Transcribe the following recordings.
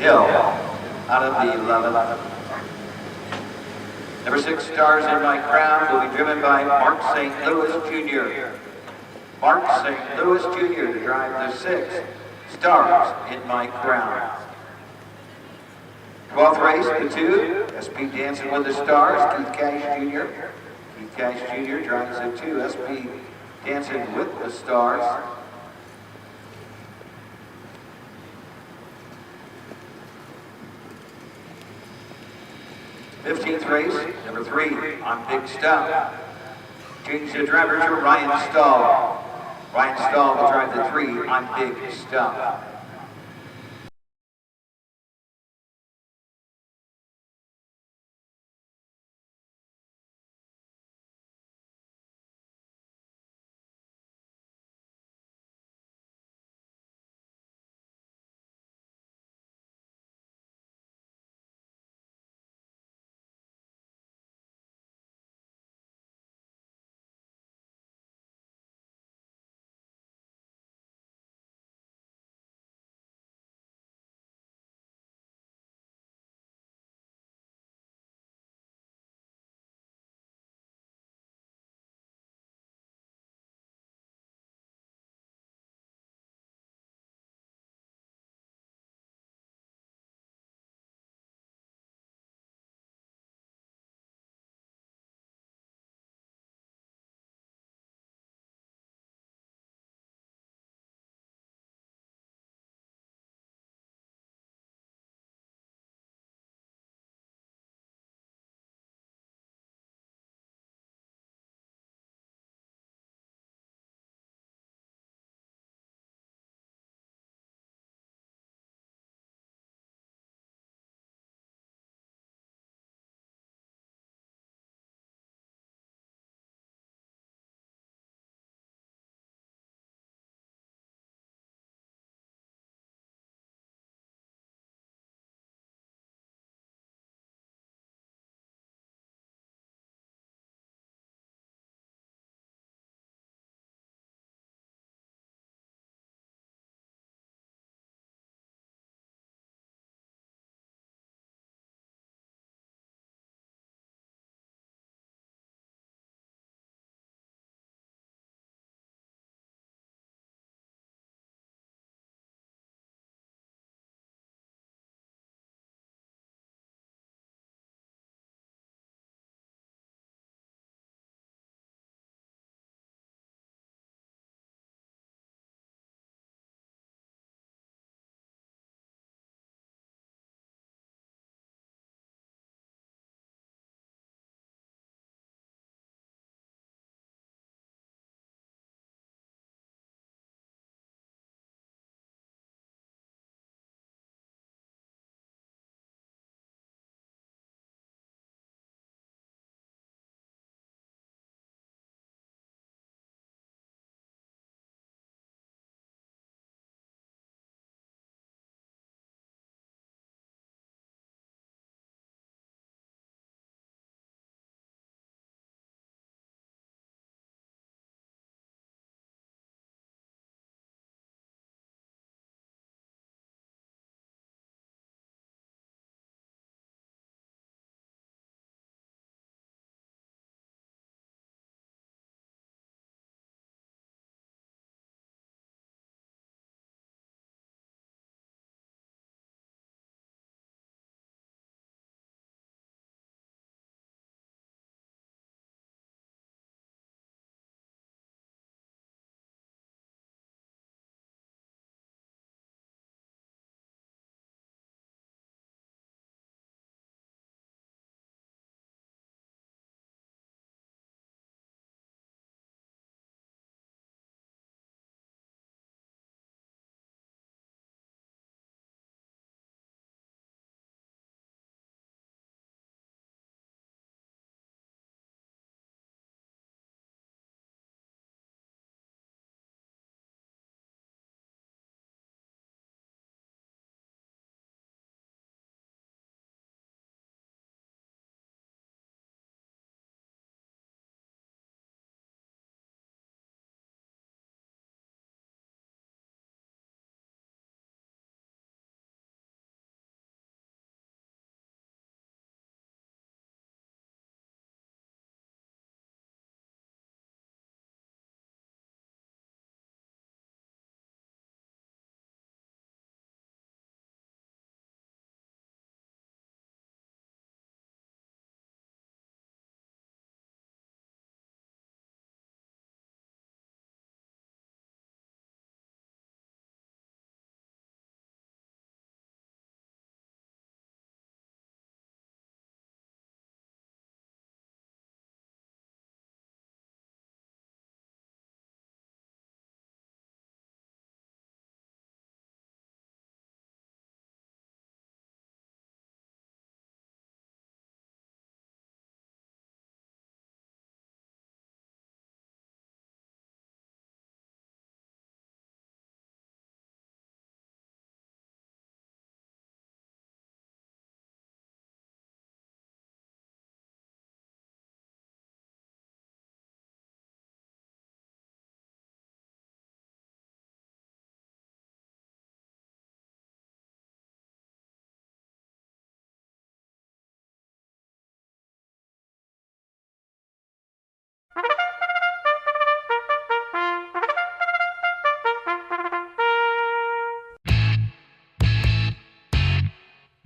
Hill out of the 11th. Number 6, Stars in My Crown, will be driven by Mark St. Louis Jr. Mark St. Louis Jr. to drive the 6, Stars in My Crown. 12th race, the 2, SP Dancing with the Stars, Keith Cash Jr. Keith Cash Jr. drives the 2, SP Dancing with the Stars. 15th race, number 3, on Big Stuff. Change the driver to Ryan Stahl. Ryan Stahl will drive the 3 on Big Stuff.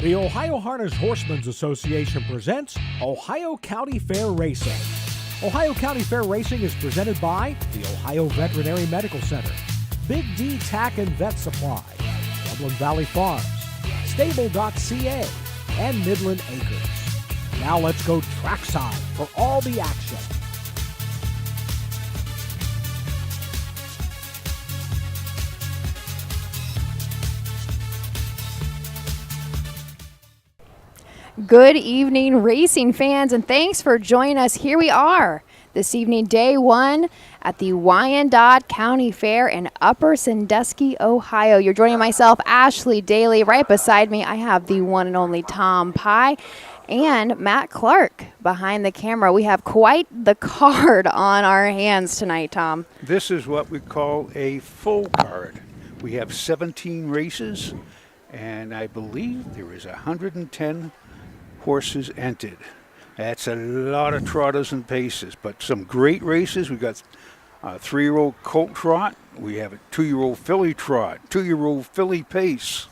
The Ohio Harness Horsemen's Association presents Ohio County Fair Racing. Ohio County Fair Racing is presented by the Ohio Veterinary Medical Center, Big D Tack and Vet Supply, Dublin Valley Farms, Stable.ca, and Midland Acres. Now let's go trackside for all the action. Good evening, racing fans, and thanks for joining us. Here we are this evening, day one at the Wyandotte County Fair in Upper Sandusky, Ohio. You're joining myself, Ashley Daly. Right beside me, I have the one and only Tom Pye and Matt Clark behind the camera. We have quite the card on our hands tonight, Tom. This is what we call a full card. We have 17 races, and I believe there is 110 horses entered. That's a lot of trotters and paces, but some great races. We've got a 3-year-old colt trot. We have a 2-year-old filly trot, 2-year-old filly pace,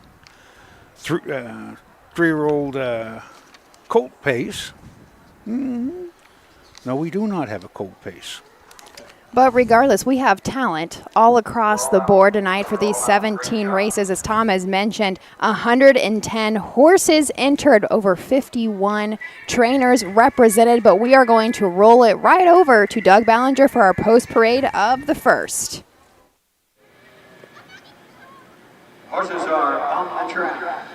3-year-old colt pace. No, we do not have a colt pace. But regardless, we have talent all across the board tonight for these 17 races. As Tom has mentioned, 110 horses entered, over 51 trainers represented. But we are going to roll it right over to Doug Ballinger for our post-parade of the first. Horses are on the track.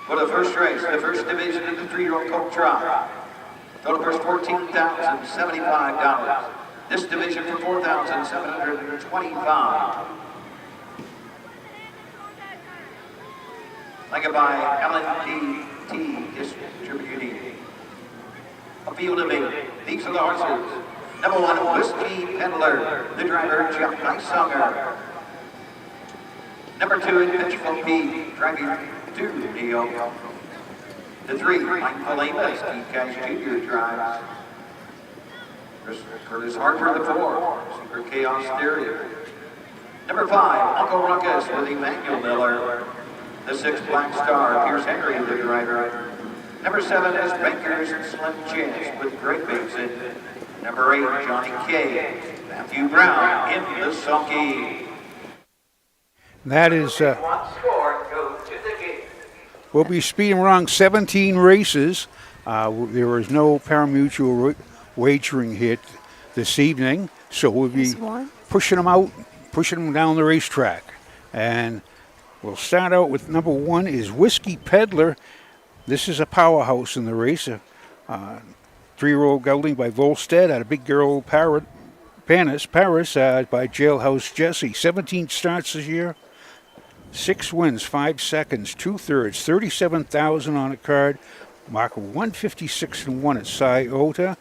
For the first race, the first division of the 3-year-old colt trot. Total purse $14,075. This division for $4,725. Like by Eleventh distributing. A field of 8. These are the horses. Number 1, Whiskey Peddler. The driver, Jeff Nysonger. Number 2, Pitchful P. Driving 2, Neil. The 3, Mindful Amos, Steve Cash Jr. drives. Curtis Harper, the 4, Super Chaos Theory. Number 5, Uncle Ruckus with Emmanuel Miller. The 6, Black Star, Pierce Henry, the driver. Number 7 is Bankers Slim Chance with Greg Bateson. Number 8, Johnny K. Matthew Brown in the sulky. That is... We'll be speeding around 17 races. There is no pari-mutuel wagering here this evening, so we'll be pushing them out, pushing them down the racetrack. And we'll start out with number 1 is Whiskey Peddler. This is a powerhouse in the race. 3-year-old gelding by Volstead out of Big Girl Paris by Jailhouse Jesse. 17 starts this year. 6 wins, 5 seconds, 2/3, 37,000 on a card. Mark 156-1 at Sciota.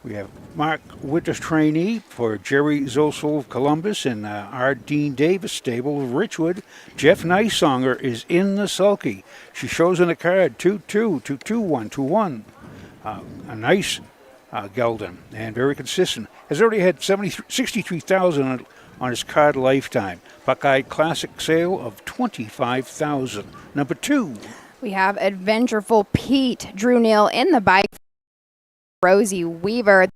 We have Mark Winters trainee for Jerry Zosel of Columbus and R. Dean Davis stable of Richwood. Jeff Nysonger is in the sulky. She shows in the card 2-2, 2-2, 1-1. A nice gelding and very consistent. Has already had 63,000 on his card lifetime. Buckeye Classic sale of $25,000. Number 2. We have Adventureful Pete, Drew Neal in the bike. Rosie Weaver.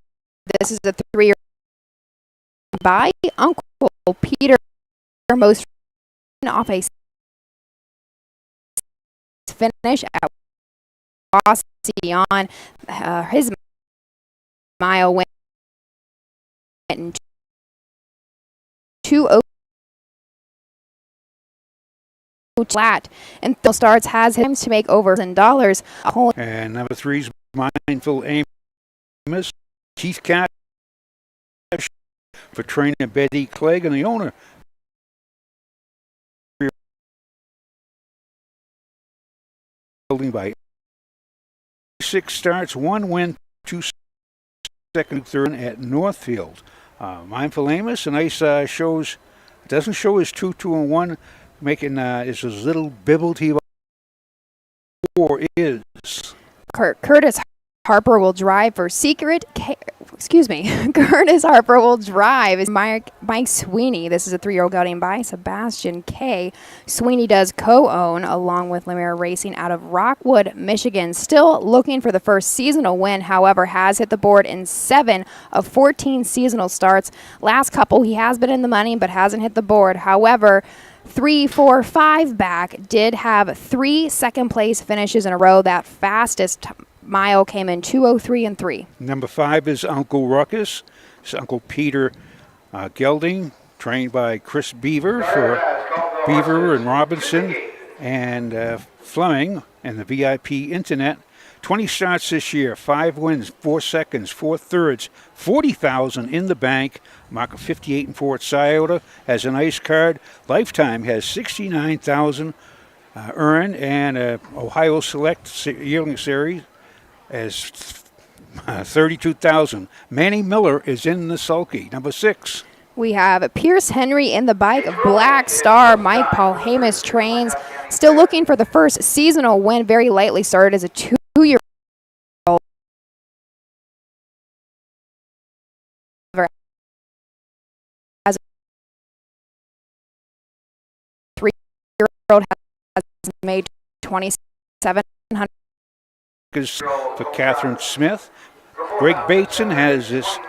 This is a 3-year by Uncle Peter. Most off a finish at Wasion. His mile went in 2:02 flat, and Phil Starts has him to make over $1,000. And number 3 is Mindful Amos, Keith Cash for training Betty Clegg, and the owner. Building by 6 starts, 1 win, 2 second, 3rd at Northfield. Mindful Amos, a nice shows, doesn't show his 2-2-1, making is his little bibble team. 4 is Curtis Harper will drive for Curtis Harper will drive. Is Mike Sweeney. This is a 3-year-old gelding by Sebastian K. Sweeney does co-own along with Lemire Racing out of Rockwood, Michigan. Still looking for the first seasonal win, however, has hit the board in 7 of 14 seasonal starts. Last couple, he has been in the money, but hasn't hit the board. However, 3, 4, 5 back did have 3 second-place finishes in a row. That fastest mile came in 2:03 and 3. Number 5 is Uncle Ruckus. It's Uncle Peter gelding, trained by Chris Beaver for Beaver and Robinson and Fleming and the VIP Internet. 20 starts this year, 5 wins, 4 seconds, 4 thirds, 40,000 in the bank. Mark of 58 and 4 at Scioto, has an ice card. Lifetime has 69,000 earned, and Ohio Select Yearling Series as 32,000. Manny Miller is in the sulky, number 6. We have Pierce Henry in the bike of Black Star. Mike Paul Hamus trains. Still looking for the first seasonal win. Very lightly started as a 2-year-old. As a 3-year-old has made 2,700. For Catherine Smith. Greg Bateson has this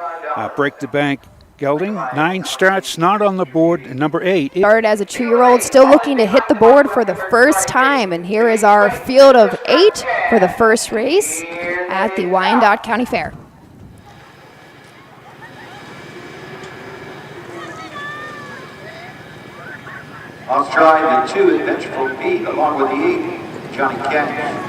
break the bank gelding. 9 starts, not on the board. And number 8. Started as a 2-year-old, still looking to hit the board for the first time. And here is our field of 8 for the first race at the Wyandotte County Fair. Let's try the 2 Vengeful Beat along with the 8, Johnny Cash.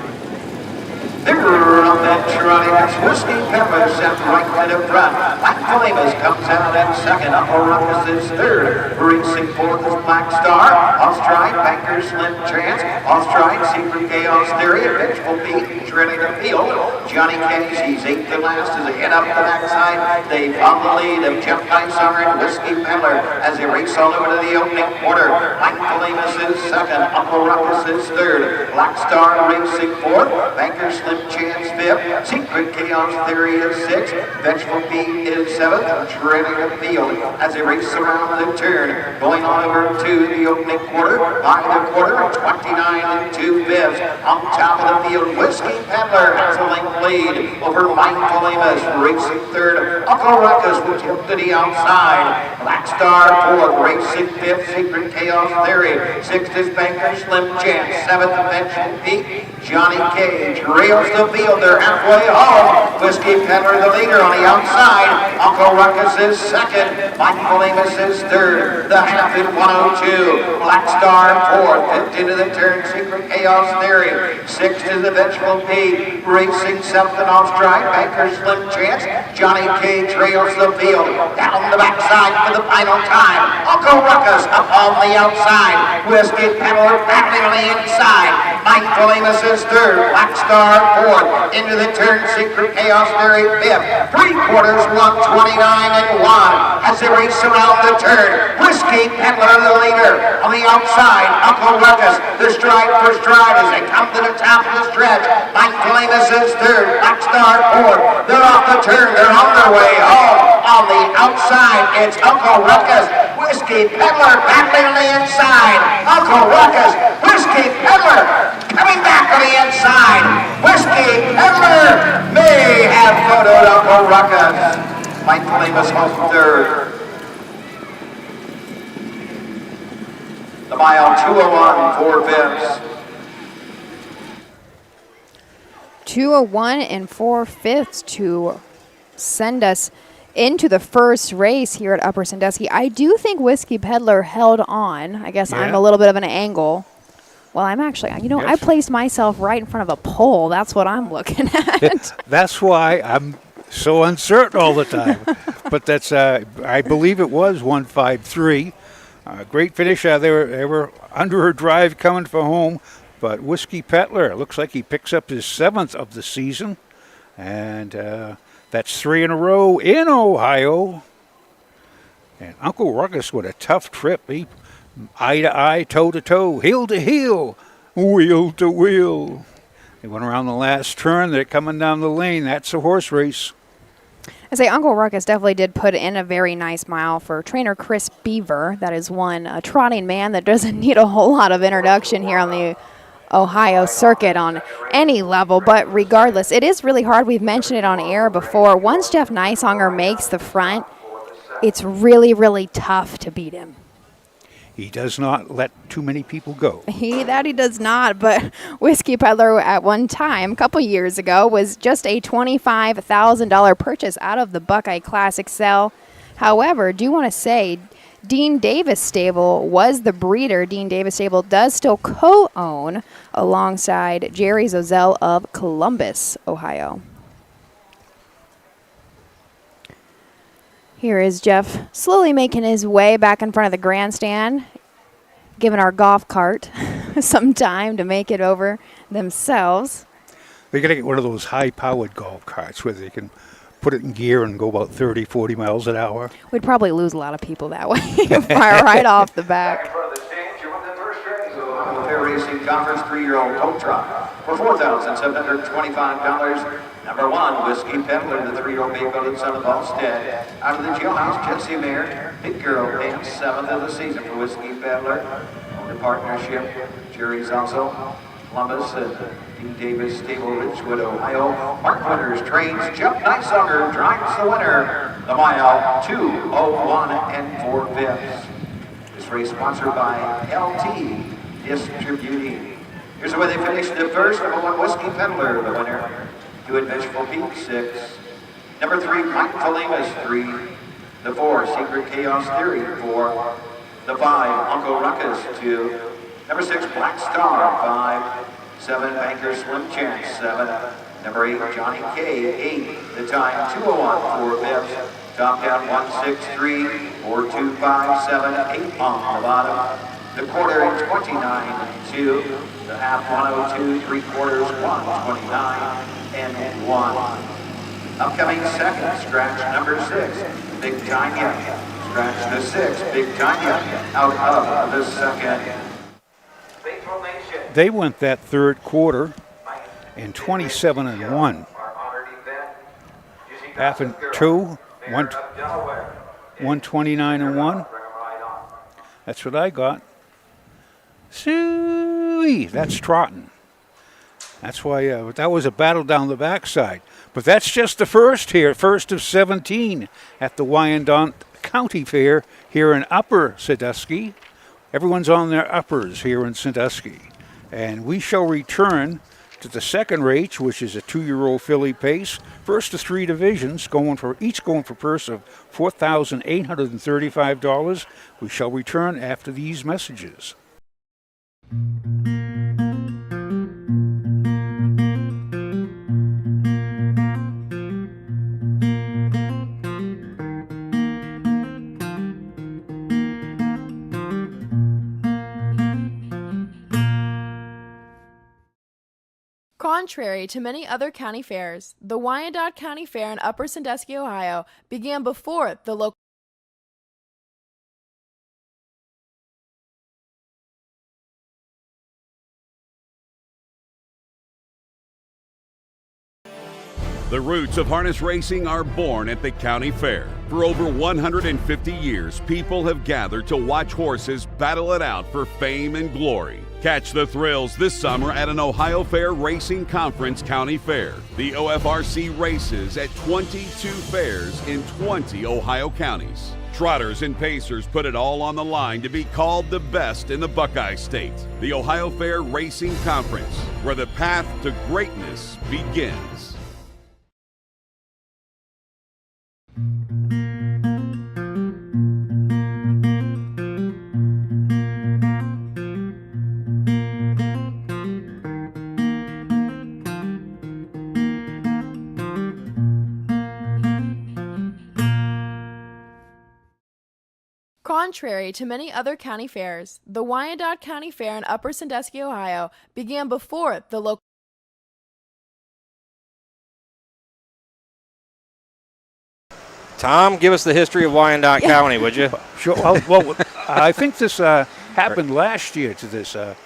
They're on that trotting. That's Whiskey Pepper set right to the front. Black Flames comes out at second. Upper Ruckus is third. Racing fourth is Black Star. Ostride, Banker, Slim Chance. Ostride, Secret Chaos Theory. Vengeful Beat, trailing the field. Johnny Cash, he's 8th to last, is ahead up the backside. They found the lead of Jeff Dysar and Whiskey Peddler as they race all over to the opening quarter. Black Flames is second. Upper Ruckus is third. Black Star racing fourth. Banker, Slim Chance 5th, Secret Chaos Theory is 6th, Vengeful Beat is 7th, trailing the field as they race around the turn, going on over to the opening quarter, by the quarter, 29 and 2 fifths. On top of the field, Whiskey Peddler has a length lead over Mike Amos, racing third, Uncle Ruckus was hooked to the outside, Black Star 4th, racing 5th, Secret Chaos Theory, 6th is Banker Slim Chance, 7th, Vengeful Beat, Johnny Cage, rails the field, they're halfway home. Whiskey Peddler the leader on the outside. Uncle Ruckus is second. Michael Amos is third. The half in 102. Black Star 4th. 5th into the turn, Secret Chaos Theory. 6th is the Vengeful Beat. Racing 7th and off stride. Banker Slim Chance. Johnny Cage trails the field. Down the backside for the final time. Uncle Ruckus up on the outside. Whiskey Peddler battling on the inside. Michael Amos is third. Black Star 4th. Into the turn, Secret Chaos Theory 5th. 3/4, 129 and 1 as they race around the turn. Whiskey Peddler the leader on the outside. Uncle Ruckus, the stride for stride as they come to the top of the stretch. Mike Amos is third. Black Star 4th. They're off the turn. They're on their way home. On the outside, it's Uncle Ruckus. Whiskey Peddler battling on the inside. Uncle Ruckus. Whiskey Peddler coming back on the inside. Whiskey Peddler may have photoed Uncle Ruckus. Mike Amos home third. The mile 2:01, 4 fifths. 2:01 and 4 fifths to send us into the first race here at Upper Sandusky. I do think Whiskey Peddler held on. I guess I'm a little bit of an angle. Well, I'm actually, yes. I placed myself right in front of a pole. That's what I'm looking at. That's why I'm so uncertain all the time. But that's, I believe it was 153. Great finish. They were under her drive coming for home. But Whiskey Peddler, looks like he picks up his 7th of the season. And that's 3 in a row in Ohio. And Uncle Ruckus with a tough trip. He eye to eye, toe to toe, heel to heel, wheel to wheel. They went around the last turn. They're coming down the lane. That's a horse race. I say Uncle Ruckus definitely did put in a very nice mile for trainer Chris Beaver. That is one trotting man that doesn't need a whole lot of introduction here on the Ohio circuit on any level, but regardless, it is really hard. We've mentioned it on air before. Once Jeff Neisonger makes the front, it's really, really tough to beat him. He does not let too many people go. He does not, but Whiskey Peddler at one time, a couple years ago, was just a $25,000 purchase out of the Buckeye Classic sale. However, do want to say Dean Davis Stable was the breeder. Dean Davis Stable does still co-own alongside Jerry Zozelle of Columbus, Ohio. Here is Jeff slowly making his way back in front of the grandstand, giving our golf cart some time to make it over themselves. They got to get one of those high-powered golf carts where they can put it in gear and go about 30, 40 miles an hour. We'd probably lose a lot of people that way. Fire right off the back. Fair Racing Conference 3-year-old tow truck for $4,725. Number 1, Whiskey Peddler, the 3-year-old Bay-Building son of Halstead. Out of the jailhouse, Jesse Mare, Big Girl Dance, 7th of the season for Whiskey Peddler. The partnership, Jerry's also Columbus and Dean Davis Stable, Ridgewood, Ohio. Mark Winters trains. Jeff Neisonger drives the winner. The mile 2:01 4/5. This race sponsored by LT Distributing. Here's the way they finished the first. Number 1, Whiskey Peddler, the winner. 2, Adventureful Peak, 6. Number 3, Mike Falemas, 3. The 4, Secret Chaos Theory, 4. The 5, Uncle Ruckus, 2. Number 6, Black Star, 5. 7, Banker Slim Chance, 7. Number 8, Johnny K, 8. The time, 2:01 4/5. Top down, 163, 4.257, 8 on the bottom. The quarter in 29.2. The half 102, 3/4 129 and 1. Upcoming second, scratch number 6, Big Tanya. Scratch the 6, Big Tanya, out of the second. They went that third quarter in 27-1. Half and 2, 129-1. That's what I got. Sooey, that's trotting. That's why that was a battle down the backside. But that's just the first here, first of 17 at the Wyandotte County Fair here in Upper Sandusky. Everyone's on their uppers here in Sandusky. And we shall return to the second race, which is a 2-year-old filly pace. First of 3 divisions, each going for a purse of $4,835. We shall return after these messages. Contrary to many other county fairs, the Wyandotte County Fair in Upper Sandusky, Ohio, began before the local The roots of harness racing are born at the county fair. For over 150 years, people have gathered to watch horses battle it out for fame and glory. Catch the thrills this summer at an Ohio Fair Racing Conference County Fair. The OFRC races at 22 fairs in 20 Ohio counties. Trotters and pacers put it all on the line to be called the best in the Buckeye State. The Ohio Fair Racing Conference, where the path to greatness begins. Contrary to many other county fairs, the Wyandotte County Fair in Upper Sandusky, Ohio, began before the local. Tom, give us the history of Wyandotte County, would you? Sure. Well, I think this happened last year to this. It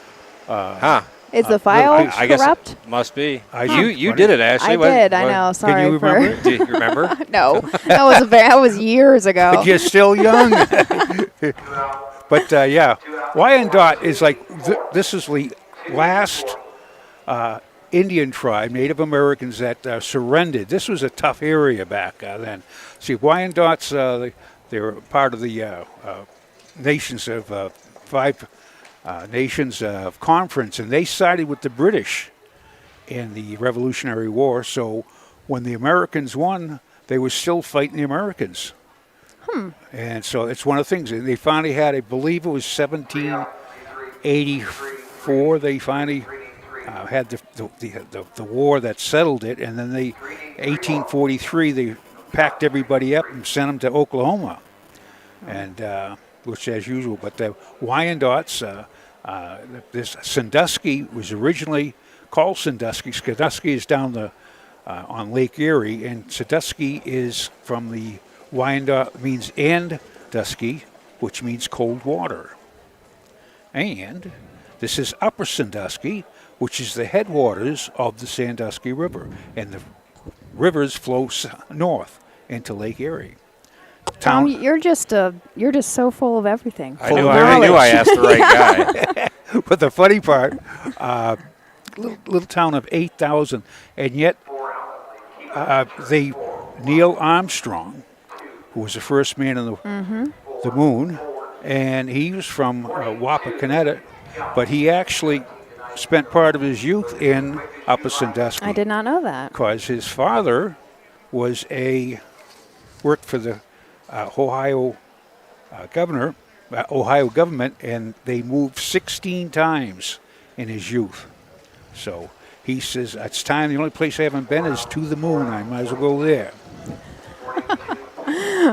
Is the file I guess corrupt? it must be. I You think- did it, Ashley. I did. I know. Sorry. Can you remember? Do you remember? No, that was years ago. You're still young. But yeah, Wyandotte is like, this is the last Indian tribe, Native Americans that surrendered. This was a tough area back then. See, Wyandotte's, they were part of the nations of five nations conference, and they sided with the British in the Revolutionary War. So when the Americans won, they were still fighting the Americans. And so it's one of the things. They finally had, I believe it was 1784, they finally had the war that settled it. And then 1843, they packed everybody up and sent them to Oklahoma. And which as usual, but the Wyandottes, this Sandusky was originally called Sandusky. Sandusky is down on Lake Erie, and Sandusky is from the Wyandotte, means and dusky, which means cold water. And this is Upper Sandusky, which is the headwaters of the Sandusky River, and the rivers flow north into Lake Erie. Tom, you're just so full of everything. I knew I asked the right guy. But the funny part, little town of 8,000, and yet Neil Armstrong, who was the first man on the moon, and he was from Wapakoneta, but he actually spent part of his youth in Upper Sandusky. I did not know that. Because his father worked for the Ohio government, and they moved 16 times in his youth. So he says, it's time, the only place I haven't been is to the moon. I might as well go there.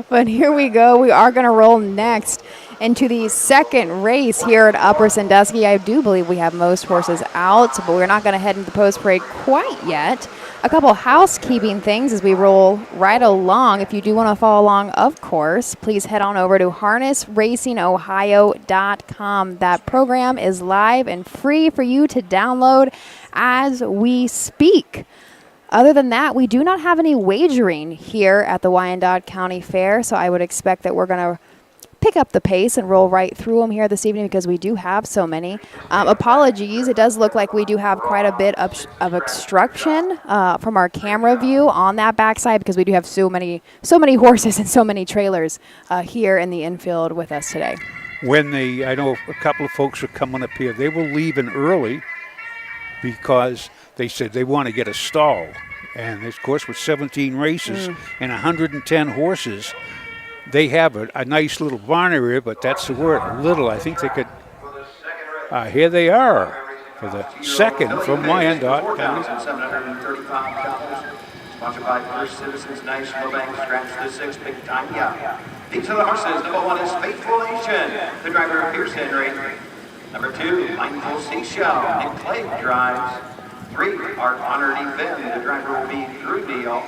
But here we go. We are going to roll next into the second race here at Upper Sandusky. I do believe we have most horses out, but we're not going to head into the post parade quite yet. A couple housekeeping things as we roll right along. If you do want to follow along, of course, please head on over to harnessracingohio.com. That program is live and free for you to download as we speak. Other than that, we do not have any wagering here at the Wyandotte County Fair, so I would expect that we're going to pick up the pace and roll right through them here this evening because we do have so many. Apologies, it does look like we do have quite a bit of obstruction from our camera view on that backside because we do have so many horses and so many trailers here in the infield with us today. I know a couple of folks are coming up here. They were leaving early because they said they want to get a stall. And of course, with 17 races and 110 horses, they have a nice little barn area, but that's the word, little. I think they could. Here they are for the second from Wyandotte. $735. Sponsored by First Citizens National Bank. Scratch the 6 big time. Yeah. These are the horses. Number 1 is Faithful Nation. The driver, Pierce Henry. Number 2, Mindful Seashell. Nick Clegg drives. 3, Art Honored Event. The driver will be Drew Deal.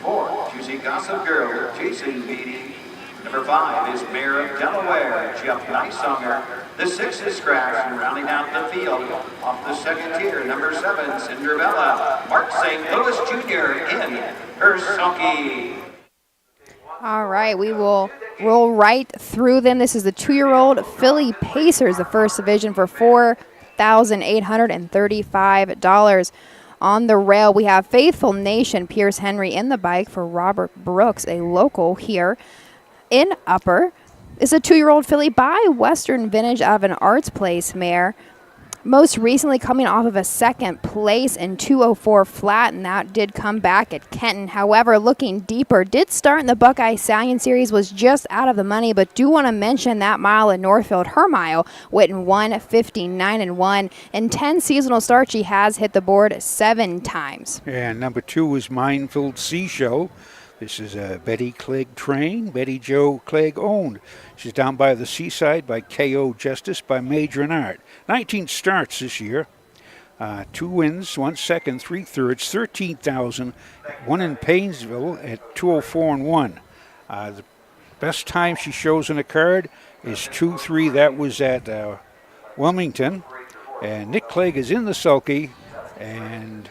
4, Juicy Gossip Girl. Jason Beatty. Number 5 is Mayor of Delaware, Jeff Nysonger. The 6 is Scratch, and rounding out the field off the second tier, number 7, Cinderella, Mark St. Louis Jr. in Ursoki. All right, we will roll right through them. This is the 2-year-old Philly Pacers, the first division for $4,835. On the rail, we have Faithful Nation, Pierce Henry in the bike for Robert Brooks, a local here. In Upper is a 2-year-old filly by Western Vintage out of an Arts Place mare. Most recently coming off of a second place in 204 flat, and that did come back at Kenton. However, looking deeper, did start in the Buckeye Stallion Series, was just out of the money, but do want to mention that mile in Northfield. Her mile went in 1:59.1. In 10 seasonal starts, she has hit the board 7 times. And number 2 is Mindful Seashell. This is a Betty Clegg train, Betty Jo Clegg owned. She's down by the seaside by K.O. Justice by Major and Art. 19 starts this year. 2 wins, 1 second, 3 thirds, 13,000. 1 in Painesville at 2:04.1. The best time she shows in a card is 2:3. That was at Wilmington. And Nick Clegg is in the sulky, and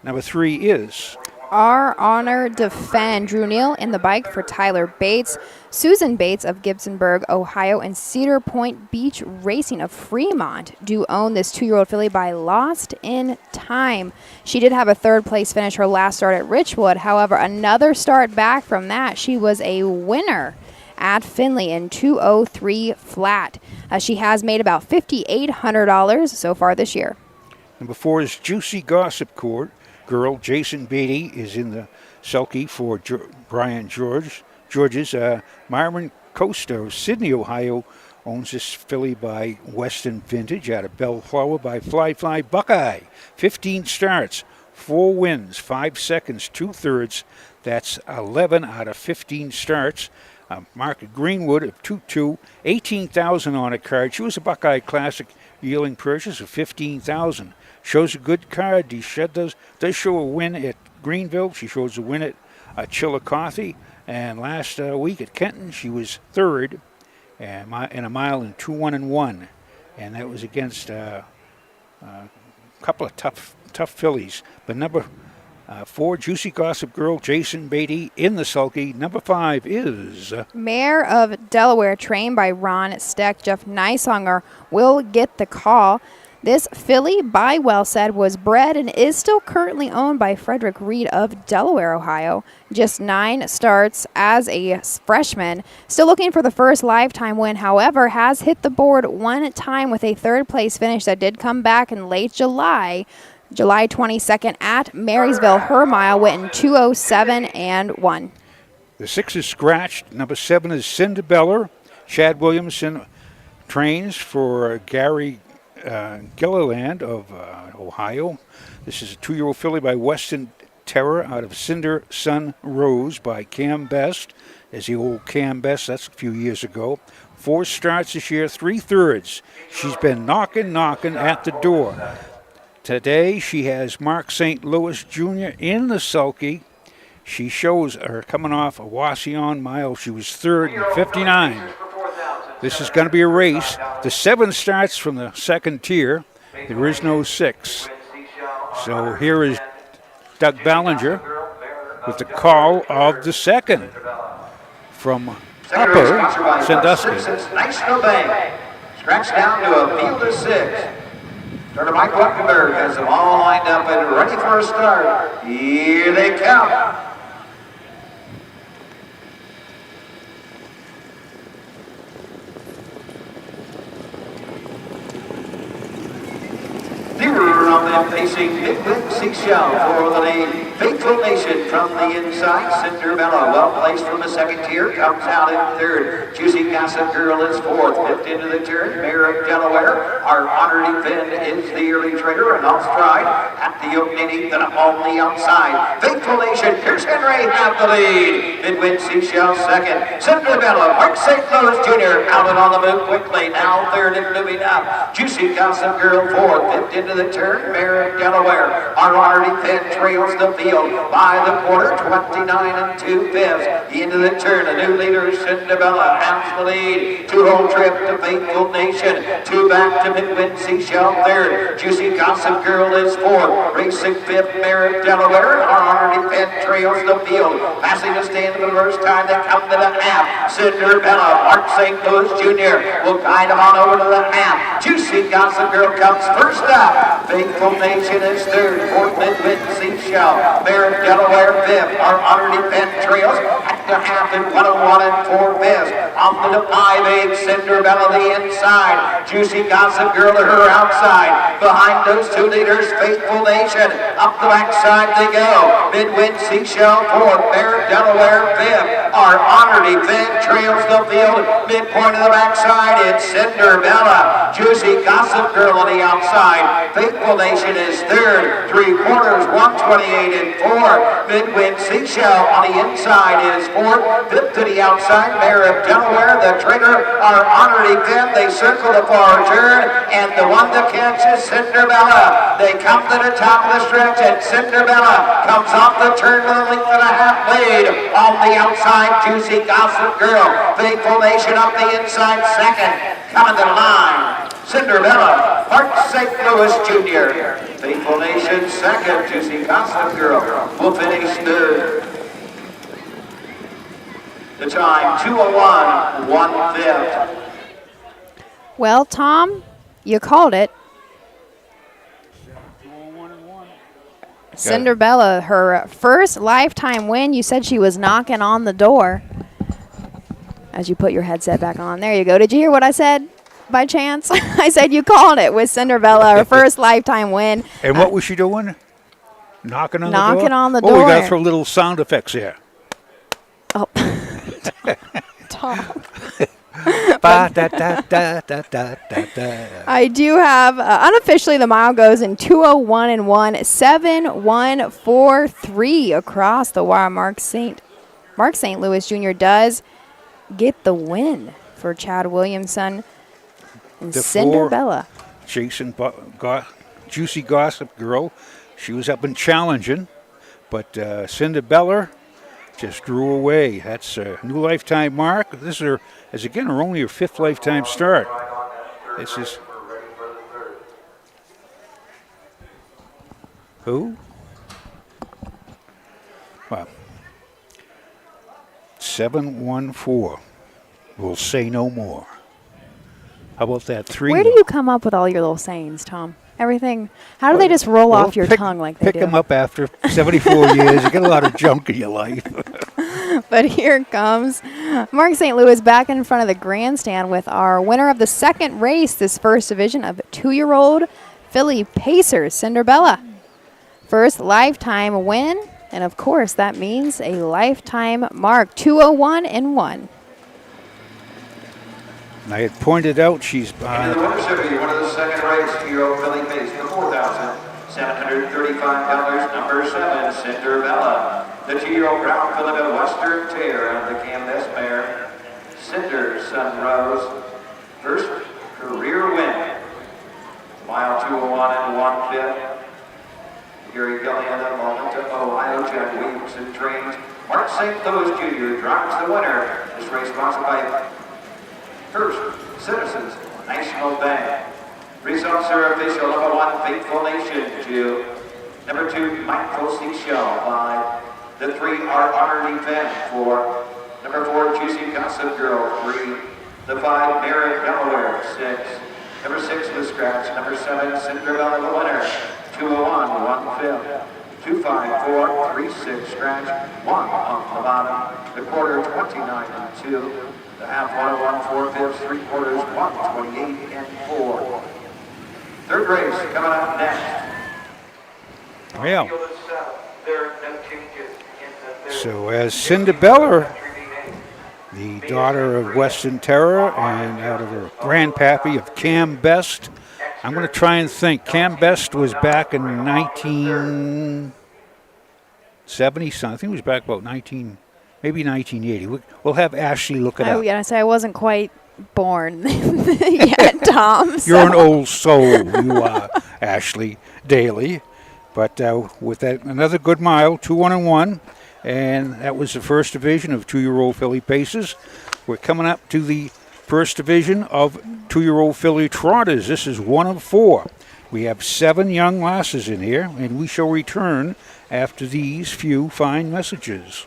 number 3 is Our Honor Defend. Drew Neal in the bike for Tyler Bates. Susan Bates of Gibsonburg, Ohio, and Cedar Point Beach Racing of Fremont do own this 2-year-old filly by Lost in Time. She did have a 3rd place finish her last start at Richwood. However, another start back from that, she was a winner at Findlay in 2:03 flat. She has made about $5,800 so far this year. number 4 is Juicy Gossip Girl. Jason Beatty is in the sulky for Brian George's. Myron Costa of Sydney, Ohio, owns this filly by Weston Vintage out of Bellflower by Fly Buckeye. 15 starts, 4 wins, 5 seconds, 2/3. That's 11 out of 15 starts. Mark Greenwood of 2-2, 18,000 on a card. She was a Buckeye Classic yielding purchase of 15,000. Shows a good card. She does show a win at Greenville. She shows a win at Chillicothe. And last week at Kenton, she was 3rd in a mile in 2-1-1. And that was against a couple of tough fillies. But number 4, Juicy Gossip Girl, Jason Beatty in the sulky. Number 5 is Mayor of Delaware, trained by Ron Steck. Jeff Nysonger will get the call. This filly, by Wellsaid, was bred and is still currently owned by Frederick Reed of Delaware, Ohio. Just 9 starts as a freshman. Still looking for the first lifetime win, however, has hit the board 1 time with a 3rd place finish that did come back in late July 22nd at Marysville. Her mile went in 2:07-1. the 6 is scratched. Number 7 is Cinderella. Chad Williamson trains for Gary Gilliland of Ohio. This is a 2-year-old filly by Weston Terror out of Cinder Sun Rose by Cam Best. As the old Cam Best, that's a few years ago. 4 starts this year, 3/3. She's been knocking at the door. Today she has Mark St. Louis Jr. in the sulky. She shows her coming off a Wasion mile. She was 3rd in 59. This is going to be a race. The 7 starts from the 2nd tier. There is no 6. So here is Doug Ballinger with the call of the 2nd from Upper Sandusky. National Bank. Scratch down to a field of 6. Starter Mike Wackenberg has them all lined up and ready for a start. Here they come. Facing Midwest Seashell for the lead. Faithful Nation from the inside. Cinderella, well placed from the 2nd tier, comes out in 3rd. Juicy Gossip Girl is 4th. 5th into the turn. Mayor of Delaware. Our Honored Defend is the early trader and off stride at the opening and on the outside. Faithful Nation, Pierce Henry have the lead. Midwest Seashell 2nd. Cinderella, Mark St. Louis Jr. out and on the move quickly. Now 3rd and moving up. Juicy Gossip Girl 4th. 5th into the turn. Mayor of Delaware. Our Honored Defend trails the field by the quarter, 29 2/5. Into the turn, a new leader, Cinderella, has the lead. 2-hole trip to Faithful Nation. 2 back to Midwind Seashell 3rd. Juicy Gossip Girl is 4th. Racing 5th, Mayor of Delaware. Our Honored Defend trails the field. Passing the stand for the first time, they come to the half. Cinderella, Mark St. Louis Jr. will guide them on over to the half. Juicy Gossip Girl comes first up. Faithful Nation is 3rd. 4th, Midwind Seashell. Mayor of Delaware 5th. Our Honored Defend trails at the half in 101 4/5. On to the 5/8. Cinderella the inside. Juicy Gossip Girl to her outside. Behind those 2 leaders, Faithful Nation. Up the backside they go. Midwind Seashell 4th. Mayor of Delaware 5th. Our Honored Defend trails the field. Midpoint of the backside, it's Cinderella. Juicy Gossip Girl on the outside. Faithful Nation is 3rd. 3/4, 128-4. Midwind Seashell on the inside is 4th. 5th to the outside, Mayor of Delaware. The trainer, Our Honored Defend. They circle the far turn, and the one to catch is Cinderella. They come to the top of the stretch, and Cinderella comes off the turn with a length and a half lead. On the outside, Juicy Gossip Girl. Faithful Nation up the inside 2nd. Coming to the line. Cinderella, Park St. Louis Jr. Faithful Nation second, Juicy Gossip Girl will finish third. The time, 2:01, 1/5. Well, Tom, you called it. Cinderella, her first lifetime win. You said she was knocking on the door. As you put your headset back on. There you go. Did you hear what I said by chance? I said you called it with Cinderella, her first lifetime win. And what was she doing? Knocking on the door? Knocking on the Oh, we door. got to throw little sound effects here. Oh. Tom. I do have, unofficially, the mile goes in 2:01 and 1, 7:143 across the wire. Mark St. Louis Jr. does get the win for Chad Williamson and The Cinderella. Jason Juicy Gossip Girl. She was up and challenging, but Cinderella just drew away. That's a new lifetime mark. This is her only her fifth lifetime start. This is who? Well, 714. We'll say no more. How about that 3? Where do you come up with all your little sayings, Tom? Everything. How do they just roll off your tongue like they do? Pick them up after 74 years. You get a lot of junk in your life. But here comes Mark St. Louis back in front of the grandstand with our winner of the second race, this first division of 2-year-old filly Pacers, Cinderella. First lifetime win, and of course that means a lifetime mark, 2:01 and 1. I had pointed out she's Into the winner's circuit, one of the second race, 2-year-old filly Pace, the $4,735, number 7, Cinderella. The 2-year-old brown filly of Western Tear of the Canvas mare, Cinder Sunrose. First career win. Mile 2:01 and 1/5. Gary Kelly in the moment to Ohio. Jack Williamson trains. Mark St. Louis Jr. drives the winner. This race sponsored by First Citizens National Bank. Results are official. Number 1, Faithful Nation. 2. Number 2, Mindful Seashell. 5. The 3 are Honored Event. 4. Number 4, Juicy Gossip Girl. 3. The 5, Merritt Delaware. 6. Number 6 was Scratch. Number 7, Cinderella the winner. 2:01, 1/5. 2, 5, 4, 3, 6, Scratch. 1 on the bottom. The quarter 29 and 2. The half 1:01, 4/5, 3/4, 1:28 and 4. Third race coming up next. Well, so as Cinderella, the daughter of Western Terror and out of her grandpappy of Cam Best, I'm going to try and think. Cam Best was back in 1970. I think it was back about maybe 1980. We'll have Ashley look it up. Oh, yeah, I say I wasn't quite born yet, Tom. You're an old soul, you are, Ashley Daly. But with that, another good mile, 2:01 and 1, and that was the first division of 2-year-old filly paces. We're coming up to the first division of 2-year-old filly trotters. This is 1 of 4. We have 7 young lasses in here, and we shall return after these few fine messages.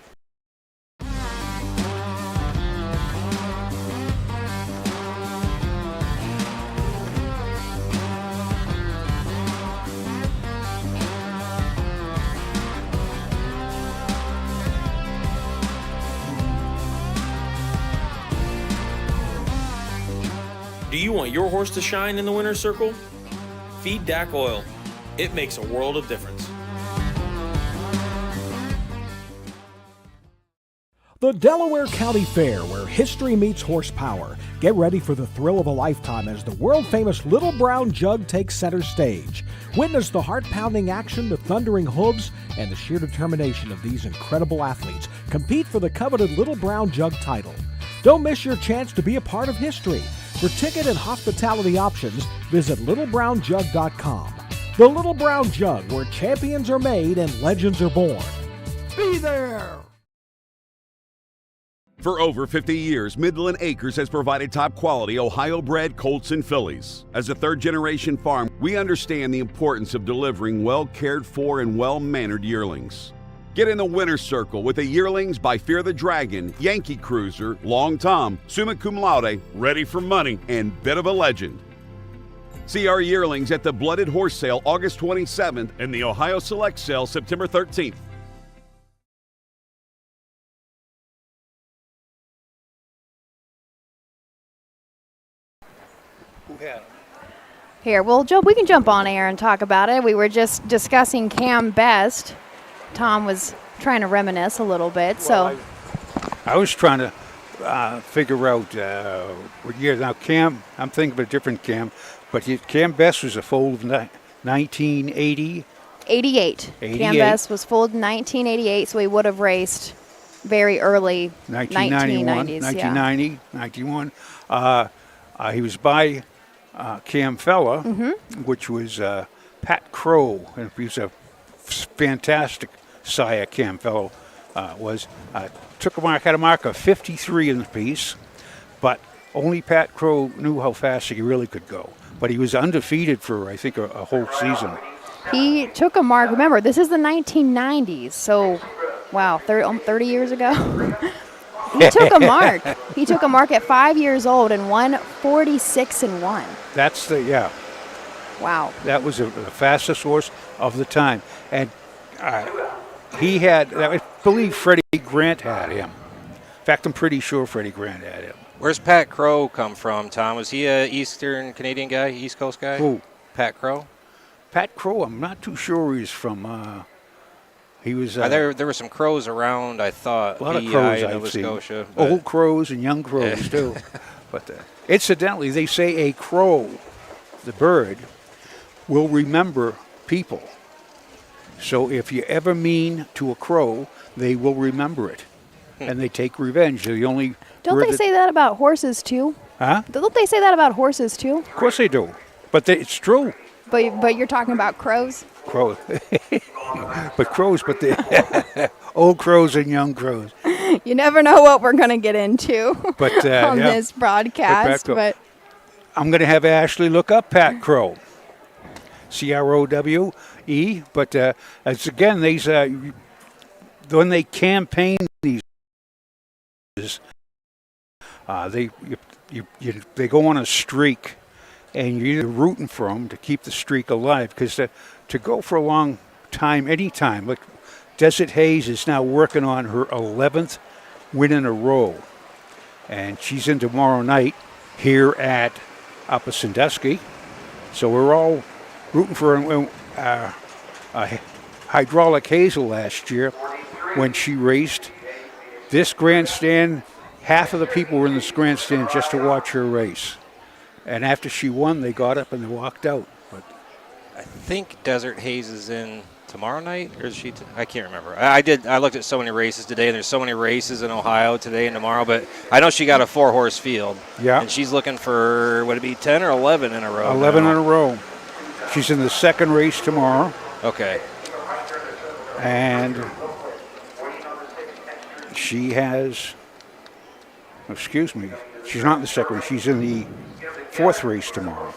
Do you want your horse to shine in the winner's circle? Feed DAC Oil. It makes a world of difference. The Delaware County Fair, where history meets horsepower. Get ready for the thrill of a lifetime as the world-famous Little Brown Jug takes center stage. Witness the heart-pounding action, the thundering hooves, and the sheer determination of these incredible athletes compete for the coveted Little Brown Jug title. Don't miss your chance to be a part of history. For ticket and hospitality options, visit littlebrownjug.com. The Little Brown Jug, where champions are made and legends are born. Be there! For over 50 years, Midland Acres has provided top-quality Ohio-bred colts and fillies. As a third-generation farm, we understand the importance of delivering well-cared-for and well-mannered yearlings. Get in the winner's circle with the yearlings by Fear the Dragon, Yankee Cruiser, Long Tom, Summa Cum Laude, Ready for Money, and Bit of a Legend. See our yearlings at the Blooded Horse Sale August 27th and the Ohio Select Sale September 13th. Here, well, Joe, we can jump on air and talk about it. We were just discussing Cam Best. Tom was trying to reminisce a little bit, so. I was trying to figure out what year. Now, Cam, I'm thinking of a different Cam, but Cam Best was a foal of 1980. 88. Cam Best was foaled in 1988, so he would have raced very early 1990s. 1990, 91. He was by Cam Fella, which was Pat Crow, and he was a fantastic sire. Cam Fella was had a mark of 53 in the piece, but only Pat Crow knew how fast he really could go. But he was undefeated for I think a whole season. He took a mark. Remember, this is the 1990s, so wow, 30 years ago. He took a mark. He took a mark at 5 years old and won 46-1. That's Wow. That was the fastest horse of the time, and he had. I believe Freddie Grant had him. In fact, I'm pretty sure Freddie Grant had him. Where's Pat Crow come from, Tom? Was he a Eastern Canadian guy, East Coast guy? Who? Pat Crow? Pat Crow, I'm not too sure where he's from. He was. There were some crows around, I thought. A lot of crows Nova I've seen. Scotia, old crows and young crows, too. But incidentally, they say a crow, the bird, will remember people. So if you ever mean to a crow, they will remember it. And they take revenge. They're the only. Don't they say that about horses, too? Huh? Don't they say that about horses, too? Of course they do. But it's true. But you're talking about crows? Crows. But the old crows and young crows. You never know what we're going to get into but, on this broadcast. But I'm going to have Ashley look up Pat Crow. Crowe. But as again, these when they campaign these, they go on a streak, and you're either rooting for them to keep the streak alive, because to go for a long time, anytime, like Desert Hayes is now working on her 11th win in a row, and she's in tomorrow night here at Upper Sandusky. So we're all rooting for Hydraulic Hazel last year when she raced. This grandstand, half of the people were in this grandstand just to watch her race. And after she won, they got up and they walked out. But I think Desert Hayes is in tomorrow night, or is she? I can't remember. I looked at so many races today, and there's so many races in Ohio today and tomorrow. But I know she got a 4-horse field. Yeah. And she's looking for, would it be 10 or 11 in a row? 11 now? in a row. She's in the second race tomorrow. Okay. And she has, excuse me, she's not in the second race. She's in the fourth race tomorrow.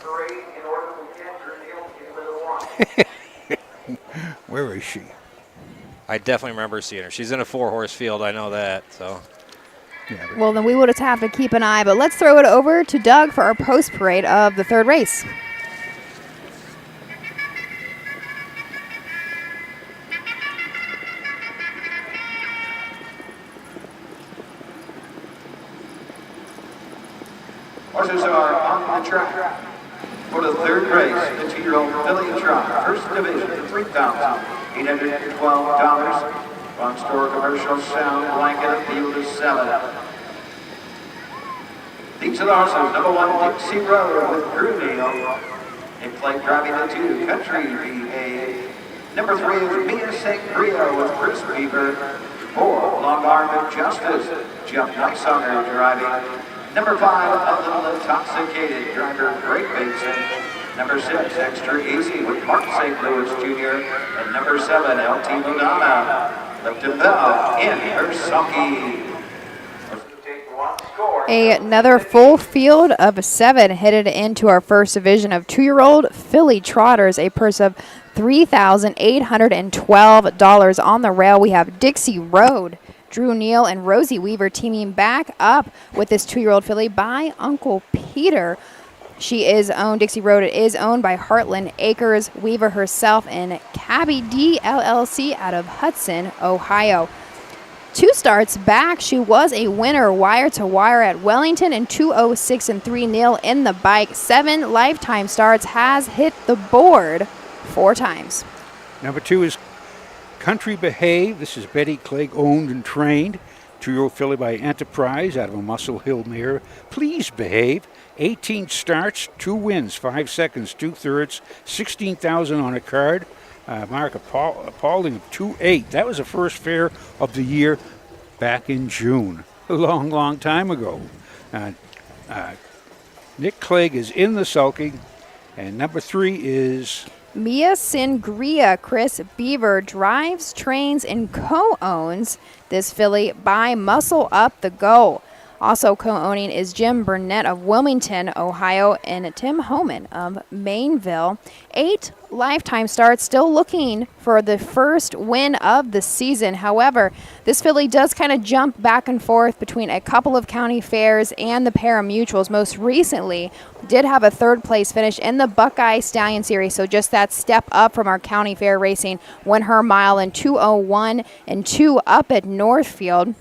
Where is she? I definitely remember seeing her. She's in a 4-horse field. I know that. So. Yeah, well, then we would have to keep an eye. But let's throw it over to Doug for our post parade of the third race. Horses are on the track for the third race, the 2-year-old filly trot, first division, $3,812. From store commercial sound, blanket of field is 7. These are the horses. Number 1, Dixie Road with Drew Neal. In plate driving the 2, Country VA. Number 3 is Mia Sangria with Chris Weaver. 4, Long Arm of Justice, Jeff Nice on her driving. Number 5, A Little Intoxicated, driver Greg Bateson. Number 6, Extra Easy with Mark St. Louis Jr. And number 7, LT Madonna, Lipton Bell in her sulky. Another full field of 7 headed into our first division of 2-year-old filly trotters, a purse of $3,812 on the rail. We have Dixie Road, Drew Neal and Rosie Weaver teaming back up with this 2-year-old filly by Uncle Peter. She is owned, Dixie Road is owned by Heartland Acres, Weaver herself, and Cabby D LLC out of Hudson, Ohio. 2 starts back, she was a winner wire to wire at Wellington in 2:06 and 3 nil in the bike. 7 lifetime starts, has hit the board 4 times. Number 2 is Country Behave. This is Betty Clegg owned and trained. 2-year-old filly by Enterprise out of a Muscle Hill mare. Please Behave. 18 starts, 2 wins, 5 seconds, 2/3, 16,000 on a card. Mark Paulding of 2.8. That was the first fair of the year back in June, a long, long time ago. Nick Clegg is in the sulky, and number 3 is Mia Sangria. Chris Beaver drives, trains, and co-owns this filly by Muscle Up the Go. Also co-owning is Jim Burnett of Wilmington, Ohio, and Tim Homan of Mainville. 8 lifetime starts, still looking for the first win of the season. However, this filly does kind of jump back and forth between a couple of county fairs and the pari-mutuels. Most recently, did have a 3rd place finish in the Buckeye Stallion Series, so just that step up from our county fair racing. Won her mile in 2:01 and 2 up at Northfield.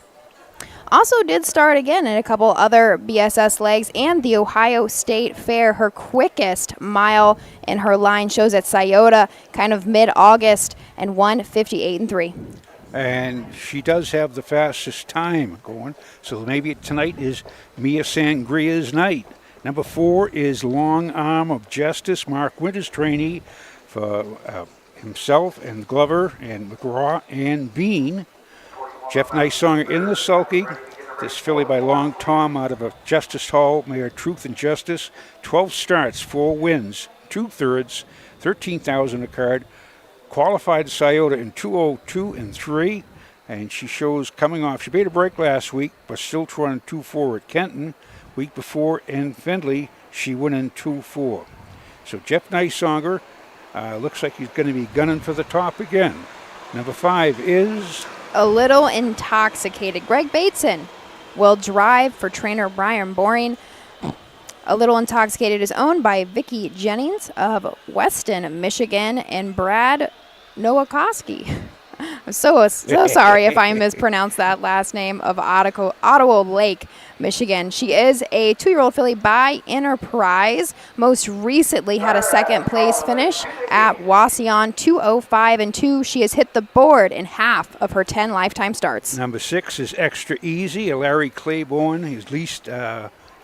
Also did start again in a couple other BSS legs and the Ohio State Fair. Her quickest mile in her line shows at Scioto kind of mid-August and won 58 and 3. And she does have the fastest time going, so maybe tonight is Mia Sangria's night. Number 4 is Long Arm of Justice, Mark Winters trainee for himself and Glover and McGraw and Bean. Jeff Nicesonger in the sulky. This filly by Long Tom out of a Justice Hall mare, Truth and Justice. 12 starts, 4 wins, 2/3, 13,000 a card. Qualified Scioto in 2:02 and 3. And she shows coming off. She made a break last week, but still running 2-4 at Kenton. Week before in Findlay, she went in 2-4. So Jeff Nicesonger looks like he's going to be gunning for the top again. Number 5 is A Little Intoxicated. Greg Bateson will drive for trainer Brian Boring. A Little Intoxicated is owned by Vicki Jennings of Weston, Michigan, and Brad Nowakowski. I'm so sorry if I mispronounced that last name, of Ottawa Lake, Michigan. She is a 2-year-old filly by Enterprise. Most recently had a 2nd place finish at Wauseon, 2:05 and 2. She has hit the board in half of her 10 lifetime starts. Number 6 is Extra Easy, a Larry Claiborne. He's leased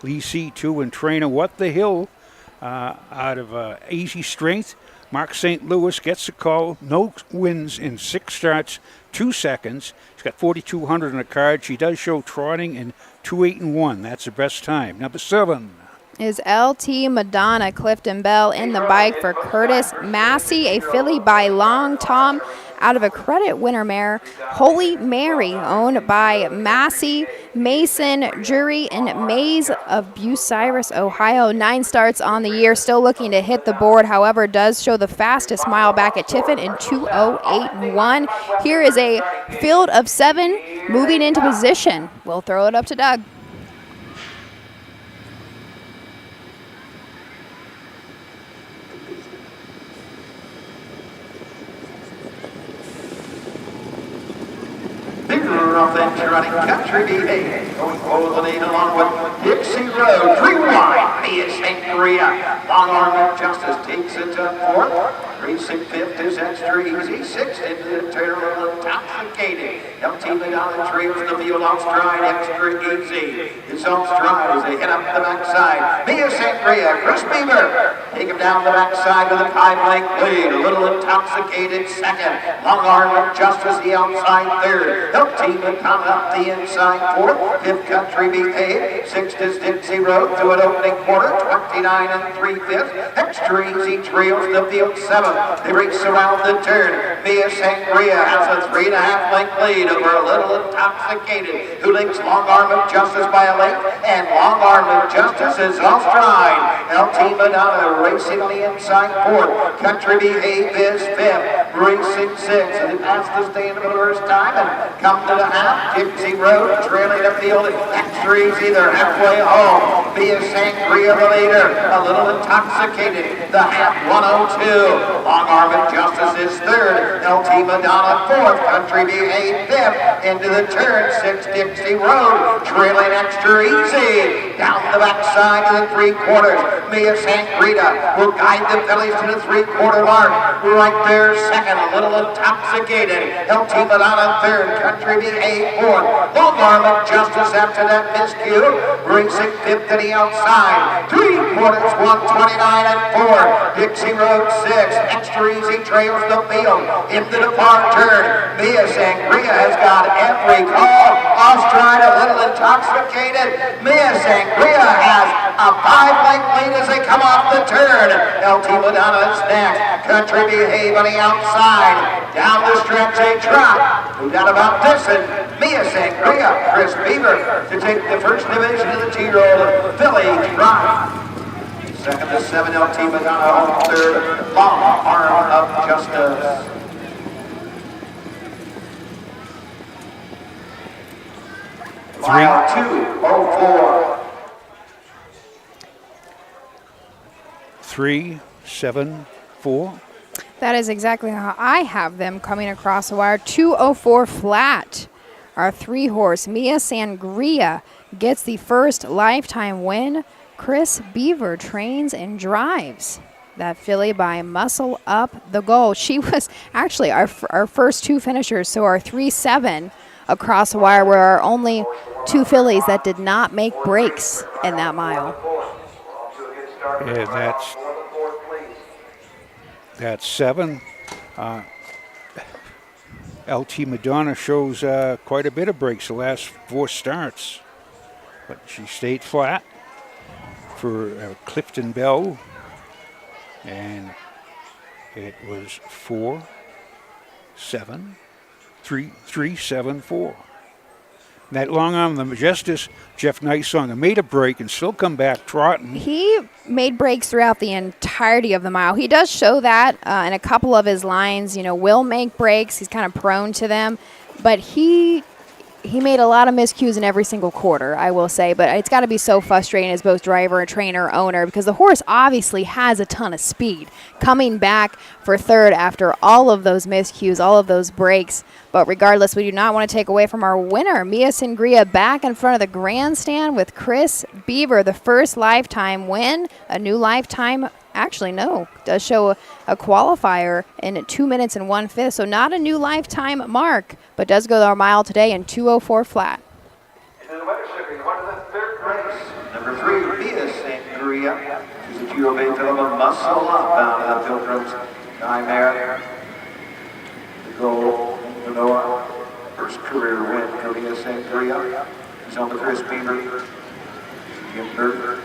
Lee C2 and trainer What the Hill out of Easy Strength. Mark St. Louis gets a call. No wins in 6 starts, 2 seconds. She's got 4,200 on a card. She does show trotting in 2:08 and 1. That's the best time. Number 7 is LT Madonna. Clifton Bell in the bike for Curtis Massey, a filly by Long Tom out of a credit winner mare, Holy Mary, owned by Massey, Mason, Jury, and Mays of Bucyrus, Ohio. 9 starts on the year, still looking to hit the board. However, does show the fastest mile back at Tiffin in 2:08 and 1. Here is a field of 7 moving into position. We'll throw it up to Doug. Off then running Country Behave, going forward the lead along with Dixie Road, Dream Line, Mia Sangria, Long Arm of Justice takes it to 4th, racing 5th is Extra Easy, 6th into Terrible Intoxicated, LT Madonna trails the field off stride, Extra Easy is off stride as they hit up the backside, Mia Sangria, Chris Beaver, take him down the backside with a 5-length lead, A Little Intoxicated 2nd, Long Arm of Justice the outside 3rd, LT Madonna up the inside 4th, 5th Country Behave, 6th is Dixie Road through an opening quarter, 29 and 3/5, Extra Easy trails the field 7th, 7. They race around the turn. Mia Sangria has a 3.5 length lead over A Little Intoxicated, who links Long Arm of Justice by a length, and Long Arm of Justice is off stride. LT Madonna racing on the inside 4th. Country Behave is 5th. Racing 6th. And they pass the stand for the first time and come to the half. Gypsy Road trailing up field. Extra Easy, they're halfway home. Mia Sangria the leader. A Little Intoxicated. The half 102. Long Arm of Justice is 3rd. LT Madonna 4th. Country Behave 5th. Into the turn. 6 Dixie Road trailing Extra Easy. Down the backside to the 3/4. Mia Sangria will guide the fillies to the 3/4 mark. Right there, 2nd. A Little Intoxicated. LT Madonna 3rd. Country Behave 4th. Long Arm of Justice after that miscue. Racing 5th to the outside. 3/4, 129 and 4. Dixie Road 6. Extra Easy trails the field. Into the far turn. Mia Sangria has got every call. Off stride, A Little Intoxicated. Mia Sangria has a 5-length lead as they come off the turn. LT Madonna is next. Country Behave on the outside. Down the stretch they trot. No doubt about this. And Mia Sangria, Chris Beaver to take the first division of the two-year-old filly drive. 2nd to 7, LT Madonna on 3rd. Long Arm of Justice. Mile 2:04. 3-7-4. That is exactly how I have them coming across the wire. 2:04 flat. Our 3-horse, Mia Sangria, gets the first lifetime win. Chris Beaver trains and drives that filly by Muscle Up the Goal. She was actually our first 2 finishers, so our 3-7 across the wire were our only 2 fillies that did not make breaks in that mile. Yeah, that's 7. LT Madonna shows quite a bit of breaks the last 4 starts, but she stayed flat for Clifton Bell, and it was 3-7-4. That Long Arm of Justice, Jeff Nysong, made a break and still come back trotting. He made breaks throughout the entirety of the mile. He does show that in a couple of his lines, will make breaks. He's kind of prone to them. But he made a lot of miscues in every single quarter, I will say. But it's got to be so frustrating as both driver, trainer, owner, because the horse obviously has a ton of speed. Coming back for 3rd after all of those miscues, all of those breaks. But regardless, we do not want to take away from our winner. Mia Sangria back in front of the grandstand with Chris Beaver, the first lifetime win. A new lifetime, actually no, does show a qualifier in 2 minutes and 1/5. So not a new lifetime mark, but does go our mile today in 2:04 flat. Into the winner's circle, on to the 3rd race. Number 3, Mia Sangria. She's a 2-year-old bay fill of a Muscle Up out of the Pilgrim's Chimera. The goal. Manoa, first career win for Mia Sangria. He's on with Chris Beaver. Jim Burger.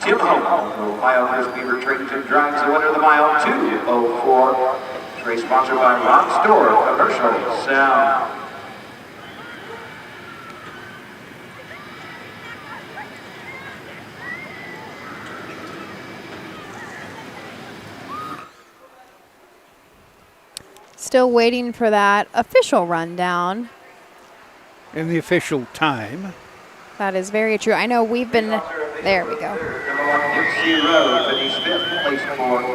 Tim Home, Ohio Chris Beaver trains and drives the winner of the mile 2:04. Race sponsored by Ron Store, Commercial Sound. Still waiting for that official rundown. And the official time. That is very true. I know we've been, there we go. Number 1, Dixie Road, finished 5th, place 4th.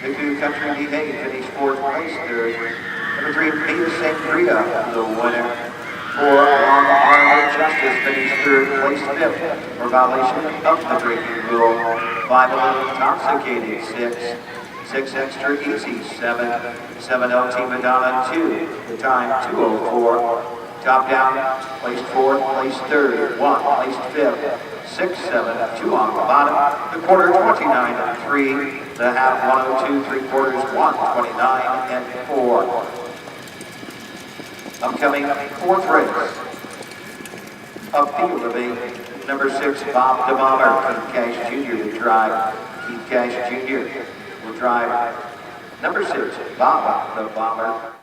The 2, Country Behave, finished 4th, place 3rd. Number 3, Mia Sangria, the winner. 4, Long Arm of Justice, finished 3rd, place 5th, for violation of the drinking rule. 5, A Little Intoxicated, 6 Extra Easy, 7 LT Madonna, 2. The time, 2:04. Top down, placed 4th, placed 3rd, 1, placed 5th, 6, 7, 2 on the bottom. The quarter, 29 and 3. The half, 102, 3/4, 129 and 4. Upcoming 4th race. Upfield of 8. Number 6, Bob DeMommer, Keith Cash Jr. to drive. Keith Cash Jr. will drive. Number 6, Bob the Bomber.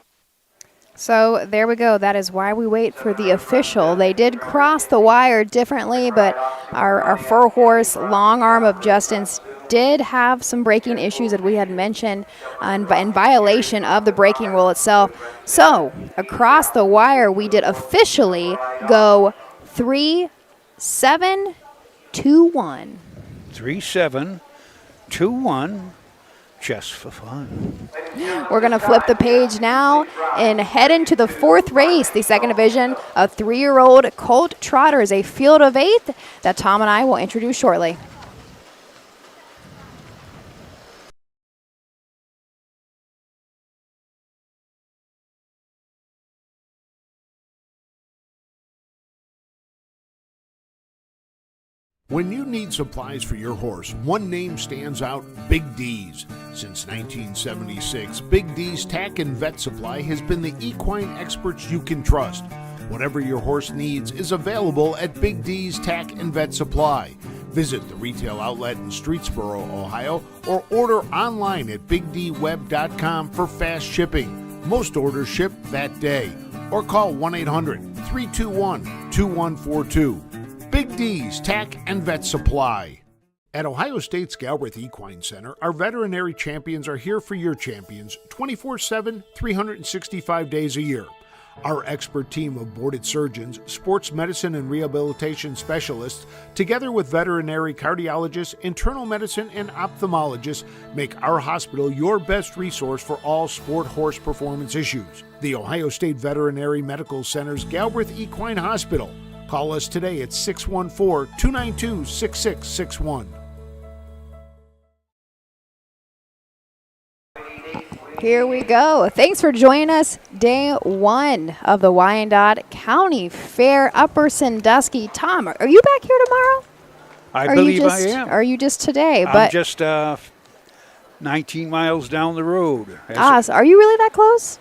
So there we go. That is why we wait for the official. They did cross the wire differently, but our 4-horse long arm of Justin's did have some braking issues that we had mentioned in violation of the braking rule itself. So across the wire, we did officially go 3-7-2-1. 3-7-2-1. Just for fun. We're going to flip the page now and head into the 4th race, the second division of 3-year-old Colt Trotters, a field of 8 that Tom and I will introduce shortly. When you need supplies for your horse, one name stands out: Big D's. Since 1976, Big D's Tack and Vet Supply has been the equine experts you can trust. Whatever your horse needs is available at Big D's Tack and Vet Supply. Visit the retail outlet in Streetsboro, Ohio, or order online at bigdweb.com for fast shipping. Most orders ship that day. Or call 1-800-321-2142. Big D's Tack and Vet Supply. At Ohio State's Galbraith Equine Center, our veterinary champions are here for your champions 24/7, 365 days a year. Our expert team of boarded surgeons, sports medicine and rehabilitation specialists, together with veterinary cardiologists, internal medicine, and ophthalmologists, make our hospital your best resource for all sport horse performance issues. The Ohio State Veterinary Medical Center's Galbraith Equine Hospital. Call us today at 614-292-6661. Here we go. Thanks for joining us. Day 1 of the Wyandotte County Fair, Upper Sandusky. Tom, are you back here tomorrow? I believe I am. Are you just today? I'm just 19 miles down the road. So are you really that close?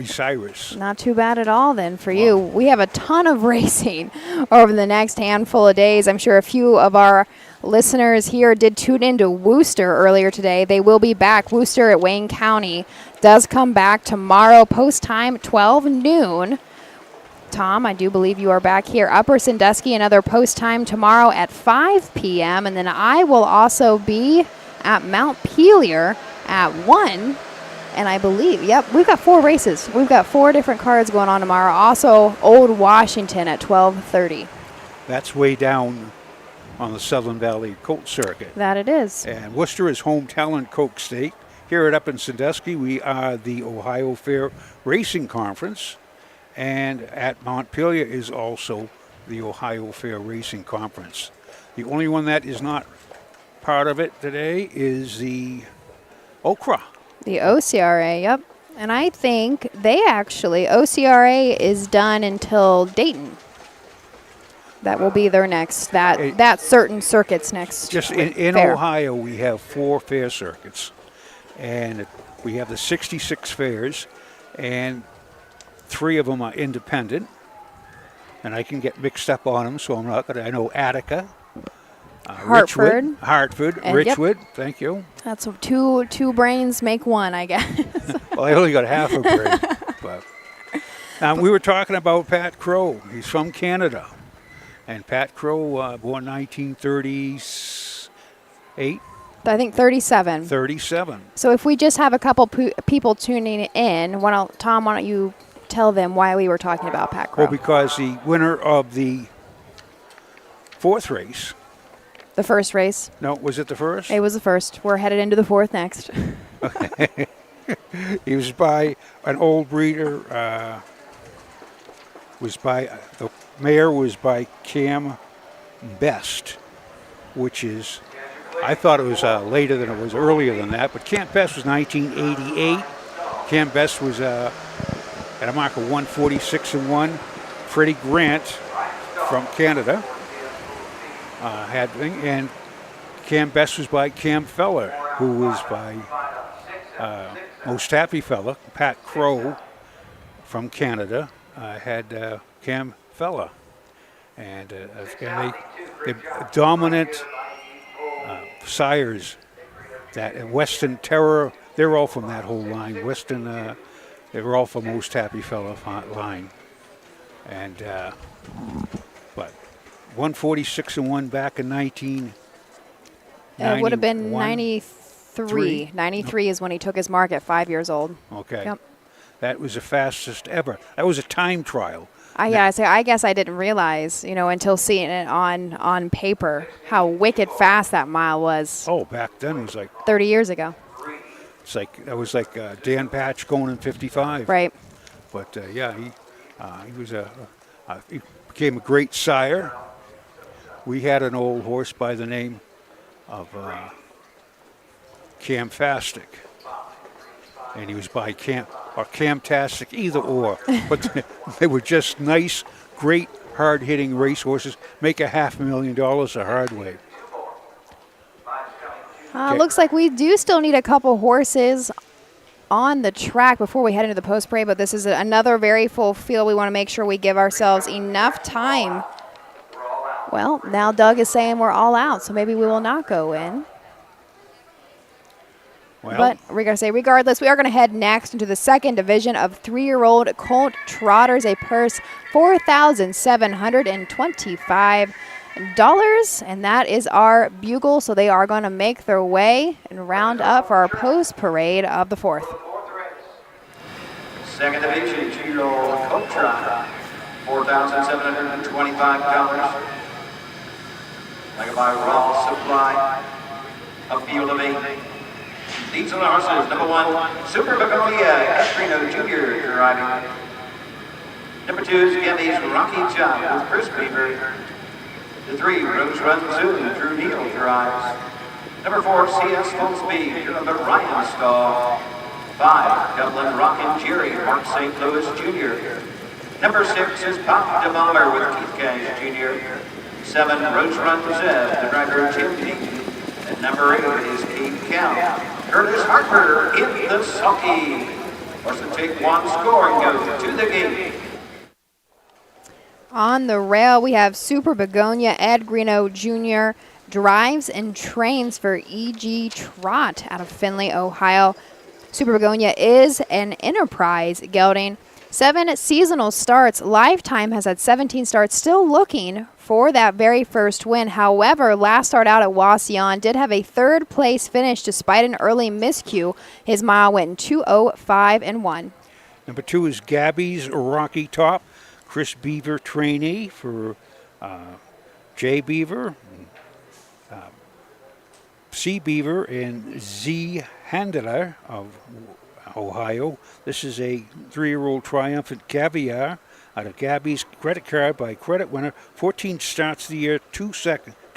Cyrus. Not too bad at all then for you. We have a ton of racing over the next handful of days. I'm sure a few of our listeners here did tune into Wooster earlier today. They will be back. Wooster at Wayne County does come back tomorrow, post time 12 noon. Tom, I do believe you are back here. Upper Sandusky, another post time tomorrow at 5 p.m. And then I will also be at Mount Pelier at 1. And I believe, we've got 4 races. We've got 4 different cards going on tomorrow. Also, Old Washington at 12:30. That's way down on the Southern Valley Colt Circuit. That it is. And Worcester is home talent Coke State. Here at Up in Sandusky, we are the Ohio Fair Racing Conference. And at Montpelier is also the Ohio Fair Racing Conference. The only one that is not part of it today is the OCRA. The OCRA, yep. And I think OCRA is done until Dayton. That will be their next, that certain circuit's next. Just in Ohio, we have 4 fair circuits. And we have the 66 fairs, and 3 of them are independent. And I can get mixed up on them, so I'm not going to. I know Attica. Hartford, Richwood, thank you. That's two brains make one, I guess. Well, I only got half a brain. But we were talking about Pat Crow. He's from Canada. And Pat Crow, born 1938. I think 37. 37. So if we just have a couple people tuning in, Tom, why don't you tell them why we were talking about Pat Crow? Well, because the winner of the 4th race. The first race. No, was it the first? It was the first. We're headed into the 4th next. Okay. He was by an old breeder. The mare was by Cam Best, which is, I thought it was later than it was, earlier than that. But Cam Best was 1988. Cam Best was at a mark of 146-1. Freddie Grant from Canada. And Cam Best was by Cam Feller, who was by Most Happy Fella. Pat Crow from Canada had Cam Feller. And they dominant sires that. And Weston Terror, they're all from that whole line. Weston, they were all from Most Happy Fella line. And, but 146-1 back in 1991. It would have been 93. 93 is when he took his mark at 5 years old. Okay. Yep. That was the fastest ever. That was a time trial. I guess I didn't realize, until seeing it on paper, how wicked fast that mile was. Oh, back then it was like 30 years ago. It's like that was like Dan Patch going in 55. Right. But yeah, he became a great sire. We had an old horse by the name of Cam Fastic, and he was by Camtastic, either or. But they were just nice, great, hard-hitting race horses. Make $500,000 the hard way. Looks like we do still need a couple horses on the track before we head into the post parade, but this is another very full field. We want to make sure we give ourselves enough time. Well, now Doug is saying we're all out, so maybe we will not go in. Well, but we're going to say, regardless, we are going to head next into the second division of 3-year-old colt trotters, a purse $4,725. And that is our bugle, so they are going to make their way and round up for our post parade of the 4th. Second division, 2-year-old colt trotter, $4,725. Like by Raw Supply, a field of 8. These are the horses. Number 1, Super Begonia, Castrino Jr. driving. Number 2 is Gabby's Rocky Chop with Chris Beaver. The 3, Rose Run Zoom, Drew Neal drives. Number 4, CS Full Speed, the Ryan Stall. 5, Dublin Rockin' Jerry, Mark St. Louis Jr. Number 6 is Pop DeMommer with Keith Cash Jr. 7, Rose Run Zeb, the driver Jim Payton. And number 8 is Kate Count. Curtis Harper in the sulky. Horse to take 1 score and go to the gate. On the rail, we have Super Begonia, Ed Greeno Jr. drives and trains for E.G. Trot out of Findlay, Ohio. Super Begonia is an enterprise gelding. 7 seasonal starts. Lifetime has had 17 starts, still looking for that very first win. However, last start out at Wasion did have a 3rd place finish despite an early miscue. His mile went in 2:05.1. Number 2 is Gabby's Rocky Top. Chris Beaver trainee for Jay Beaver, C. Beaver, and Z. Handler of Ohio. This is a 3-year-old Triumphant Caviar out of Gabby's credit card by credit winner. 14 starts of the year, 2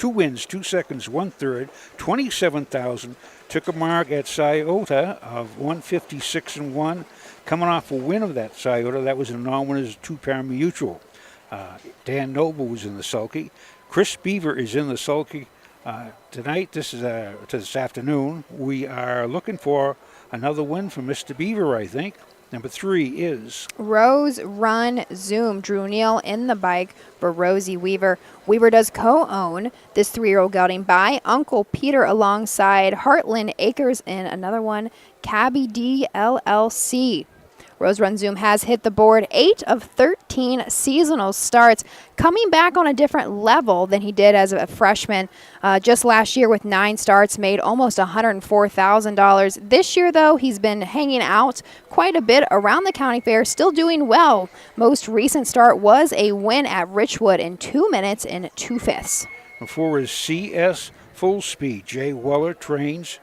wins, 2 seconds, 1/3, 27,000. Took a mark at Scioto of 156-1. Coming off a win of that Scioto, that was a non-winner's 2-pair mutual. Dan Noble was in the sulky. Chris Beaver is in the sulky tonight. This is this afternoon. We are looking for another win from Mr. Beaver, I think. Number 3 is Rose Run Zoom. Drew Neal in the bike for Rosie Weaver. Weaver does co-own this 3-year-old gelding by Uncle Peter alongside Heartland Acres and another one, Cabby D LLC. Rose Run Zoom has hit the board 8 of 13 seasonal starts, coming back on a different level than he did as a freshman. Just last year with 9 starts, made almost $104,000. This year, though, he's been hanging out quite a bit around the county fair, still doing well. Most recent start was a win at Richwood in 2 minutes and 2/5. Before is CS Full Speed. Jay Weller trains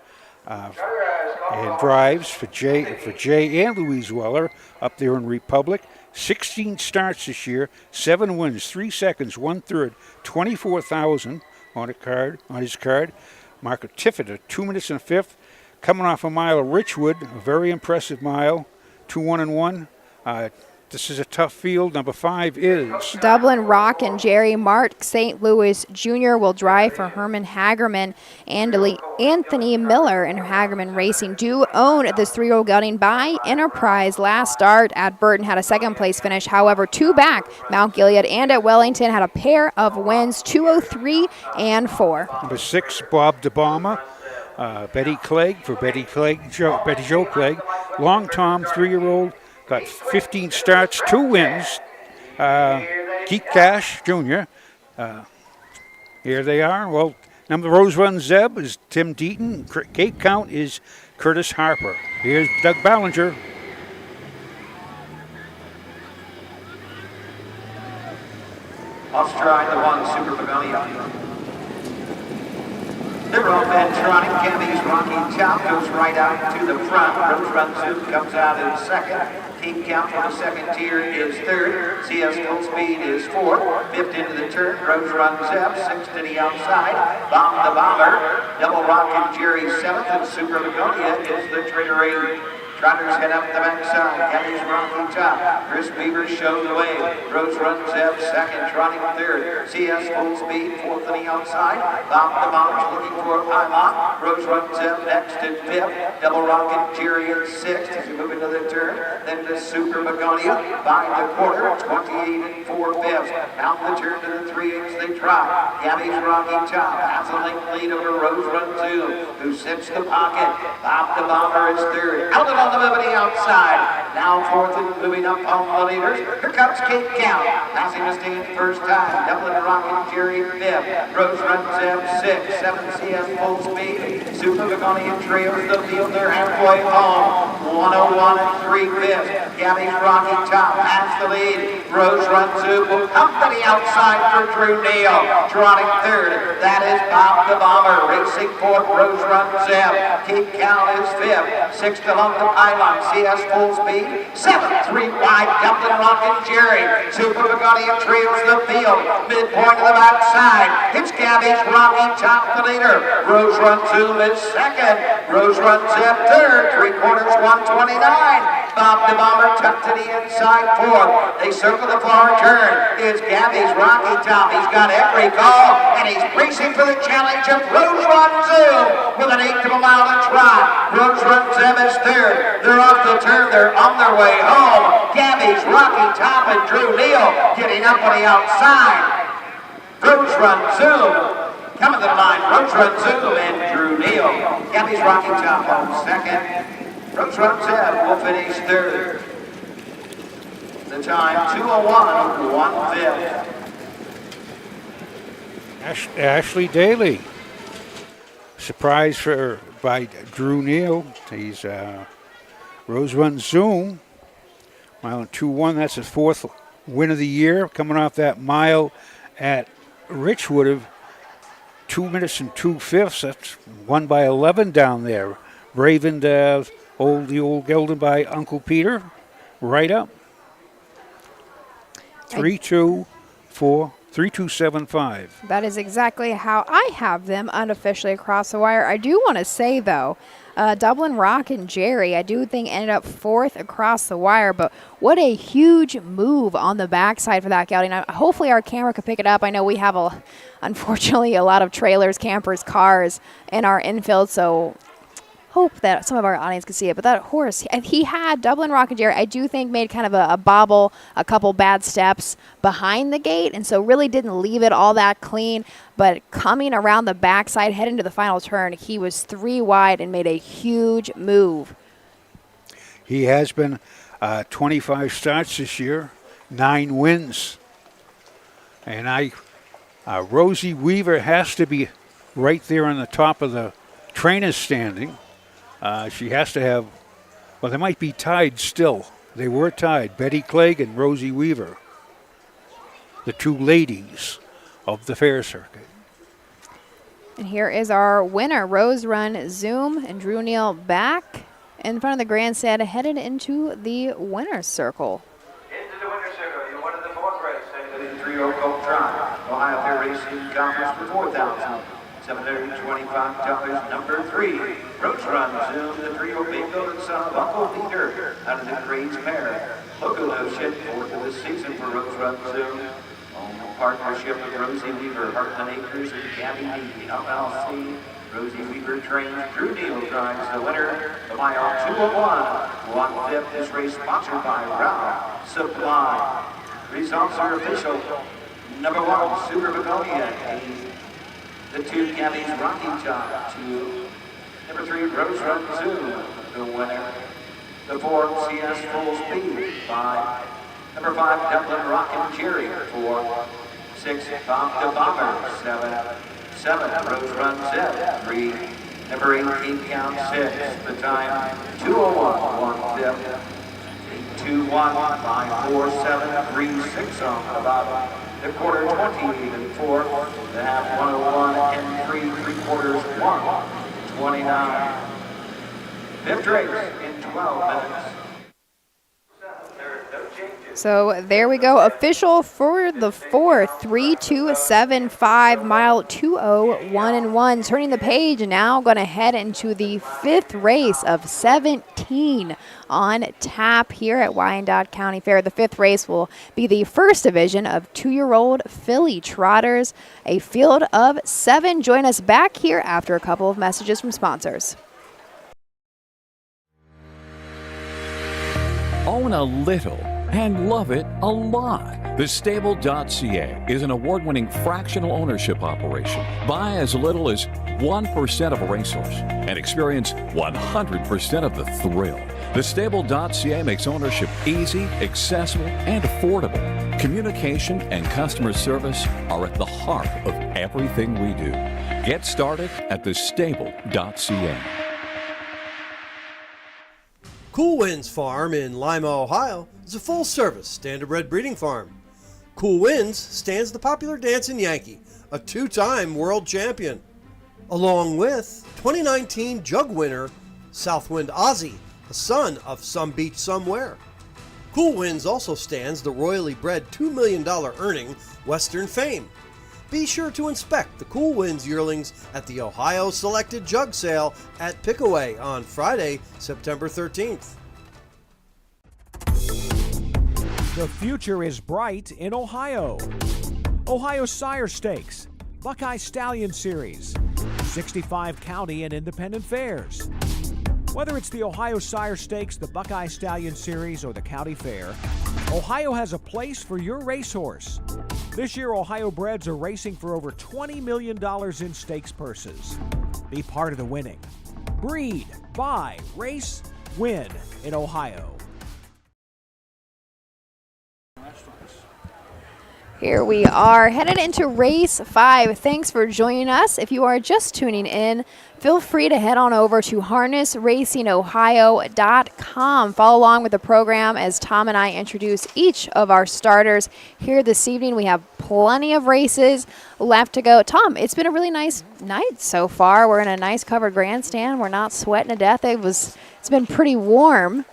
and drives for Jay and Louise Weller up there in Republic. 16 starts this year, 7 wins, 3 seconds, 1/3, 24,000 on his card. Marco Tiffin, 2 minutes and 1/5. Coming off a mile of Richwood, a very impressive mile, 2-1-1. This is a tough field. Number 5 is Dublin Rock and Jerry. Mark St. Louis Jr. will drive for Herman Hagerman. And Anthony Miller and Hagerman Racing do own this 3-year-old gelding by Enterprise. Last start at Burton had a 2nd place finish. However, 2 back, Mount Gilead and at Wellington had a pair of wins, 203 and 4. Number 6, Bob DeBalma. Betty Clegg for Betty Jo Clegg. Long Tom, 3-year-old, got 15 starts, 2 wins. Keith Cash Jr. Here they are. Well, number Rose Run Zeb is Tim Deaton. Cape Count is Curtis Harper. Here's Doug Ballinger. Off stride the 1, Super Begonia. The rope Ventronic, Cammy's Rocky Top goes right out to the front. Rose Run Zoom comes out in second. Keep Count for the second tier is third. CS Full Speed is fourth. Fifth into the turn, Rose Run Zep. Sixth to the outside, Bomb the Bomber. Double Rocket Jerry seventh, and Super Begonia is the traitor 8. Trotters head up the backside. Cammy's Rocky Top. Chris Beaver shows the way. Rose Run Zeb second, trotting third. CS Full Speed fourth on the outside. Bomb the Bombers looking for Imont. Rose Run Zeb next in fifth. Double Rocket Jerry in sixth as we move into the turn. Then to Super Begonia by the quarter. 28 4/5. Out the turn to the 3/8 they try. Cammy's Rocky Top has a length lead over Rose Run Zoom, who sits the pocket. Bob the Bomber is third. Out and on the moving outside. Now fourth and moving up on the leaders. Here comes Cape Count. Passing the stage first time. Dublin Rocket Jerry fifth. Rose Run Zeb sixth. 7 CS Full Speed. Super Begonia trails the field. They're halfway home. 101 3/5. Cammy's Rocky Top has the lead. Rose Run Zoom will come to the outside for Drew Neal. Trotting third. That is Bob the Bomber. Racing fourth. Rose Run Zeb. Cape Count is fifth. Sixth along the pylon. CS Full Speed. 7-3 wide. Dublin Rocket Jerry. Super Begonia trails the field. Midpoint of the backside. It's Gabby's Rocky Top, the leader. Rose Run Zoom is second. Rose Run Zeb third. 3/4 129. Bob the Bomber tucked to the inside fourth. They circle the far turn. It's Gabby's Rocky Top. He's got every call, and he's racing for the challenge of Rose Run Zoom with an 1/8 of a mile to trot. Rose Run Zeb is third. They're off the turn. They're on their way home. Gabby's Rocky Top and Drew Neal getting up on the outside. Rose Run Zoom coming to the line. Rose Run Zoom and Drew Neal. Gabby's Rocky Top on second. Rose Run Zeb will finish third. The time 2:01 1/5. Ashley Daly. Surprise by Drew Neal. He's Rose Run Zoom. Mile 2-1. That's his 4th win of the year. Coming off that mile at Richwood of 2 minutes and 2/5. That's won by 11 down there. Raven, the old gelding by Uncle Peter. Right up. 3-2-4-3-2-7-5. That is exactly how I have them unofficially across the wire. I do want to say, though, Dublin Rock and Jerry, I do think ended up 4th across the wire, but what a huge move on the backside for that gelding. Hopefully our camera could pick it up. I know we have, unfortunately, a lot of trailers, campers, cars in our infield, so hope that some of our audience could see it. But that horse, he had Dublin Rock and Jerry, I do think, made kind of a bobble, a couple bad steps behind the gate, and so really didn't leave it all that clean. But coming around the backside, heading to the final turn, he was 3 wide and made a huge move. He has been 25 starts this year, 9 wins. And Rosie Weaver has to be right there on the top of the trainers standing. She has to have, well, they might be tied still. They were tied, Betty Clegg and Rosie Weaver, the 2 ladies of the fair circuit. And here is our winner, Rose Run Zoom, and Drew Neal back in front of the grandstand, headed into the winner's circle. Into the winner's circle, you won the 4th race, into the 3-year-old Gold Trot. Ohio Fair Racing Conference for $4,725. Number 3, Rose Run Zoom, the 3-year-old Bingo and son of Uncle Peter out of the Cranes Mare. Locomotion, 4th of the season for Rose Run Zoom. Partnership with Rosie Weaver, Heartland Acres, and Gabby D. LLC. Rosie Weaver trains. Drew Neal drives the winner. The mile 2:01 1/5. This race sponsored by Round Supply. Results are official. Number 1, Super Begonia. The 2, Gabby's Rocky Top. 2, Number 3, Rose Run Zoom, the winner. The 4, CS Full Speed, 5. Number 5, Dublin Rockin' Jerry, 4. 6, Bob the Bomber, 7. 7, Rose Run Zeb, 3. Number 8, King Count 6. The time, 2:01, 1/5. 8:21, 5:47, 3:6 on the bottom. The quarter 20, even 4. The half 1:01 and 3 3/4, 1:29. Fifth race in 12 minutes. So there we go. Official for the 4th, 3:275 mile, 2:01 Turning the page and now going to head into the 5th race of 17 on tap here at Wyandotte County Fair. The 5th race will be the first division of 2-year-old filly trotters, a field of 7. Join us back here after a couple of messages from sponsors. Own a little and love it a lot. TheStable.ca is an award-winning fractional ownership operation. Buy as little as 1% of a racehorse and experience 100% of the thrill. TheStable.ca makes ownership easy, accessible, and affordable. Communication and customer service are at the heart of everything we do. Get started at TheStable.ca. Cool Winds Farm in Lima, Ohio is a full-service standardbred breeding farm. Cool Winds stands the popular Dancing Yankee, a 2-time world champion, along with 2019 jug winner Southwind Ozzy, the son of Some Beach Somewhere. Cool Winds also stands the royally bred $2 million earning Western Fame. Be sure to inspect the Cool Winds yearlings at the Ohio Selected Jug Sale at Pickaway on Friday, September 13th. The future is bright in Ohio. Ohio Sire Stakes, Buckeye Stallion Series, 65 county and independent fairs. Whether it's the Ohio Sire Stakes, the Buckeye Stallion Series, or the County Fair, Ohio has a place for your racehorse. This year, Ohio breds are racing for over $20 million in stakes purses. Be part of the winning. Breed, buy, race, win in Ohio. Here we are headed into race 5. Thanks for joining us. If you are just tuning in, feel free to head on over to harnessracingohio.com. Follow along with the program as Tom and I introduce each of our starters here this evening. We have plenty of races left to go. Tom, it's been a really nice night so far. We're in a nice covered grandstand. We're not sweating to death. It's been pretty warm.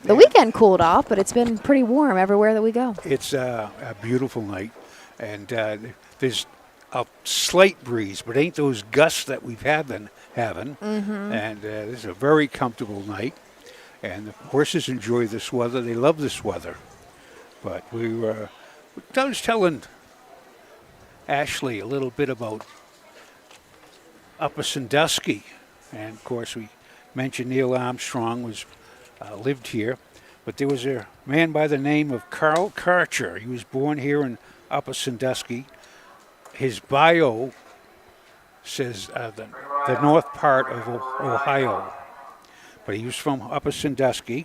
The weekend cooled off, but it's been pretty warm everywhere that we go. It's a beautiful night, and there's a slight breeze, but ain't those gusts that we've been having. Mm-hmm. And this is a very comfortable night, and the horses enjoy this weather. They love this weather. But I was telling Ashley a little bit about Upper Sandusky, and of course we mentioned Neil Armstrong lived here, but there was a man by the name of Carl Karcher. He was born here in Upper Sandusky. His bio says the north part of Ohio, but he was from Upper Sandusky,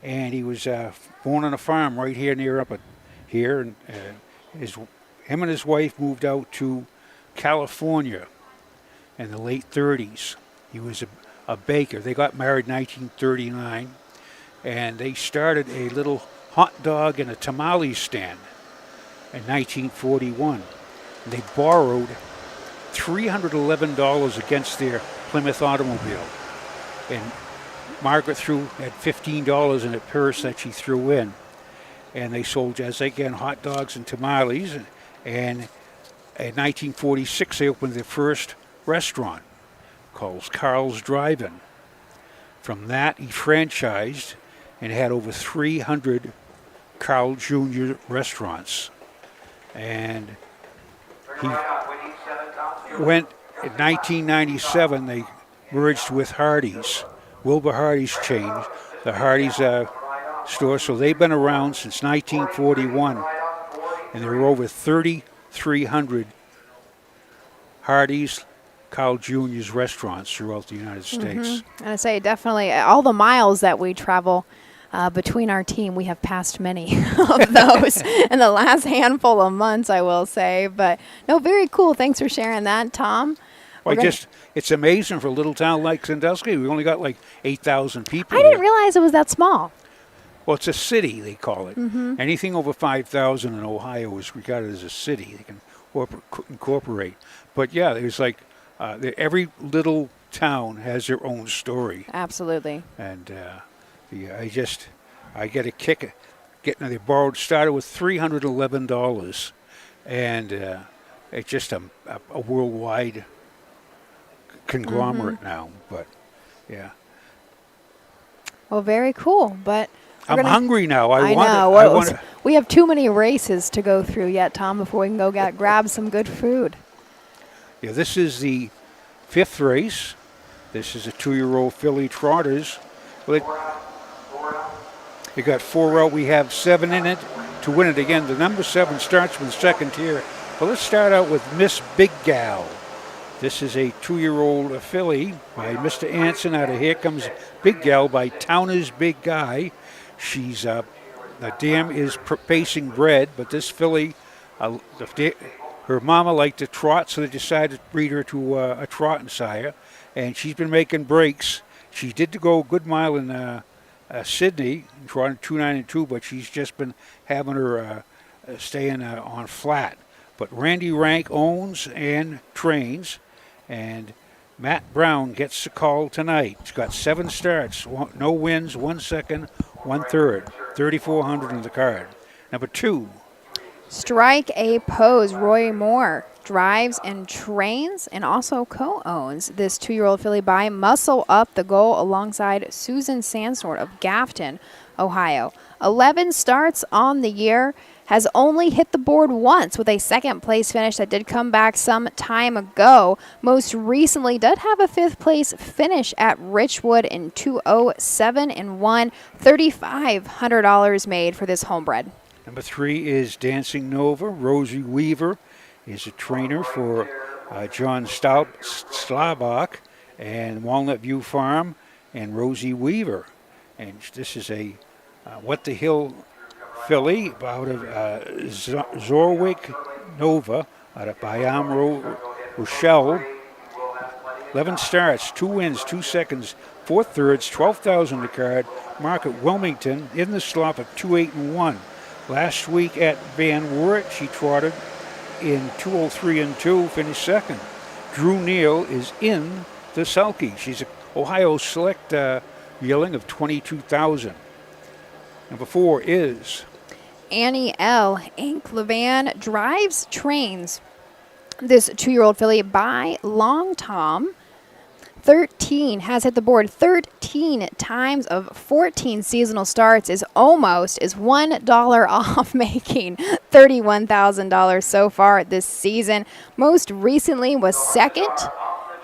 and he was born on a farm right here near here. And him and his wife moved out to California in the late 30s. He was a baker. They got married in 1939, and they started a little hot dog and a tamale stand in 1941. And they borrowed $311 against their Plymouth automobile, and Margaret had $15 in a purse that she threw in, and they sold, as again, hot dogs and tamales. And in 1946 they opened their first restaurant called Carl's Drive-In. From that, he franchised and had over 300 Carl Jr. restaurants. And he went in 1997, they merged with Hardee's, Wilbur Hardee's chain, the Hardee's store. So they've been around since 1941, and there are over 3,300 Hardee's Carl Jr.'s restaurants throughout the United States. And I say definitely all the miles that we travel between our team, we have passed many of those in the last handful of months, I will say. But no, very cool. Thanks for sharing that, Tom. Well, it's amazing for a little town like Sandusky. We only got like 8,000 people. I didn't realize it was that small. Well, it's a city, they call it. Mm-hmm. Anything over 5,000 in Ohio is regarded as a city. They can incorporate. But yeah, there's like every little town has their own story. Absolutely. And I get a kick getting they borrowed started with $311, and it's just a worldwide conglomerate now. But yeah. Well, very cool. But I'm hungry now. I know. We have too many races to go through yet, Tom, before we can go grab some good food. Yeah, this is the 5th race. This is a 2-year-old filly trotters. They got 4 out. We have 7 in it to win it again. The number 7 starts with second here. But let's start out with Miss Big Gal. This is a 2-year-old filly by Mr. Anson out of Here Comes Big Gal by Towner's Big Guy. She's the dam is pacing bred, but this filly, her mama liked to trot, so they decided to breed her to a trotting sire, and she's been making breaks. She did go a good mile in Sydney, trotting 2:9 but she's just been having her staying on flat. But Randy Rank owns and trains, and Matt Brown gets the call tonight. He's got 7 starts, no wins, 1 second, 1 third, 3,400 in the card. Number 2. Strike a Pose. Roy Moore drives and trains and also co-owns this 2-year-old filly by Muscle Up the Goal alongside Susan Sansort of Grafton, Ohio. 11 starts on the year. Has only hit the board once with a 2nd place finish that did come back some time ago. Most recently did have a 5th place finish at Richwood in 2:07 and won $3,500 made for this homebred. Number 3 is Dancing Nova. Rosie Weaver is a trainer for John Slabach and Walnut View Farm and Rosie Weaver. And this is a What the Hill filly out of Zorwick Nova out of Bayam Rochelle. 11 starts, 2 wins, 2 seconds, 4 thirds, 12,000 the card. Mark at Wilmington in the slop of 2:8 Last week at Van Wert, she trotted in 2:03 finished second. Drew Neal is in the sulky. She's an Ohio Select yearling of 22,000. Number 4 is Annie L. Inklevan drives, trains this 2-year-old filly by Long Tom. 13 has hit the board 13 times of 14 seasonal starts, is $1 off, making $31,000 so far this season. Most recently was 2nd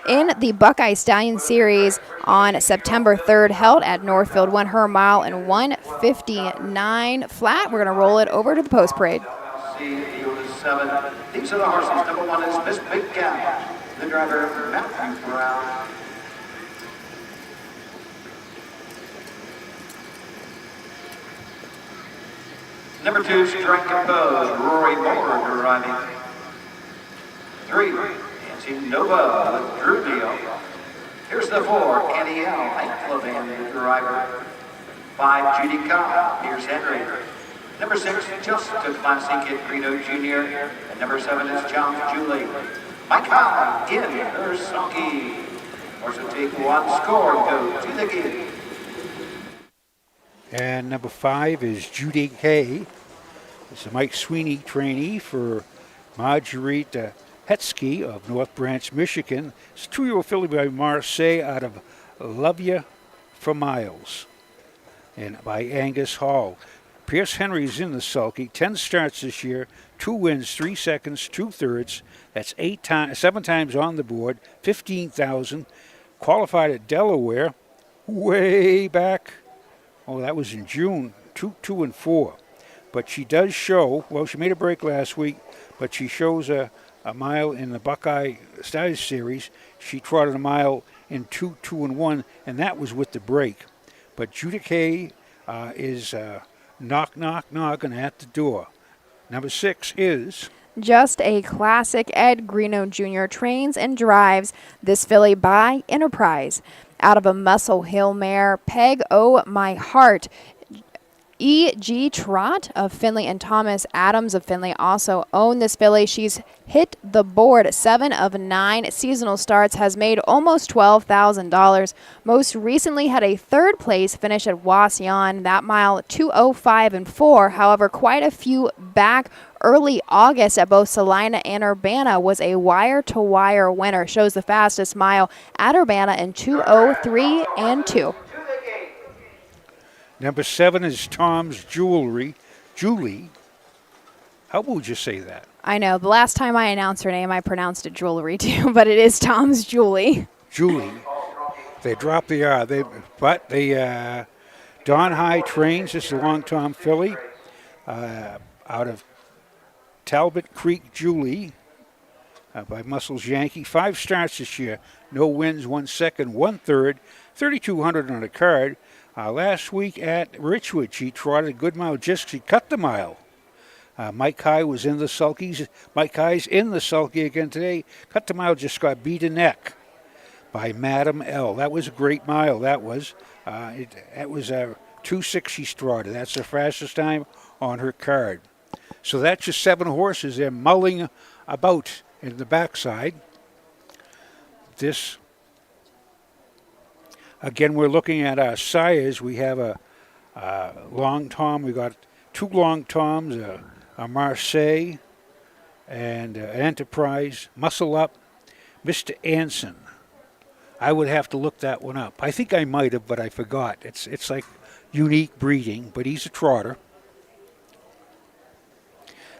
in the Buckeye Stallion Series on September 3rd, held at Northfield. Won her mile in 1:59 flat. We're going to roll it over to the post parade. These are the horses. Number 1 is Miss Big Gal. The driver, Matthew Brown. Number 2, Strike a Pose. Rory Moore driving. 3, Dancing Nova with Drew Neal. Here's the 4, Annie L. Inklevan, the driver. 5, Judy Cobb, Pierce Henry. Number 6, Just a Classic Kid Greeno Jr. And number 7 is John Julie. Mike Howard in her sulky. Horse will take 1 score and go to the gate. And number 5 is Judy Hay. It's a Mike Sweeney trainee for Marjorie Hetsky of North Branch, Michigan. It's a 2-year-old filly by Marseille out of Love Ya for Miles and by Angus Hall. Pierce Henry's in the sulky. 10 starts this year, 2 wins, 3 seconds, 2 thirds. That's 7 times on the board, 15,000. Qualified at Delaware way back. Oh, that was in June, 2 and 4. But she does show, well, she made a break last week, but she shows a a mile in the Buckeye Stars Series. She trotted a mile in 2:2:1, and that was with the break. But Judy Kay is knocking at the door. Number 6 is Just a Classic. Ed Greeno Jr. trains and drives this filly by Enterprise. Out of a Muscle Hill mare, Peg O' My Heart. E.G. Trott of Finley and Thomas Adams of Finley also own this filly. She's hit the board 7 of 9 seasonal starts, has made almost $12,000. Most recently had a third place finish at Wasion, that mile 2:05 and 4. However, quite a few back early August at both Salina and Urbana was a wire-to-wire winner. Shows the fastest mile at Urbana in 2:03 and 2. Number 7 is Tom's Jewelry. Julie, how would you say that? I know. The last time I announced her name, I pronounced it Jewelry too, but it is Tom's Julie. Julie. They dropped the R. Don High trains. This is a long Tom filly out of Talbot Creek. Julie by Muscles Yankee. 5 starts this year. No wins, 1 second, 1 third, 3,200 on the card. Last week at Richwood, she trotted a good mile. She cut the mile. Mike High was in the sulkies. Mike High's in the sulky again today. Cut the mile, just got beat a neck by Madam L. That was a great mile. That was. It was 2:06 she trotted. That's the fastest time on her card. So that's just 7 horses. They're mulling about in the backside. This. Again, we're looking at our sires. We have a long tom. We got 2 long toms, a Marseille and Enterprise. Muscle Up, Mr. Anson. I would have to look that one up. I think I might have, but I forgot. It's like unique breeding, but he's a trotter.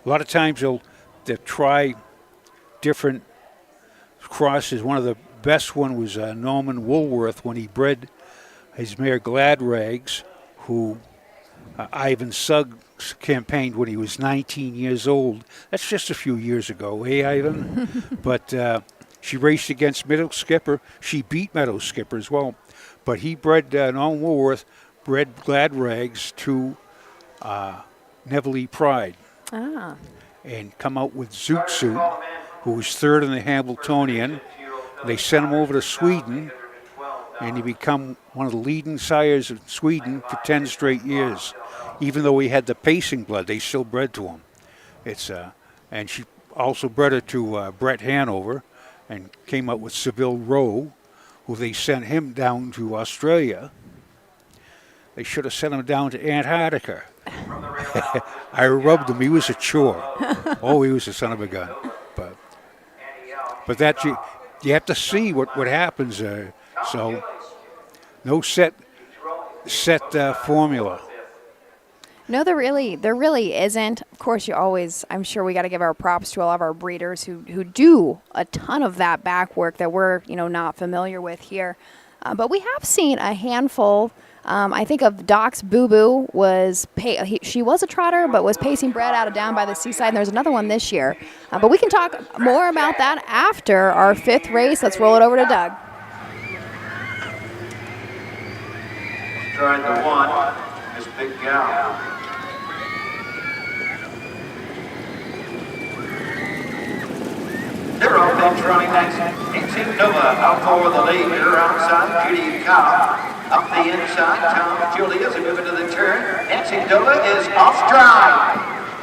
A lot of times they'll try different crosses. One of the best one was Norman Woolworth when he bred his mare Glad Rags, who Ivan Suggs campaigned when he was 19 years old. That's just a few years ago, Ivan? But she raced against Meadow Skipper. She beat Meadow Skipper as well. But he bred, Norman Woolworth bred Glad Rags to Neville Pride. And come out with Zoot Suit, who was 3rd in the Hamiltonian. They sent him over to Sweden, and he became one of the leading sires of Sweden for 10 straight years. Even though he had the pacing blood, they still bred to him. And she also bred it to Brett Hanover, and came out with Seville Rowe, who they sent him down to Australia. They should have sent him down to Antarctica. I rubbed him. He was a chore. Oh, he was a son of a gun. But that you have to see what happens. So no set formula. No, there really isn't. Of course, I'm sure we got to give our props to all of our breeders who do a ton of that back work that we're not familiar with here. But we have seen a handful. I think of Doc's Boo Boo she was a trotter, but was pacing bred out of Down by the Seaside. And there's another one this year. But we can talk more about that after our 5th race. Let's roll it over to Doug. Trying the 1 is Big Gal. They're all bench running next. 18 Nova out for the leader. Outside Judy Cobb. Up the inside, Tom Julia's moving to the turn. Nancy Dova is off stride.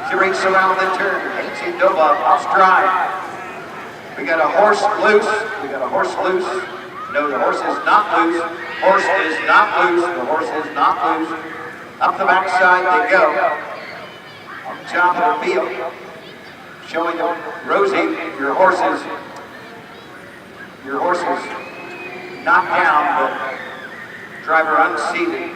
She races around the turn. Nancy Dova off stride. We got a horse loose. No, the horse is not loose. Horse is not loose. The horse is not loose. Up the backside they go. On top of the field. Showing them, Rosie, your horse is not down, but driver unseated.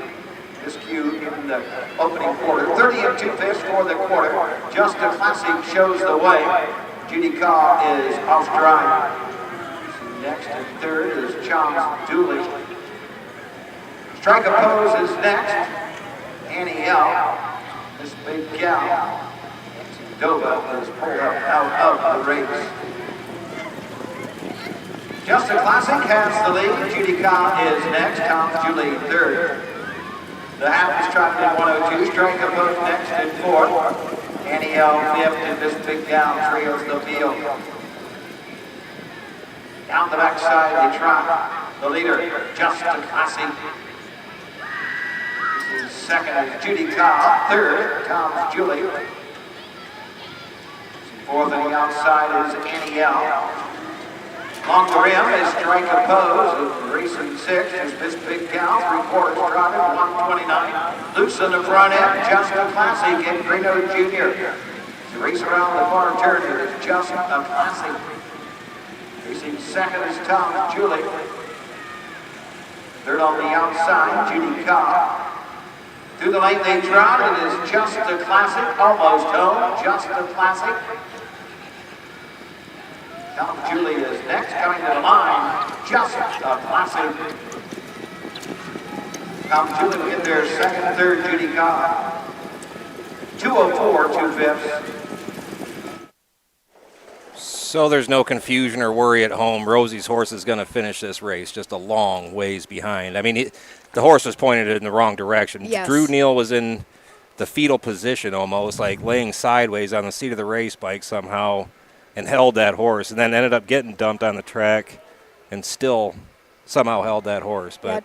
This cue in the opening quarter. 30 2/5 for the quarter. Just a Classic shows the way. Judy Cobb is off stride. Next and 3rd is Chom's Dooley. Strike a Pose is next. Annie L. This Big Gal. Dova is pulled up out of the race. Just a Classic has the lead. Judy Cobb is next. Tom's Julie third. The half is tracked in 102. Strike of both next in fourth. Annie L. fifth, and this big gal trails the field. Down the backside, they trot. The leader, Just a Classic. Second is Judy Cobb. Third, Tom's Julie. Fourth on the outside is Annie L. Along the rim is Strike of Pose. Racing sixth is this big gal. 3/4 trotted, 129. Loose in the front end, Just a Classic and Greeno Jr. To race around the far turn here is Just a Classic. Racing second is Tom Julie. Third on the outside, Judy Cobb. Through the lane they trot, it is Just a Classic, almost home, Just a Classic. Tom Julie is next, coming to the line, Just a Classic. Tom Julie will get there second, third, Judy Cobb. 2:04, 2/5. So there's no confusion or worry at home. Rosie's horse is going to finish this race just a long ways behind. I mean, the horse was pointed in the wrong direction. Yes. Drew Neal was in the fetal position almost, like laying sideways on the seat of the race bike somehow and held that horse, and then ended up getting dumped on the track and still somehow held that horse. But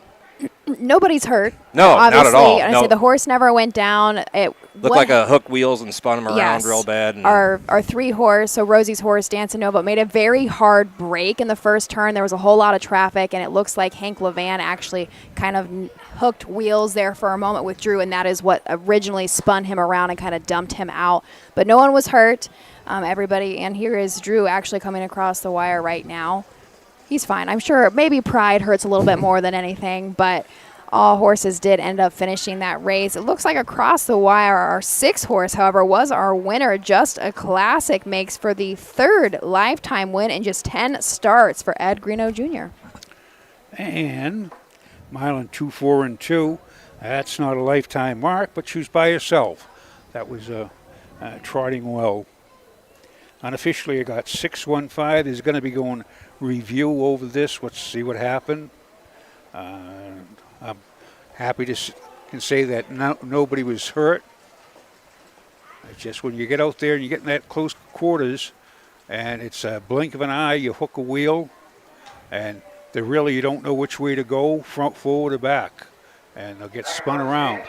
nobody's hurt. No, obviously. not at all. And No. I said the horse never went down. It looked like a hook wheels and spun him around Yes. real bad. And Our 3 horse, so Rosie's horse, Dancing Nova, made a very hard break in the first turn. There was a whole lot of traffic, and it looks like Hank Levan actually kind of hooked wheels there for a moment with Drew, and that is what originally spun him around and kind of dumped him out. But no one was hurt. Everybody, and here is Drew actually coming across the wire right now. He's fine. I'm sure maybe pride hurts a little bit more than anything, but all horses did end up finishing that race. It looks like across the wire, our 6 horse, however, was our winner. Just a Classic makes for the 3rd lifetime win in just 10 starts for Ed Greeno Jr. And mile and 2, 4 and 2. That's not a lifetime mark, but she was by herself. That was trotting well. Unofficially, I got 615. There's going to be going review over this. Let's see what happened. I'm happy to can say that nobody was hurt. It's just when you get out there and you get in that close quarters, and it's a blink of an eye, you hook a wheel, and you don't know which way to go, front, forward, or back, and they'll get spun around.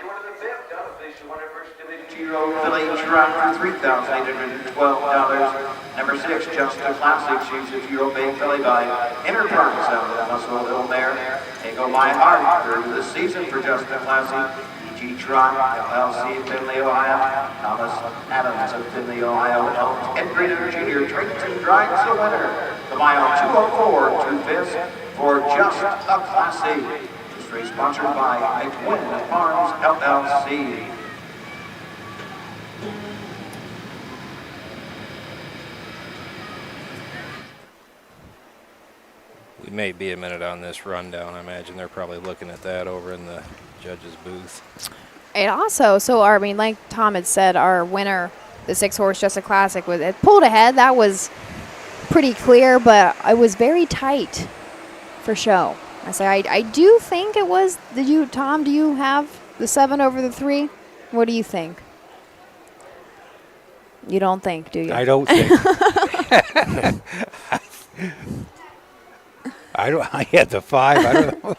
Philly Trot for $3,812. Number 6, Just a Classic. She's a 2-year-old Bay Philly by Enterprise out of the Muscle Hill Mare. Tango My Heart through the season for Just a Classic. E.G. Trot, LLC of Finley, Ohio. Thomas Adams of Finley, Ohio. Ed Greeno Jr. Trenton drives the winner. The mile 2:04, 2/5 for Just a Classic. This race sponsored by McWin Farms, LLC. we may be a minute on this rundown. I imagine they're probably looking at that over in the judge's booth. It also, like Tom had said, our winner, the 6 horse Just a Classic, it pulled ahead. That was pretty clear, but it was very tight for show. I do think it was. Tom, do you have the 7 over the 3? What do you think? You don't think, do you? I don't think. I had the 5. I don't know.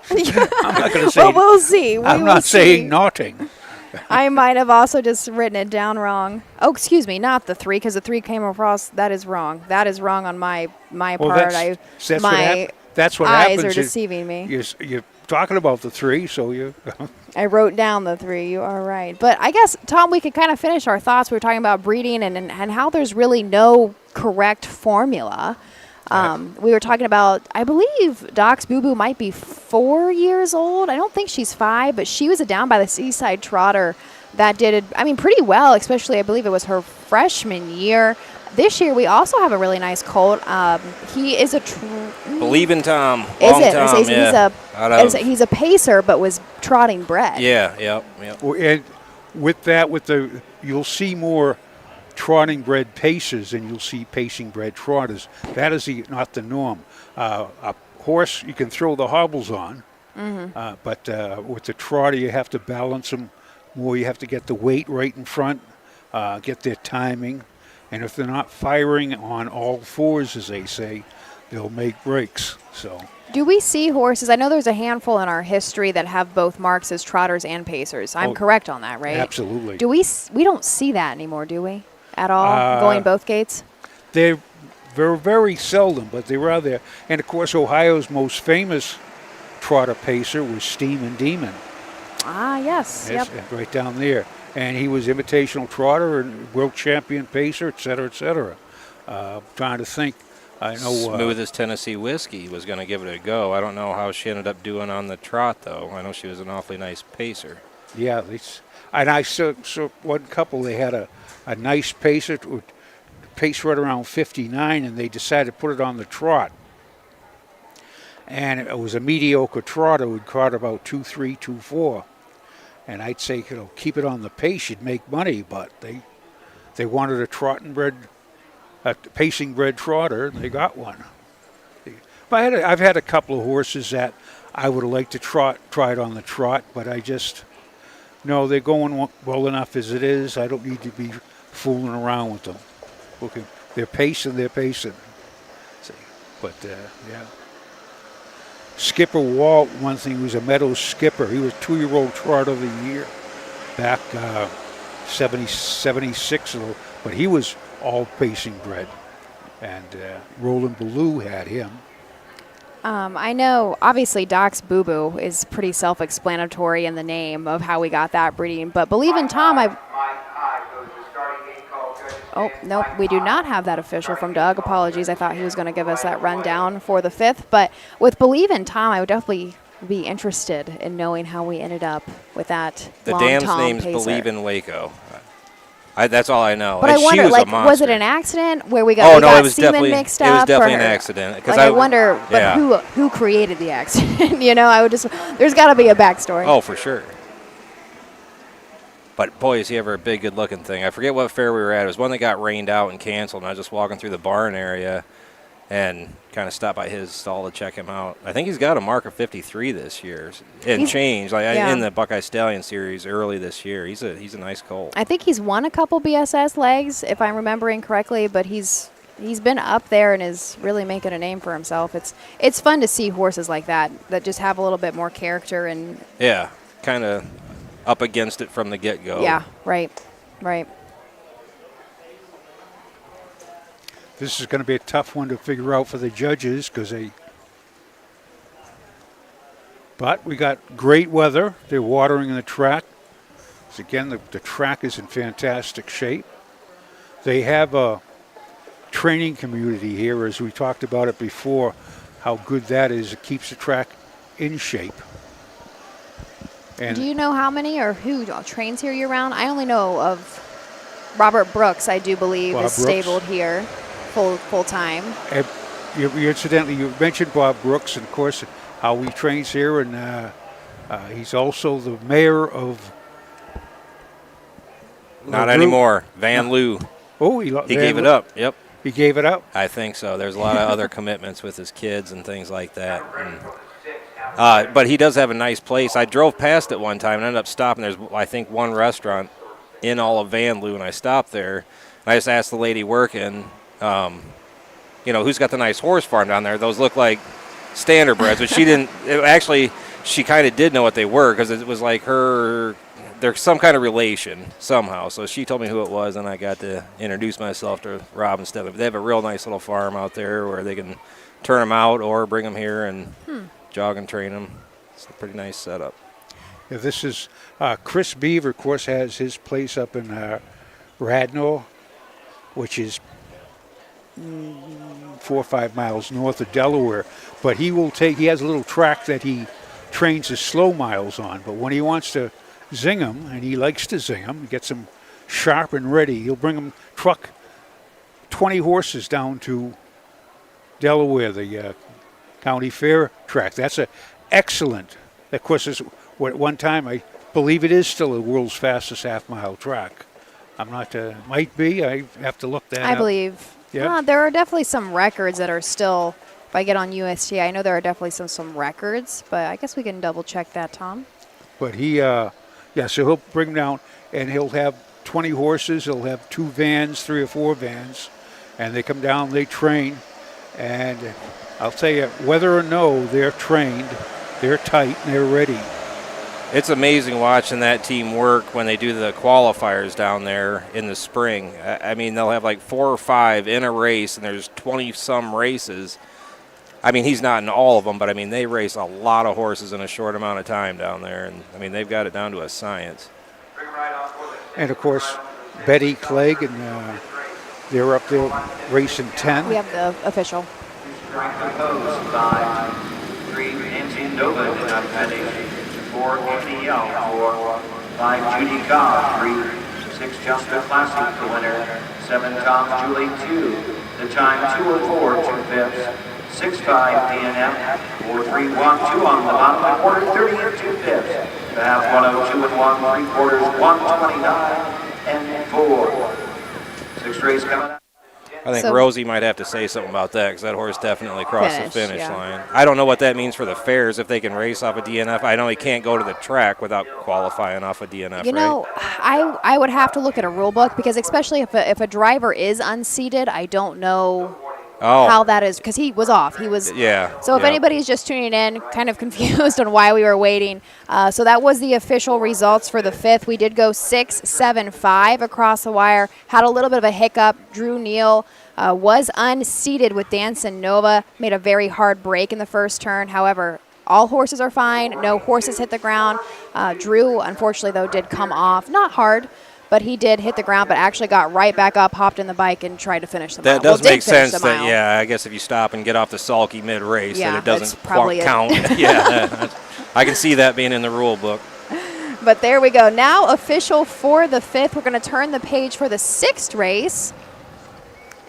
I'm not going to say. Well, we'll see. I'm not saying nothing. I might have also just written it down wrong. Oh, excuse me, not the 3, because the 3 came across. That is wrong. That is wrong on my part. That's what eyes happens. are deceiving me. You're talking about the 3, so you. I wrote down the 3. You are right. But I guess, Tom, we could kind of finish our thoughts. We were talking about breeding and how there's really no correct formula. We were talking about, I believe Doc's Boo Boo might be 4 years old. I don't think she's 5, but she was a down by the Seaside Trotter that did, pretty well, especially I believe it was her freshman year. This year we also have a really nice colt. He is a Believe in Tom. Is Long it? Tom, He's a pacer, but was trotting bred. Yeah, yep. And with that, you'll see more trotting bred pacers and you'll see pacing bred trotters. That is not the norm. A horse you can throw the hobbles on, but with the trotter you have to balance them more. You have to get the weight right in front, get their timing, and if they're not firing on all fours, as they say, they'll make breaks. So. Do we see horses? I know there's a handful in our history that have both marks as trotters and pacers. I'm correct on that, right? Absolutely. Do we don't see that anymore, do we? At all, going both gates? They're very, very seldom, but they were out there. And of course, Ohio's most famous trotter pacer was Steam and Demon. Ah, yes. Yep. Right down there. And he was invitational trotter and world champion pacer, et cetera, et cetera. Trying to think. I know Smooth as Tennessee Whiskey was going to give it a go. I don't know how she ended up doing on the trot, though. I know she was an awfully nice pacer. Yeah, and I saw one couple, they had a nice pacer, pace right around 59, and they decided to put it on the trot. And it was a mediocre trotter who would trot about 2.3, 2.4. And I'd say, keep it on the pace, you'd make money, but they wanted a pacing bred trotter, and they got one. But I've had a couple of horses that I would have liked to try it on the trot, but no, they're going well enough as it is. I don't need to be fooling around with them. Okay, they're pacing. See, but yeah. Skipper Walt, one thing, he was a Meadows skipper. He was 2-year-old trotter of the year back 76, but he was all pacing bred, and Roland Ballou had him. I know, obviously, Doc's Boo Boo is pretty self-explanatory in the name of how we got that breeding, but Believe in Tom, Oh, nope, we do not have that official from Doug. Apologies, I thought he was going to give us that rundown for the 5th, but with Believe in Tom, I would definitely be interested in knowing how we ended up with that The long dam's Tom name's pacer. Believe in Waco. That's all I know. But And I wonder, she was a monster. was it an accident where we got, it was semen definitely mixed it was up? definitely or, an accident. I wonder, but who created the accident? I would there's got to be a backstory. Oh, for sure. But boy, is he ever a big, good-looking thing. I forget what fair we were at. It was one that got rained out and canceled, and I was just walking through the barn area and kind of stopped by his stall to check him out. I think he's got a mark of 53 this year and change in the Buckeye Stallion series early this year. He's a nice colt. I think he's won a couple BSS legs, if I'm remembering correctly, but he's been up there and is really making a name for himself. It's fun to see horses like that just have a little bit more character and kind of up against it from the get-go. Yeah, right. This is going to be a tough one to figure out for the judges but we got great weather. They're watering the track. So again, the track is in fantastic shape. They have a training community here, as we talked about it before, how good that is. It keeps the track in shape. And do you know how many or who trains here year-round? I only know of Robert Brooks, I do believe, is stabled here full-time. Incidentally, you mentioned Bob Brooks, and of course, how he trains here, and he's also the mayor of... Not anymore. Van Loo. Oh, he gave it up. Yep. He gave it up? I think so. There's a lot of other commitments with his kids and things like that. But he does have a nice place. I drove past it one time and ended up stopping. There's, I think, one restaurant in all of Van Loo, and I stopped there. And I just asked the lady working, who's got the nice horse farm down there? Those look like standardbreds, but she didn't. Actually, she kind of did know what they were because it was like they're some kind of relation somehow. So she told me who it was, and I got to introduce myself to Rob and Stephen. They have a real nice little farm out there where they can turn them out or bring them here and jog and train them. It's a pretty nice setup. Yeah, this is Chris Beaver, of course, has his place up in Radnor, which is 4 or 5 miles north of Delaware. But he has a little track that he trains his slow miles on. But when he wants to zing them, and he likes to zing them, gets them sharp and ready, he'll bring them, truck 20 horses down to Delaware, the county fair track. That's excellent. Of course, at one time, I believe it is still the world's fastest half-mile track. I'm not, might be. I have to look that up. I believe. Yeah. There are definitely some records that are still, if I get on USTA, I know there are definitely some records, but I guess we can double check that, Tom. But he, so he'll bring them down, and he'll have 20 horses. He'll have 2 vans, 3 or 4 vans, and they come down, they train, and I'll tell you, whether or no they're trained, they're tight, and they're ready. It's amazing watching that team work when they do the qualifiers down there in the spring. I mean, they'll have like 4 or 5 in a race, and there's 20-some races. I mean, he's not in all of them, but, I mean, they race a lot of horses in a short amount of time down there. And, I mean, they've got it down to a science. And, of course, Betty Clegg, and they're up there racing 10. We have the official. Composed by 3, Nancy Nova did not finish. 4, Andy Young. 4, 5, Judy Cobb. 3, 6, Justin Classic, the winner. 7, Tom Julie 2. The time 2 or 4, 2 fifths. 6, 5, DNF. 4, 3, 1, 2 on the bottom. A quarter 30 and 2 fifths. The half 102 and 1, 3 quarters 129 and 4. 6th race coming up. I think Rosie might have to say something about that, because that horse definitely crossed the finish line. I don't know what that means for the fairs, if they can race off a DNF. I know he can't go to the track without qualifying off a DNF, You know, I would have to look at a rule book, because especially if a driver is unseated, I don't know how that is, because he was off. He was. Yeah. So if anybody's just tuning in, kind of confused on why we were waiting, so that was the official results for the 5th. We did go 6, 7, 5 across the wire. Had a little bit of a hiccup. Drew Neal was unseated with Danson Nova. Made a very hard break in the first turn. However, all horses are fine. No horses hit the ground. Drew, unfortunately, though, did come off. Not hard, but he did hit the ground, but actually got right back up, hopped in the bike, and tried to finish the mile. That does make sense. That I guess if you stop and get off the sulky mid-race, that it doesn't count. I can see that being in the rule book. But there we go. Now official for the 5th. We're going to turn the page for the 6th race.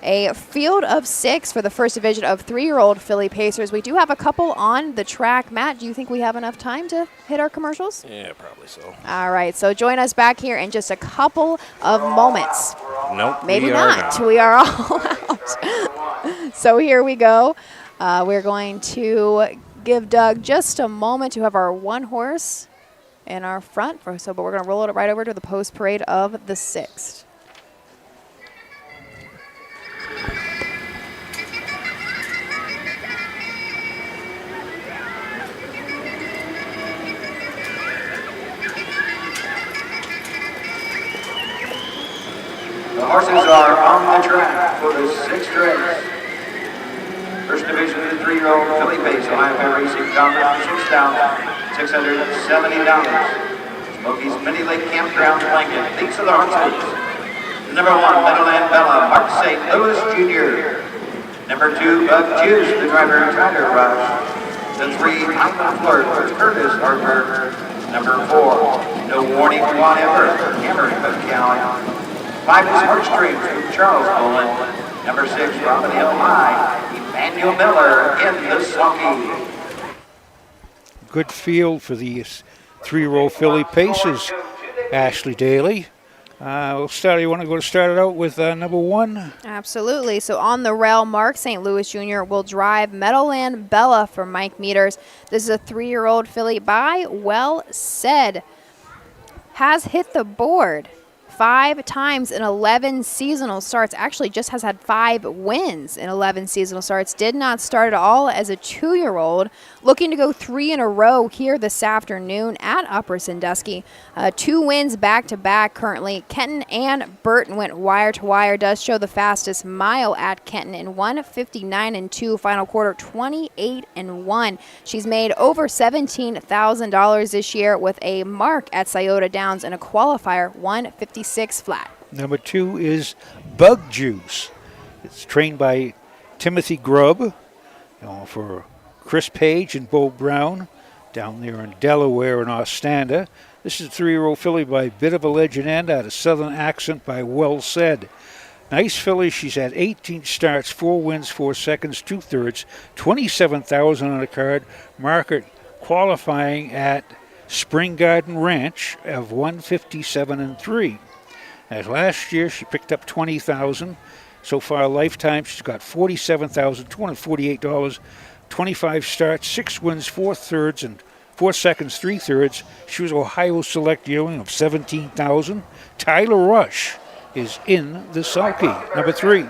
A field of 6 for the first division of 3-year-old filly pacers. We do have a couple on the track. Matt, do you think we have enough time to hit our commercials? Yeah, probably so. All right, so join us back here in just a couple of moments. Nope. Maybe not. We are all out. So here we go. We're going to give Doug just a moment to have our one horse in our front. But we're going to roll it right over to the post parade of the 6th. The horses are on the track for the 6th race. First division of the 3-year-old filly pace, Ohio Fair Racing Conference, $670. Smokies Mini Lake Campground Blanket. These are the horses. Number 1, Meadowland Bella, Mark St. Louis Jr. Number 2, Bug Juice, the driver, Tiger Rush. The 3, Hyman Flirt, Curtis Harper. Number 4, No Warning Whatever, Cameron McCown. 5 is Heartstrings with Charles Boland. Number 6, Robin Hill High, Emmanuel Miller in the sulky. Good field for the 3-year-old filly paces, Ashley Daly. We'll start. You want to go to start it out with number 1? Absolutely. So on the rail, Mark St. Louis Jr. will drive Meadowland Bella for Mike Meters. This is a 3-year-old filly by Well Said. Has hit the board 5 times in 11 seasonal starts. Actually just has had 5 wins in 11 seasonal starts. Did not start at all as a 2-year-old. Looking to go 3 in a row here this afternoon at Upper Sandusky. 2 wins back-to-back currently. Kenton and Burton went wire-to-wire. Does show the fastest mile at Kenton in 1:59.2. Final quarter 28-1. She's made over $17,000 this year with a mark at Scioto Downs in a qualifier 1:56 flat. Number 2 is Bug Juice. It's trained by Timothy Grubb for Chris Page and Bo Brown down there in Delaware and Ostanda. This is a 3-year-old filly by Bit of a Legend and out of Southern Accent by Well Said. Nice filly. She's had 18 starts, 4 wins, 4 seconds, 2/3, 27,000 on the card. Market qualifying at Spring Garden Ranch of 1:57.3. As last year, she picked up $20,000. So far, lifetime, she's got $47,248. 25 starts, 6 wins, 4 thirds, and 4 seconds, 3 thirds. She was Ohio Select yearling of $17,000. Tyler Rush is in the sulky. Number 3.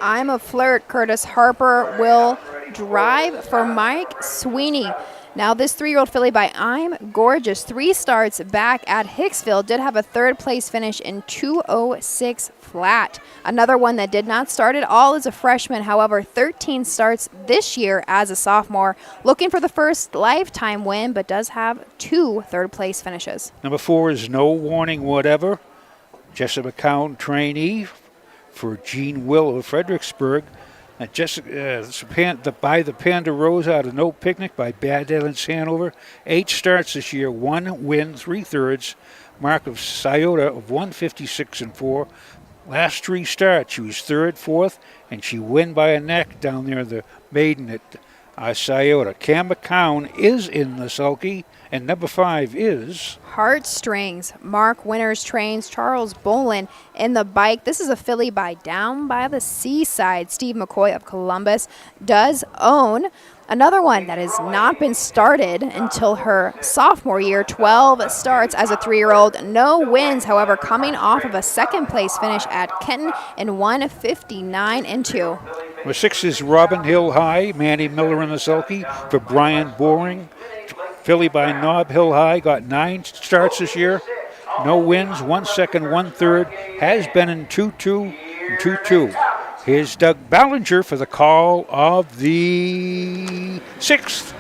I'm a Flirt. Curtis Harper will drive for Mike Sweeney. Now, this 3-year-old filly by I'm Gorgeous, 3 starts back at Hicksville, did have a 3rd place finish in 2:06 flat. Another one that did not start at all as a freshman, however, 13 starts this year as a sophomore. Looking for the first lifetime win, but does have 2 3rd place finishes. Number 4 is No Warning Whatever. Jessica McCown, trainee for Gene Will of Fredericksburg. And by the Panda Rose out of No Picnic by Bad Islands Hanover. 8 starts this year, 1 win, 3 thirds. Mark of Scioto of 156 and 4. Last 3 starts, she was 3rd, 4th, and she win by a neck down there, the maiden at Scioto. Cam McCown is in the sulky, and number 5 is Heartstrings. Mark Winters trains Charles Bolin in the bike. This is a filly by Down by the Seaside. Steve McCoy of Columbus does own another one that has not been started until her sophomore year. 12 starts as a 3-year-old. No wins, however, coming off of a 2nd place finish at Kenton in 1:59 and 2. Number 6 is Robin Hill High. Mandy Miller in the sulky for Brian Boring. Filly by Nob Hill High got 9 starts this year. No wins, 1 second, 1 third. Has been in 2-2 and 2-2. Here's Doug Ballinger for the call of the 6th.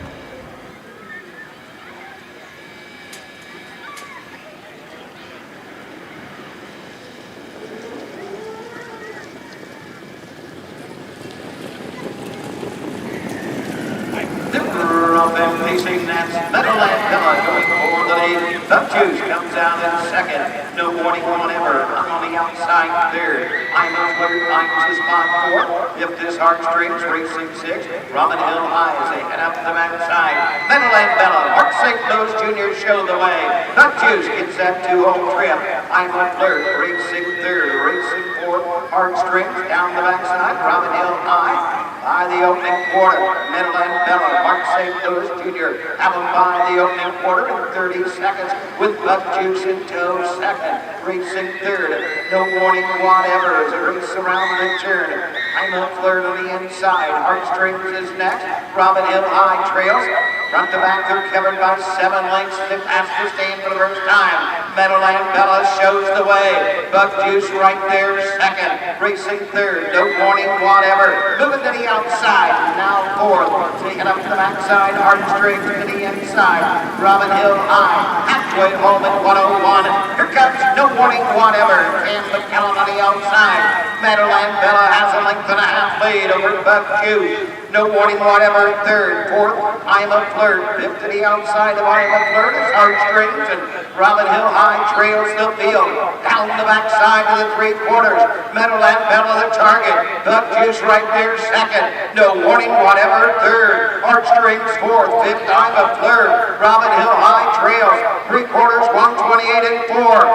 Facing that Meadowland Bella going for the lead. Duck Juice comes out in 2nd. No warning whatever. On the outside 3rd. I'm a Flirt. Hines is by 4th. If this Heartstrings racing 6th. Robin Hill High as they head up the backside. Meadowland Bella. Mark St. Louis Jr. show the way. Duck Juice gets that 2-hole trip. I'm a Flirt. Racing 3rd. Racing 4th. Heartstrings down the backside. Robin Hill High by the opening quarter. Meadowland Bella. Mark St. Louis Jr. have them by the opening quarter in 30 seconds with Buck Juice in tow 2nd, racing 3rd. No warning whatever as it races around the turn. I'm a Flirt on the inside. Heartstrings is next. Robin Hill High trails. Front to back, they're covered by 7 lengths. The fastest stand for the first time. Meadowland Bella shows the way. Buck Juice right there 2nd, racing 3rd. No warning whatever. Moving to the outside. Now 4th. Taking up the backside. Heartstrings to the inside. Robin Hill High. Halfway home at 101. Here comes No Warning Whatever. Cam McCallum on the outside. Meadowland Bella has a length and a half lead over Buck Juice. No Warning Whatever 3rd. 4th, I'm a Flirt. 5th to the outside of I'm a Flirt is Heartstrings, and Robin Hill High trails the field. Down the backside of the 3/4. Meadowland Bella the target. Buck Juice right there 2nd. No Warning Whatever 3rd. Heartstrings 4th. 5th, I'm a Flirt. Robin Hill High trails. 3/4, 128 and 4.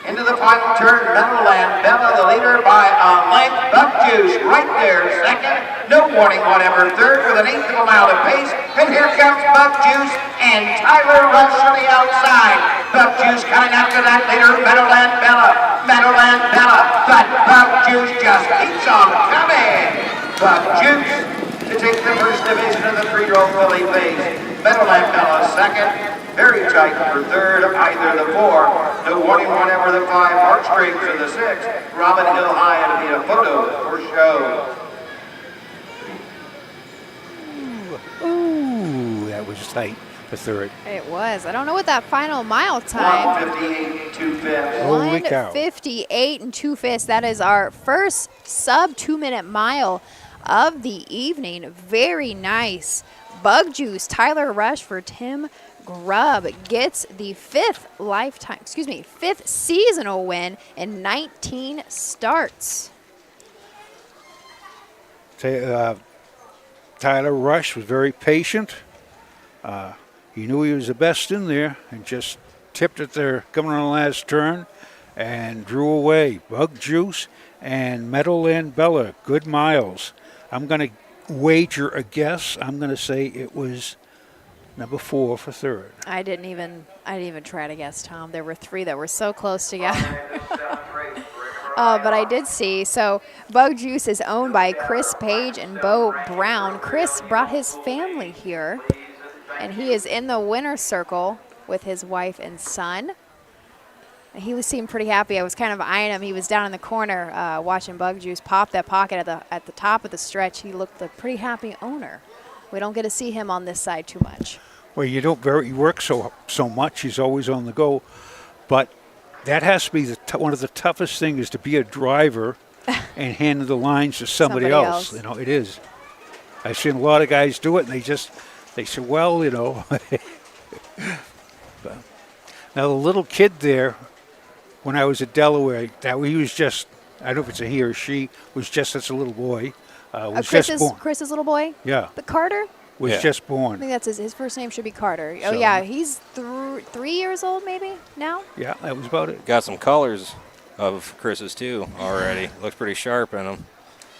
Into the final turn, Meadowland Bella, the leader by a length. Buck Juice right there 2nd. No Warning Whatever 3rd with an 1/8 of a mile to pace. And here comes Buck Juice and Tyler Rush on the outside. Buck Juice coming after that leader, Meadowland Bella. Meadowland Bella, but Buck Juice just keeps on coming. Buck Juice to take the first division of the 3-year-old filly phase. Meadowland Bella 2nd. Very tight for 3rd, either the 4. No Warning Whatever the 5. Heartstrings for the 6. Robin Hill High to be a photo for show. Ooh, that was tight for 3rd. It was. I don't know what that final mile time. 1:58 2/5. Holy cow. 1:58 and 2/5. That is our first sub 2-minute mile of the evening. Very nice. Bug Juice, Tyler Rush for Tim Grubb gets the 5th seasonal win in 19 starts. Tyler Rush was very patient. He knew he was the best in there and just tipped it there coming on the last turn. and drew away Bug Juice and Meadowland Bella. Good miles. I'm going to wager a guess. I'm going to say it was number 4 for third. I didn't even try to guess, Tom. There were 3 that were so close together. But I did see. So Bug Juice is owned by Chris Page and Bo Brown. Chris brought his family here, and he is in the winner's circle with his wife and son. He seemed pretty happy. I was kind of eyeing him. He was down in the corner watching Bug Juice pop that pocket at the top of the stretch. He looked a pretty happy owner. We don't get to see him on this side too much. Well, you work so much. He's always on the go. But that has to be one of the toughest things, is to be a driver and hand the lines to somebody else. You know, it is. I've seen a lot of guys do it, and they say, well, you know. But now the little kid there, when I was at Delaware, he was just, I don't know if it's a he or she, was just as a little boy. Was just born. Chris's little boy? Yeah. The Carter? Was just born. I think that's his first name should be Carter. So, oh, yeah. He's 3 years old maybe now? Yeah, that was about it. Got some colors of Chris's, too, already. Looks pretty sharp in them.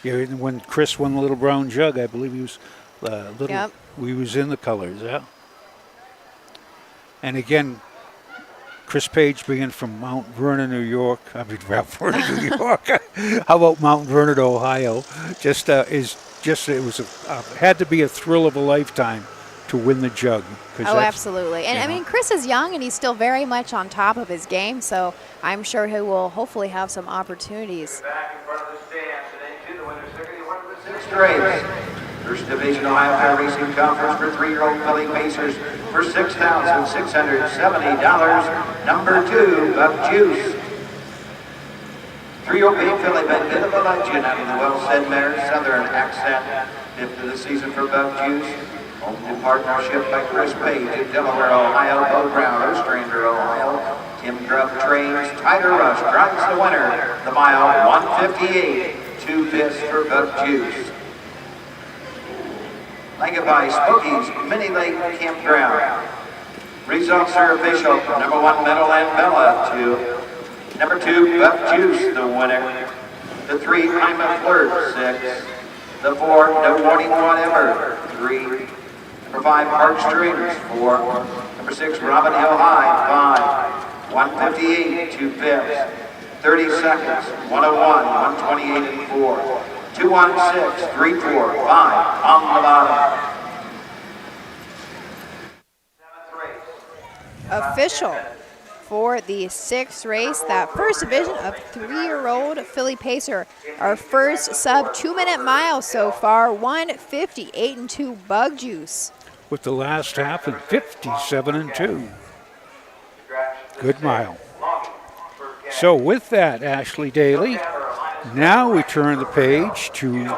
Yeah, and when Chris won the Little Brown Jug, I believe he was little. Yep. We was in the colors, yeah. And again, Chris Page being from Mount Vernon, New York. Mount Vernon, New York. How about Mount Vernon, Ohio? It was had to be a thrill of a lifetime to win the jug. Oh, absolutely. And I mean, Chris is young and he's still very much on top of his game, so I'm sure he will hopefully have some opportunities. Back in front of the stands and into the winner's circle, you won the 6th race. First Division Ohio Fair Racing Conference for 3-year-old filly pacers for $6,670. Number 2, Bug Juice. 3-year-old bay filly, been a bit of a legend out of the well-said mare, Southern Accent. 5th of the season for Bug Juice. Owned in partnership by Chris Page in Delaware, Ohio. Bo Brown, Ostrander, Ohio. Tim Grubb trains. Tiger Rush drives the winner. The mile 158. 2 fifths for Bug Juice. Lagged by Smokies Mini Lake Campground. Results are official. Number 1, Meadowland Bella. 2. Number 2, Bug Juice, the winner. The 3, I'm a Flirt. 6. The 4, No Warning Whatever. 3. Number 5, Park Streamers. 4. Number 6, Robin Hill High. 5. 158, 2 fifths. 30 seconds. 101, 128 and 4. 216, 3, 4, 5 on the bottom. Official for the 6th race, that first division of 3-year-old filly pacer. Our first sub 2-minute mile so far, 158 and 2 Bug Juice. With the last half in 57 and 2. Good mile. So with that, Ashley Daly, now we turn the page to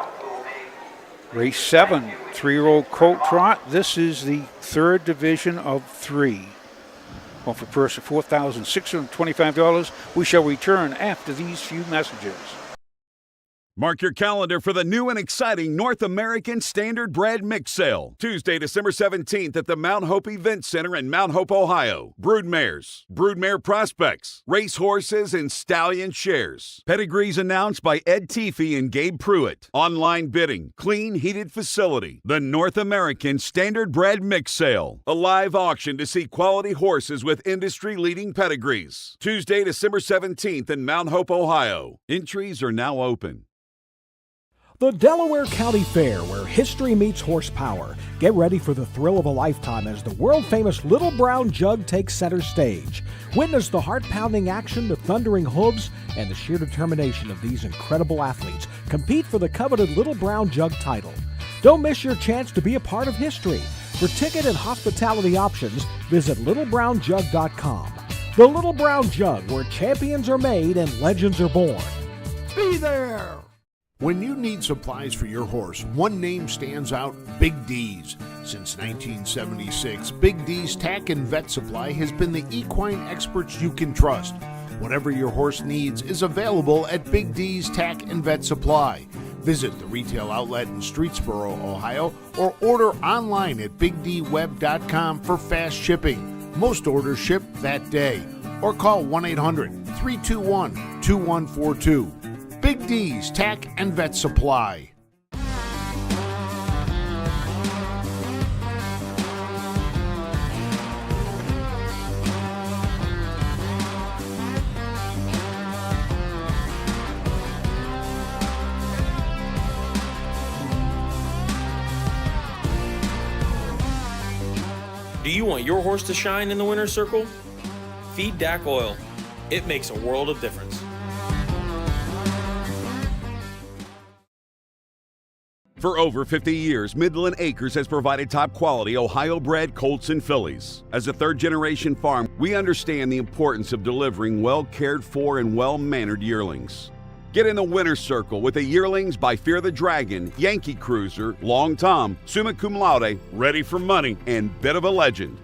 race 7, 3-year-old colt trot. This is the 3rd division of 3. One for purse of $4,625. We shall return after these few messages. Mark your calendar for the new and exciting North American Standard Bred Mix Sale. Tuesday, December 17th at the Mount Hope Event Center in Mount Hope, Ohio. Broodmares, broodmare prospects, racehorses, and stallion shares. Pedigrees announced by Ed Teefee and Gabe Pruitt. Online bidding, clean, heated facility. The North American Standard Bred Mix Sale. A live auction to see quality horses with industry-leading pedigrees. Tuesday, December 17th in Mount Hope, Ohio. Entries are now open. The Delaware County Fair, where history meets horsepower. Get ready for the thrill of a lifetime as the world-famous Little Brown Jug takes center stage. Witness the heart-pounding action, the thundering hooves, and the sheer determination of these incredible athletes compete for the coveted Little Brown Jug title. Don't miss your chance to be a part of history. For ticket and hospitality options, visit littlebrownjug.com. The Little Brown Jug, where champions are made and legends are born. Be there! When you need supplies for your horse, one name stands out: Big D's. Since 1976, Big D's Tack and Vet Supply has been the equine experts you can trust. Whatever your horse needs is available at Big D's Tack and Vet Supply. Visit the retail outlet in Streetsboro, Ohio, or order online at bigdweb.com for fast shipping. Most orders ship that day. Or call 1-800 321-2142. Big D's Tack and Vet Supply. Do you want your horse to shine in the winner's circle? Feed DAC oil. It makes a world of difference. For over 50 years, Midland Acres has provided top-quality Ohio-bred colts and fillies. As a third-generation farm, we understand the importance of delivering well-cared-for and well-mannered yearlings. Get in the winner's circle with the yearlings by Fear the Dragon, Yankee Cruiser, Long Tom, Summa Cum Laude, Ready for Money, and Bit of a Legend.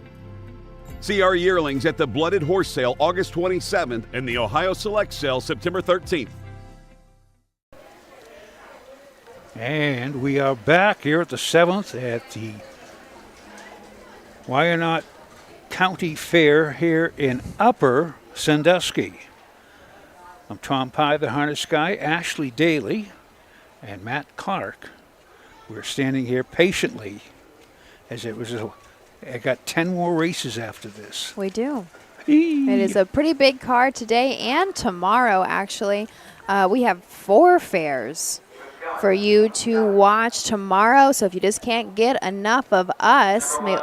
See our yearlings at the Blooded Horse Sale August 27th and the Ohio Select Sale September 13th. And we are back here at the 7th at the Wyandotte County Fair here in Upper Sandusky. I'm Tom Pye, the harness guy, Ashley Daly, and Matt Clark. We're standing here patiently as I got 10 more races after this. We do. It is a pretty big card today and tomorrow, actually. We have 4 fairs for you to watch tomorrow. So if you just can't get enough of us, it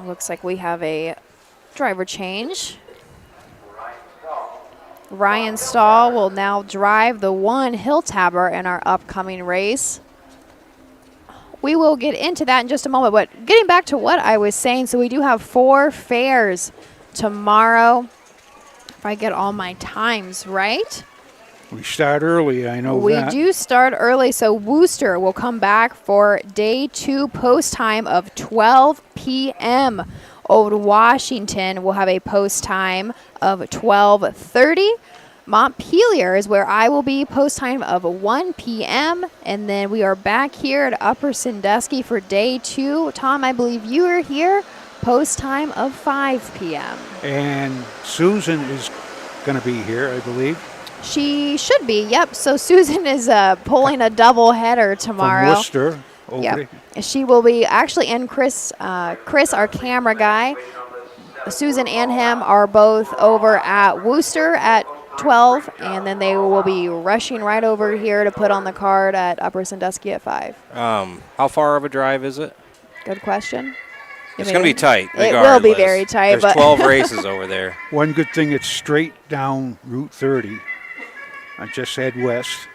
looks like we have a driver change. Ryan Stahl will now drive the 1 Hill Tabber in our upcoming race. We will get into that in just a moment, but getting back to what I was saying, so we do have 4 fairs tomorrow. If I get all my times right. We start early, I know we that. We do start early, so Worcester will come back for day 2 post time of 12 p.m. Old Washington will have a post time of 12:30. Montpelier is where I will be, post time of 1 p.m. And then we are back here at Upper Sandusky for day 2. Tom, I believe you are here, post time of 5 p.m. And Susan is going to be here, I believe. She should be, yep. So Susan is pulling a double header tomorrow. From Worcester. Yep. She will be actually, and Chris, our camera guy, Susan and him are both over at Worcester at 12, and then they will be rushing right over here to put on the card at Upper Sandusky at 5. How far of a drive is it? Good question. It's going to be tight. It will be very tight. There's 12 races over there. One good thing, it's straight down Route 30. I just head west.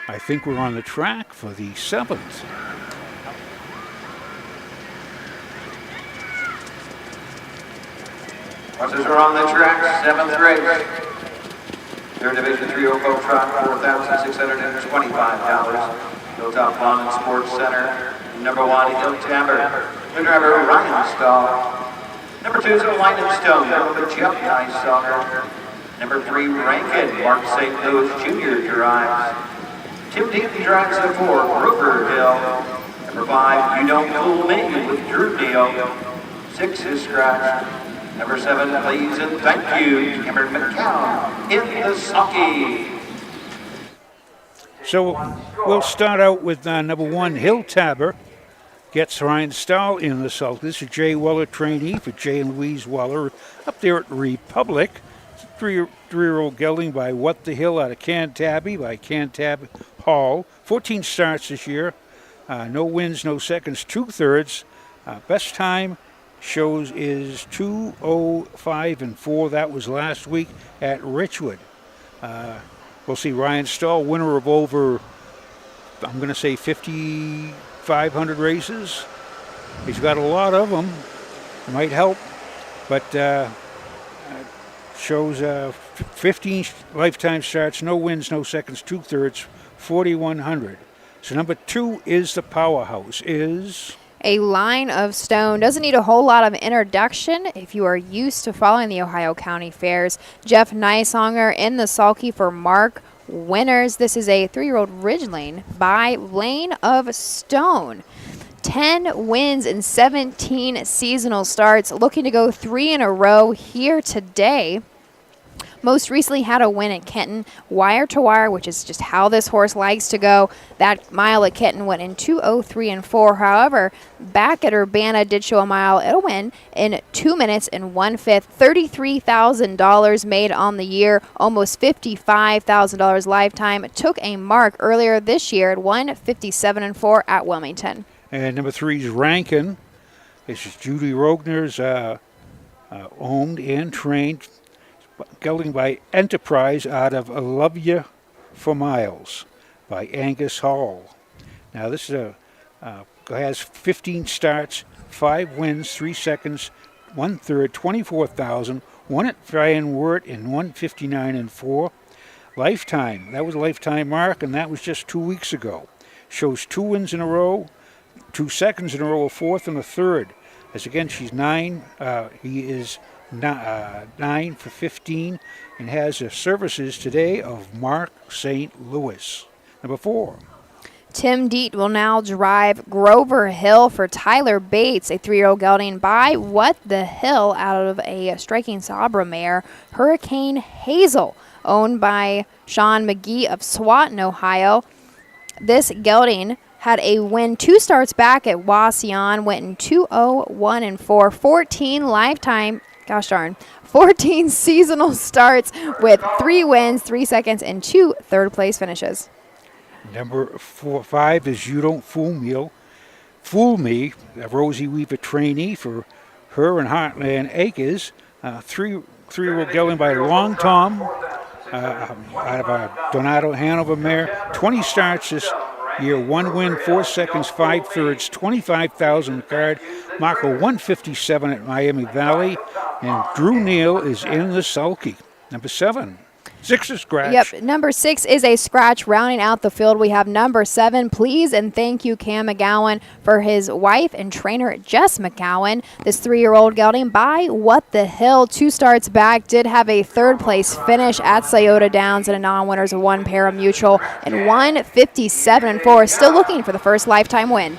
I think we're on the track for the 7th. Horses are on the track, 7th race. Third Division 3 Oco Trot, $4,625. Hilltop Lawn and Sports Center. Number 1, Hill Tabber. The driver, Ryan Stahl. Number 2 is Lightning Stone, number Jeff Nice. Number 3, Rankin, Mark St. Louis Jr. drives. Tim Deaton drives the 4, Grover Hill. Number 5, You Don't Fool Me with Drew Neal. 6 is scratched. Number 7, Please and Thank You, Cameron McCown in the sulky. So we'll start out with number 1, Hill Tabber. Gets Ryan Stahl in the sulky. This is Jay Weller, trainee for Jay and Louise Weller up there at Republic. Three-year-old gelding by What the Hill out of Cantabie by Cantab Hall. 14 starts this year. No wins, no seconds, 2/3. Best time shows is 2:05 and 4. That was last week at Richwood. We'll see Ryan Stahl, winner of over, I'm going to say 5,500 races. He's got a lot of them. Might help, but shows 15 lifetime starts, no wins, no seconds, 2/3, 4,100. So number 2 is the powerhouse, is A Line of Stone. Doesn't need a whole lot of introduction if you are used to following the Ohio County Fairs. Jeff Nisonger in the sulky for Mark Winners. This is a 3-year-old Ridgeline by Lane of Stone. 10 wins in 17 seasonal starts, looking to go 3 in a row here today. Most recently had a win at Kenton, wire to wire, which is just how this horse likes to go. That mile at Kenton went in 2:03 and 4. However, back at Urbana did show a mile at a win in 2 minutes and 1/5. $33,000 made on the year, almost $55,000 lifetime. It took a mark earlier this year at 1:57 and 4 at Wilmington. And number 3 is Rankin. This is Judy Rogner's owned and trained, gelding by Enterprise out of I Love You for Miles by Angus Hall. Now this is has 15 starts, 5 wins, 3 seconds, 1/3, 24,000. Won at Brian Wirt in 1:59 and 4. Lifetime, that was a lifetime mark, and that was just 2 weeks ago. Shows 2 wins in a row, 2 seconds in a row, a 4th and a 3rd. As again, she's 9. He is 9 for 15, and has the services today of Mark St. Louis. Number 4. Tim Deet will now drive Grover Hill for Tyler Bates, a 3-year-old gelding by What the Hill out of a striking Sabra mare, Hurricane Hazel, owned by Sean McGee of Swanton, Ohio. This gelding had a win 2 starts back at Wasion, went in 2:01 and 4, 14 lifetime. Gosh darn, 14 seasonal starts with 3 wins, 3 seconds, and 2 third-place finishes. Number 5 is You Don't Fool Me, a Rosie Weaver trainee for her and Heartland Acres. 3-year-old gelding by Long Tom out of a Donato Hanover mare. 20 starts this year, 1 win, 4 seconds, 5 thirds, 25,000 card. Marco 157 at Miami Valley. And Drew Neal is in the sulky. Number 7. 6 is scratch. Yep, number 6 is a scratch. Rounding out the field, we have number 7. Please and thank you, Cam McGowan, for his wife and trainer, Jess McGowan. This 3-year-old gelding by What the Hill. 2 starts back, did have a 3rd-place finish at Scioto Downs and a non-winners of 1 pari-mutuel and 1:57 and 4. Still looking for the first lifetime win.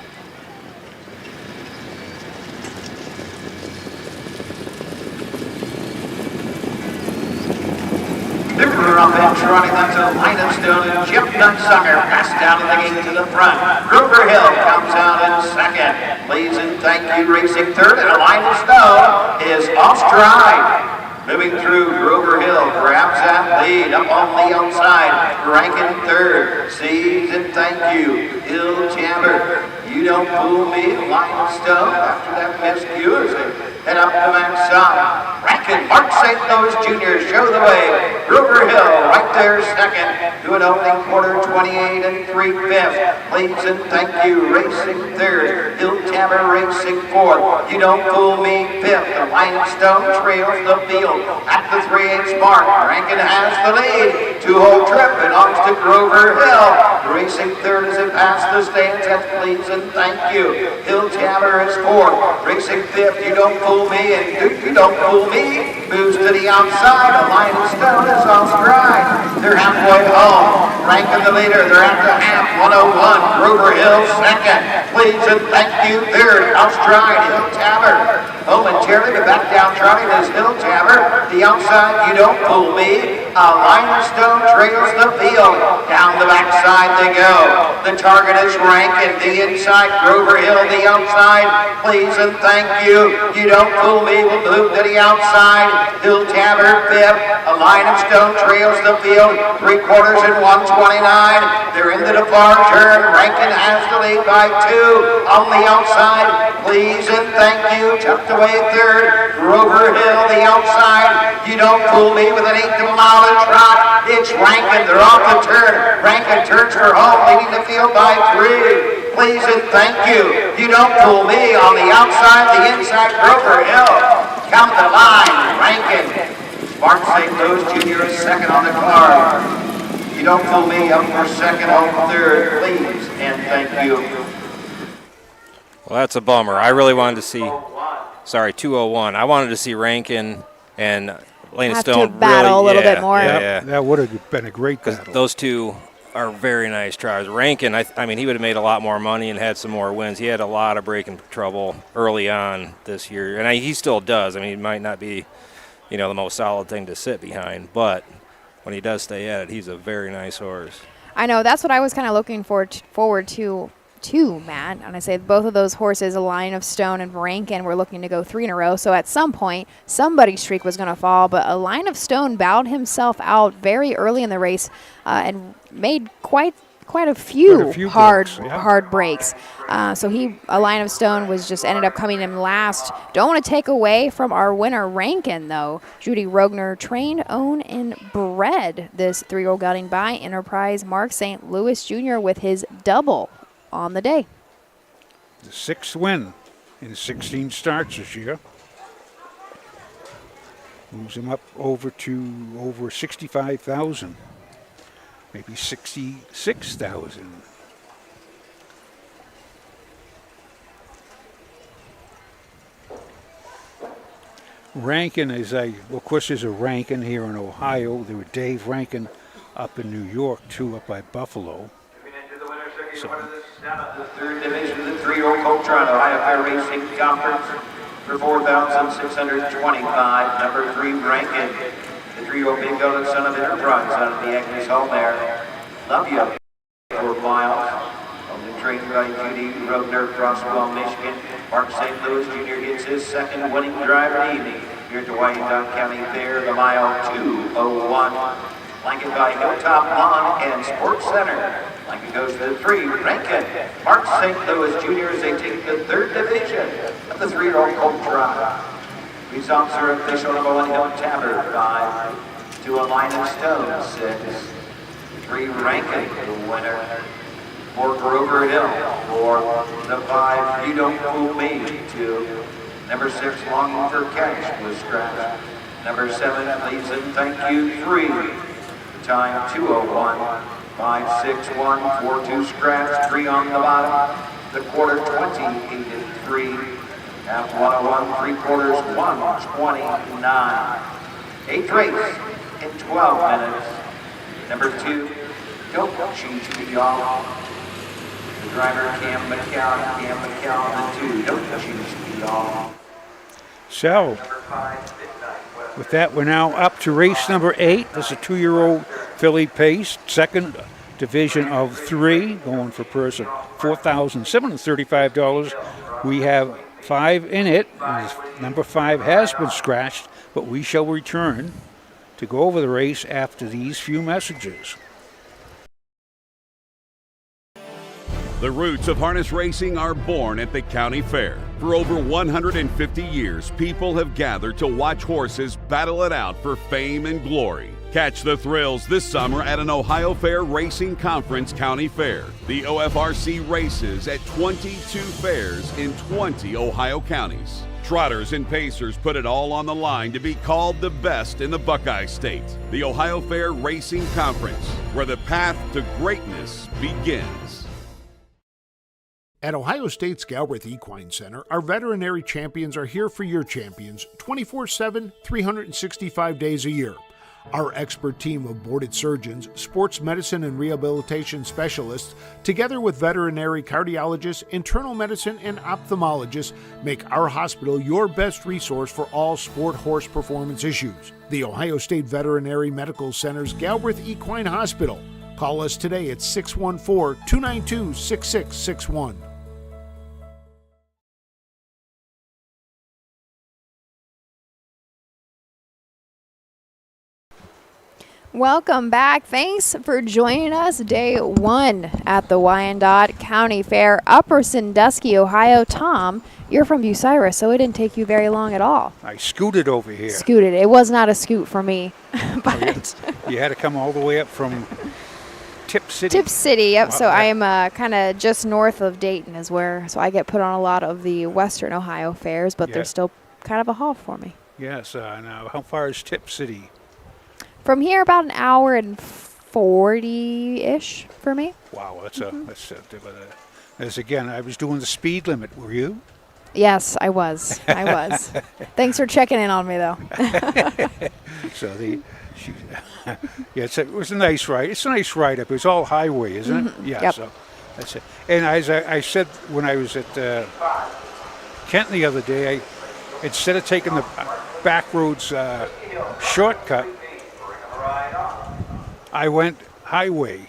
Up and trotting onto the line of stone and Chip Nutsucker passed down the gate to the front. Grover Hill comes out in second. Please and thank you racing third, and a line of stone is off stride. Moving through, Grover Hill grabs that lead up on the outside. Rankin third. Sees and thank you. Hill Chamber. You Don't Fool Me. Line of stone after that miscues it. And up the backside. Rankin, Mark St. Louis Jr. show the way. Grover Hill right there second to an opening quarter 28 and 3/5. Please and thank you racing third. Hill Chamber racing fourth. You Don't Fool Me 5th. The line of stone trails the field at the 3/8 mark. Rankin has the lead. 2-hole trip and on to Grover Hill. Racing third as it passed the stands. That's Please and thank you. Hill Chamber is fourth. Racing 5th. You Don't Fool Me, and You Don't Fool Me moves to the outside. The line of stone is off stride. They're halfway home. Rankin the leader. They're at the half. 101. Grover Hill second. Please and thank you third. Off stride. Hill Chamber. Momentarily, but back down trotting is Hill Chamber. The outside. You Don't Fool Me. A line of stone trails the field. Down the backside they go. The target is Rankin. The inside. Grover Hill. The outside. Please and thank you. You Don't Fool Me will move to the outside. Hill Chamber 5th. A line of stone trails the field. 3/4 and 129. They're into the far turn. Rankin has the lead by 2. On the outside. Please and thank you. Tucked away third. Grover Hill the outside. You Don't Fool Me with an 1/8 mile and trot. It's Rankin. They're off the turn. Rankin turns for home, leading the field by 3. Please and thank you. You Don't Fool Me on the outside, the inside, Grover Hill. Count the line, Rankin. Mark St. Louis Jr. is second on the card. You Don't Fool Me up for second, home third. Please and thank you. Well, that's a bummer. I really wanted to see, 201. I wanted to see Rankin and Lena Have Stone to battle really, a little bit more. Yeah. That would have been a great battle. Those two are very nice trotters. Rankin, I mean, he would have made a lot more money and had some more wins. He had a lot of breaking trouble early on this year, and he still does. I mean, it might not be, the most solid thing to sit behind, but when he does stay at it, he's a very nice horse. I know, that's what I was kind of looking forward to, Matt. And I say both of those horses, A Line of Stone and Rankin, were looking to go 3 in a row. So at some point, somebody's streak was going to fall. But A Line of Stone bowed himself out very early in the race and made quite a few hard breaks. So A Line of Stone was just ended up coming in last. Don't want to take away from our winner Rankin, though. Judy Rogner trained, owned, and bred this 3-year-old gelding by Enterprise Mark St. Louis Jr. with his double on the day. The 6th win in 16 starts this year. Moves him up over 65,000. Maybe 66,000. Rankin is of course, there's a Rankin here in Ohio. There were Dave Rankin up in New York, too, up by Buffalo. So. The 3rd division, the 3-year-old colt run, Ohio Fair Racing Conference for 4,625. Number 3, Rankin. The 3-year-old big gelding son of Enterprise out of the Agnes Home there. Love you. 4 miles. Only trained by Judy Rogner, Crosswell, Michigan. Mark St. Louis Jr. gets his 2nd winning drive of the evening here at the Wyandotte County Fair. The mile 2:01. Flanked by Hilltop Lawn and Sports Center. Lincoln goes to the 3, Rankin. Mark St. Louis Jr. as they take the 3rd division of the 3-year-old colt trot. Police officer official number 1, Hill Tabard, 5. To A Line of Stone, 6. 3, Rankin, the winner. 4, Grover Hill. 4, the 5, You Don't Fool Me, 2. Number 6, Longing for Cash was scratched. Number 7, Please and Thank You, 3. The time 2:01. 5-6-1, 4-2 scratch, 3 on the bottom. The quarter 20-3. Half 101, 3/4 129. 8th race in 12 minutes. Number 2, Don't Cheat Me Off. The driver Cam McCown, the 2, Don't Cheat Me Off. So, with that, we're now up to race number 8. This is a 2-year-old filly pace, 2nd division of 3, going for purse of $4,735. We have 5 in it. Number 5 has been scratched, but we shall return to go over the race after these few messages. The roots of harness racing are born at the county fair. For over 150 years, people have gathered to watch horses battle it out for fame and glory. Catch the thrills this summer at an Ohio Fair Racing Conference County Fair. The OFRC races at 22 fairs in 20 Ohio counties. Trotters and pacers put it all on the line to be called the best in the Buckeye State. The Ohio Fair Racing Conference, where the path to greatness begins. At Ohio State's Galbraith Equine Center, our veterinary champions are here for your champions 24/7, 365 days a year. Our expert team of boarded surgeons, sports medicine and rehabilitation specialists, together with veterinary cardiologists, internal medicine, and ophthalmologists, make our hospital your best resource for all sport horse performance issues. The Ohio State Veterinary Medical Center's Galbraith Equine Hospital. Call us today at 614-292-6661. Welcome back. Thanks for joining us day 1 at the Wyandotte County Fair, Upper Sandusky, Ohio. Tom, you're from Bucyrus, so it didn't take you very long at all. I scooted over here. Scooted. It was not a scoot for me. But you had to come all the way up from Tip City. Tip City, yep. So I am kind of just north of Dayton is where, so I get put on a lot of the Western Ohio fairs, but they're still kind of a haul for me. Yes. Now, how far is Tip City? From here, about an hour and 40-ish for me. Wow, as again, I was doing the speed limit. Were you? Yes, I was. Thanks for checking in on me, though. So Yeah, it was a nice ride. It's a nice ride up. It was all highway, isn't it? Yeah, Yep. so that's it. And as I said when I was at Kent the other day, instead of taking the back roads shortcut, I went highway,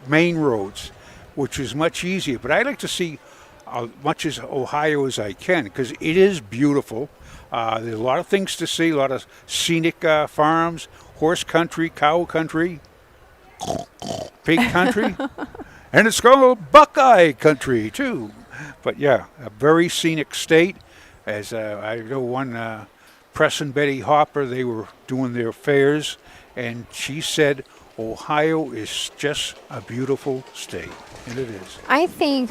main roads, which is much easier. But I like to see as much as Ohio as I can because it is beautiful. There's a lot of things to see, a lot of scenic farms, horse country, cow country, pig country, and it's called Buckeye country too. But yeah, a very scenic state. As I know one Press and Betty Hopper, they were doing their fairs, and she said Ohio is just a beautiful state, and it is. I think,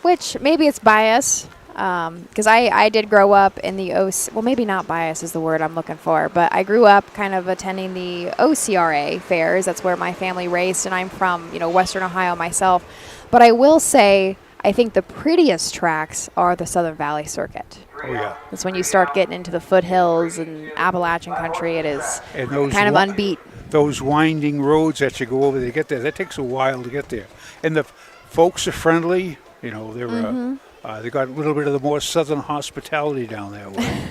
which maybe it's bias, because I did grow up in the well, maybe not bias is the word I'm looking for, but I grew up kind of attending the OCRA fairs. That's where my family raced, and I'm from, Western Ohio myself. But I will say, I think the prettiest tracks are the Southern Valley Circuit. Oh, yeah. It's when you start getting into the foothills and Appalachian country, it is kind of unbeat. Those winding roads that you go over to get there, that takes a while to get there. And the folks are friendly. They're they got a little bit of the more southern hospitality down that way.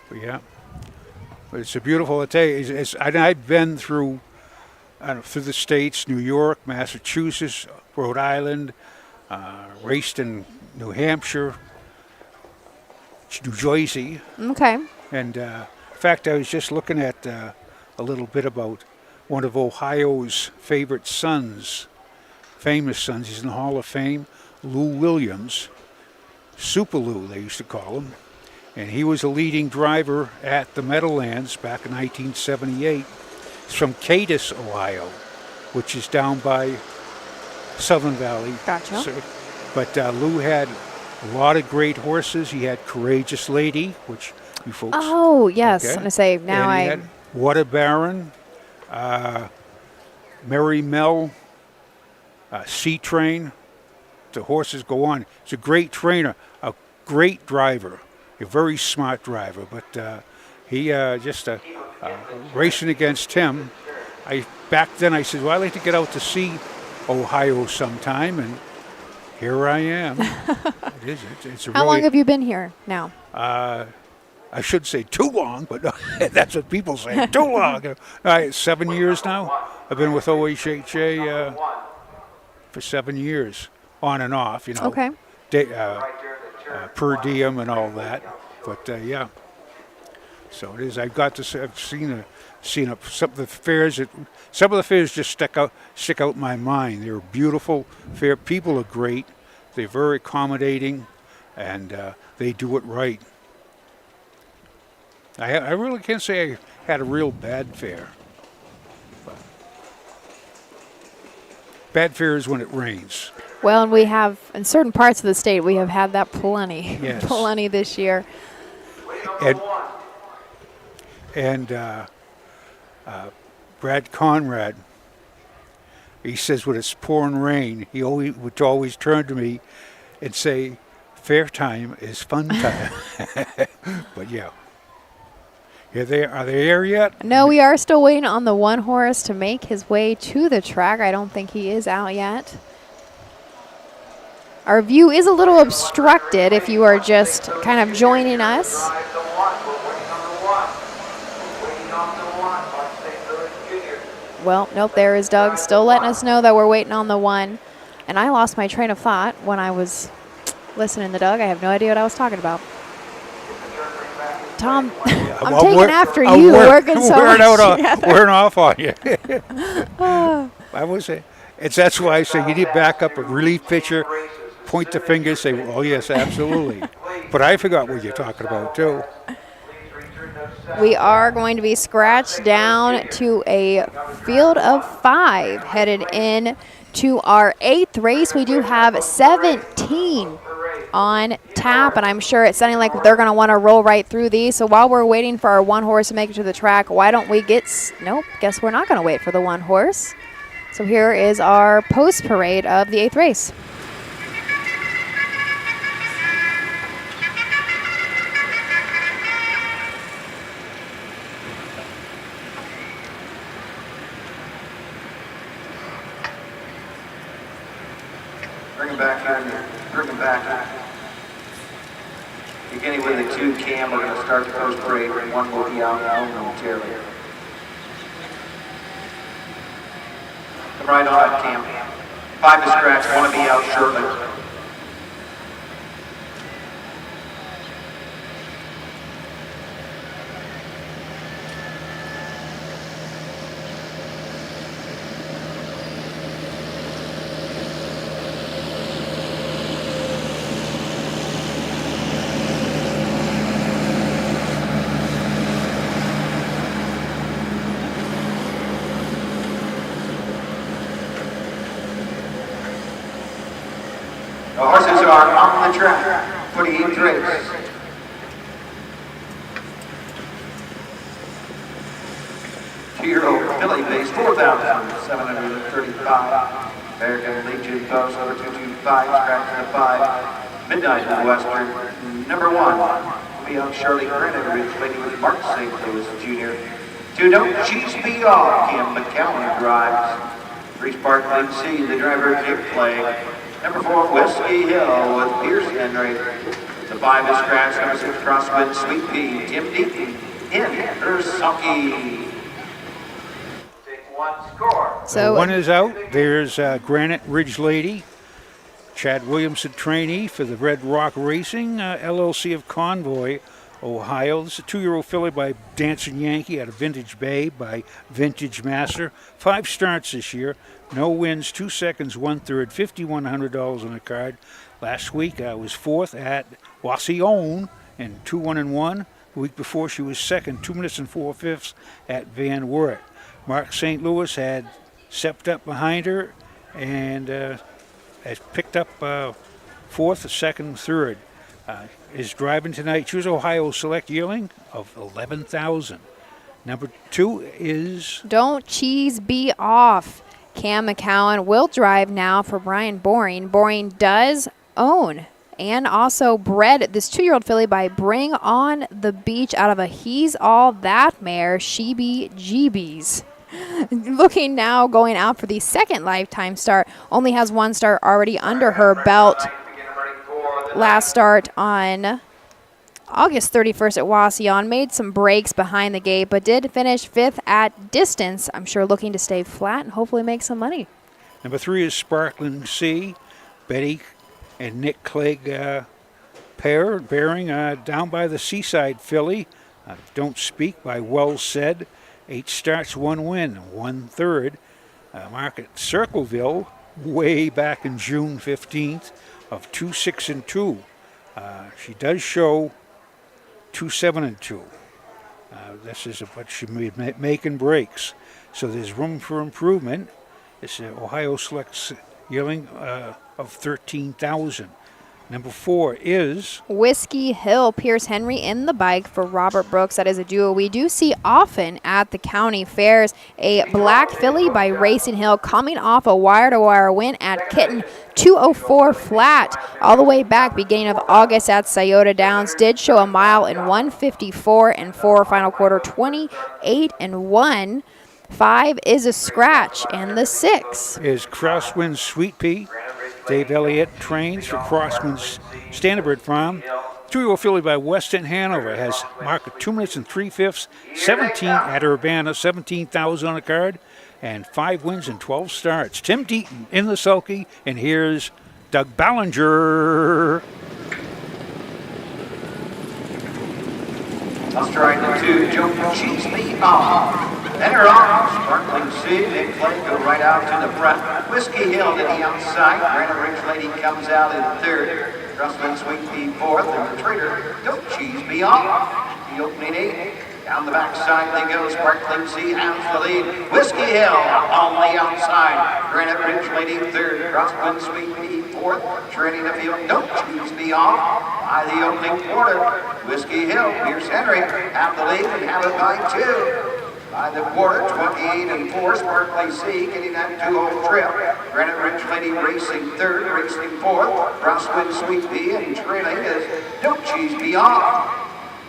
But yeah, but it's a beautiful. I tell you, I've been through the states, New York, Massachusetts, Rhode Island, raced in New Hampshire, New Jersey. Okay. And in fact, I was just looking at a little bit about one of Ohio's favorite sons, famous sons. He's in the Hall of Fame, Lou Williams. Super Lou, they used to call him. And he was a leading driver at the Meadowlands back in 1978. He's from Cadiz, Ohio, which is down by Southern Valley. Gotcha. But Lou had a lot of great horses. He had Courageous Lady, which you folks... Oh, yes. Okay. I'm going to say, now and he had Water Baron, Mary Mel, Sea Train. The horses go on. He's a great trainer, a great driver, a very smart driver. But he just racing against him. Back then I said, well, I'd like to get out to see Ohio sometime, and here I am. It's How long have you been here now? I should say too long, but that's what people say, too long. 7 years now. I've been with OHHA for 7 years. On and off, Okay. Per diem and all that, but yeah. So it is. I've seen some of the fairs. Some of the fairs just stick out in my mind. They're beautiful fair. People are great. They're very accommodating, and they do it right. I really can't say I had a real bad fair. But bad fair is when it rains. Well, and we have, in certain parts of the state, we have had that plenty. Yes. Plenty this year. And Brad Conrad, he says when it's pouring rain, he would always turn to me and say, fair time is fun time. But yeah. Are they there yet? No, we are still waiting on the one horse to make his way to the track. I don't think he is out yet. Our view is a little obstructed if you are just kind of joining us. Well, nope, there is Doug still letting us know that we're waiting on the one. And I lost my train of thought when I was listening to Doug. I have no idea what I was talking about. Tom, I'm taking after you. Working so much. Wearing off on you. I would say that's why I say you need to back up a relief pitcher, point the finger, say, "Oh yes, absolutely." But I forgot what you're talking about too. We are going to be scratched down to a field of 5 headed in to our 8th race. We do have 17 on tap, and I'm sure it's sounding like they're going to want to roll right through these. So while we're waiting for our one horse to make it to the track, why don't we nope, guess we're not going to wait for the one horse. So here is our post parade of the 8th race. bring him back here. Bring him back. Beginning with the 2 cam, we're going to start the first break. One will be out momentarily. Come right on, cam. 5 to scratch, 1 to be out shortly. The horses are on the track for the 8th race. Two-year-old filly base 4,735. American Legion Post number 225, scratch to the 5. Midnight in the Western. Number 1 will be on Shirley Granite Ridge Lady with Mark St. Louis Jr. 2, Don't Cheese Me Off, Kim McCowan drives. 3, Sparkling Sea, the driver Nick Clay. Number 4, Whiskey Hill with Pierce Henry. The 5 is scratch. Number 6, Crosswind Sweet Pea, Tim Deaton in Ursuki. Take 1 score. So 1 is out. There's Granite Ridge Lady. Chad Williamson trainee for the Red Rock Racing, LLC of Convoy, Ohio. This is a 2-year-old filly by Dancing Yankee out of Vintage Bay by Vintage Master. 5 starts this year. No wins, 2 seconds, 1/3, $5,100 on the card. Last week I was 4th at Wasion and 2-1-1. The week before she was 2nd, 2 minutes and 4/5 at Van Wert. Mark St. Louis had stepped up behind her and has picked up 4th, 2nd, 3rd. Is driving tonight. Choose Ohio Select yearling of 11,000. Number 2 is Don't Cheese Be Off. Cam McCowan will drive now for Brian Boring. Boring does own and also bred this 2-year-old filly by Bring On the Beach out of a He's All That mare, Sheeby Jeebies. Looking now going out for the 2nd lifetime start. Only has 1 start already under her belt. Last start on August 31st at Wasion. Made some breaks behind the gate, but did finish 5th at distance. I'm sure looking to stay flat and hopefully make some money. Number 3 is Sparkling Sea. Betty and Nick Clegg pair bearing down by the Seaside filly. Don't Speak by Well Said. 8 starts, 1 win, 1/3. Market Circleville way back in June 15th of 2-6-2. She does show 2-7-2. This is what she made making breaks. So there's room for improvement. It's an Ohio Select yearling of 13,000. Number 4 is Whiskey Hill, Pierce Henry in the bike for Robert Brooks. That is a duo we do see often at the county fairs. A black filly by Racing Hill coming off a wire-to-wire win at Kitten, 2:04 flat. All the way back beginning of August at Scioto Downs. Did show a mile in 1:54 and 4. Final quarter 28-1. 5 is a scratch, and the 6 is Crosswind Sweet Pea. Dave Elliott trains for Crosswind's Standard Farm. 2-year-old filly by Weston Hanover has marked 2 minutes and 3/5. 17 at Urbana, 17,000 on the card, and 5 wins and 12 starts. Tim Deaton in the sulky, and here's Doug Ballinger. Let's try the 2, Don't Cheese Me Off. Enter off, Sparkling Sea, Nick Clegg go right out to the front. Whiskey Hill to the outside, Granite Ridge Lady comes out in 3rd. Crosswind Sweet Pea 4th, and the Trader, Don't Cheese Me Off. The opening 8, down the backside they go, Sparkling Sea has the lead. Whiskey Hill on the outside, Granite Ridge Lady 3rd. Crosswind Sweet Pea 4th, training the field, Don't Cheese Me Off. By the opening quarter, Whiskey Hill, Pierce Henry have the lead and have it by 2. By the quarter, 28-4, Sparkly Sea getting that 2-hole trip. Granite Ridge Lady racing 3rd, racing 4th. Crosswind Sweet Pea and trailing is Don't Cheese Me Off.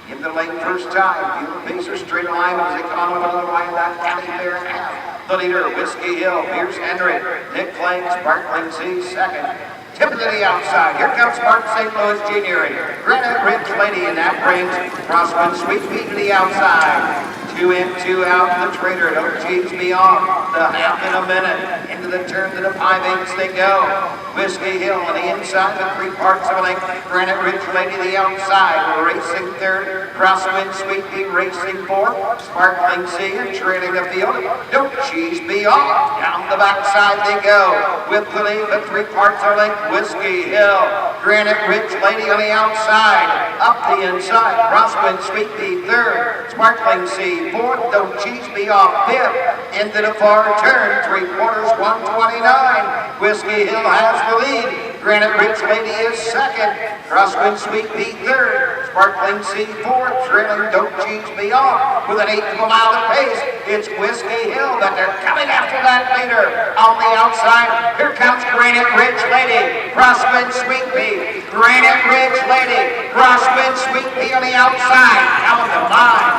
In the lane first time, Field Pacer straight alignment as they come on the line that county fair half. The leader, Whiskey Hill, Pierce Henry, Nick Clegg, Sparkling Sea 2nd. Tip to the outside. Here comes Mark St. Louis Jr. Granite Ridge Lady, and that brings Crosswind Sweet Pea to the outside. 2 in, 2 out. The Trader. Don't cheese me off. The half in a minute. Into the turn to the 5/8 they go. Whiskey Hill on the inside, the 3 parts of a length. Granite Ridge Lady the outside. Racing third. Crosswind Sweet Pea racing fourth. Sparkling Sea and trailing the field. Don't cheese me off. Down the backside they go. With the lead, the 3 parts of a length. Whiskey Hill. Granite Ridge Lady on the outside. Up the inside. Crosswind Sweet Pea third. Sparkling Sea fourth. Don't cheese me off fifth. Into the far turn. 3/4, 129. Whiskey Hill has the lead. Granite Ridge Lady is second. Crosswind Sweet Pea third. Sparkling Sea fourth. Trailing Don't Cheese Me Off with an 1/8 of a mile of pace. It's Whiskey Hill, but they're coming after that leader. On the outside, here comes Granite Ridge Lady. Crosswind Sweet Pea. Granite Ridge Lady. Crosswind Sweet Pea on the outside. Down the line.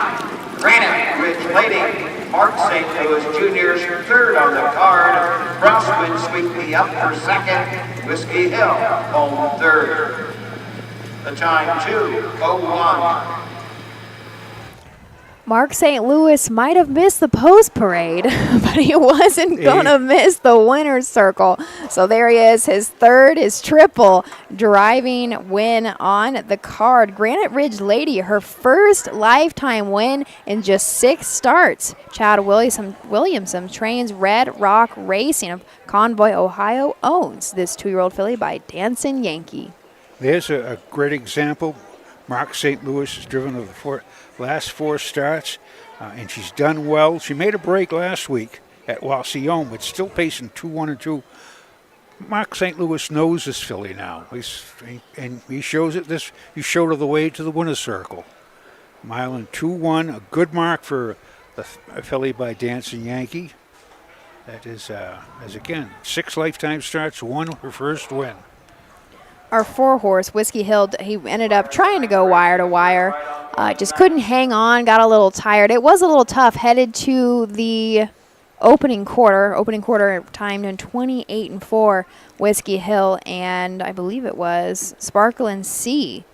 Granite Ridge Lady. Mark St. Louis Jr.'s third on the card. Crosswind Sweet Pea up for second. Whiskey Hill home third. The time 2:01. Mark St. Louis might have missed the post parade, but he wasn't going to miss the winner's circle. So there he is, his third, his triple driving win on the card. Granite Ridge Lady, her first lifetime win in just 6 starts. Chad Williamson trains Red Rock Racing of Convoy, Ohio, owns this 2-year-old filly by Dancing Yankee. There's a great example. Mark St. Louis has driven the last 4 starts, and she's done well. She made a break last week at Wasion, but still pacing 2-1 and 2. Mark St. Louis knows this filly now, and he shows it. He showed her the way to the winner's circle. Mile and 2-1, a good mark for the filly by Dancing Yankee. That is, as again, 6 lifetime starts, 1 her first win. Our 4-horse, Whiskey Hill, he ended up trying to go wire to wire. Just couldn't hang on, got a little tired. It was a little tough, headed to the opening quarter timed in 28-4, Whiskey Hill, and I believe it was Sparkling Sea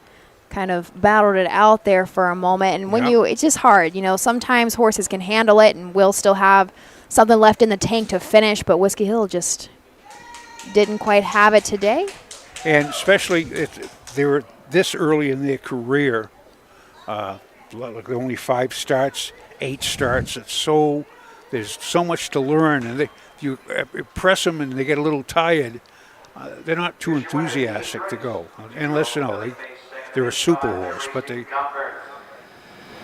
kind of battled it out there for a moment. And when it's just hard, sometimes horses can handle it and will still have something left in the tank to finish, but Whiskey Hill just didn't quite have it today. And especially if they were this early in their career, like only 5 starts, 8 starts. There's so much to learn, and you press them and they get a little tired. They're not too enthusiastic to go, unless they're a super horse. But they.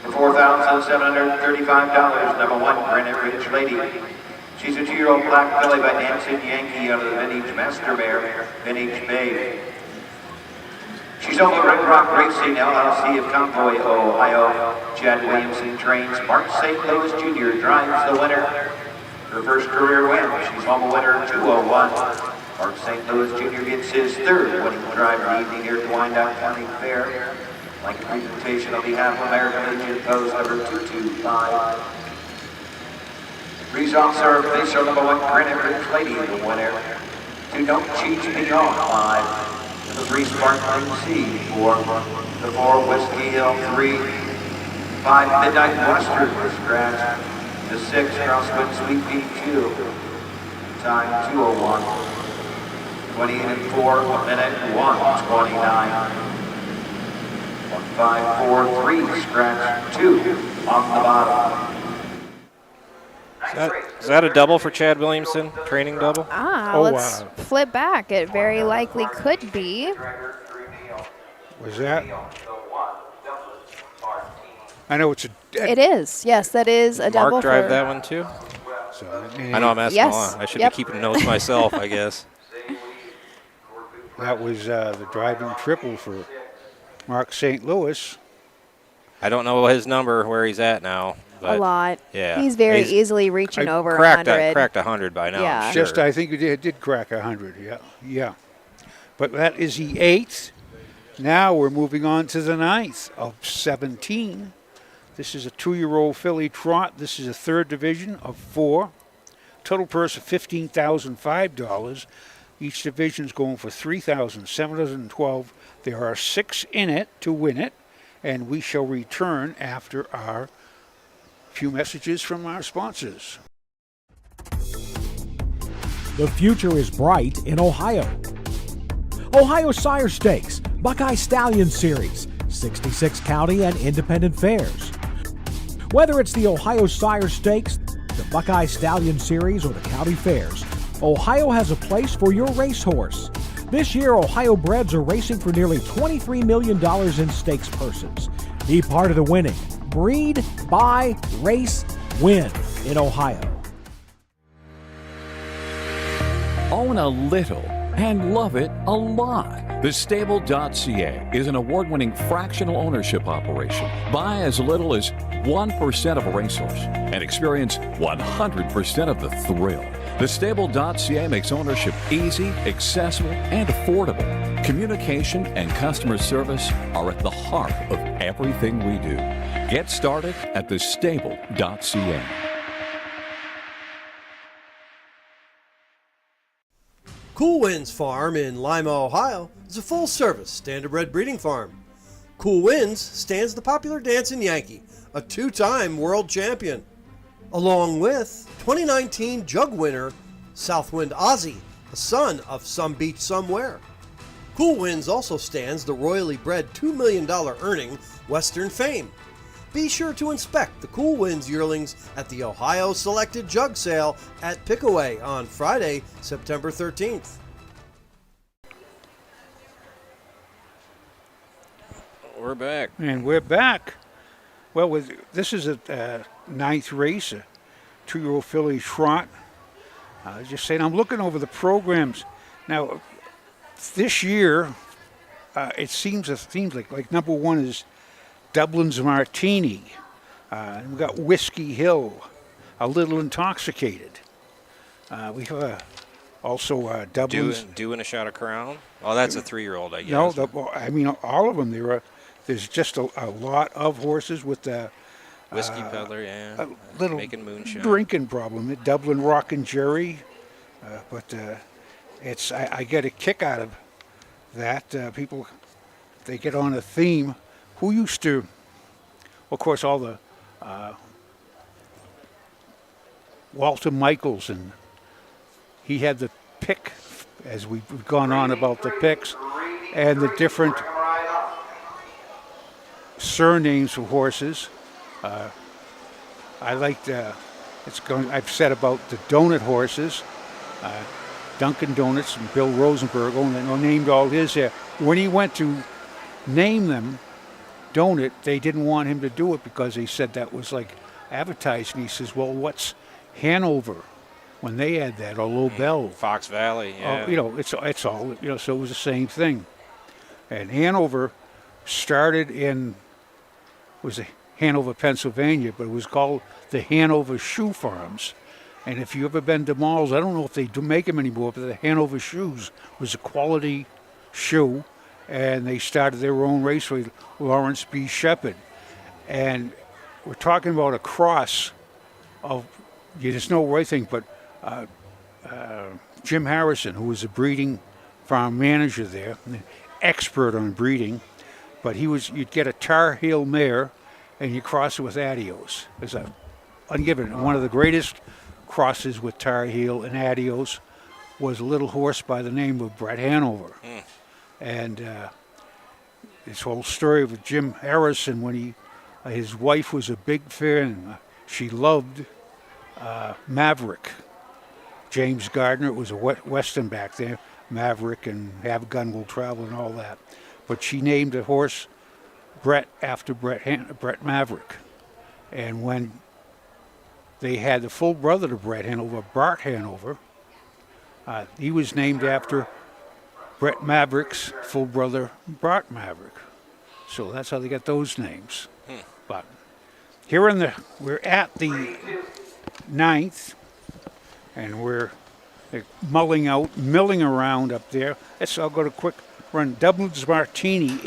$4,735. Number 1, Granite Ridge Lady. She's a 2-year-old black filly by Dancing Yankee out of the Vintage Master Mare, Vintage Bay. She's on the Red Rock Racing LLC of Convoy, Ohio. Chad Williamson trains. Mark St. Louis Jr. drives the winner. Her first career win. She's home winner 201. Mark St. Louis Jr. gets his third winning drive of the evening here at the Wyandotte County Fair. Like a presentation on behalf of American Legion Post number 225. Results are official. Number 1, Granite Ridge Lady, the winner. 2, Don't Cheat Me Off, 5. The 3, Sparkling Sea, 4. The 4, Whiskey Hill, 3. 5, Midnight Western for scratch. The 6, Crosswind Sweet Pea, 2. Time 2:01. 28-4, a minute 1:29. 1:5.43, scratch 2 on the bottom. Is that a double for Chad Williamson? Training double? Let's flip back. It very likely could be. Was that? I know it's a. It is. Yes, that is a double. Mark drive that one too? So, I know I'm asking a lot. I should be keeping notes myself, I guess. That was the driving triple for Mark St. Louis. I don't know his number, where he's at now. But a lot. Yeah. He's easily reaching over 100. Cracked 100 by now. Yeah. Sure. I think he did crack 100. Yeah. But that is the 8th. Now we're moving on to the 9th of 17. This is a 2-year-old filly trot. This is a 3rd division of 4. Total purse of $15,005. Each division is going for $3,712. There are 6 in it to win it, and we shall return after our few messages from our sponsors. The future is bright in Ohio. Ohio Sire Stakes, Buckeye Stallion Series, 66 county and independent fairs. Whether it's the Ohio Sire Stakes, the Buckeye Stallion Series, or the county fairs, Ohio has a place for your racehorse. This year, Ohio breds are racing for nearly $23 million in stakes purses. Be part of the winning. Breed, buy, race, win in Ohio. Own a little and love it a lot. TheStable.ca is an award-winning fractional ownership operation. Buy as little as 1% of a racehorse and experience 100% of the thrill. TheStable.ca makes ownership easy, accessible, and affordable. Communication and customer service are at the heart of everything we do. Get started at TheStable.ca. Cool Winds Farm in Lima, Ohio is a full-service standardbred breeding farm. Cool Winds stands the popular dancing Yankee, a 2-time world champion, along with 2019 jug winner Southwind Ozzy, the son of Some Beach Somewhere. Cool Winds also stands the royally bred $2 million earning Western Fame. Be sure to inspect the Cool Winds yearlings at the Ohio Selected Jug Sale at Pickaway on Friday, September 13th. We're back. And we're back. Well, this is a 9th race, a 2-year-old filly trot. Just saying, I'm looking over the programs. Now, this year, it seems like number 1 is Dublin's Martini. We've got Whiskey Hill, A Little Intoxicated. We have also Dublin's... Doing a Shot of Crown? Oh, that's a 3-year-old, I guess. No, I mean, all of them. There's just a lot of horses with the... Whiskey Peddler, yeah. A little making moonshine. Drinking problem. Dublin Rockin' Jerry. But I get a kick out of that. People, they get on a theme. Who used to, of course, all the Walter Michaels, and he had the pick, as we've gone on about the picks, and the different surnames for horses. I liked, I've said about the donut horses, Dunkin' Donuts and Bill Rosenberg named all his. When he went to name them Donut, they didn't want him to do it because they said that was like advertising. He says, well, what's Hanover when they had that, or Lobel? Fox Valley, yeah. It's all, so it was the same thing. And Hanover started was Hanover, Pennsylvania, but it was called the Hanover Shoe Farms. And if you've ever been to malls, I don't know if they do make them anymore, but the Hanover Shoes was a quality shoe. And they started their own raceway, Lawrence B. Shepard. And we're talking about a cross of, there's no right thing, but Jim Harrison, who was a breeding farm manager there, expert on breeding, but you'd get a Tar Heel mare and you cross it with Adios. It's one of the greatest crosses with Tar Heel and Adios was a little horse by the name of Brett Hanover. And this whole story with Jim Harrison, when his wife was a big fan, she loved Maverick. James Gardner, it was a Western back there, Maverick and Have Gun Will Travel and all that. But she named a horse Brett after Brett Maverick. And when they had the full brother to Brett Hanover, Bart Hanover, he was named after Brett Maverick's full brother, Bart Maverick. So that's how they got those names. But we're at the 9th, and we're milling around up there. I'll go to quick run. Dublin's Martini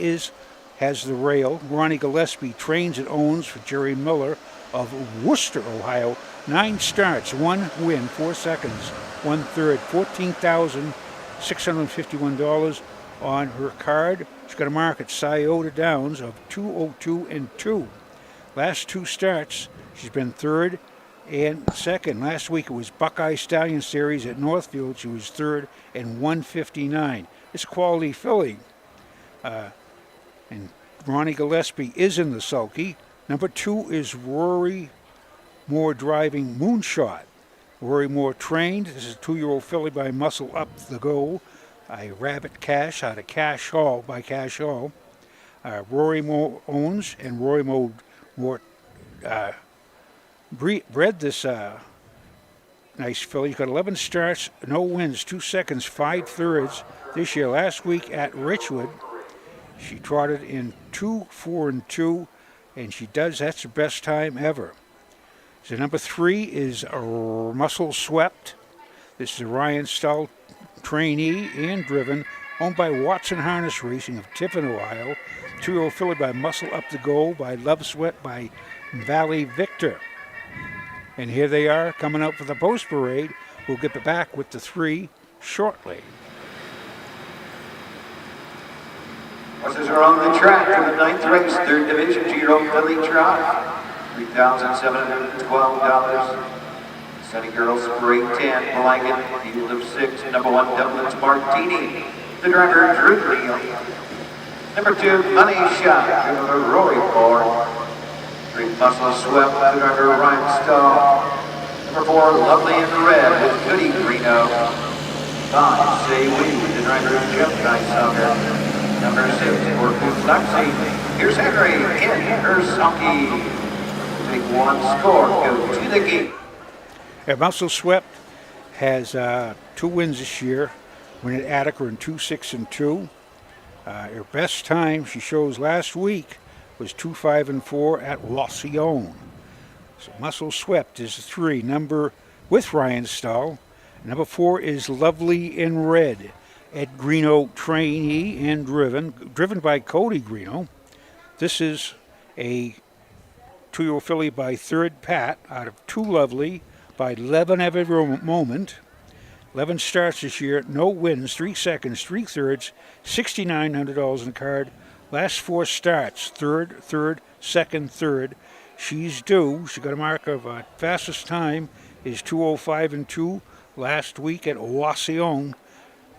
has the rail. Ronnie Gillespie trains and owns for Jerry Miller of Worcester, Ohio. 9 starts, 1 win, 4 seconds, 1/3, $651 on her card. She's got a mark at Scioto Downs of 202 and 2. Last two starts, she's been third and second. Last week it was Buckeye Stallion Series at Northfield. She was third and 159. It's a quality filly. And Ronnie Gillespie is in the sulky. Number 2 is Rory Moore driving Moonshot. Rory Moore trained. This is a 2-year-old filly by Muscle Up the Go. A Rabbit Cash out of Cash Hall by Cash Hall. Rory Moore owns, and Rory Moore bred this nice filly. He's got 11 starts, no wins, 2 seconds, 5 thirds this year. Last week at Richwood, she trotted in 2, 4, and 2, and that's her best time ever. So number 3 is Muscle Swept. This is a Ryan Stull trainee and driven, owned by Watson Harness Racing of Tiffin, Ohio. 2-year-old filly by Muscle Up the Goal by Love Sweat by Valley Victor. And here they are coming out for the post parade. We'll get back with the 3 shortly. Horses are on the track for the 9th race, 3rd division, 2-year-old filly trot. $3,712. Sunny Girl Spray 10, Blanket, field of 6, number 1, Dublin's Martini. The driver, Drew Neal. Number 2, Money Shot, driver, Rory Moore. 3, Muscle Swept, the driver, Ryan Stahl. Number 4, Lovely in Red with Goody Greeno. 5, Say We, the driver, Jeff Nicehanger. Number 6, Corfu Flexi. Here's Henry in her sulky. Take 1 score, go to the gate. Muscle Swept has 2 wins this year. Win at Attica in 2, 6, and 2. Her best time she shows last week was 2, 5, and 4 at Lausanne. So Muscle Swept is 3, number with Ryan Stahl. Number 4 is Lovely in Red. Ed Greeno trainee and driven by Cody Greeno. This is a 2-year-old filly by Third Pat out of 2 Lovely by 11 Every Moment. 11 starts this year, no wins, 3 seconds, 3 thirds, $6,900 in the card. Last 4 starts, third, 2nd, 3rd. She's due. She got a mark of fastest time is 2:05 and 2 last week at Lausanne.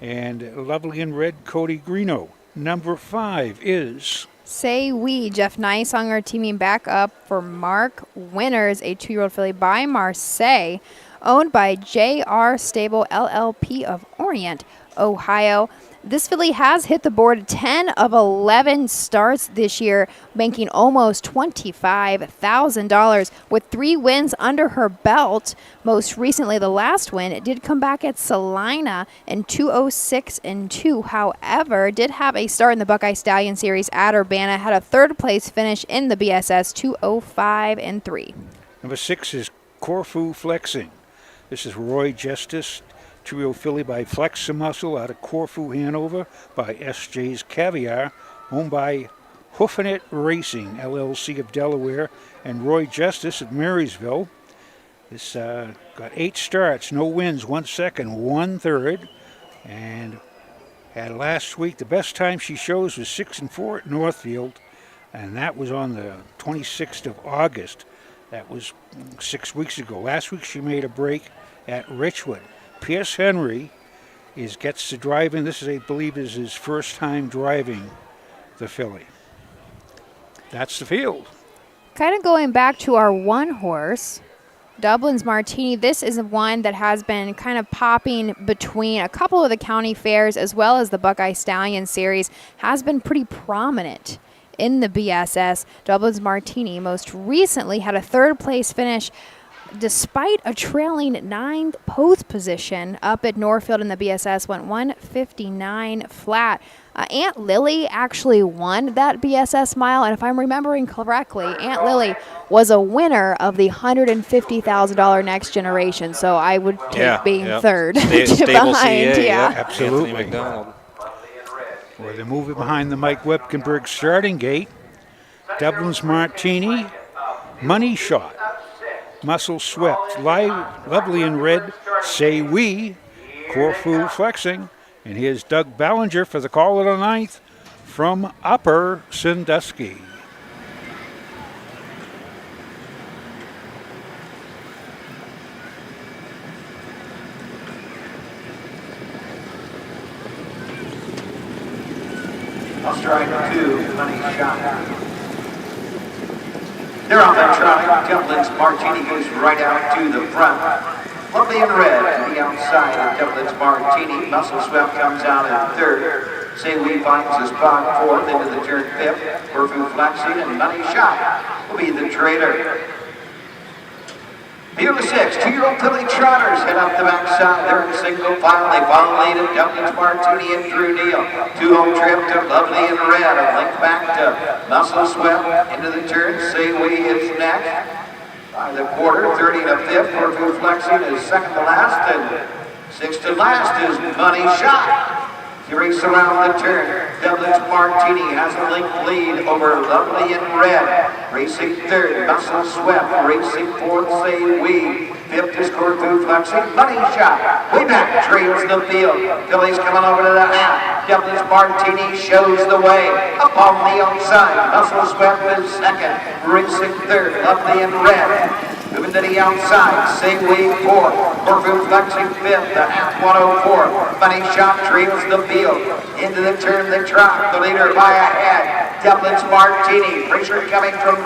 And Lovely in Red, Cody Greeno. Number 5 is Say We. Jeff Nicehanger teaming back up for Mark Winners, a 2-year-old filly by Marseille, owned by J.R. Stable LLP of Orient, Ohio. This filly has hit the board 10 of 11 starts this year, banking almost $25,000 with 3 wins under her belt. Most recently, the last win, it did come back at Salina in 2:06 and 2. However, did have a start in the Buckeye Stallion Series at Urbana, had a 3rd place finish in the BSS, 2:05 and 3. Number 6 is Corfu Flexing. This is Roy Justice, 2-year-old filly by Flex Muscle out of Corfu, Hanover, by S.J.'s Caviar, owned by Hoofing It Racing, LLC of Delaware, and Roy Justice at Marysville. This got 8 starts, no wins, 1 second, 1 third, and had last week, the best time she shows was 6 and 4 at Northfield, and that was on the 26th of August. That was 6 weeks ago. Last week she made a break at Richwood. Pierce Henry gets to drive in. This is, I believe, is his first time driving the filly. That's the field. Kind of going back to our 1 horse, Dublin's Martini. This is one that has been kind of popping between a couple of the county fairs as well as the Buckeye Stallion Series. Has been pretty prominent in the BSS. Dublin's Martini most recently had a 3rd place finish despite a trailing 9th post position up at Northfield in the BSS, went 159 flat. Aunt Lily actually won that BSS mile, and if I'm remembering correctly, Aunt Lily was a winner of the $150,000 Next Generation, so I would take being 3rd behind. CA, absolutely. Well, they're moving behind the Mike Webkenberg starting gate. Dublin's Martini, Money Shot, Muscle Swept, Lovely in Red, Say We, Corfu Flexing, And here's Doug Ballinger for the call of the ninth from Upper Sandusky. Strike 2, money shot. They're on that trot. Templin's Martini goes right out to the front. Lovely in red to the outside of Templin's Martini. Muscle Swept comes out in third. Say We finds his spot fourth into the turn fifth. Perfect Flaxseed and Money Shot will be the trailer. Field of 6, 2-year-old filly trotters head up the backside. They're in single file. They follow lead of Templin's Martini and Drew Neal. 2-home trip to Lovely in red. A link back to Muscle Swept into the turn. Say We is next. By the quarter, 30 to 5th. Perfect Flaxseed is second to last. And sixth to last is Money Shot. He races around the turn. Templin's Martini has a link lead over Lovely in red. Racing third, Muscle Swept. Racing fourth, Say We. Fifth is Corfu Flaxseed. Money Shot. Way back, trails the field. Phillies coming over to the half. Templin's Martini shows the way. Up on the outside, Muscle Swept is second. Racing third, Lovely in red. Moving to the outside, Say We fourth. Corfu Flaxseed fifth, the half 104. Money Shot trails the field. Into the turn, the trot, the leader by a head. Templin's Martini, pressure coming from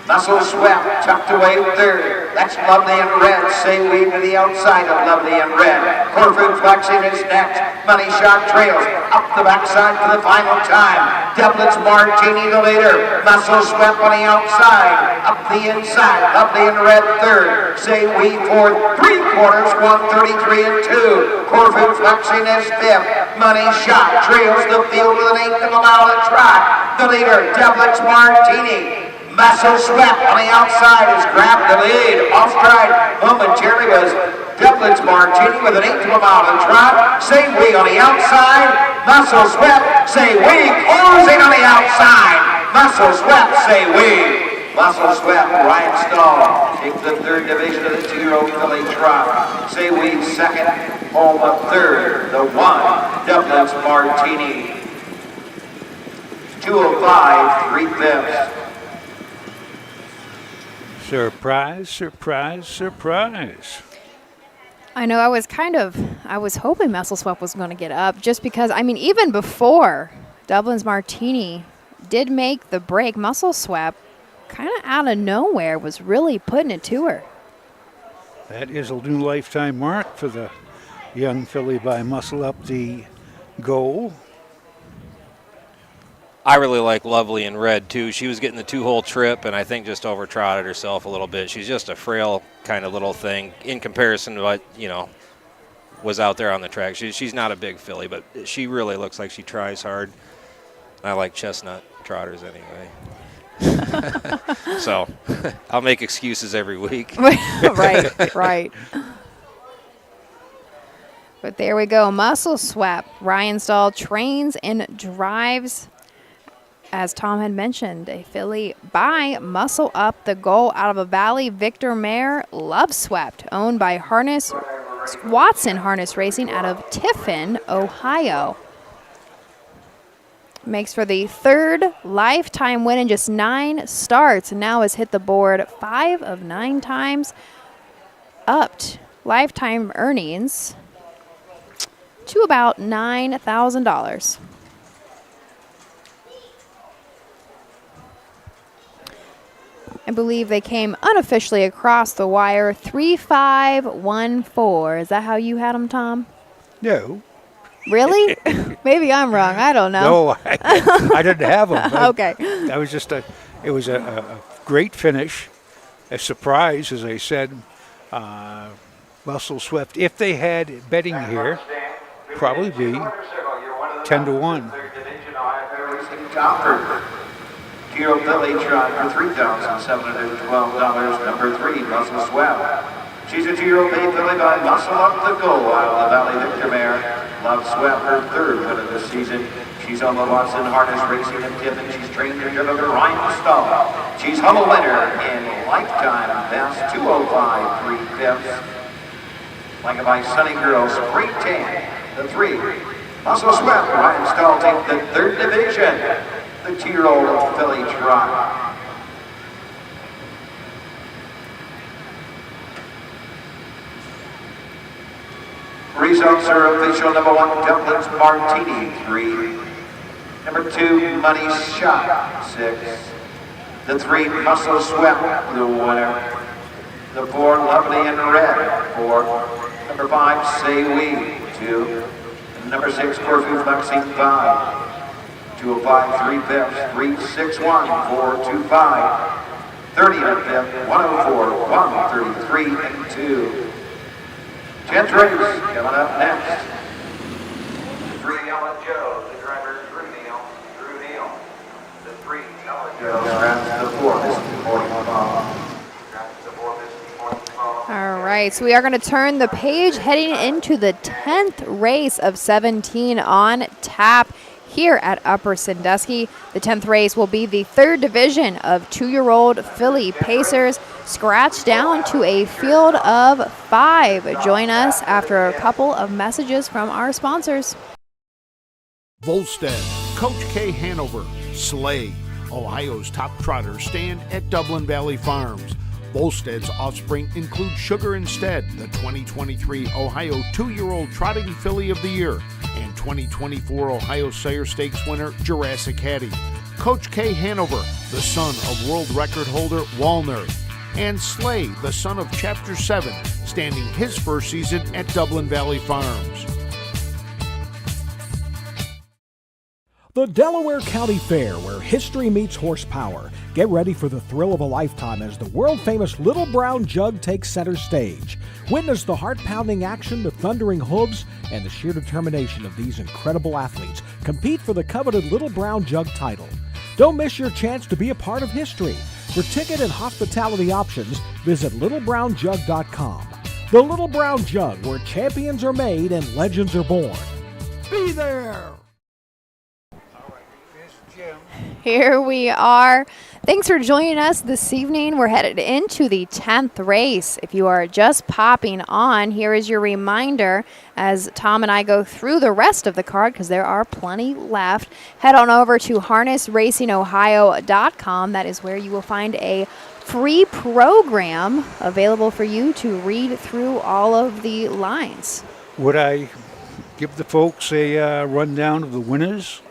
Muscle Swept, tucked away third. That's Lovely in red. Say We to the outside of Lovely in red. Corfu Flaxseed is next. Money Shot trails up the backside for the final time. Templin's Martini the leader. Muscle Swept on the outside. Up the inside. Lovely in red third. Say We fourth. 3/4, 133 and 2. Corfu Flaxseed is fifth. Money Shot trails the field with an 1/8 of a mile to trot. The leader, Templin's Martini. Muscle Swept on the outside has grabbed the lead. Off stride momentarily was Templin's Martini with an 1/8 of a mile to trot. Say We on the outside. Muscle Swept. Say We closing on the outside. Muscle Swept. Say We. Muscle Swept. Ryan Stahl takes the third division of the 2-year-old filly trot. Say We second. Home of third. The 1. Templin's Martini. 205, 3/5. Surprise, surprise, surprise. I know I was hoping Muscle Swept was going to get up just because, I mean, even before Dublin's Martini did make the break, Muscle Swept kind of out of nowhere was really putting it to her. That is a new lifetime mark for the young filly by Muscle Up the goal. I really like Lovely in red, too. She was getting the 2-hole trip, and I think just over-trotted herself a little bit. She's just a frail kind of little thing in comparison to what, was out there on the track. She's not a big filly, but she really looks like she tries hard. I like chestnut trotters anyway. So I'll make excuses every week. Right. But there we go. Muscle Swept. Ryan Stahl trains and drives. As Tom had mentioned, a filly by Muscle Up the goal out of a Valley Victor mare, Love Swept, owned by Watson Harness Racing out of Tiffin, Ohio. Makes for the third lifetime win in just 9 starts, and now has hit the board 5 of 9 times, upped lifetime earnings to about $9,000. I believe they came unofficially across the wire 3-5-1-4. Is that how you had them, Tom? No. Really? Maybe I'm wrong. I don't know. No, I didn't have them. Okay. That was just it was a great finish, a surprise, as I said. Muscle Swept, if they had betting here, probably be 10-1. Hero Billy trot for $3,712. Number 3, Muscle Swept. She's a 2-year-old bay filly by Muscle Up the goal out of the Valley Victor mare. Love Swept, her third win of the season. She's on the Watson Harness Racing at Tiffin. She's trained and driven to Ryan Stahl. She's home a winner in lifetime best 205 3/5. Like by Sunny Girl Spring Tan, the 3. Also swept, Ryan Stahl takes the third division, the 2-year-old filly trot. Results are official. Number 1, Dumplings Martini, 3. Number 2, Money Shot, 6. The 3, Muscle Swept, the winner. The 4, Lovely in Red, 4. Number 5, Say We, 2. And number 6, Corfu Flexing, 5. 205, 3 fifths, 361, 425. 30 and a fifth, 104, 133 and 2. 10th race coming up next. 3 Ellen Joe, the driver Drew Neal. The 3 Ellen Joe grabs the 4 this morning. All right, so we are going to turn the page heading into the 10th race of 17 on tap here at Upper Sandusky. The 10th race will be the 3rd division of 2-year-old filly pacers, scratched down to a field of 5. Join us after a couple of messages from our sponsors. Volstead, Coach K Hanover, Slay, Ohio's top trotters stand at Dublin Valley Farms. Volstead's offspring include Sugar Instead, the 2023 Ohio 2-year-old Trotting Filly of the Year, and 2024 Ohio Sire Stakes winner Jurassic Hattie. Coach K Hanover, the son of world record holder Walner, and Slay, the son of Chapter 7, standing his first season at Dublin Valley Farms. The Delaware County Fair, where history meets horsepower. Get ready for the thrill of a lifetime as the world-famous Little Brown Jug takes center stage. Witness the heart-pounding action, the thundering hooves, and the sheer determination of these incredible athletes compete for the coveted Little Brown Jug title. Don't miss your chance to be a part of history. For ticket and hospitality options, visit littlebrownjug.com. The Little Brown Jug, where champions are made and legends are born. Be there! Here we are. Thanks for joining us this evening. We're headed into the 10th race. If you are just popping on, here is your reminder as Tom and I go through the rest of the card, because there are plenty left. Head on over to harnessracingohio.com. That is where you will find a free program available for you to read through all of the lines. Would I give the folks a rundown of the winners?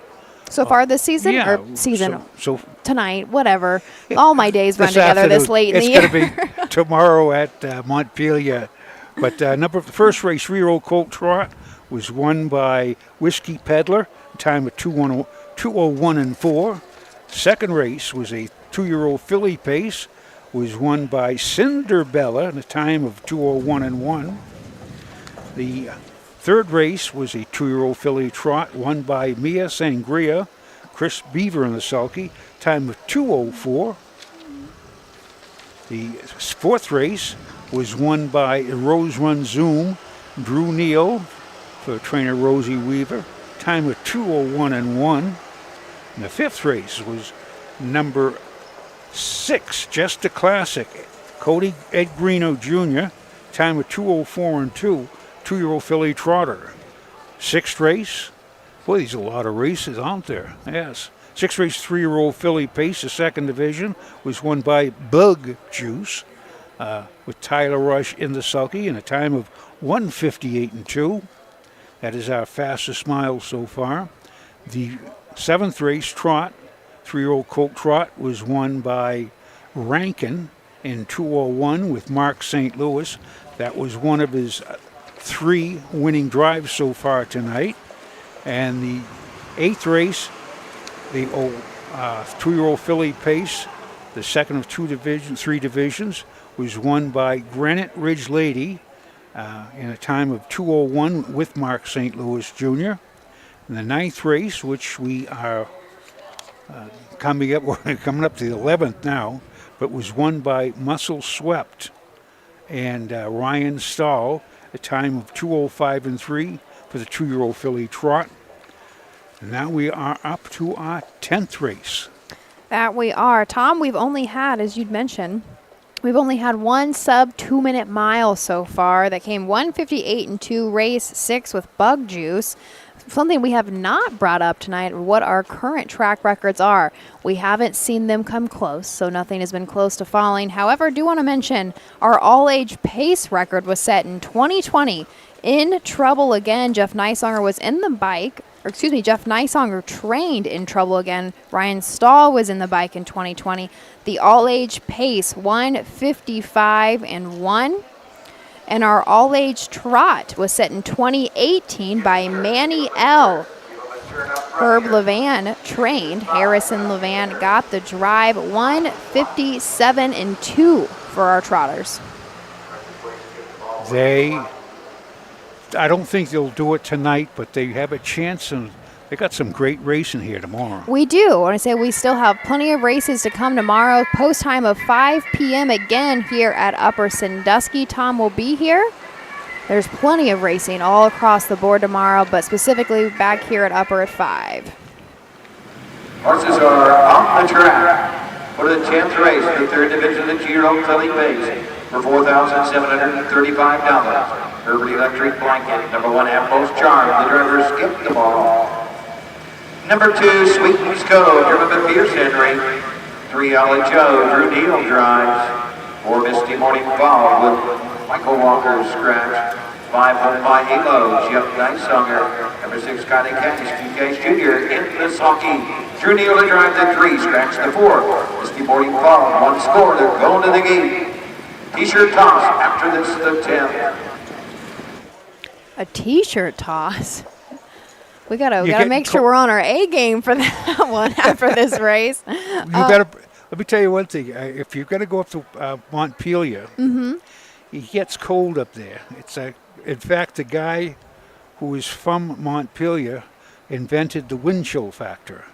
So far this season? Yeah. Or season, So tonight, whatever. All my days run together this late in the year. It's going to be tomorrow at Montpelier. But the first race, 3-year-old Colt Trot, was won by Whiskey Peddler, a time of 2:01 and 4. Second race was a 2-year-old filly pace, was won by Cinderbella, in a time of 2:01 and 1. The third race was a 2-year-old filly trot, won by Mia Sangria, Chris Beaver in the sulky, time of 2:04. The fourth race was won by Rose Run Zoom, Drew Neal, for trainer Rosie Weaver, time of 2:01 and 1. And the fifth race was number 6, Just a Classic, Cody Ed Greeno Jr., time of 2:04 and 2. 2-year-old filly trotter. Sixth race, boy, these are a lot of races, aren't there? Yes. Sixth race, 3-year-old filly pace, the second division, was won by Bug Juice, with Tyler Rush in the sulky, in a time of 1:58 and 2. That is our fastest mile so far. The seventh race, trot, 3-year-old Colt Trot, was won by Rankin in 2:01 with Mark St. Louis. That was one of his 3 winning drives so far tonight. And the eighth race, the 2-year-old filly pace, the second of 3 divisions, was won by Granite Ridge Lady in a time of 2:01 with Mark St. Louis Jr. And the ninth race, which we are coming up to the 11th now, but was won by Muscle Swept and Ryan Stahl, a time of 2:05 and 3 for the 2-year-old filly trot. And now we are up to our 10th race. That we are. Tom, we've only had, as you'd mentioned, We've only had one sub 2-minute mile so far that came 1:58.2, race 6 with Bug Juice. Something we have not brought up tonight, what our current track records are. We haven't seen them come close, so nothing has been close to falling. However, I do want to mention our all-age pace record was set in 2020. In trouble again, Jeff Nysonger was in the bike. Jeff Nysonger trained in trouble again. Ryan Stahl was in the bike in 2020. The all-age pace, 1:55.1. And our all-age trot was set in 2018 by Manny L. Herb Levan trained. Harrison Levan got the drive, 1:57.2 for our trotters. I don't think they'll do it tonight, but they have a chance, and they got some great racing here tomorrow. We do. I want to say we still have plenty of races to come tomorrow. Post time of 5 p.m. again here at Upper Sandusky. Tom will be here. There's plenty of racing all across the board tomorrow, but specifically back here at Upper at 5. Horses are off the track for the 10th race, the 3rd division of the Giro Filly Base for $4,735. Herbert Electric Blanket, number 1, Apple's Charm. The driver skipped the ball. Number 2, Sweetens Code, driven by Pierce Henry. 3, Ollie Joe, Drew Neal drives. 4, Misty Morning Fall with Michael Walker's scratch. 5, Home by Halo, Jeff Nysonger. Number 6, Scotty Cash, QK Jr. in the sulky. Drew Neal to drive the 3, scratch the 4. Misty Morning Fall, 1 score, they're going to the gate. T-shirt toss after this, the 10th. A T-shirt toss. We gotta make sure we're on our A game for that one after this race. Let me tell you one thing. If you're going to go up to Montpelier, it gets cold up there. In fact, the guy who is from Montpelier invented the wind chill factor.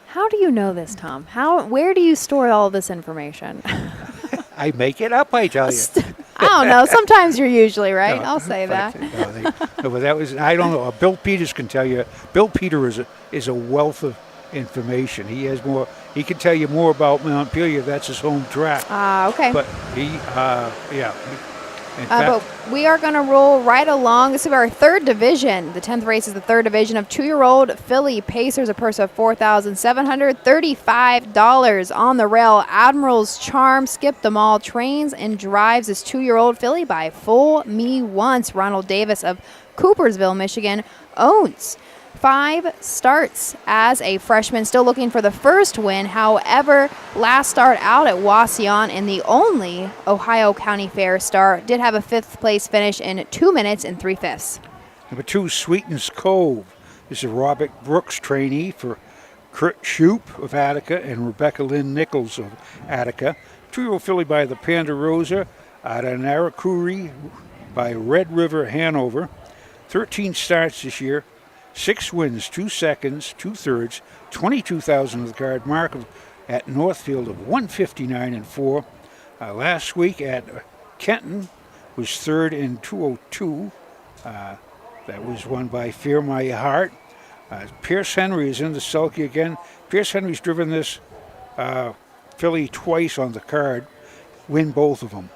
How do you know this, Tom? Where do you store all this information? I make it up, I tell you. I don't know. Sometimes you're usually right. I'll say that. But that was, I don't know. Bill Peters can tell you. Bill Peter is a wealth of information. He has more. He can tell you more about Montpelier. That's his home track. Okay. But he, but we are going to roll right along. This is our 3rd division. The 10th race is the 3rd division of 2-year-old filly pacers, a purse of $4,735 on the rail. Admiral's Charm skipped them all, trains and drives this 2-year-old filly by Fool Me Once. Ronald Davis of Coopersville, Michigan, owns 5 starts as a freshman, still looking for the first win. However, last start out at Wauseon in the only Ohio County Fair start, did have a 5th place finish in 2 minutes and 3/5. Number 2, Sweetens Cove. This is Robert Brooks trainee for Kurt Shoup of Attica and Rebecca Lynn Nichols of Attica. 2-year-old filly by the Ponderosa out of Narakuri by Red River Hanover. 13 starts this year. 6 wins, 2 seconds, 2 thirds, 22,000 of the card. Mark at Northfield of 159.4. Last week at Kenton was 3rd in 2:02. That was won by Fear My Heart. Pierce Henry is in the sulky again. Pierce Henry's driven this filly twice on the card, win both of them.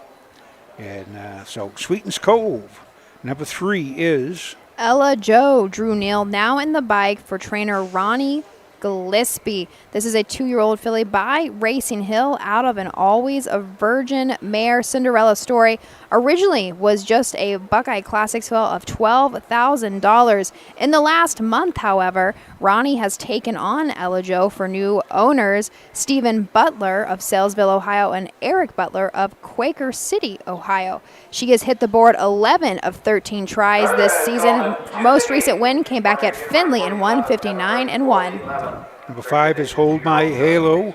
And so Sweetens Cove. Number 3 is Ella Joe. Drew Neal now in the bike for trainer Ronnie Gillespie. This is a 2-year-old filly by Racing Hill out of an Always a Virgin mare Cinderella story. Originally was just a Buckeye Classics fill of $12,000. In the last month, however, Ronnie has taken on Ella Joe for new owners, Stephen Butler of Salesville, Ohio, and Eric Butler of Quaker City, Ohio. She has hit the board 11 of 13 tries this season. Most recent win came back at Findlay in 159.1. Number 5 is Hold My Halo.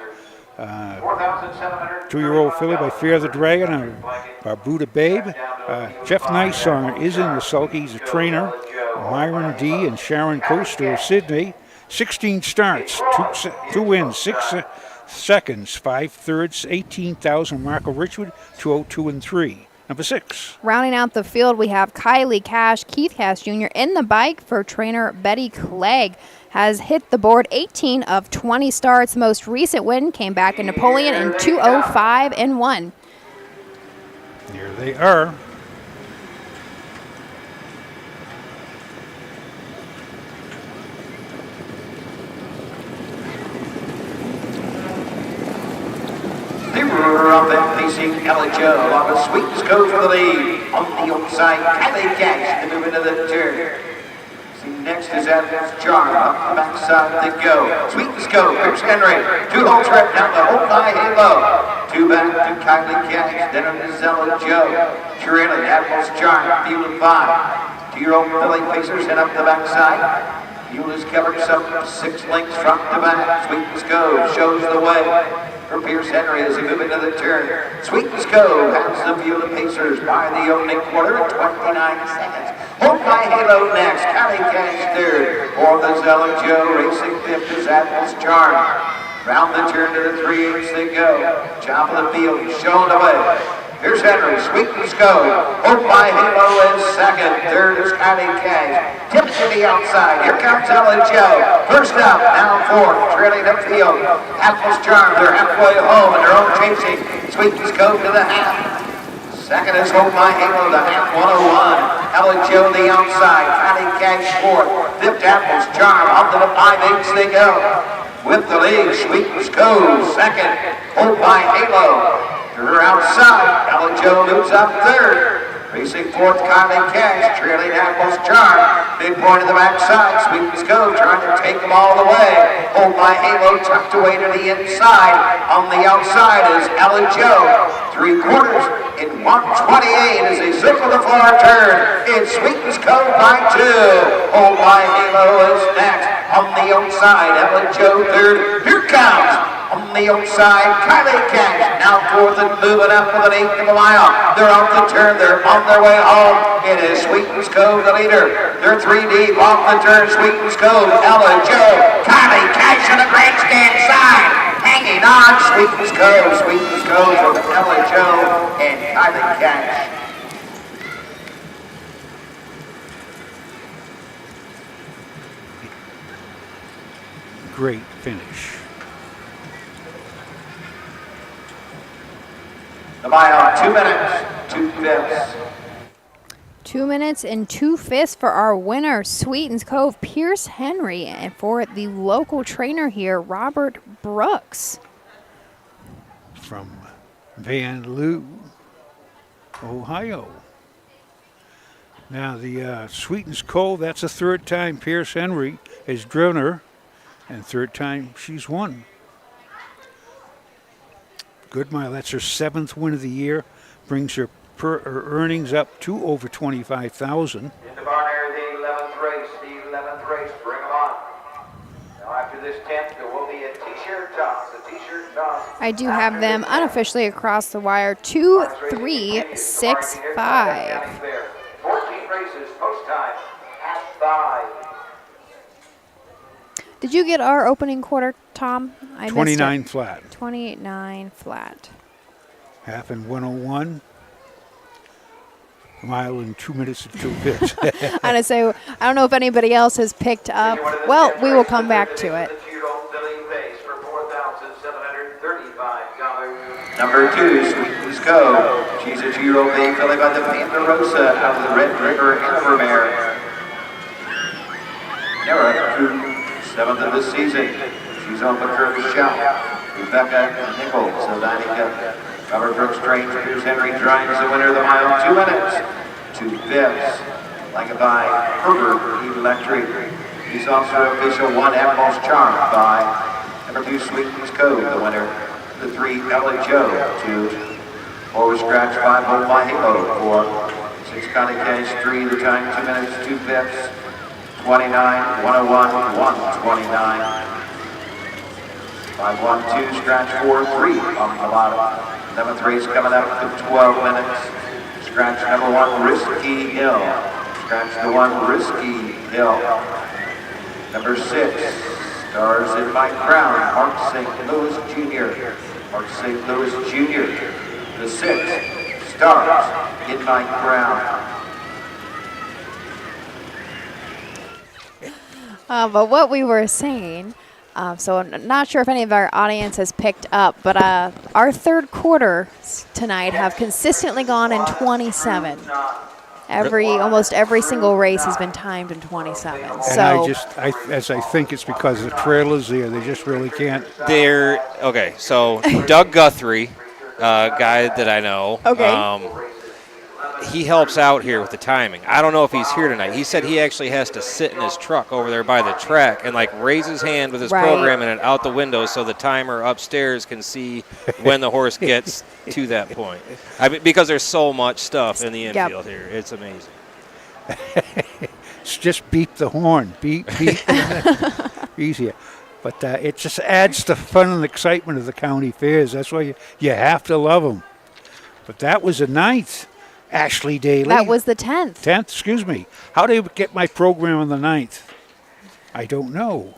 2-year-old filly by Fear the Dragon and Barbuda Babe. Jeff Nysonger is in the sulky. He's a trainer. Myron D. and Sharon Coaster of Sydney. 16 starts, 2 wins, 6 seconds, 5 thirds, 18,000. Marco Richwood, 202 and 3. Number 6. Rounding out the field, we have Kylie Cash, Keith Cash Jr. in the bike for trainer Betty Clegg. Has hit the board 18 of 20 starts. Most recent win came back in Napoleon in 2:05.1. They are. The runner-up and facing Joe on the Sweetens goes for the lead. On the outside, Kylie Cash to move into the turn. See, next is Eleventh Charm. Up the backside they go. Sweetens go. Here's Henry. 2 holes right now. The hold by Halo. 2 back to Kylie Cash. Then it is Joe. Trailing Apple's Charm. Field of 5. 2-year-old Billy Pacers head up the backside. Field is covered some 6 lengths front to back. Sweetens go. Shows the way. For Pierce Henry as he moves into the turn. Sweetens go has the field of Pacers by the opening quarter at 29 seconds. Hold by Halo next. Kylie Cash third. For the Joe racing fifth is Apple's Charm. Round the turn to the 3/8 they go. Top of the field shown away. Here's Henry. Sweetens go. Hold by Halo is second. Third is Kylie Cash. Tips to the outside. Here comes Joe. First up, now fourth. Trailing the field. Apple's Charm. They're halfway home and they're all chasing. Sweetens go to the half. Second is Hold by Halo, the half 101. Joe the outside. Kylie Cash fourth. Fifth Apple's Charm. Up to the 5/8 they go. With the lead, Sweetens goes second. Hold by Halo. They're outside. Joe moves up third. Racing fourth, Kylie Cash, trailing Apple's Charm. Big point of the backside. Sweetens go, trying to take them all the way. Hold by Halo, tucked away to the inside. On the outside is Joe. 3/4 in 128 as they circle the far turn. It's Sweetens go by 2. Hold by Halo is next. On the outside, Joe third. Here comes. On the outside, Kylie Cash, now fourth and moving up with an 1/8 of a mile. They're off the turn, they're on their way home. It is Sweetens Cove, the leader. They're 3 deep off the turn, Sweetens Cove, Joe, Kylie Cash on the grandstand side. Hanging on, Sweetens Cove with Joe and Kylie Cash. Great finish. The mile, 2 minutes, 2/5. 2 minutes and 2/5 for our winner, Sweetens Cove, Pierce Henry, and for the local trainer here, Robert Brooks. From Van Loo, Ohio. Now the Sweetens Cove, that's the 3rd time Pierce Henry has driven her, and 3rd time she's won. Good mile. That's her 7th win of the year. Brings her earnings up to over $25,000. In the barn area, the 11th race. Bring them on. Now after this 10th, there will be a t-shirt toss. I do have them unofficially across the wire. 2, 3, 6, 5. 14 races, post time at 5. Did you get our opening quarter, Tom? I 29 flat. 28.9 flat. Half in 101. Mile in 2 minutes and 2/5. I don't know if anybody else has picked up. Well, we will come back to it. Number 2, Sweetens Go. She's a 2-year-old bay filly by the Ponderosa out of the Red River Evermare. Nara, 7th of the season. She's on the curve shot. Rebecca Nichols of Danica. Robert Brooks trains. Pierce Henry drives the winner of the mile, 2 minutes, 2/5. Like a by Herbert Electric. He's also official 1 Apple's Charm by number 2 Sweetens Cove, the winner. The 3 Joe, 2 forward scratch 5 Hold by Halo, 4 6 Kylie Cash, 3 the time 2 minutes 2/5. 29, 101, 129. 5-1-2, scratch 4-3 on the bottom. 7th race coming up to 12 minutes. Scratch number 1, Risky Hill. Scratch the 1, Risky Hill. Number 6, Stars in My Crown, Mark St. Louis Jr. Mark St. Louis Jr. The 6, Stars in My Crown. But what we were saying, So I'm not sure if any of our audience has picked up, but our third quarter tonight have consistently gone in 27. Almost every single race has been timed in 27. And So I think it's because the trailers there, they just really can't. Okay, so Doug Guthrie, guy that I know. Okay. He helps out here with the timing. I don't know if he's here tonight. He said he actually has to sit in his truck over there by the track and raise his hand with his program and out the window so the timer upstairs can see when the horse gets to that point. I mean, because there's so much stuff in the infield here. It's amazing. It's just beep the horn. Beep, beep. Easier. But it just adds to fun and excitement of the county fairs. That's why you have to love them. But that was the 9th. Ashley Daly. that was the 10th. 10th, excuse me. How did I get my program on the 9th? I don't know.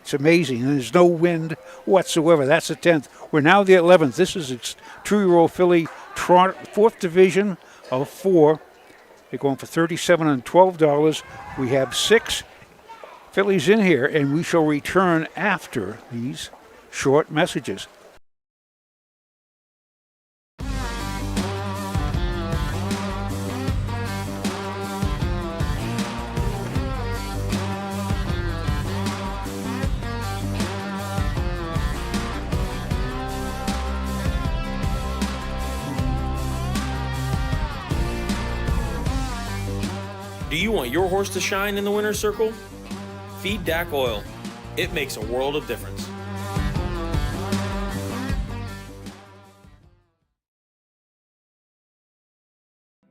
It's amazing. And there's no wind whatsoever. That's the 10th. We're now the 11th. This is a 2-year-old filly, 4th division of 4. They're going for $37 and $12. We have 6 fillies in here, and we shall return after these short messages. Do you want your horse to shine in the winner's circle? Feed DAC oil. It makes a world of difference.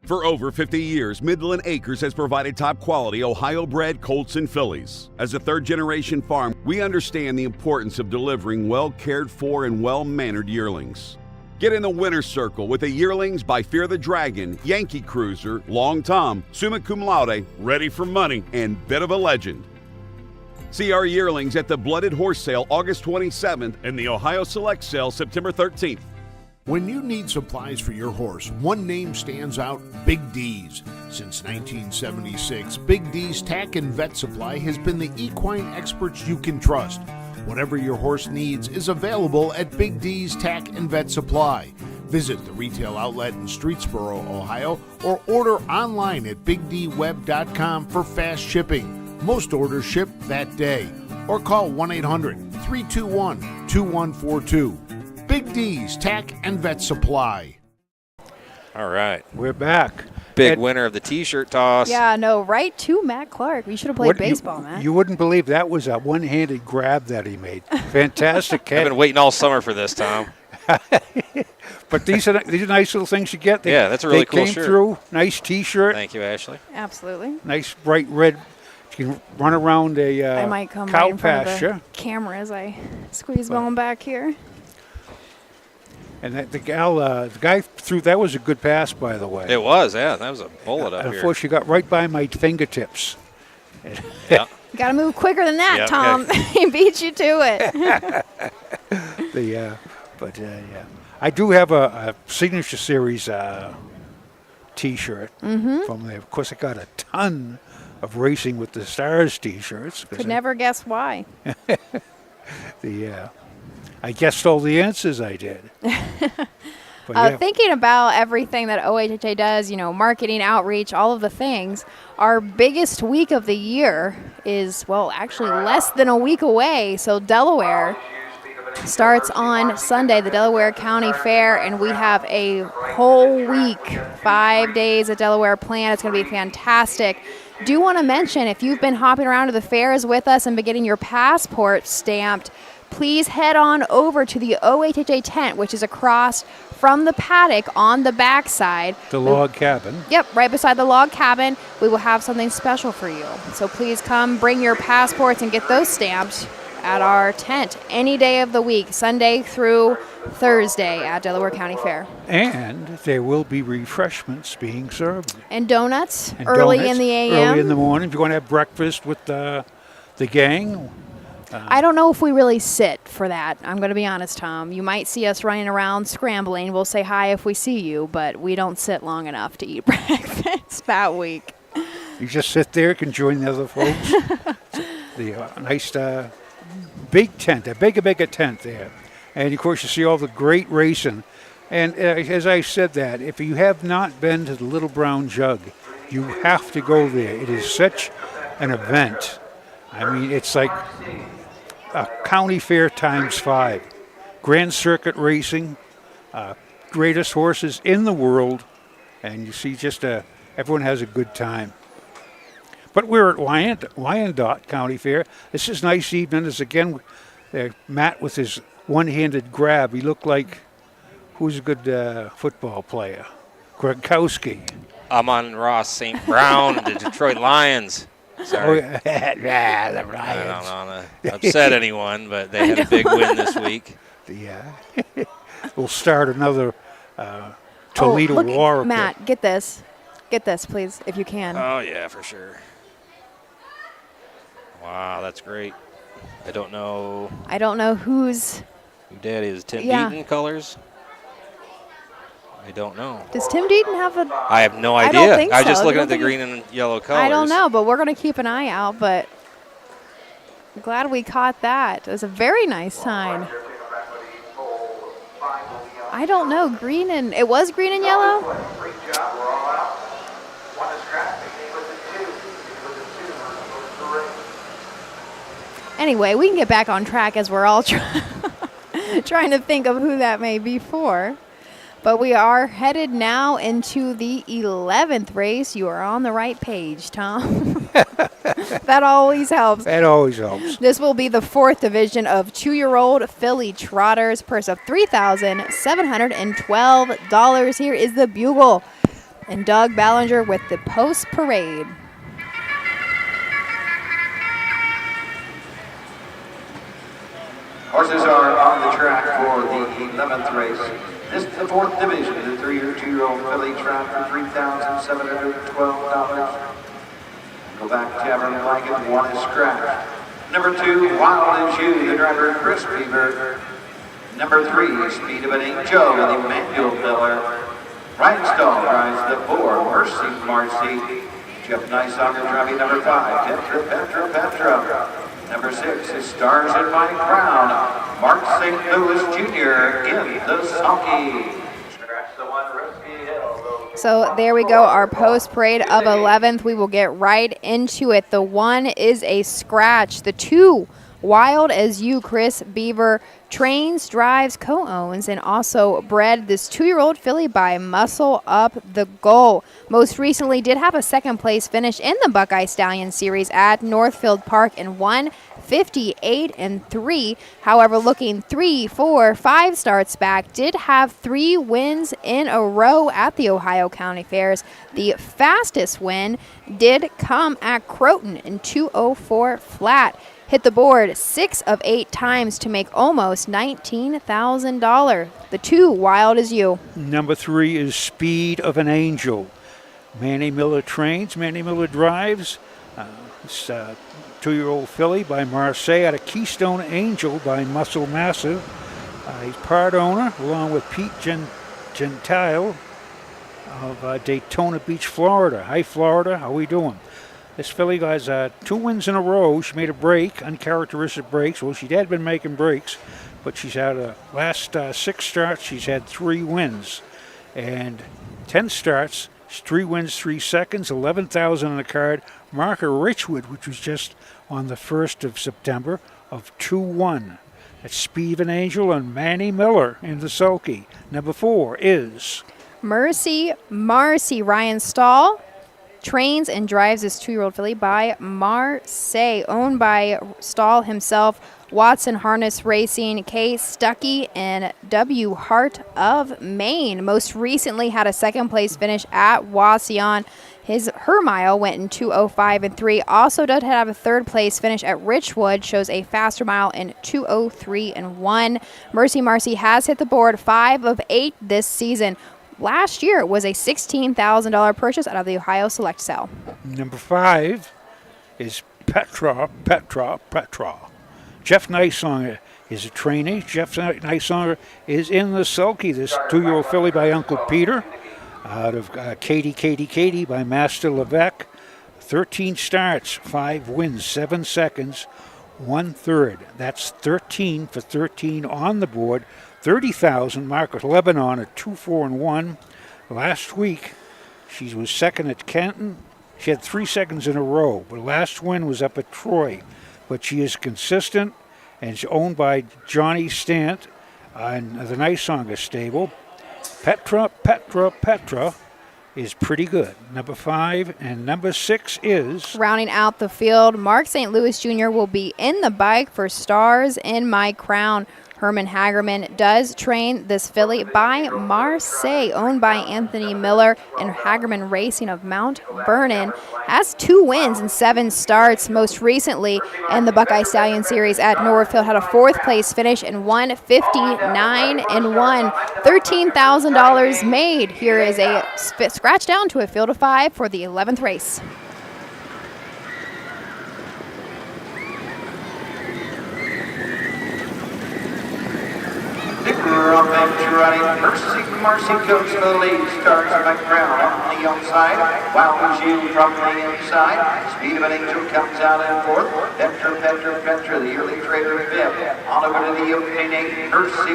For over 50 years, Midland Acres has provided top-quality Ohio-bred colts and fillies. As a third-generation farm, we understand the importance of delivering well-cared-for and well-mannered yearlings. Get in the winner's circle with the yearlings by Fear the Dragon, Yankee Cruiser, Long Tom, Summa Cum Laude, Ready for Money, and Bit of a Legend. See our yearlings at the Blooded Horse Sale August 27th and the Ohio Select Sale September 13th. When you need supplies for your horse, one name stands out: Big D's. Since 1976, Big D's Tack and Vet Supply has been the equine experts you can trust. Whatever your horse needs is available at Big D's Tack and Vet Supply. Visit the retail outlet in Streetsboro, Ohio, or order online at bigdweb.com for fast shipping. Most orders ship that day. Or call 1-800-321-2142. Big D's Tack and Vet Supply. All right. We're back. Big winner of the T-shirt toss. Yeah, no, right to Matt Clark. We should have played baseball, Matt. You wouldn't believe that was a one-handed grab that he made. Fantastic catch. I've been waiting all summer for this, Tom. But these are nice little things you get. Yeah, that's a really cool shirt. They came shirt. through. Nice T-shirt. Thank you, Ashley. Absolutely. Nice bright red. You can run around a I might come cow right in front pasture. of the camera as I squeeze Bone back here. And the guy threw, that was a good pass, by the way. It was, yeah. That was a bullet up here. Unfortunately, got right by my fingertips. Yeah. Got to move quicker than that, Yeah, Tom. He beat you to it. Yeah. I do have a Signature Series T-shirt from there. Of course, I got a ton of Racing with the Stars T-shirts. Could never guess why. I guessed all the answers I did. But thinking about everything that OHHA does, marketing, outreach, all of the things, our biggest week of the year is, actually less than a week away. So Delaware starts on Sunday, the Delaware County Fair, and we have a whole week, 5 days at Delaware planned. It's going to be fantastic. Do want to mention, if you've been hopping around to the fairs with us and been getting your passport stamped, please head on over to the OHHA tent, which is across from the paddock on the backside. The log cabin. Yep, right beside the log cabin. We will have something special for you. So please come, bring your passports, and get those stamped at our tent any day of the week, Sunday through Thursday at Delaware County Fair. And there will be refreshments being served. And donuts early in the a.m. Early in the morning. If you want to have breakfast with the gang. I don't know if we really sit for that. I'm going to be honest, Tom. You might see us running around scrambling. We'll say hi if we see you, but we don't sit long enough to eat breakfast that week. You just sit there, can join the other folks. The nice big tent, a big tent there. And, of course, you see all the great racing. And as I said that, if you have not been to the Little Brown Jug, you have to go there. It is such an event. I mean, it's like a county fair times 5. Grand Circuit racing, greatest horses in the world, and you see just everyone has a good time. But we're at Wyandotte County Fair. This is a nice evening. This again, Matt with his one-handed grab. He looked like, who's a good football player? Gronkowski. I'm on Ross St. Brown, the Detroit Lions. Sorry. Oh, yeah, the Lions. I don't want to upset anyone, but they had a big win this week. Yeah. We'll start another Toledo look, war. Matt, get this. Get this, please, if you can. Oh, yeah, for sure. Wow, that's great. I don't know who's... Who Daddy is. Tim Yeah. Deaton colors? I don't know. Does Tim Deaton have a... I have no idea. I don't think I was just so. looking at the green and yellow colors. I don't know, but we're going to keep an eye out, but I'm glad we caught that. It was a very nice sign. I don't know. Green and... It was green and yellow? Anyway, we can get back on track as we're all trying to think of who that may be for. But we are headed now into the 11th race. You are on the right page, Tom. That always helps. That always helps. This will be the 4th division of 2-year-old filly trotters. Purse of $3,712. Here is the bugle. And Doug Ballinger with the post parade. Horses are on the track for the 11th race. This is the 4th division, the 2-year-old filly trot for $3,712. Go back to Tavern Blanket, 1 is scratched. Number 2, Wild as You, the driver Chris Beaver. Number 3, Speed of an Angel, the Emmanuel Miller. Ryan Stall drives the 4, Mercy Marcy. Jeff Nysonger driving number 5, Petra. Number 6 is Stars in My Crown, Mark St. Louis Jr. in the sulky. So there we go, our post parade of 11th. We will get right into it. The 1 is a scratch. The 2, Wild as You, Chris Beaver, trains, drives, co-owns, and also bred this 2-year-old filly by Muscle Up the Goal. Most recently did have a 2nd place finish in the Buckeye Stallion Series at Northfield Park and won 58-3. However, looking 3, 4, 5 starts back, did have 3 wins in a row at the Ohio County Fairs. The fastest win did come at Croton in 2:04 flat. Hit the board 6 of 8 times to make almost $19,000. The 2, Wild as You. Number 3 is Speed of an Angel. Manny Miller trains, Manny Miller drives. It's a 2-year-old filly by Marseille out of Keystone Angel by Muscle Massive. He's part owner along with Pete Gentile of Daytona Beach, Florida. Hi, Florida. How we doing? This filly has 2 wins in a row. She made a break, uncharacteristic breaks. Well, she had been making breaks, but she's had last 6 starts. She's had 3 wins, and 10 starts. 3 wins, 3 seconds, 11,000 on the card. Marker Richwood, which was just on the 1st of September, of 2-1. That's Speed of an Angel and Manny Miller in the sulky. Number 4 is Mercy Marcy. Ryan Stall trains and drives this 2-year-old filly by Marseille, owned by Stall himself, Watson Harness Racing, K. Stuckey, and W. Hart of Maine. Most recently had a 2nd place finish at Wauseon. Her mile went in 2:05-3. Also did have a 3rd place finish at Richwood. Shows a faster mile in 2:03-1. Mercy Marcy has hit the board 5 of 8 this season. Last year, it was a $16,000 purchase out of the Ohio Select Sale. Number 5 is Petra. Jeff Nysonger is a trainee. Jeff Nysonger is in the sulky. This 2-year-old filly by Uncle Peter out of Katie by Master Levesque. 13 starts, 5 wins, 7 seconds, 1/3. That's 13 for 13 on the board. 30,000. Margaret Lebanon at 2-4-1. Last week, she was second at Canton. She had 3 seconds in a row. But last win was up at Troy. But she is consistent, and she's owned by Johnny Stant in the Nysonga stable. Petra is pretty good. Number 5 and number 6 is... Rounding out the field, Mark St. Louis Jr. will be in the bike for Stars in My Crown. Herman Hagerman does train this filly by Marseille, owned by Anthony Miller, and Hagerman Racing of Mount Vernon has 2 wins and 7 starts. Most recently in the Buckeye Stallion Series at Northfield, had a 4th place finish and won 59-1, $13,000 made. Here is a scratch down to a field of 5 for the 11th race. Marcy goes to the lead, Stars in My Crown on the outside, Wild Regime from the inside, Speed of an Angel comes out in 4th, Petra, the early trader 5th, on over to the opening 8th, Marcy,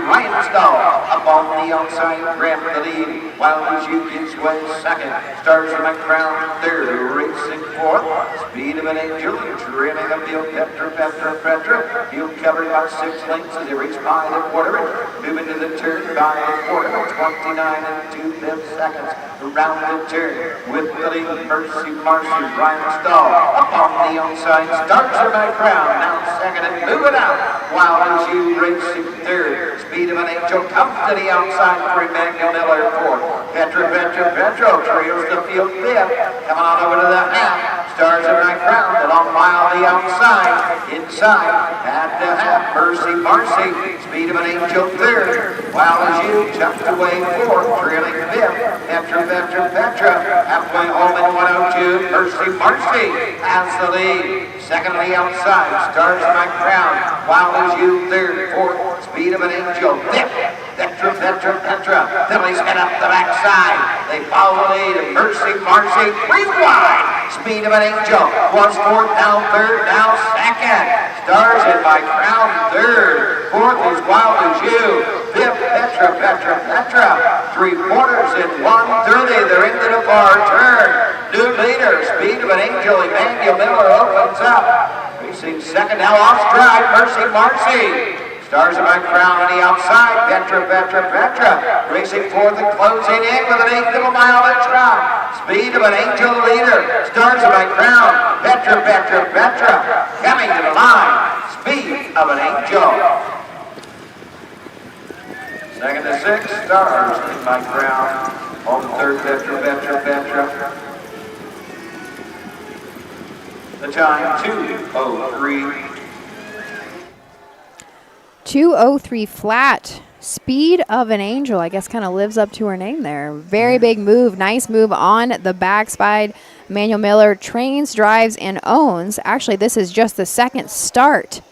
Ryan Stahl, up on the outside, grab the lead, Wild Regime gives way 2nd, Stars in My Crown 3rd, racing 4th, Speed of an Angel, trailing up field, Petra, field covered about 6 lengths as they race by the quarter, moving to the turn by the quarter, 29 2/5 seconds around the turn with the lead. Marcy, Ryan Stahl up on the outside. Stars in My Crown now 2nd and moving out. Wild as You racing 3rd. Speed of an Angel comes to the outside for Emmanuel Miller 4th. Petra trails the field 5th. Coming on over to the half. Stars in My Crown, a long mile the outside. Inside at the half. Marcy, Speed of an Angel 3rd. Wild as You jumped away 4th, trailing 5th. Petra, halfway home in 102. Marcy has the lead. 2nd on the outside. Stars in My Crown. Wild as You 3rd. 4th. Speed of an Angel 5th. Petra. Phillies head up the backside. They follow the lead. Marcy, 3 wide. Speed of an Angel was 4th, now 3rd, now 2nd. Stars in My Crown 3rd. 4th is Wild as You. 5th, Petra. 3/4 in 1:30. They're into the far turn. New leader, Speed of an Angel. Emmanuel Miller opens up. Racing 2nd now off stride. Marcy. Stars in My Crown on the outside. Petra. Racing 4th and closing in with an 1/8 of a mile to trot. Speed of an Angel leader. Stars in My Crown. Petra. Coming to the line. Speed of an Angel. 2nd to 6, Stars in My Crown. On 3rd, Petra. The time, 2:03. 2:03 flat. Speed of an Angel, I guess, kind of lives up to her name there. Very big move, nice move on the backside. Emmanuel Miller trains, drives, and owns. Actually, this is just the 2nd start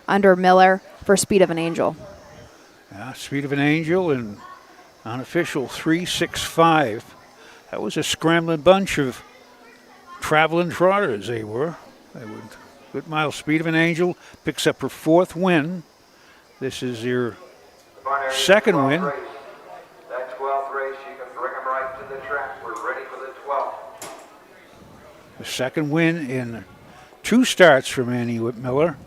under Miller for Speed of an Angel. Yeah, Speed of an Angel and unofficial 3.65. That was a scrambling bunch of traveling trotters, they were. Good mile. Speed of an Angel picks up her 4th win. This is your 2nd win. That 12th race, you can bring them right to the track. We're ready for the 12th. The 2nd win in 2 starts for Manny Miller.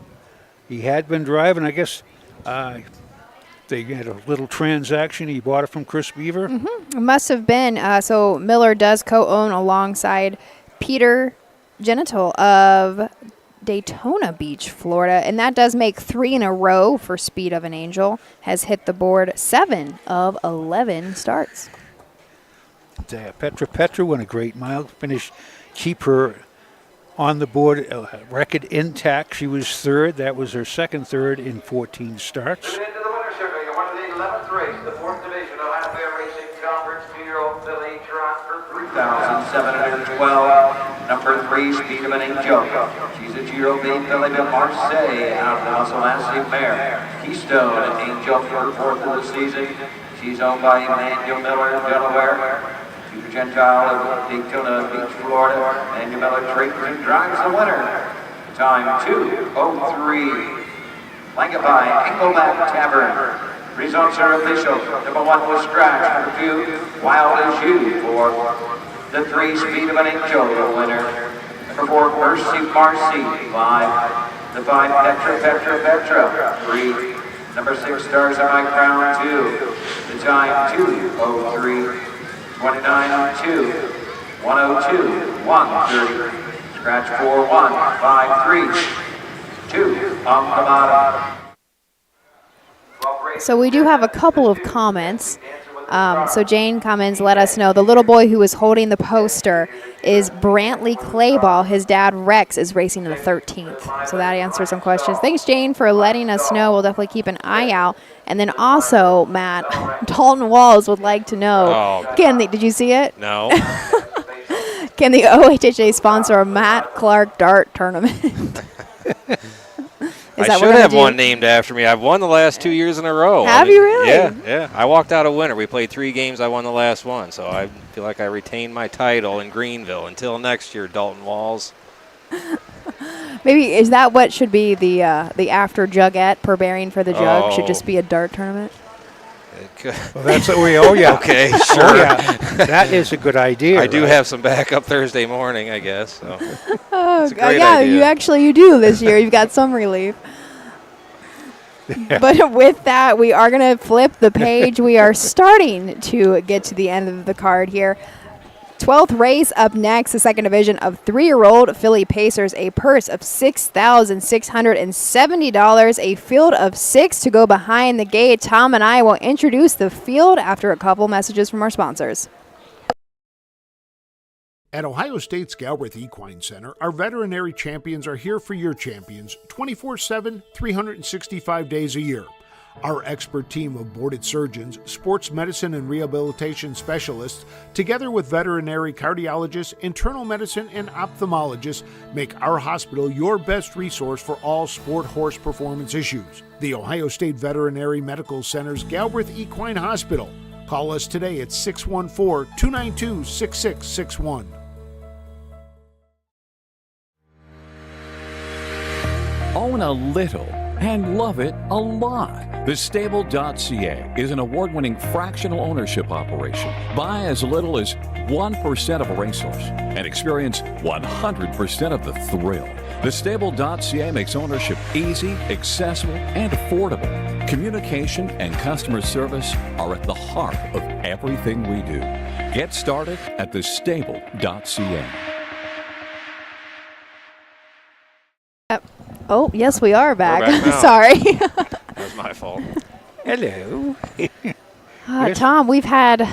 He had been driving, I guess, they had a little transaction. He bought it from Chris Beaver. It must have been. So Miller does co-own alongside Peter Genital of Daytona Beach, Florida. And that does make 3 in a row for Speed of an Angel. Has hit the board 7 of 11 starts. Petra won a great mile. Keep her on the board, record intact. She was 3rd. That was her 2nd third in 14 starts. Into the winner's circle, you won the 11th race, the 4th division of Ohio Fair Racing Conference, 2-year-old filly trot for 3,712. Number 3, Speed of an Angel. She's a 2-year-old maiden filly to Marseille out of the Muscle mare. Keystone Angel for her 4th of the season. She's owned by Emmanuel Miller of Delaware. She's a Gentile of Daytona Beach, Florida. Emmanuel Miller trains and drives the winner. Time 2:03. Blanket by Engelback Tavern. Results are official. Number 1 was Scratch. Number 2, Wild as You for the 3 Speed of an Angel, the winner. Number 4, Mercy Marcy. 5. The 5, Petra. 3. Number 6, Stars of My Crown. 2. The time 2:03. 29:02. 102. 130. Scratch 4-1. 5-3. 2 on the bottom. So we do have a couple of comments. So Jane Cummins let us know the little boy who was holding the poster is Brantley Clayball. His dad, Rex, is racing in the 13th. So that answers some questions. Thanks, Jane, for letting us know. We'll definitely keep an eye out. And then also, Matt, Dalton Walls would like to know, did you see it? No. Can the OHHA sponsor a Matt Clark dart tournament? I should have one named after me. I've won the last 2 years in a row. Have you really? Yeah. I walked out a winner. We played 3 games. I won the last one. So I feel like I retained my title in Greenville. Until next year, Dalton Walls. Maybe is that what should be the after jugette preparing for the jug? Should just be a dart tournament? Well, that's what we owe you. Okay, sure. Oh, yeah. That is a good idea. I do have some backup Thursday morning, I guess. So. Oh, great yeah, idea. you do this year. You've got some relief. But with that, we are going to flip the page. We are starting to get to the end of the card here. 12th race up next, the second division of 3-year-old Philly Pacers, a purse of $6,670, a field of 6 to go behind the gate. Tom and I will introduce the field after a couple messages from our sponsors. At Ohio State's Galbraith Equine Center, our veterinary champions are here for your champions 24/7, 365 days a year. Our expert team of boarded surgeons, sports medicine and rehabilitation specialists, together with veterinary cardiologists, internal medicine, and ophthalmologists, make our hospital your best resource for all sport horse performance issues. The Ohio State Veterinary Medical Center's Galbraith Equine Hospital. Call us today at 614-292-6661. Own a little and love it a lot. TheStable.ca is an award-winning fractional ownership operation. Buy as little as 1% of a racehorse and experience 100% of the thrill. TheStable.ca makes ownership easy, accessible, and affordable. Communication and customer service are at the heart of everything we do. Get started at TheStable.ca. Oh, yes, we are back. We're back now. Sorry. That was my fault. Hello. Tom, we've had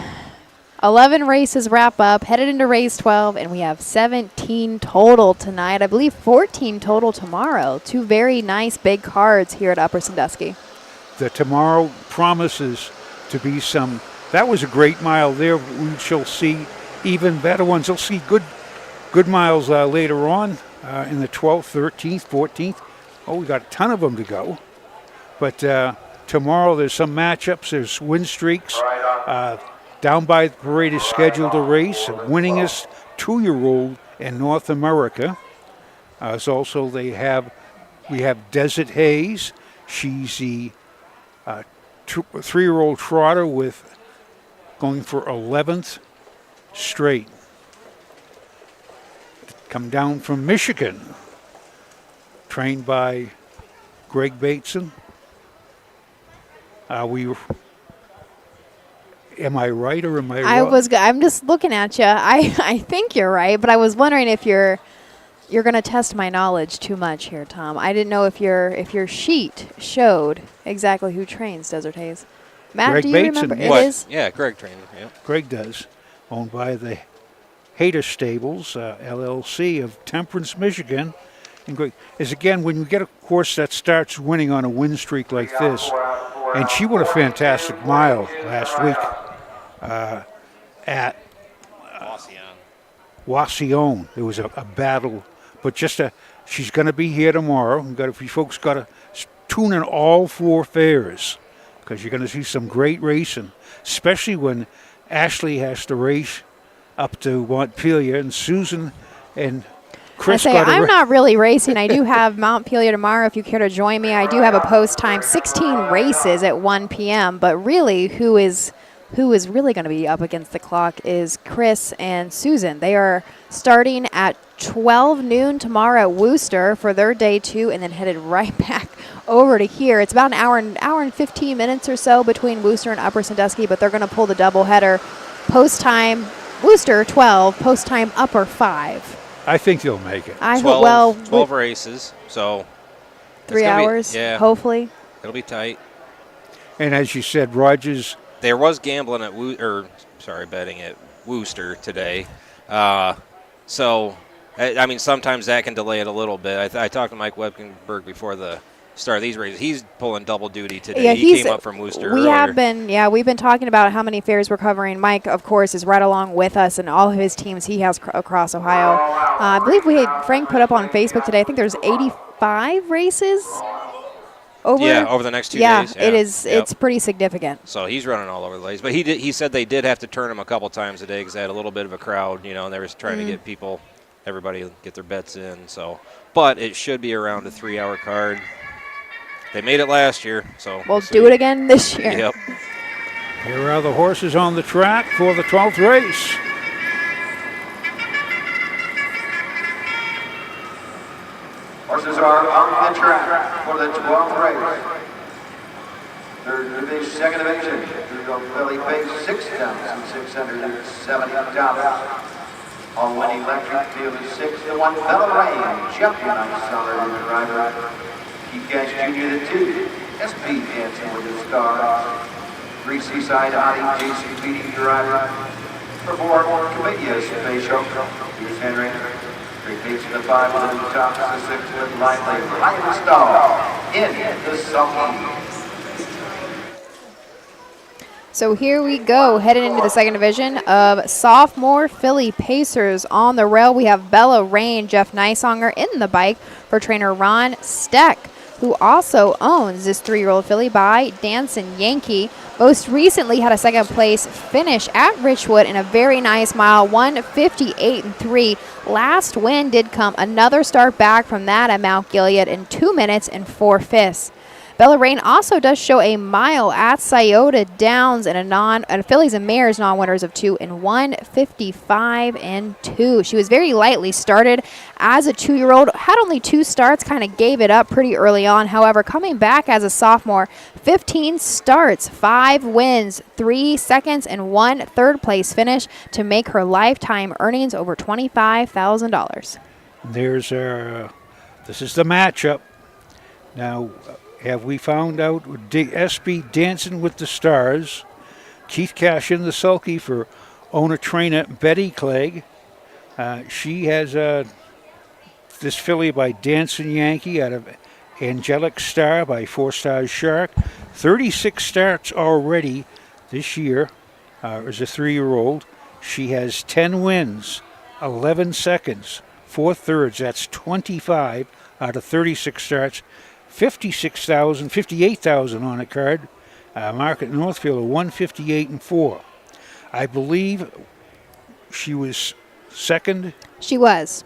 11 races wrap up, headed into race 12, and we have 17 total tonight. I believe 14 total tomorrow. 2 very nice big cards here at Upper Sandusky. The tomorrow promises to be some. That was a great mile there. We shall see even better ones. We'll see good miles later on in the 12th, 13th, 14th. Oh, we got a ton of them to go. But tomorrow there's some matchups. There's win streaks. Down by the parade is scheduled a race. Winningest 2-year-old in North America. Also, we have Desert Hayes. She's the 3-year-old trotter with going for 11th straight. Come down from Michigan, trained by Greg Bateson. Am I right or am I wrong? I'm just looking at you. I think you're right, but I was wondering if you're going to test my knowledge too much here, Tom. I didn't know if your sheet showed exactly who trains Desert Hayes. Matt, Greg do you Bateson, remember? yes. It is? Yeah, Greg trained. Yeah. Greg does. Owned by the Hayter Stables, LLC of Temperance, Michigan. And Greg is, again, when you get a horse that starts winning on a win streak like this, and she won a fantastic mile last week at Wasion. It was a battle, but she's going to be here tomorrow. You folks got to tune in all 4 fairs because you're going to see some great racing, especially when Ashley has to race up to Montpelier, and Susan and Chris I say, got a I'm re- not really racing. I do have Montpelier tomorrow if you care to join me. I do have a post time, 16 races at 1 p.m. But really, who is really going to be up against the clock is Chris and Susan. They are starting at 12 noon tomorrow at Worcester for their day 2 and then headed right back over to here. It's about an hour and 15 minutes or so between Worcester and Upper Sandusky, but they're going to pull the doubleheader. Post time, Worcester 12, post time Upper 5. I think they'll make it. I 12, hope, well, 12 races, so 3 hours, hopefully. It'll be tight. And as you said, Rogers. There was gambling at betting at Worcester today. So, I mean, sometimes that can delay it a little bit. I talked to Mike Webkenberg before the start of these races. He's pulling double duty today. Yeah, he came up from Worcester earlier. We've been talking about how many fairs we're covering. Mike, of course, is right along with us and all of his teams he has across Ohio. I believe Frank put up on Facebook today, I think there's 85 races. Over the next 2 days. Yeah, it is. Yep. It's pretty significant. So he's running all over the place. But he said they did have to turn him a couple times a day because they had a little bit of a crowd, and they were trying to get everybody get their bets in. So, but it should be around a 3-hour card. They made it last year, so we'll do it again this year. Yep. Here are the horses on the track for the 12th race. Horses are on the track for the 12th race. Third division, second division, Third Philly pays $6,670. All winning electric field is 6-1. Bella Rain, champion, $9 driver. Keith Cash Jr. the 2. SP dancing with the stars. 3 Seaside Hottie, Jason Beatty driver. For 4, Camellia Spatial. Here's Henry. 3 Pates to the 5, on the top to the 6 with Lively. Ryan Stahl in the sulky. So here we go, headed into the second division of sophomore Philly Pacers. On the rail, we have Bella Rain, Jeff Neisonger in the bike for trainer Ron Steck, who also owns this 3-year-old filly by Dancin' Yankee. Most recently had a second place finish at Richwood in a very nice mile, 1:58.3. Last win did come another start back from that at Mount Gilead in 2 minutes and 4/5. Bella Rain also does show a mile at Scioto Downs and a fillies and mares non-winners of 2 in 1:55.2. She was very lightly started as a 2-year-old, had only 2 starts, kind of gave it up pretty early on. However, coming back as a sophomore, 15 starts, 5 wins, 3 seconds, and 1 third-place finish to make her lifetime earnings over $25,000. There's this is the matchup. Now, have we found out SB Dancing with the Stars, Keith Cash in the sulky for owner-trainer Betty Clegg. She has this filly by Dancing Yankee out of Angelic Star by 4 Stars Shark. 36 starts already this year as a 3-year-old. She has 10 wins, 11 seconds, 4 thirds. That's 25 out of 36 starts. 58,000 on a card. Market Northfield of 158.4. I believe she was second. She was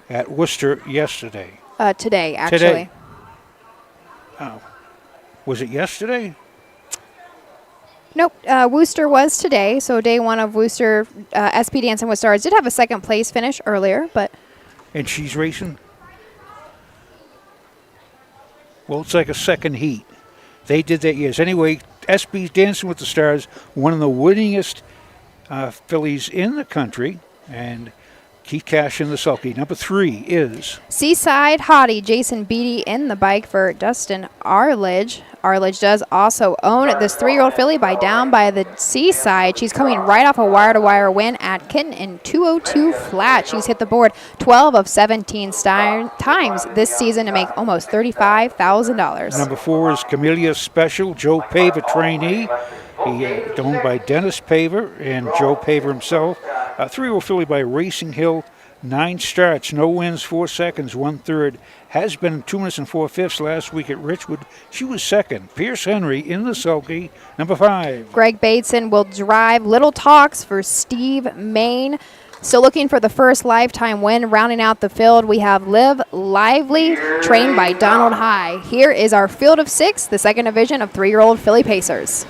At Worcester yesterday. Today, actually. Today. Oh, was it yesterday? Nope. Worcester was today, so day 1 of Worcester. SP Dancing with Stars did have a second place finish earlier, but. And she's racing. Well, it's like a second heat. They did that, yes. Anyway, SB's Dancing with the Stars, one of the winningest fillies in the country, and Keith Cash in the sulky. Number 3 is Seaside Hottie, Jason Beatty in the bike for Dustin Arledge. Arledge does also own this 3-year-old filly down by the Seaside. She's coming right off a wire-to-wire win at Kitten in 2:02 flat. She's hit the board 12 of 17 times this season to make almost $35,000. Number 4 is Camellia Special, Joe Paver trainee. He owned by Dennis Paver and Joe Paver himself. A 3-year-old filly by Racing Hill, 9 starts, no wins, 4 seconds, 1 third. Has been in 2 minutes and 4/5 last week at Richwood. She was second. Pierce Henry in the sulky, number 5. Greg Bateson will drive. Little Talks for Steve Main. So looking for the first lifetime win, rounding out the field, we have Live Lively, trained by Donald High. Here is our field of 6, the second division of 3-year-old Philly Pacers.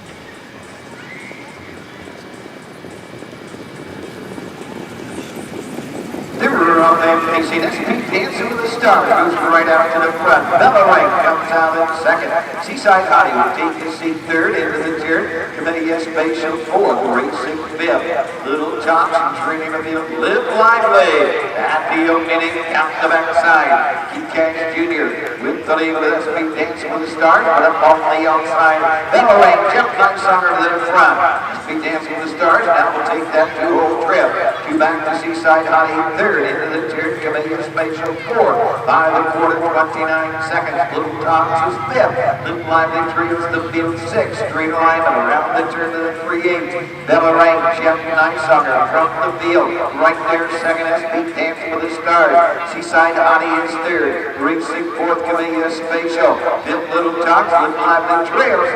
They were on there facing us. Dancing with the Stars moves right out to the front. Bella Wright comes out in second. Seaside Hottie will take his seat third into the turn. Committee Spatial fourth. Racing fifth. Little Thompson training of the Live Lively. At the opening, out the backside. Keith Cash Jr. with the lead with SP Dancing with the Stars, but up off the outside. Bella Wright jumped nice on her to the front. SP Dancing with the Stars now will take that 2-hole trip. Two back to Seaside Hottie third into the turn. Committee Spatial fourth. By the quarter, 29 seconds. Little Thompson is fifth. Live Lively trails the field sixth. Straight alignment around the turn to the 3/8. Bella Wright jumped nice on her from the field. Right there, second SP Dancing with the Stars. Seaside Hottie is third. Racing fourth, Committee Spatial. Fifth, Little Thompson. Live Lively trails.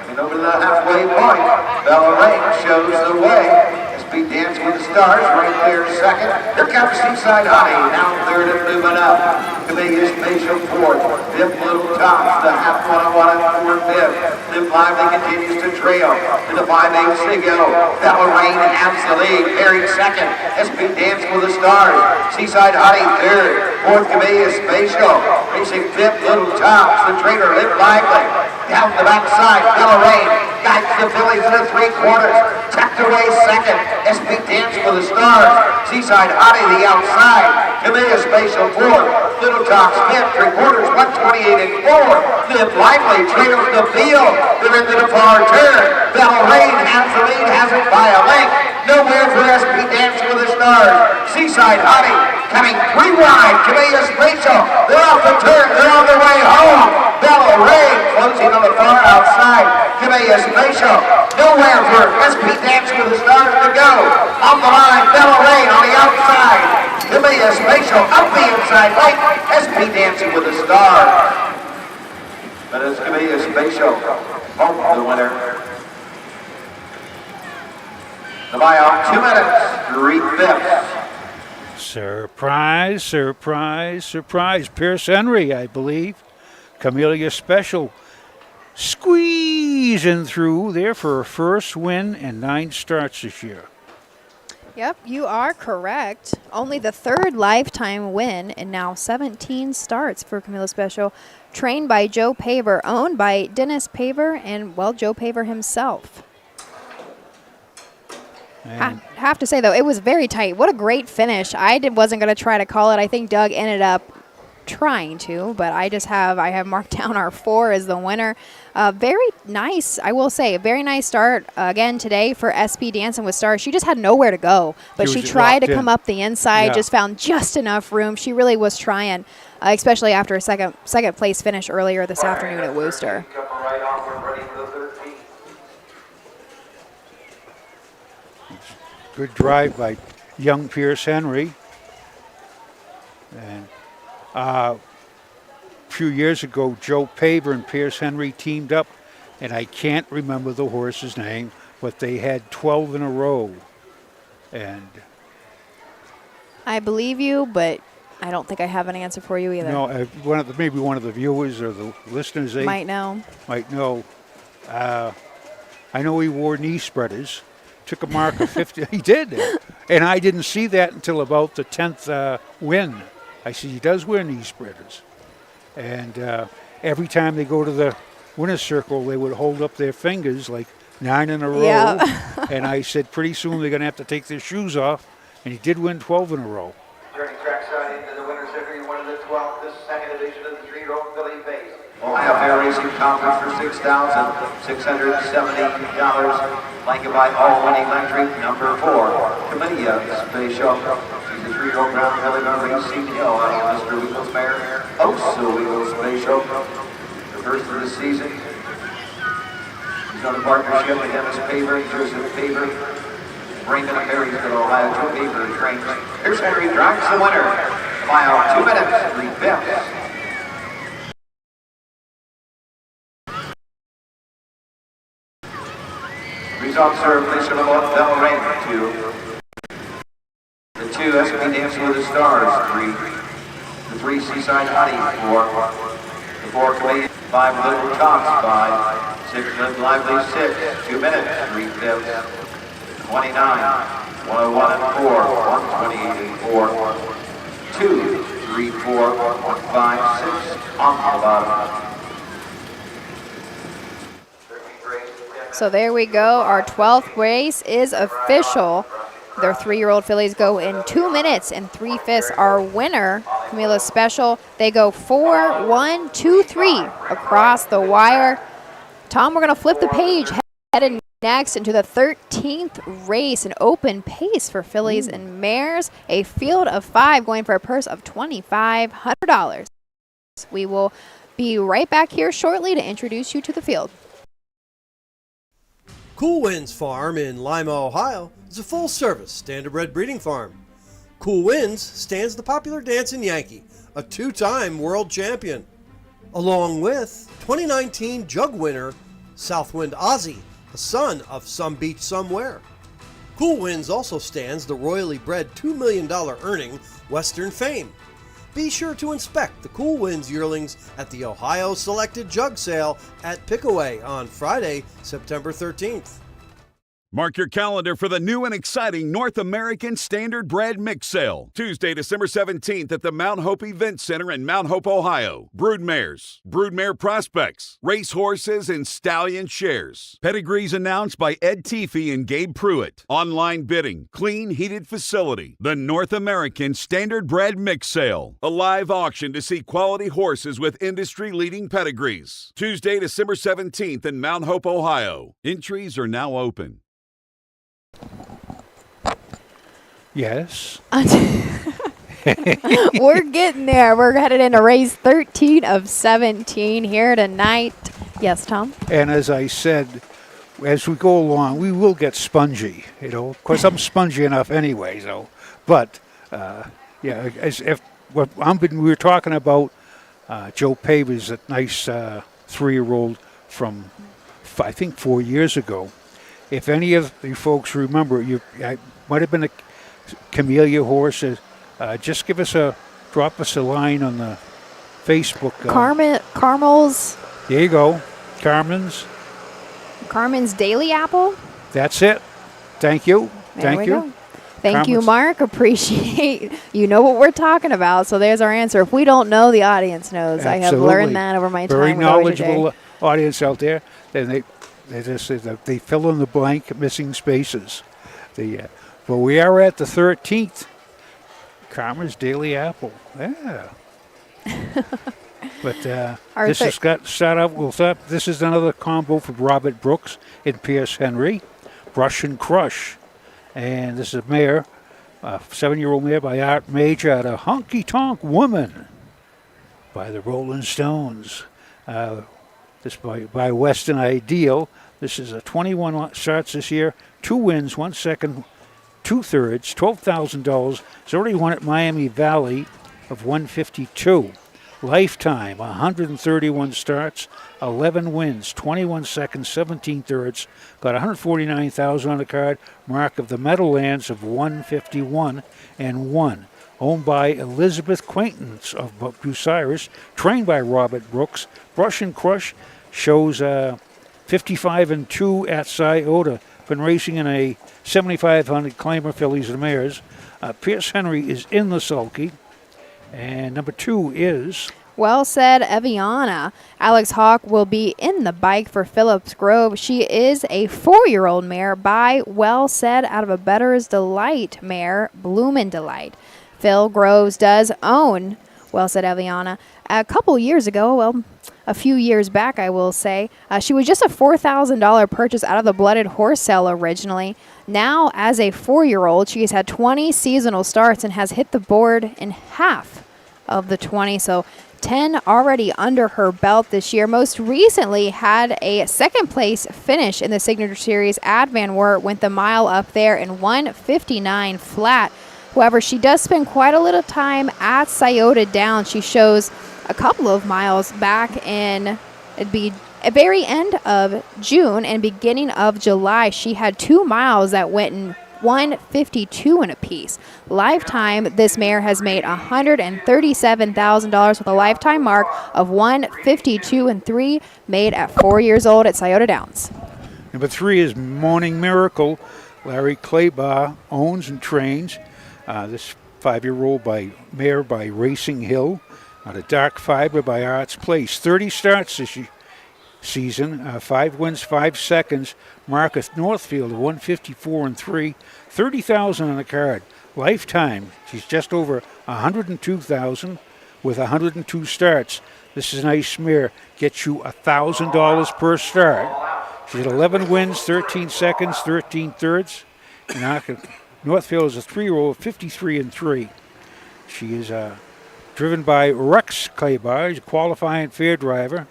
And over the halfway point, Bella Wright shows the way. SP Dancing with the Stars right there second. Here comes Seaside Hottie, now third and moving up. Committee Spatial fourth. Fifth, Little Tops, the half 101 and 4/5. Live Lively continues to trail. To the 5/8 they go. Bella Wright has the lead. Buried second. SP Dancing with the Stars. Seaside Hottie third. Fourth, Committee Spatial. Racing fifth, Little Tops. The trainer, Live Lively. Down the backside, Bella Wright guides the Phillies to the 3/4. Tucked away second. SP Dancing with the Stars. Seaside Hottie the outside. Committee Spatial fourth. Little Tops fifth. 3/4, 128 and 4. Live Lively trails the field. They're into the far turn. Bella Wright has the lead, has it by a length. Nowhere for SP Dancing with the Stars. Seaside Hottie coming 3 wide. Committee Spatial. They're off the turn. They're on their way home. Bella Wright closing on the far outside. Committee Spatial. Nowhere for SP Dancing with the Stars to go. On the line, Bella Wright on the outside. Committee Spatial up the inside right. SP Dancing with the Stars. But it's Committee Spatial. Home the winner. The buyout, 2 minutes, 3/5. Surprise, surprise, surprise. Pierce Henry, I believe. Camellia Special squeezing through there for a first win and 9 starts this year. Yep, you are correct. Only the third lifetime win and now 17 starts for Camellia Special. Trained by Joe Paver, owned by Dennis Paver and, well, Joe Paver himself. Have to say, though, it was very tight. What a great finish. Wasn't going to try to call it. I think Doug ended up trying to, but I have marked down our 4 as the winner. Very nice, I will say, a very nice start again today for SP Dancing with Stars. She just had nowhere to go, but she tried to come up the inside, just found just enough room. She really was trying, especially after a second place finish earlier this afternoon at Worcester. Good drive by young Pierce Henry. And a few years ago, Joe Paver and Pierce Henry teamed up, and I can't remember the horse's name, but they had 12 in a row. And I believe you, but I don't think I have an answer for you either. No, maybe one of the viewers or the listeners might know. I know he wore knee spreaders. Took a mark of 50. He did. And I didn't see that until about the 10th win. I see he does wear knee spreaders. And every time they go to the winner's circle, they would hold up their fingers like 9 in a row. Yeah. And I said, pretty soon they're going to have to take their shoes off. And he did win 12 in a row. Turning trackside into the winner's circle, you won the 12th, the second division of the 3-year-old Philly Base. Ohio Fair Racing Conference for $6,670. Blanket by all winning entry, number 4. Committee Spatial. She's a 3-year-old brown Philly Racing Hill out of Mr. Wiggles Mare. Also Wiggles Spatial. The first of the season. She's on a partnership with Dennis Paver, Joseph Paver. Raymond Perrysville, Ohio, Joe Paver trains. Here's Henry drives the winner. Buyout, 2 minutes, 3/5. Results are official about Bell Rain to The 2, SP Dance with the Stars, 3. The 3, Seaside Honey, 4. The 4, Canadian, 5, Little Tots, 5. 6, Live Lively, 6. 2 minutes, 3/5. 29, 101 and 4, 128 and 4. 2, 3, 4, 1, 5, 6 on the bottom. So there we go. Our 12th race is official. Their 3-year-old fillies go in 2 minutes and 3/5. Our winner, Camila Special, they go 4, 1, 2, 3 across the wire. Tom, we're going to flip the page. Headed next into the 13th race, an open pace for fillies and mares. A field of 5 going for a purse of $2,500. We will be right back here shortly to introduce you to the field. Cool Winds Farm in Lima, Ohio is a full-service standardbred breeding farm. Cool Winds stands the popular dancing Yankee, a 2-time world champion, along with 2019 jug winner Southwind Ozzy, the son of Some Beach Somewhere. Cool Winds also stands the royally bred $2 million earning Western Fame. Be sure to inspect the Cool Winds yearlings at the Ohio Selected Jug Sale at Pickaway on Friday, September 13th. Mark your calendar for the new and exciting North American Standard Bred Mix Sale. Tuesday, December 17th at the Mount Hope Event Center in Mount Hope, Ohio. Broodmares, broodmare prospects, racehorses, and stallion shares. Pedigrees announced by Ed Teefee and Gabe Pruitt. Online bidding, clean, heated facility. The North American Standard Bred Mix Sale. A live auction to see quality horses with industry-leading pedigrees. Tuesday, December 17th in Mount Hope, Ohio. Entries are now open. Yes. We're getting there. We're headed into race 13 of 17 here tonight. Yes, Tom? And as I said, as we go along, we will get spongy. Of course, I'm spongy enough anyway, so. But, yeah, as if what we were talking about, Joe Pavers, that nice 3-year-old from, I think, 4 years ago. If any of you folks remember, I might have been a Camellia horse. Just drop us a line on the Facebook. Carmel's. There you go, Carmen's Daily Apple. That's it. Thank you. Thank you. Thank you, Mark. Appreciate you know what we're talking about. So there's our answer. If we don't know, the audience knows. Absolutely. I have learned that over my time. Very with knowledgeable RJ. audience out there. Then they fill in the blank missing spaces. But we are at the 13th. Carmen's Daily Apple. Yeah. But this has got start out. We'll start. This is another combo for Robert Brooks and Pierce Henry. Brush and Crush. And this is a mare, 7-year-old mare by Art Major out of Honky Tonk Woman by the Rolling Stones. This by Western Ideal. This is a 21 starts this year, 2 wins, 1 second, 2 thirds, $12,000. It's already won at Miami Valley of 152. Lifetime, 131 starts, 11 wins, 21 seconds, 17 thirds. Got 149,000 on the card. Mark of the Meadowlands of 151 and 1. Owned by Elizabeth Quaintance of Bucyrus, trained by Robert Brooks. Brush and Crush shows 55 and 2 at Scioto. Been racing in a 7,500 claimer fillies and mares. Pierce Henry is in the sulky. And number 2 is... Well said, Eviana. Alex Hawk will be in the bike for Phillips Grove. She is a 4-year-old mare by Well Said out of a Better's Delight mare, Bloomin' Delight. Phil Groves does own Well Said, Eviana. A couple years ago, a few years back, I will say, she was just a $4,000 purchase out of the Blooded Horse sale originally. Now, as a 4-year-old, she has had 20 seasonal starts and has hit the board in half of the 20. So 10 already under her belt this year. Most recently had a second place finish in the Signature Series at Van Wert, went the mile up there in 1:59 flat. However, she does spend quite a little time at Scioto Downs. She shows a couple of miles back in, it'd be at very end of June and beginning of July. She had 2 miles that went 152 and a piece. Lifetime, this mare has made $137,000 with a lifetime mark of 152 and 3, made at 4 years old at Scioto Downs. Number 3 is Morning Miracle. Larry Claybaugh owns and trains this 5-year-old mare by Racing Hill. The Dark Fiber by Arts Place. 30 starts this season, 5 wins, 5 seconds. Marcus Northfield, 154 and 3, 30,000 on the card. Lifetime, she's just over 102,000 with 102 starts. This is a nice mare. Gets you $1,000 per start. She's had 11 wins, 13 seconds, 13 thirds. And Northfield is a 3-year-old, 53 and 3. She is driven by Rex Claybaugh. He's a qualifying fair driver.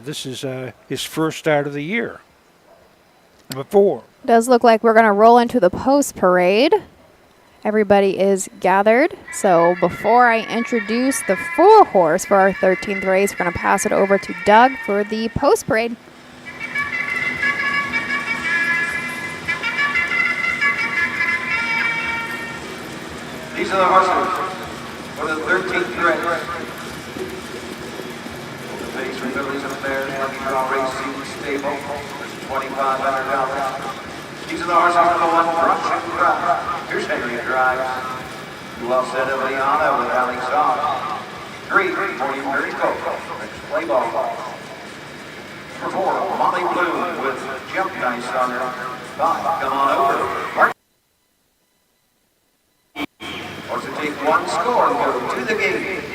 This is his first start of the year. Number 4. Does look like we're going to roll into the post parade. Everybody is gathered. So before I introduce the 4-horse for our 13th race, we're going to pass it over to Doug for the post parade. These are the horses for the 13th race. The face for Billy's and Bears, Lucky Draw Racing Stable, $2,500. These are the horses for the 1 Rush and Crush. Here's Henry drives. Well said of Liana with Alex Song. 3, Morning Miracle, next play ball. Number 4, Molly Bloom with Jump Nice on her. 5, come on over. Or to take 1 score and go to the gate.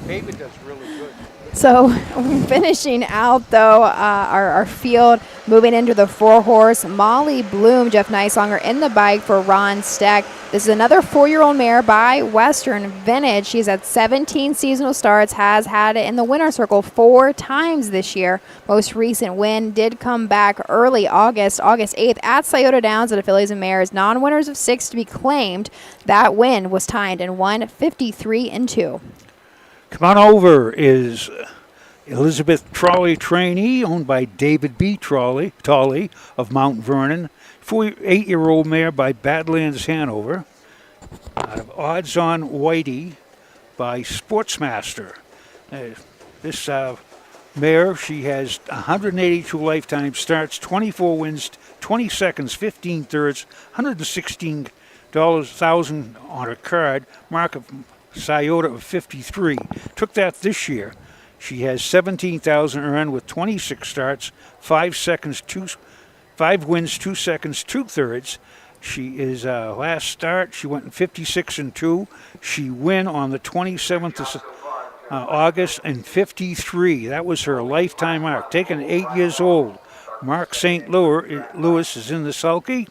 David does really good. So finishing out, though, our field, moving into the 4-horse, Molly Bloom, Jeff Neisonger in the bike for Ron Steck. This is another 4-year-old mare by Western Vintage. She's had 17 seasonal starts, has had it in the winner's circle 4 times this year. Most recent win did come back early August 8th at Scioto Downs at the Fillies and Mares. Non-winners of 6 to be claimed. That win was timed in 153 and 2. Come on over is Elizabeth Trolley trainee, owned by David B. Tolley of Mount Vernon. 8-year-old mare by Badlands Hanover. Odds on Whitey by Sportsmaster. This mare, she has 182 lifetime starts, 24 wins, 20 seconds, 15 thirds, $116,000 on her card. Mark of Scioto of 53. Took that this year. She has 17,000 earned with 26 starts, 5 wins, 2 seconds, 2 thirds. She is last start. She went in 56 and 2. She win on the 27th of August in 53. That was her lifetime mark. Taken 8 years old. Mark St. Louis is in the sulky.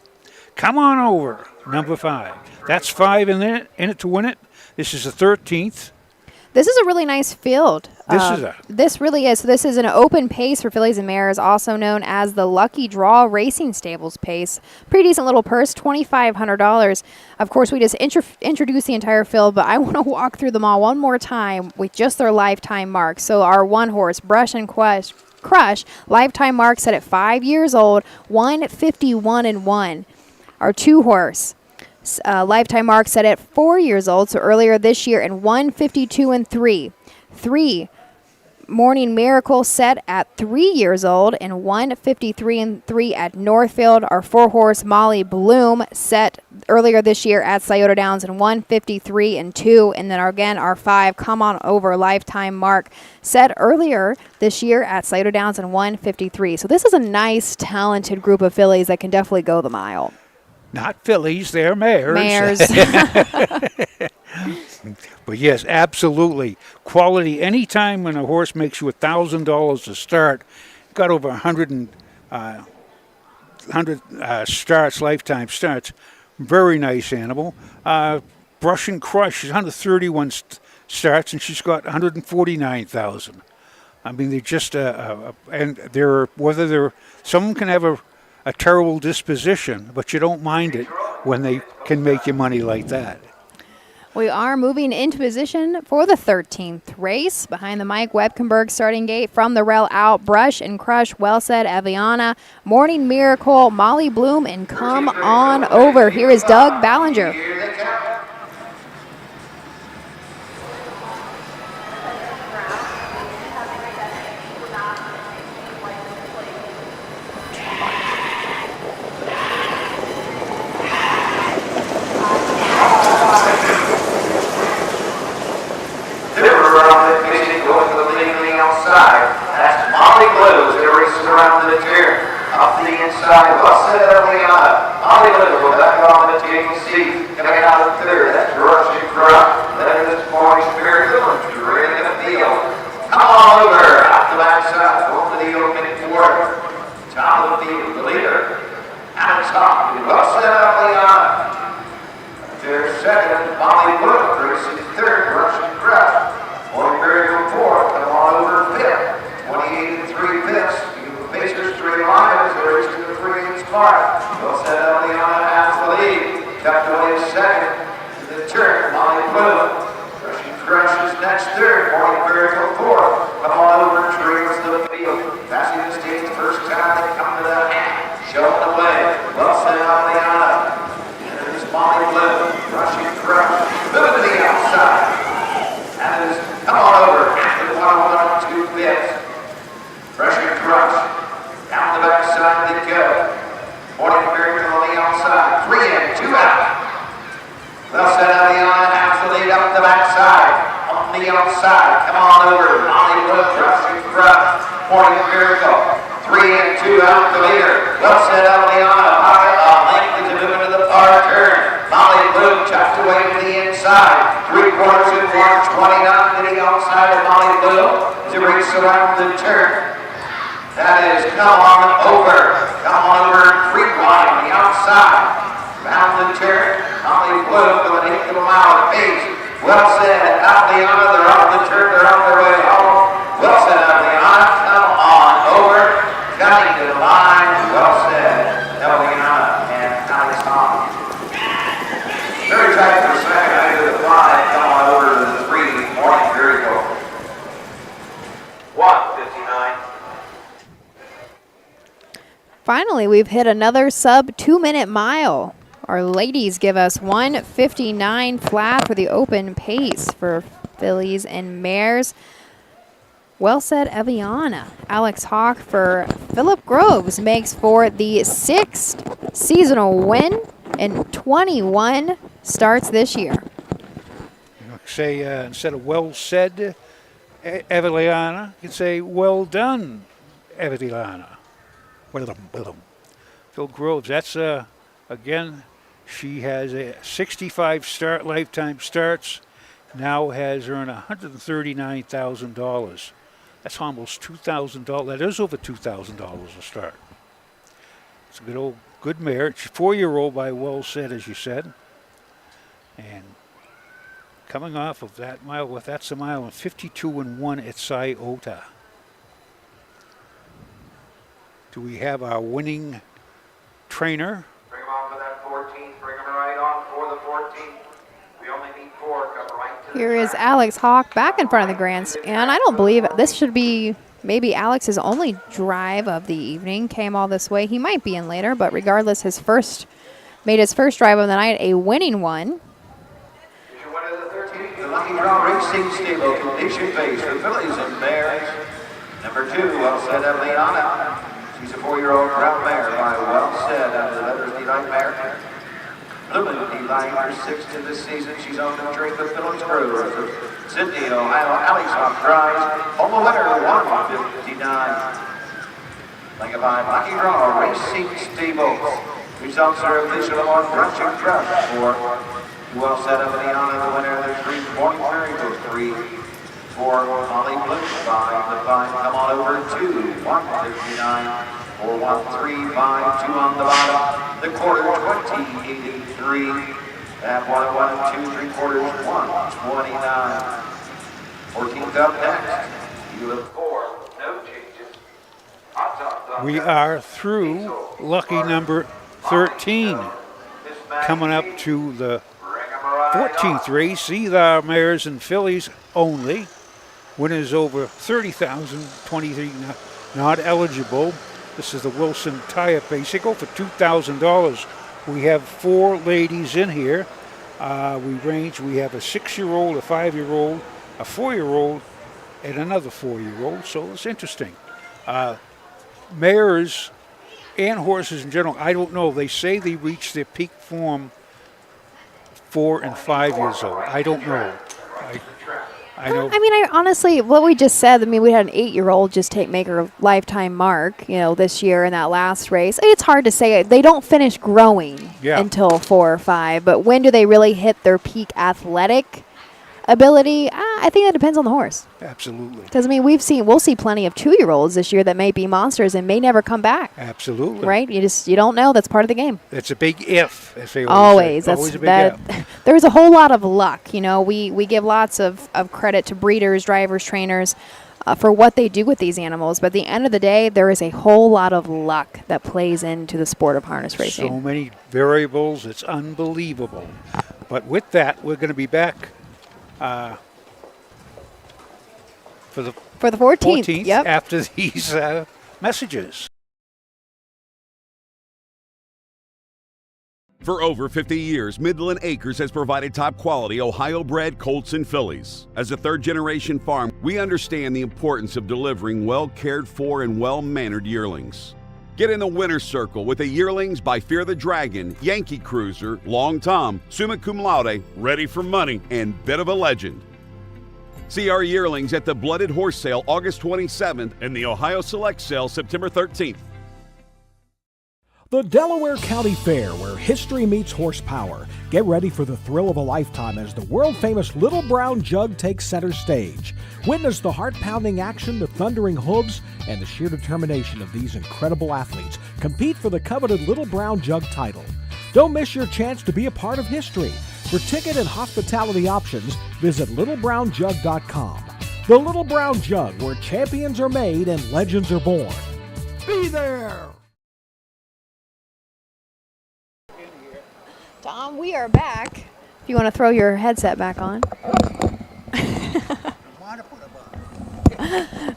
Come on over, number 5. That's 5 in it to win it. This is the 13th. This is a really nice field. This really is. So this is an open pace for Fillies and Mares, also known as the Lucky Draw Racing Stables pace. Pretty decent little purse, $2,500. Of course, we just introduced the entire field, but I want to walk through them all one more time with just their lifetime marks. So our 1-horse, Brush and Crush, lifetime mark set at 5 years old, 151 and 1. Our 2-horse. Lifetime mark set at 4 years old, so earlier this year, and 152 and 3. 3, Morning Miracle set at 3 years old and 153 and 3 at Northfield. Our 4-horse Molly Bloom set earlier this year at Scioto Downs and 153 and 2. And then our 5 Come On Over lifetime mark set earlier this year at Scioto Downs and 153. So this is a nice, talented group of fillies that can definitely go the mile. Not fillies, they're mares. Mares. But yes, absolutely. Quality. Anytime when a horse makes you $1,000 to start, got over 100 starts, lifetime starts. Very nice animal. Brush and Crush, she's 131 starts, and she's got 149,000. I mean, they're just, and they're, whether they're, someone can have a terrible disposition, but you don't mind it when they can make you money like that. We are moving into position for the 13th race. Behind the Mike Webkenberg starting gate from the rail out, Brush and Crush, Well Said, Eviana, Morning Miracle, Molly Bloom, and Come On Over. Here is Doug Ballinger. That's Molly Blues. They're racing around the turn. Off the inside, well said, Eliana. Molly Blues will back on the TC. Coming out of third, that's Rushing Crop. Then it's Morning Miracle and Dream in the field. Come on over, out the backside, over the open quarter. Top of the field, the leader. Alex Hawk, well said, Eliana. There's second, Molly Blues. Racing third, Rushing Crop. Morning Miracle fourth, come on over fifth. 28 and 3 fifths. The Pacers 3 Lions. They're racing the 3 spot. Well said, Eliana has the lead. Tucked away second. In the turn, Molly Bloom. Rushing Crush is next third. Morning Miracle fourth. Come on over, trails the field. Passing the stage first time they come to that hand. Showing the way. Well said, Eliana. There's Molly Bloom. Rushing Crush. Moving to the outside. That is, come on over. 1 2 fifths. Rushing Crush. Down the backside they go. Morning Miracle on the outside. 3 in, 2 out. Well said, Eliana has the lead up the backside. On the outside. Come on over. Molly Bloom. Rushing Crush. Morning Miracle. 3 in, 2 out the leader. Well said, Eliana. Length is moving to the far turn. Molly Bloom chucked away to the inside. 3/4 and 129 to the outside of Molly Bloom to race around the turn. That is Come On Over. Come on over, 3 wide on the outside. Round the turn. Molly Bloom with an 1/8 of a mile of pace. Well said, Eliana. They're off the turn. They're on their way home. Well said, Eliana. Come on over. Coming to the line. Well said, Eliana and Alex Hawk. Very tight for second. I do the 5. Come on over to the 3. Morning Miracle. 1:59. Finally, we've hit another sub 2-minute mile. Our ladies give us 1:59 flat for the open pace for fillies and mares. Well said, Eviana. Alex Hawk for Philip Groves makes for the 6th seasonal win and 21 starts this year. Say, instead of well said, Eviana, you can say well done, Eviana. Phil Groves, that's, again, she has a 65 lifetime starts, now has earned $139,000. That's almost $2,000. That is over $2,000 a start. It's a good mare. She's 4-year-old by Well Said, as you said. And coming off of that mile, that's a mile and 52 and 1 at Scioto. Do we have our winning trainer? Bring him on for that 14th. Bring him right on for the 14th. We only need 4. Come right to Here is Alex Hawk back in front of the grandstand. I don't believe this should be maybe Alex's only drive of the evening. Came all this way. He might be in later, but regardless, made his first drive of the night a winning one. The Lucky Draw Racing Stable condition base for fillies and mares. Number 2, Well Said, Eliana. She's a 4-year-old brown mare by Well Said out of the Veterans Delight Mare. Lumen Delight, her 6th in this season. She's on the train with Phillips Grove. Sydney, Ohio, Alex Hawk drives. Home winner, 1:59. Like a Lucky Draw Racing Stable. Results are official on Rushing Crush for Well Said, Eliana, the winner of the 3 Morning Miracle 3 for Molly Bloom by the 5. Come on over 2, 1:59 or 1:352 on the bottom. The quarter 20:83. At 1 2 3/4 1:29. 14th up next. You look 4. No changes. We are through lucky number 13. Coming up to the 14th race, these are mares and fillies only. Winners over 30,000, 23 not eligible. This is the Wilson Tire Pace. They go for $2,000. We have 4 ladies in here. We have a 6-year-old, a 5-year-old, a 4-year-old, and another 4-year-old, so it's interesting. Mares and horses in general, I don't know. They say they reach their peak form 4 and 5 years old. I don't know. I know. I mean, I honestly, what we just said, I mean, we had an 8-year-old just make her lifetime mark, this year in that last race. It's hard to say. They don't finish growing until 4 or 5, but when do they really hit their peak athletic ability? I think that depends on the horse. Absolutely. Because, I mean, we'll see plenty of 2-year-olds this year that may be monsters and may never come back. Absolutely. Right? You don't know. That's part of the game. It's a big if, as they always say. Always a big if. There's a whole lot of luck. We give lots of credit to breeders, drivers, trainers for what they do with these animals. But at the end of the day, there is a whole lot of luck that plays into the sport of harness racing. So many variables. It's unbelievable. But with that, we're going to be back for the 14th, yep. After these messages. For over 50 years, Midland Acres has provided top-quality Ohio-bred colts and fillies. As a third-generation farm, we understand the importance of delivering well-cared-for and well-mannered yearlings. Get in the winner's circle with the yearlings by Fear the Dragon, Yankee Cruiser, Long Tom, Summa Cum Laude, Ready for Money, and Bit of a Legend. See our yearlings at the Blooded Horse Sale August 27th and the Ohio Select Sale September 13th. The Delaware County Fair, where history meets horsepower. Get ready for the thrill of a lifetime as the world-famous Little Brown Jug takes center stage. Witness the heart-pounding action, the thundering hooves, and the sheer determination of these incredible athletes. Compete for the coveted Little Brown Jug title. Don't miss your chance to be a part of history. For ticket and hospitality options, visit littlebrownjug.com. The Little Brown Jug, where champions are made and legends are born. Be there! Tom, we are back. If you want to throw your headset back on.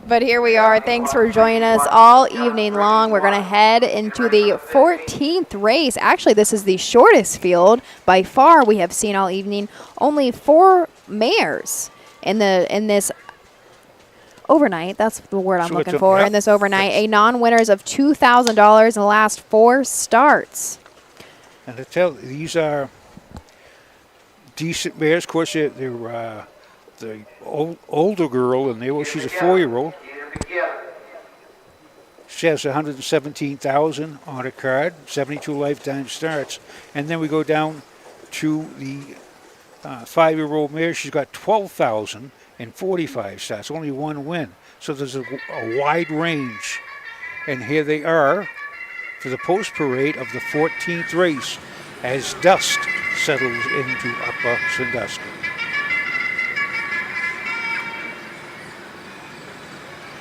But here we are. Thanks for joining us all evening long. We're going to head into the 14th race. Actually, this is the shortest field by far we have seen all evening. Only 4 mares in this overnight. That's the word I'm looking for. In this overnight, a non-winners of $2,000 in the last 4 starts. And to tell, these are decent mares. Of course, they're the older girl, and she's a 4-year-old. She has 117,000 on her card, 72 lifetime starts. And then we go down to the 5-year-old mare. She's got 12,045 starts, only 1 win. So there's a wide range. And here they are for the post parade of the 14th race as dust settles into Upper Sandusky.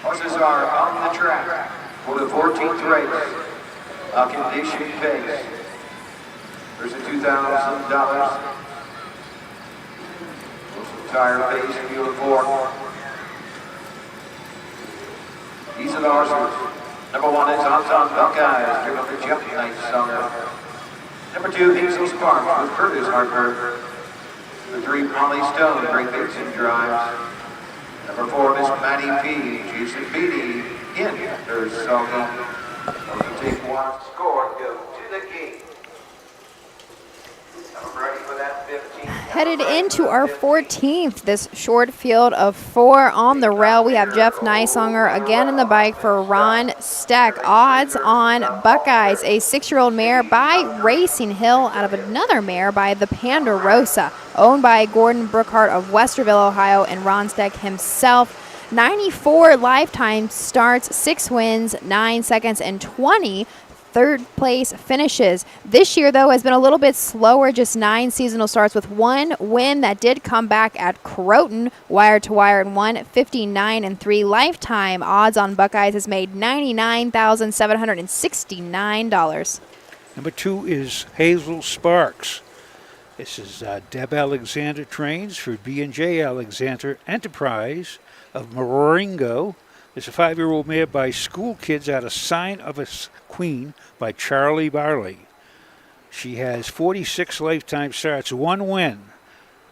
Horses are on the track for the 14th race. A condition pace. There's a $2,000. Tire pace field 4. These are the horses. Number 1 is Anton Buckeyes, driven by Jeff Night. Number 2, Hazel Sparks with Curtis Harper. Number 3, Molly Stone, Great Vixen drives. Number 4, Miss Maddie P. Jason Beatty in her Sulky. Take 1, score, go to the gate. I'm ready for that 15. Headed into our 14th, this short field of 4 on the rail. We have Jeff Neisonger again in the bike for Ron Steck. Odds on Buckeyes, a 6-year-old mare by Racing Hill out of another mare by the Ponderosa, owned by Gordon Brookhart of Westerville, Ohio, and Ron Steck himself. 94 lifetime starts, 6 wins, 9 seconds, and 20 third place finishes. This year, though, has been a little bit slower, just 9 seasonal starts with 1 win that did come back at Croton, wire to wire, and won 59-3. Lifetime odds on Buckeyes has made $99,769. Number 2 is Hazel Sparks. This is Deb Alexander trains for B&J Alexander Enterprise of Marengo. It's a 5-year-old mare by School Kids out of Sign of a Queen by Charlie Barley. She has 46 lifetime starts, 1 win.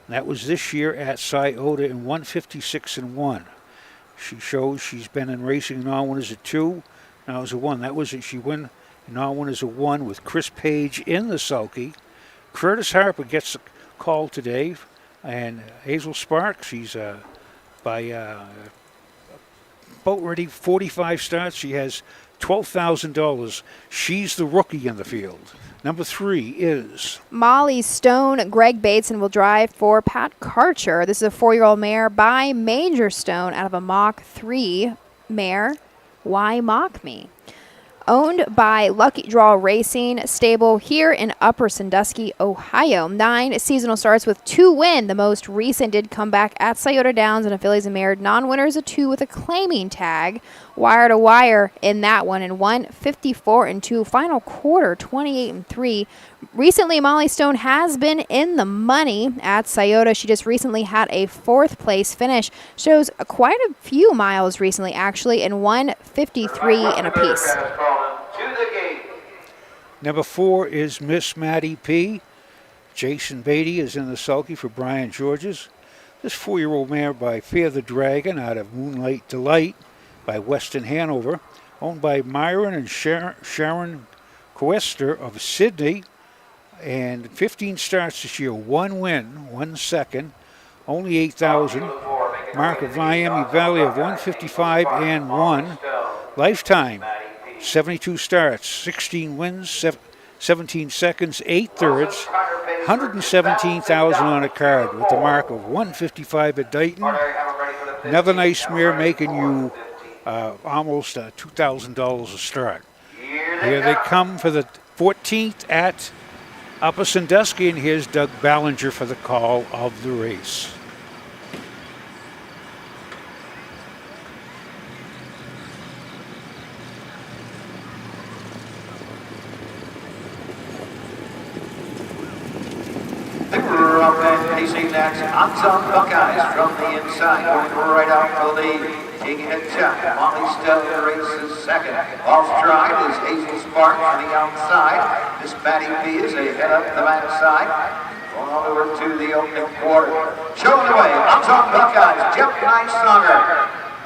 That was this year at Scioto in 156-1. She shows she's been in racing non-winners at 2, now as a 1. That was it. She won non-winners at 1 with Chris Page in the sulky. Curtis Harper gets a call today, and Hazel Sparks, she's by boat ready, 45 starts. She has $12,000. She's the rookie in the field. Number 3 is Molly Stone. Greg Bateson will drive for Pat Karcher. This is a 4-year-old mare by Major Stone out of a Mach 3 mare. Why Mock Me? Owned by Lucky Draw Racing stable here in Upper Sandusky, Ohio. 9 seasonal starts with 2 wins. The most recent did come back at Scioto Downs in a fillies and mare. Non-winners a 2 with a claiming tag. Wire to wire in that one in 154-2. Final quarter 28-3. Recently, Molly Stone has been in the money at Scioto. She just recently had a 4th place finish. Shows quite a few miles recently, actually, in 153 and a piece. Number 4 is Miss Maddie P. Jason Beatty is in the sulky for Brian Georges. This 4-year-old mare by Fear the Dragon out of Moonlight Delight by Weston Hanover, owned by Myron and Sharon Coester of Sydney, and 15 starts this year, 1 win, 1 second, only 8,000. Mark of Miami Valley of 155-1. Lifetime, 72 starts, 16 wins, 17 seconds, 8 thirds, 117,000 on a card with the mark of 155 at Dayton. Another nice mare making you almost $2,000 a start. Here they come for the 14th at Upper Sandusky, and here's Doug Ballinger for the call of the race. Pacing next, Unsung Buckeyes from the inside, going right out for the lead. King head check, Molly Stone races second. Off stride is Hazel Spark from the outside. Miss Maddie P is ahead up the backside. Going on over to the opening quarter. Showing the way, Unsung Buckeyes, Jeff Nice Songer.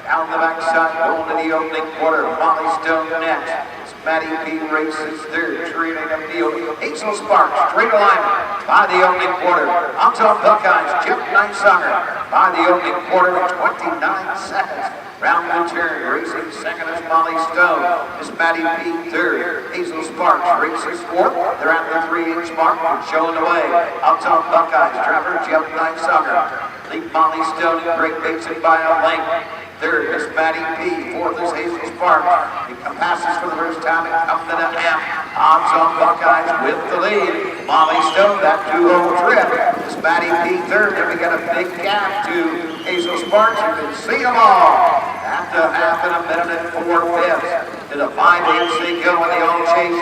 Down the backside, going to the opening quarter. Molly Stone next. Maddie P races third, trailing a field. Hazel Sparks, straight alignment by the opening quarter. Unsung Buckeyes, Jeff Nightsinger by the opening quarter in 29 seconds. Round the turn, racing second is Molly Stone. Miss Maddie P third. Hazel Sparks races fourth. They're at the 3-inch mark, showing the way. Unsung Buckeyes, driver Jeff Nightsinger. Lead Molly Stone and Greg Bateson by a length. Third is Maddie P. Fourth is Hazel Sparks. He passes for the first time and comes to the half. Unsung Buckeyes with the lead. Molly Stone, that 2-0 trip. Is Maddie P. third. Then we got a big gap to Hazel Sparks. You can see them all. After half in a minute and 4/5. To the 5/8 they go when they all chase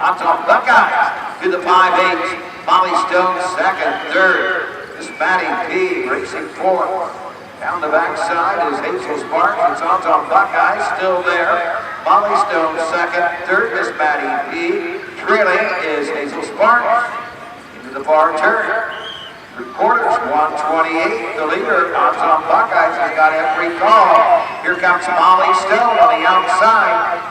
Unsung Buckeyes to the 5/8. Molly Stone second. Third is Maddie P. racing fourth. Down the backside is Hazel Sparks. It's Unsung Buckeyes still there. Molly Stone second. Third is Maddie P. Trailing is Hazel Sparks. Into the far turn. 3/4, 128. The leader, Unsung Buckeyes, has got every call. Here comes Molly Stone on the outside.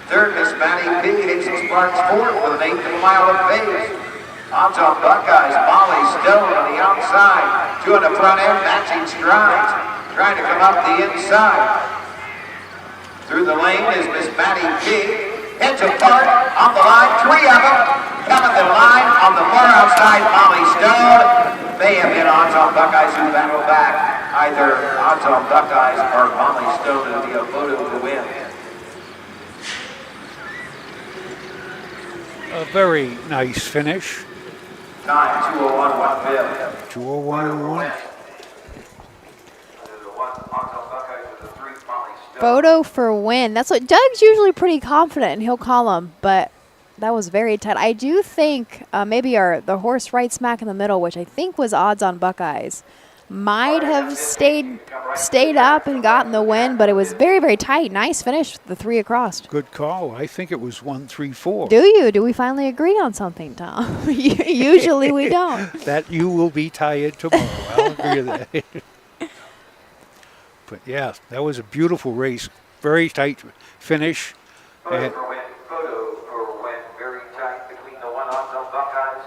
Third is Maddie P. Hazel Sparks fourth with an 1/8 mile of pace. Unsung Buckeyes, Molly Stone on the outside. 2 on the front end, matching strides. Trying to come up the inside. Through the lane is Miss Maddie P. Heads apart, on the line, 3 of them. Coming to the line on the far outside, Molly Stone. May have been Unsung Buckeyes who battled back. Either Unsung Buckeyes or Molly Stone will be a photo to win. A very nice finish. Time 2:01.15. 2:01.1. Photo for win. That's what Doug's usually pretty confident, and he'll call them, but That was very tight. I do think maybe the horse right smack in the middle, which I think was odds on Buckeyes, might have stayed up and gotten the win, but it was very, very tight. Nice finish, the 3 across. Good call. I think it was 1-3-4. Do you? Do we finally agree on something, Tom? Usually we don't. That you will be tired tomorrow. I'll agree with that. But yeah, that was a beautiful race. Very tight finish. Photo for win. Very tight between the 1 odds on Buckeyes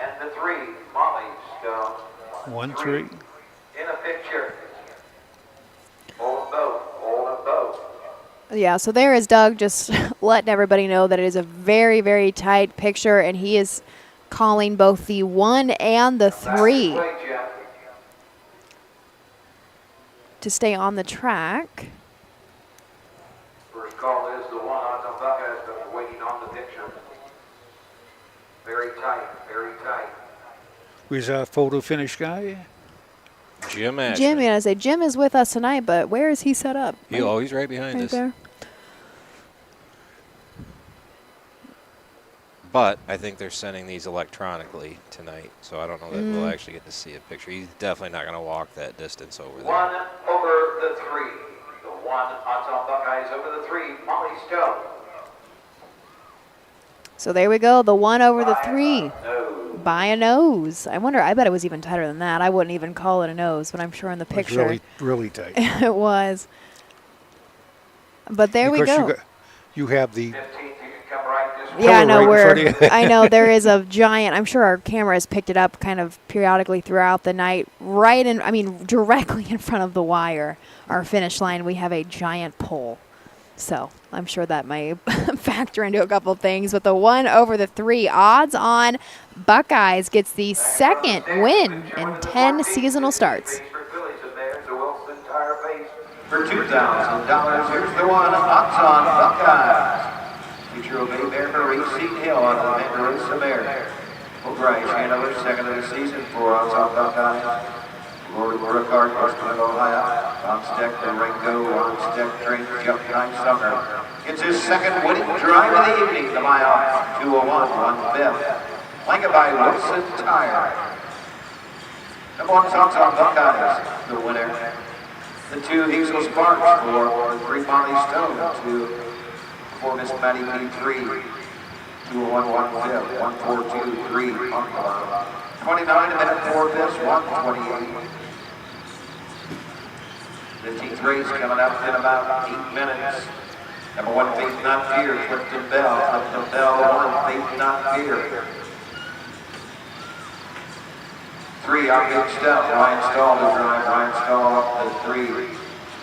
and the 3 Molly's Stone. 1-3. In a picture. Hold them both. Yeah, so there is Doug just letting everybody know that it is a very, very tight picture, and he is calling both the 1 and the 3 to stay on the track. First call is the 1 odds on Buckeyes, but we're waiting on the picture. Very tight, very tight. Where's our photo finish guy? Jim Ashman. Jim, yeah, I say Jim is with us tonight, but where is he set up? He's right behind us. There. But I think they're sending these electronically tonight, so I don't know that we'll actually get to see a picture. He's definitely not going to walk that distance over there. 1 over the 3. The 1 odds on Buckeyes over the 3 Molly Stone. So there we go, the 1 over the 3. By a nose. I bet it was even tighter than that. I wouldn't even call it a nose, but I'm sure in the picture. It was really tight. It was. But there we go. You have the 15th, you can come right this way. Yeah, no, right I know there is a giant. I'm sure our camera has picked it up kind of periodically throughout the night. Directly in front of the wire, our finish line, we have a giant pole. So I'm sure that may factor into a couple things. But the 1 over the 3 odds on Buckeyes gets the 2nd win in 10 seasonal starts. For $2,000, here's the 1 odds on Buckeyes. Future Obey Bear for Racing Hill on the Mandarosa Bear. O'Brien Hanover, 2nd of the season, 4 odds on Buckeyes. Lord Brookhart, Western Ohio. On Steck, the Ringo, on Steck, Train, Jump Time Summer. It's his 2nd winning drive of the evening, the mile 201, 1/5. Flanked by Wilson Tire. Number 1 odds on Buckeyes, the winner. The 2 Hazel Sparks for 3 Molly Stone, 2 for Miss Maddie P3. 201, 1/5, 1/4, 2, 3, 29 a minute 4 this, 1:28. 15th race coming up in about 8 minutes. Number 1, Faith Not Fear, Clifton Bell. 1, Faith Not Fear. 3, Our Big Stuff, Ryan Stahl to drive. Ryan Stahl up to 3.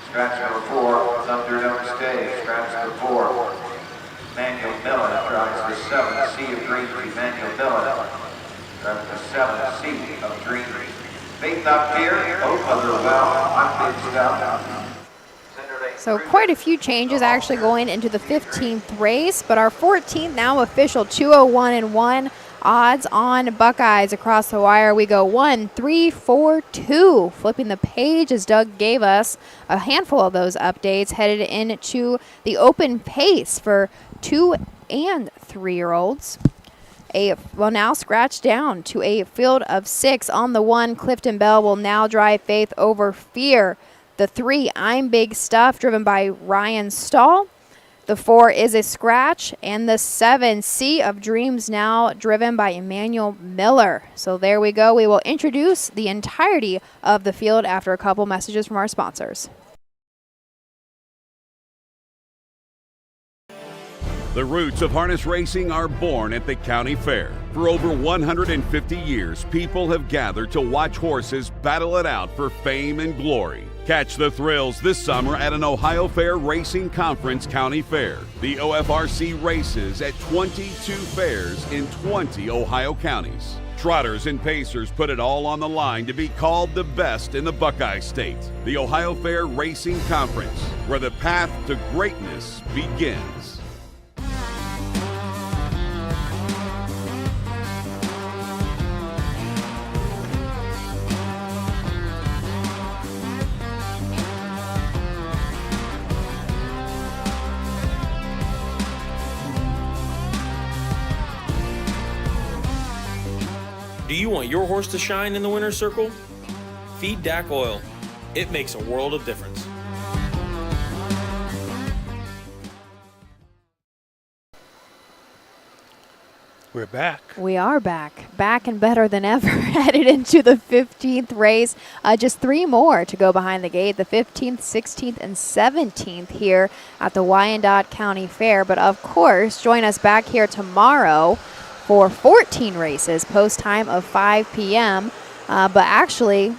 Scratch number 4, Thunder Don't Stay. Scratch number 4. Manuel Miller drives the 7, Sea of Dreams. Manuel Miller drives the 7, Sea of Dreams. Faith Not Fear, both other well, Our Big Stuff. So quite a few changes actually going into the 15th race, but our 14th now official 201 and 1 odds on Buckeyes across the wire. We go 1, 3, 4, 2. Flipping the page as Doug gave us a handful of those updates, headed into the open pace for 2 and 3-year-olds. Will now scratch down to a field of 6. On the 1, Clifton Bell will now drive Faith Over Fear. The 3, I'm Big Stuff, driven by Ryan Stahl. The 4 is a scratch, and the 7, Sea of Dreams, now driven by Emmanuel Miller. So there we go. We will introduce the entirety of the field after a couple messages from our sponsors. The roots of harness racing are born at the county fair. For over 150 years, people have gathered to watch horses battle it out for fame and glory. Catch the thrills this summer at an Ohio Fair Racing Conference County Fair. The OFRC races at 22 fairs in 20 Ohio counties. Trotters and pacers put it all on the line to be called the best in the Buckeye State. The Ohio Fair Racing Conference, where the path to greatness begins. Do you want your horse to shine in the winner's circle? Feed DAC Oil. It makes a world of difference. We're back. We are back and better than ever, headed into the 15th race. Just 3 more to go behind the gate, the 15th, 16th, and 17th here at the Wyandotte County Fair. But of course, join us back here tomorrow for 14 races, post time of 5 p.m. But actually,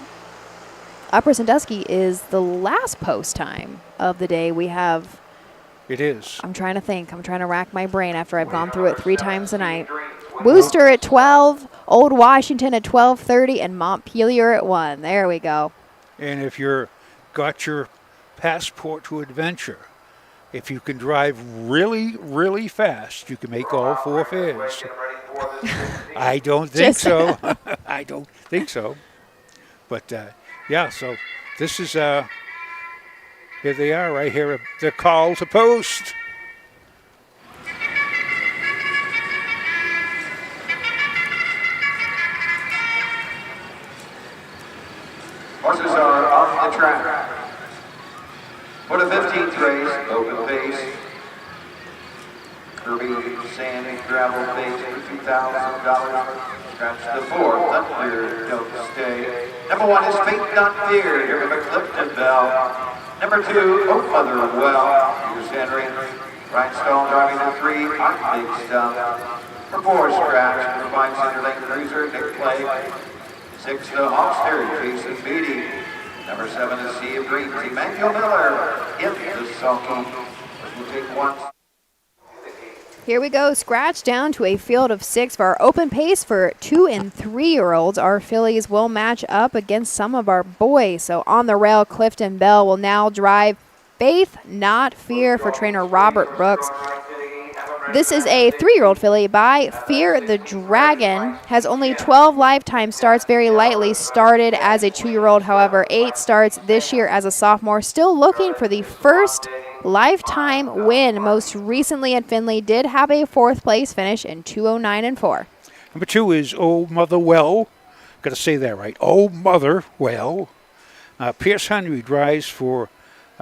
Upper Sandusky is the last post time of the day. We have... It is. I'm trying to think. I'm trying to rack my brain after I've gone through it 3 times tonight. Worcester at 12, Old Washington at 12:30, and Montpelier at 1. There we go. And if you're got your passport to adventure, if you can drive really, really fast, you can make all 4 fairs. I don't think so. I don't think so. But, yeah, so this is... Here they are right here, the call to post. Horses are off the track. For the 15th race, open pace. Kirby sand and gravel base for $2,000. Scratch the 4th, Unclear, don't stay. Number 1 is Fate Not Fear, here with Clifton Bell. Number 2, Oak Mother Well, here's Henry. Rhinestone driving the 3, Big Stuff. For 4, Scratch. For 5, Cinderlane Cruiser, Nick Clay. 6, the Hawkster, Jason Beatty. Number 7 is Sea of Dreams, Emmanuel Miller. In the Sulky. We'll take 1. Here we go, scratch down to a field of 6 for our open pace for 2- and 3-year-olds. Our fillies will match up against some of our boys. So on the rail, Clifton Bell will now drive Faith Not Fear for trainer Robert Brooks. This is a 3-year-old filly by Fear the Dragon. Has only 12 lifetime starts, very lightly started as a 2-year-old. However, 8 starts this year as a sophomore. Still looking for the first lifetime win. Most recently at Findlay, did have a 4th place finish in 2:09.4. Number 2 is Old Mother Well. Got to say that right. Old Mother Well. Pierce Henry drives for,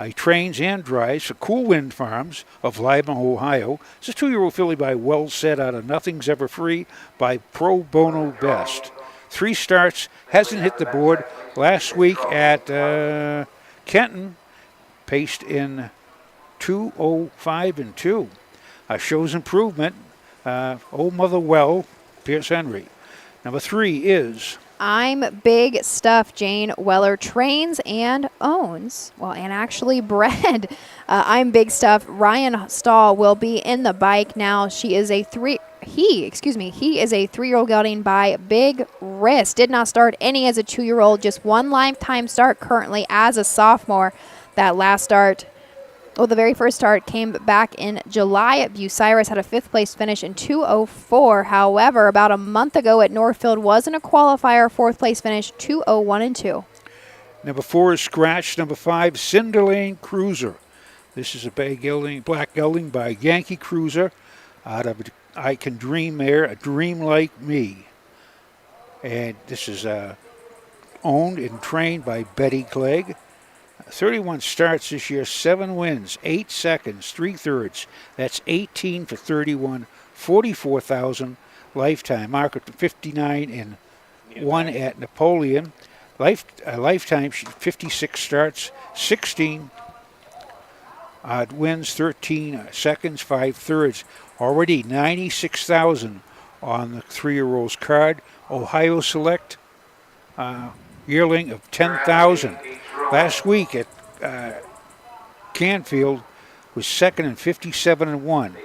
he trains and drives for Cool Wind Farms of Lima, Ohio. It's a 2-year-old filly by Well Said out of Nothing's Ever Free by Pro Bono Best. 3 starts, hasn't hit the board. Last week at Kenton, paced in 2:05 and 2. Shows improvement. Old Mother Well, Pierce Henry. Number 3 is... I'm Big Stuff. Jane Weller trains and owns, well, and actually bred. I'm Big Stuff. Ryan Stahl will be in the bike now. He is a 3-year-old gelding by Big Wrist. Did not start any as a 2-year-old, just 1 lifetime start currently as a sophomore. That last start, well, the very first start came back in July at Bucyrus, had a 5th place finish in 2:04. However, about a month ago at Northfield wasn't a qualifier, 4th place finish, 2:01.2. Number 4 is Scratch. Number 5, Cinderlane Cruiser. This is a black gelding by Yankee Cruiser out of I Can Dream There, A Dream Like Me. And this is owned and trained by Betty Clegg. 31 starts this year, 7 wins, 8 seconds, 3/3. That's 18 for 31, 44,000 lifetime. Market 59 and 1 at Napoleon. Lifetime 56 starts, 16 wins, 13 seconds, 5/3. Already 96,000 on the 3-year-old's card. Ohio Select yearling of 10,000. Last week at Canfield was 2nd and 57 and 1.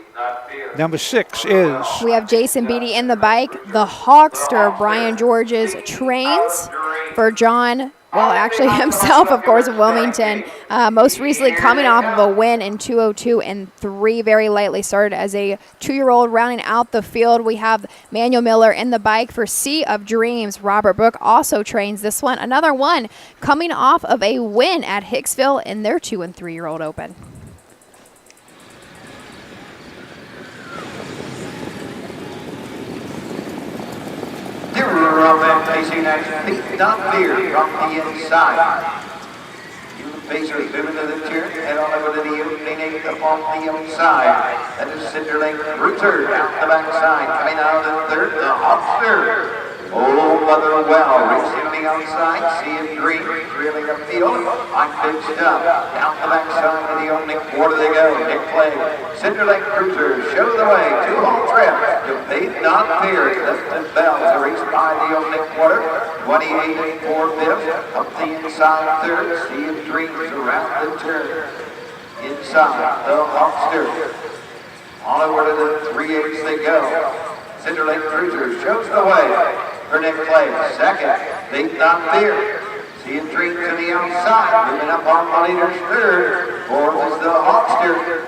Number 6 is... We have Jason Beatty in the bike. The Hawkster, Brian George's trains for John, well, actually himself, of course, of Wilmington. Most recently coming off of a win in 2:02 and 3. Very lightly started as a 2-year-old. Rounding out the field, we have Manuel Miller in the bike for Sea of Dreams. Robert Brook also trains this one. Another one coming off of a win at Hicksville in their 2- and 3-year-old open. They were off Racing next, Beat Not Fear from the inside. You Pacers moving to the turn, head on over to the opening eighth up on the outside. That is Cinderlane Cruiser out the backside. Coming out of the third, the Hawkster. Oh, Mother Well, racing on the outside, seeing green, trailing up field. I'm Big Stuff, down the backside of the opening quarter they go. Nick Clay, Cinderlane Cruiser, show the way, 2-hole trip to Faith Not Fear. Eleventh Bell to race by the opening quarter, 28 and 4/5. Up the inside third, seeing dreams around the turn. Inside, the Hawkster. On over to the 3/8 they go. Cinderlane Cruiser shows the way. For Nick Clay, second, Faith Not Fear. Seeing dreams to the outside, moving up on the leader's third. Fourth is the Hawkster.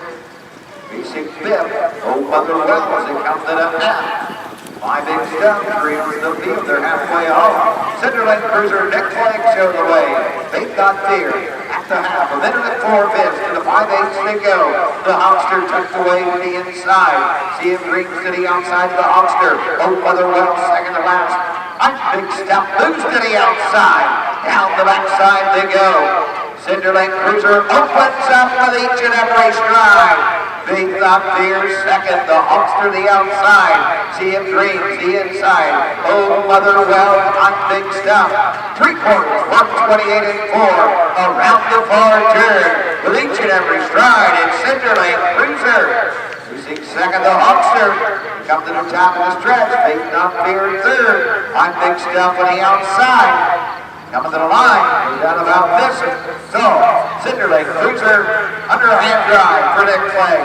Racing fifth, Oh Mother Well as they count it up now. 5 Big Stuff, trails the field, they're halfway home. Cinderlane Cruiser, Nick Clay show the way. Faith Not Fear at the half, a minute and 4/5 to the 5/8 they go. The Hawkster tucked away to the inside. Seeing dreams to the outside of the Hawkster. Oh Mother Well, second to last. Big Stuff moves to the outside. Down the backside they go. Cinderlane Cruiser opens up with each and every stride. Faith Not Fear second, the Hawkster the outside. Seeing dreams the inside. Oh Mother Well, Big Stuff. 3/4, 128 and 4. Around the far turn. With each and every stride, it's Cinderlane Cruiser. Losing second, the Hawkster. Come to the top of the stretch. Faith Not Fear third. Big Stuff on the outside. Coming to the line, no doubt about this. So, Cinderlane Cruiser under a hand drive for Nick Clay.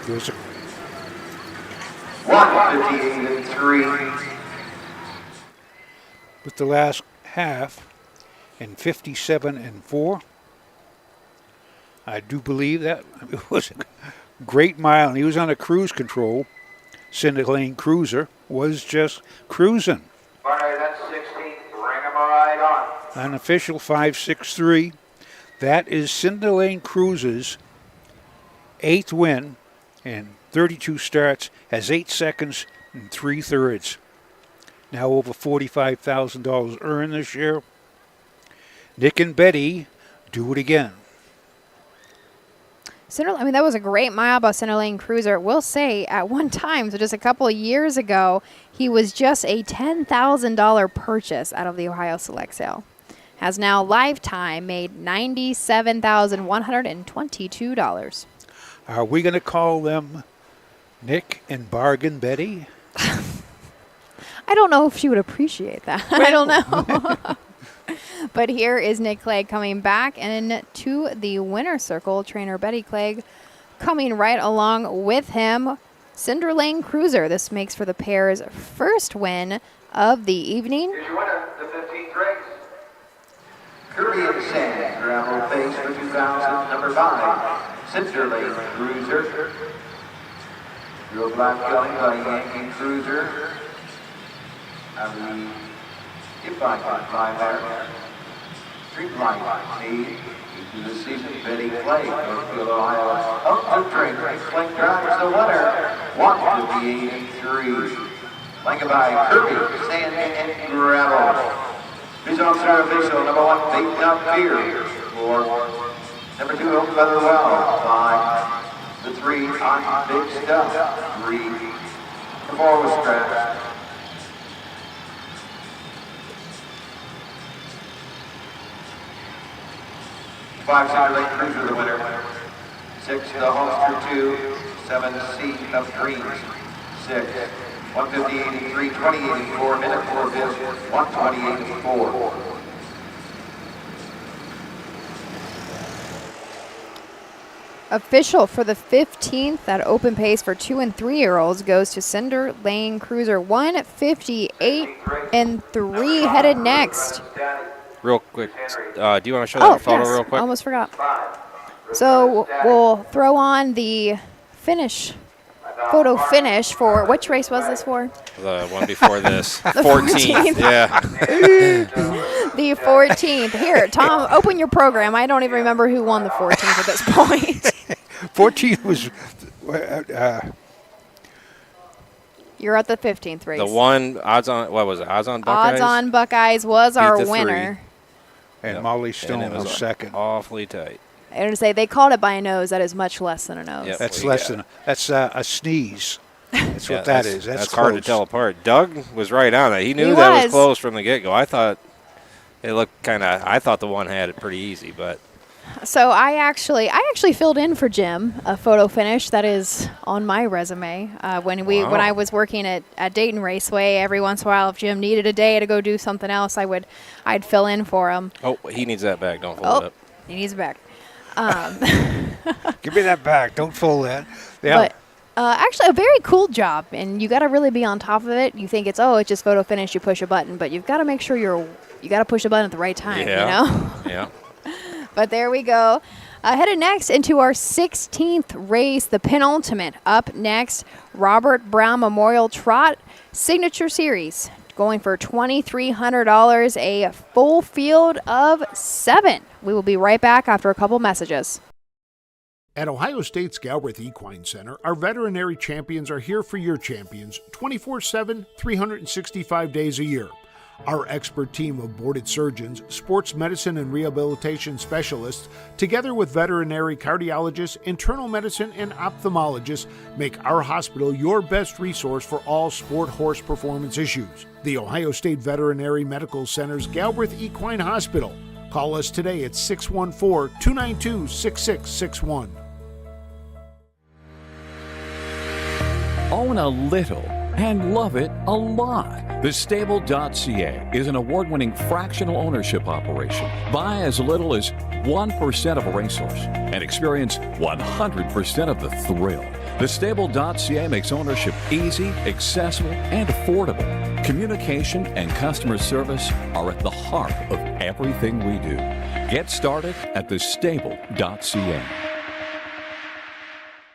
There's a 158 and 3. with the last half and 57 and 4. I do believe that it was a great mile, and he was on a cruise control. Cinderlane Cruiser was just cruising. All right, that's 16th. Bring him right on. Unofficial 5.63. That is Cinderlane Cruiser's 8th win and 32 starts. Has 8 seconds and 3/3. Now over $45,000 earned this year. Nick and Betty do it again. That was a great mile by Cinderlane Cruiser. We'll say at one time, so just a couple of years ago, he was just a $10,000 purchase out of the Ohio Select Sale. Has now lifetime made $97,122. Are we going to call them Nick and Bargain Betty? I don't know if she would appreciate that. I don't know. But here is Nick Clegg coming back into the winner's circle. Trainer Betty Clegg coming right along with him. Cinderlane Cruiser. This makes for the pair's first win of the evening. Here's your winner, the 15th race. Korean Sand, gravel face for 2000, number 5. Cinderlane Cruiser. Real black going by Yankee Cruiser. And if I can find there. Street light need into the season. Betty Clay, Northfield, Ohio. Up to train. Clay drives the winner. 158 and 3. Flanked by Kirby, Sand and Gravel. Who's officer official? Number 1, Faith Not Fear. 4. Number 2, Oak Feather Well. 5. The 3, on Big Stuff. 3. The 4 was scratched. 5, Cinderlane Cruiser, the winner. 6, the Holster 2, 7, Sea of Dreams. 6, 158.3, 28.4, minute 4/5, 128.4. Official for the 15th, that open pace for 2- and 3-year-olds goes to Cinderlane Cruiser. 158 and 3 headed next. Real quick, do you want to show that photo real quick? Almost forgot. So we'll throw on the finish photo finish for, which race was this for? The one before this. The 14th. 14th. Yeah. The 14th. Here, Tom, open your program. I don't even remember who won the 14th at this point. 14th was You're at the 15th race. The one odds on, what was it? Odds on Buckeyes? Odds on Buckeyes was our winner. and Molly Stone was second. Awfully tight. I was going to say, they called it by a nose. That is much less than a nose. Yep. That's less than a sneeze. That's what that is. That's hard to close. tell apart. Doug was right on it. He knew He that was was. close from the get-go. I thought it looked kind of. I thought the one had it pretty easy, but So I actually filled in for Jim a photo finish that is on my resume. When I was working at Dayton Raceway, every once in a while, if Jim needed a day to go do something else, I'd fill in for him. oh, he needs that back. Don't fold it up. He needs it back. Give me that back. Don't fold that. Yeah. But actually, a very cool job, and you got to really be on top of it. You think it's just photo finish, you push a button, but you've got to make sure you got to push a button at the right time. Yeah. You know. Yeah. But there we go. Headed next into our 16th race, the penultimate. Up next, Robert Brown Memorial Trot Signature Series. Going for $2,300, a full field of 7. We will be right back after a couple messages. At Ohio State's Galbraith Equine Center, our veterinary champions are here for your champions 24/7, 365 days a year. Our expert team of boarded surgeons, sports medicine and rehabilitation specialists, together with veterinary cardiologists, internal medicine, and ophthalmologists, make our hospital your best resource for all sport horse performance issues. The Ohio State Veterinary Medical Center's Galbraith Equine Hospital. Call us today at 614-292-6661. Own a little and love it a lot. TheStable.ca is an award-winning fractional ownership operation. Buy as little as 1% of a racehorse and experience 100% of the thrill. TheStable.ca makes ownership easy, accessible, and affordable. Communication and customer service are at the heart of everything we do. Get started at TheStable.ca.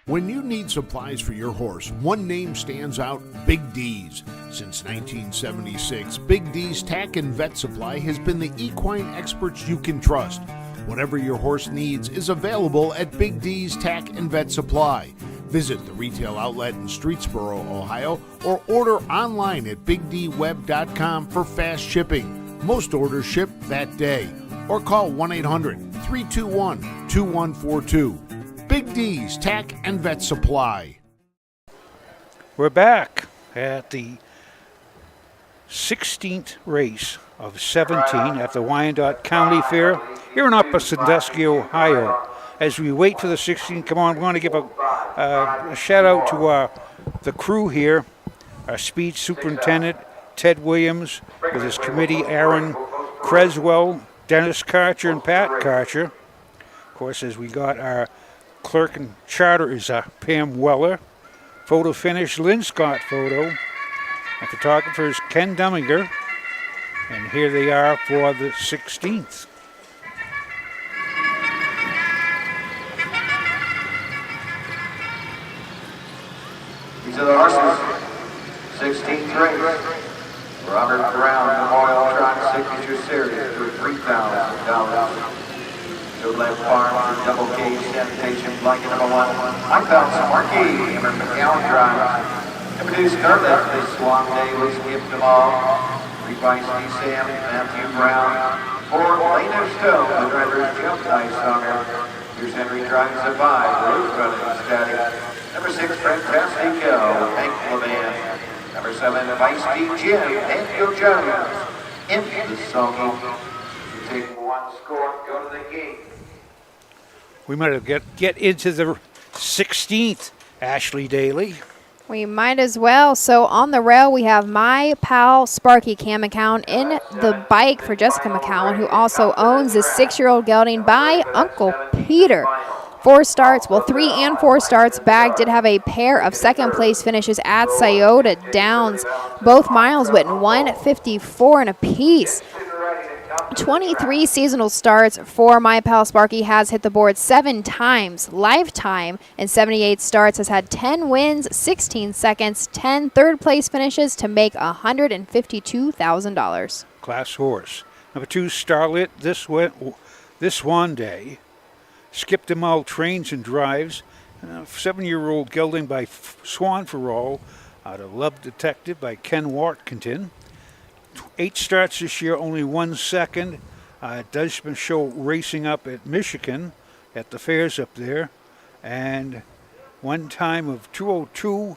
When you need supplies for your horse, one name stands out: Big D's. Since 1976, Big D's Tack and Vet Supply has been the equine experts you can trust. Whatever your horse needs is available at Big D's Tack and Vet Supply. Visit the retail outlet in Streetsboro, Ohio, or order online at BigDWeb.com for fast shipping. Most orders ship that day. Or call 1-800-321-2142. Big D's Tack and Vet Supply. We're back at the 16th race of 17 at the Wyandotte County Fair here in Upper Sandusky, Ohio. As we wait for the 16th, come on, we want to give a shout out to the crew here, our speed superintendent, Ted Williams, with his committee, Aaron Creswell, Dennis Karcher, and Pat Karcher. Of course, as we got our clerk and charter is Pam Weller. Photo finish, Lynn Scott photo. And photographer is Ken Dumminger. And here they are for the 16th. These are the horses. 16th race. Robert Brown Memorial Trot Signature Series for $3,000. Joe Farms, Double Cage Sanitation Blanket #1. Mike Bell, Sparky, number McCown Drive. Number 2, Scarlet, this Swan Day was gift them all. 3 by Steve Sam, Matthew Brown. 4, Lena Stone, the driver is Jump Nice Songer. Here's Henry drives a 5, Rose Running Static. Number 6, Fantastico, Hank Levan. Number 7, Feisty Jim, Daniel Jones. Into the Songy. Take one score, go to the gate. We might have get into the 16th, Ashley Daly. We might as well. So on the rail, we have my pal Sparky Cam McCown in the bike for Jessica McCown, who also owns the 6-year-old gelding by Uncle Peter. 4 starts, 3 and 4 starts. Bag did have a pair of second-place finishes at Scioto Downs. Both miles went 1:54 and a piece. 23 seasonal starts for My Pal Sparky, has hit the board 7 times. Lifetime in 78 starts has had 10 wins, 16 seconds, 10 third-place finishes to make $152,000. Class horse. Number 2, Starlit, this one day. Skipped them all trains and drives. 7-year-old gelding by Swan for All out of Love Detective by Ken Watkington. 8 starts this year, only 1 second. It does show racing up at Michigan at the fairs up there. And 1 time of 2:02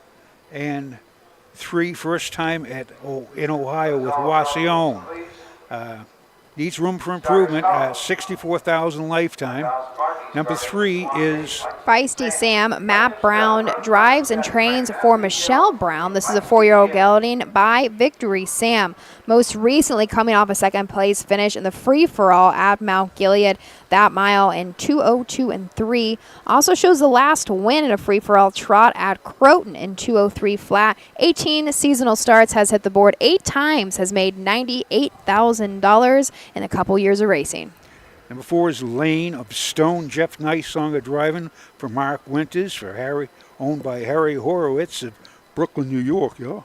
and 3 first time in Ohio with Wasion. Needs room for improvement. 64,000 lifetime. Number 3 is Feisty Sam. Matt Brown drives and trains for Michelle Brown. This is a 4-year-old gelding by Victory Sam. Most recently coming off a second-place finish in the free-for-all at Mount Gilead. That mile in 2:02 and 3. Also shows the last win in a free-for-all trot at Croton in 2:03 flat. 18 seasonal starts, has hit the board 8 times, has made $98,000 in a couple years of racing. Number 4 is Lane of Stone. Jeff Nicelonger driving for Mark Winters for Harry, owned by Harry Horowitz of Brooklyn, New York, yeah.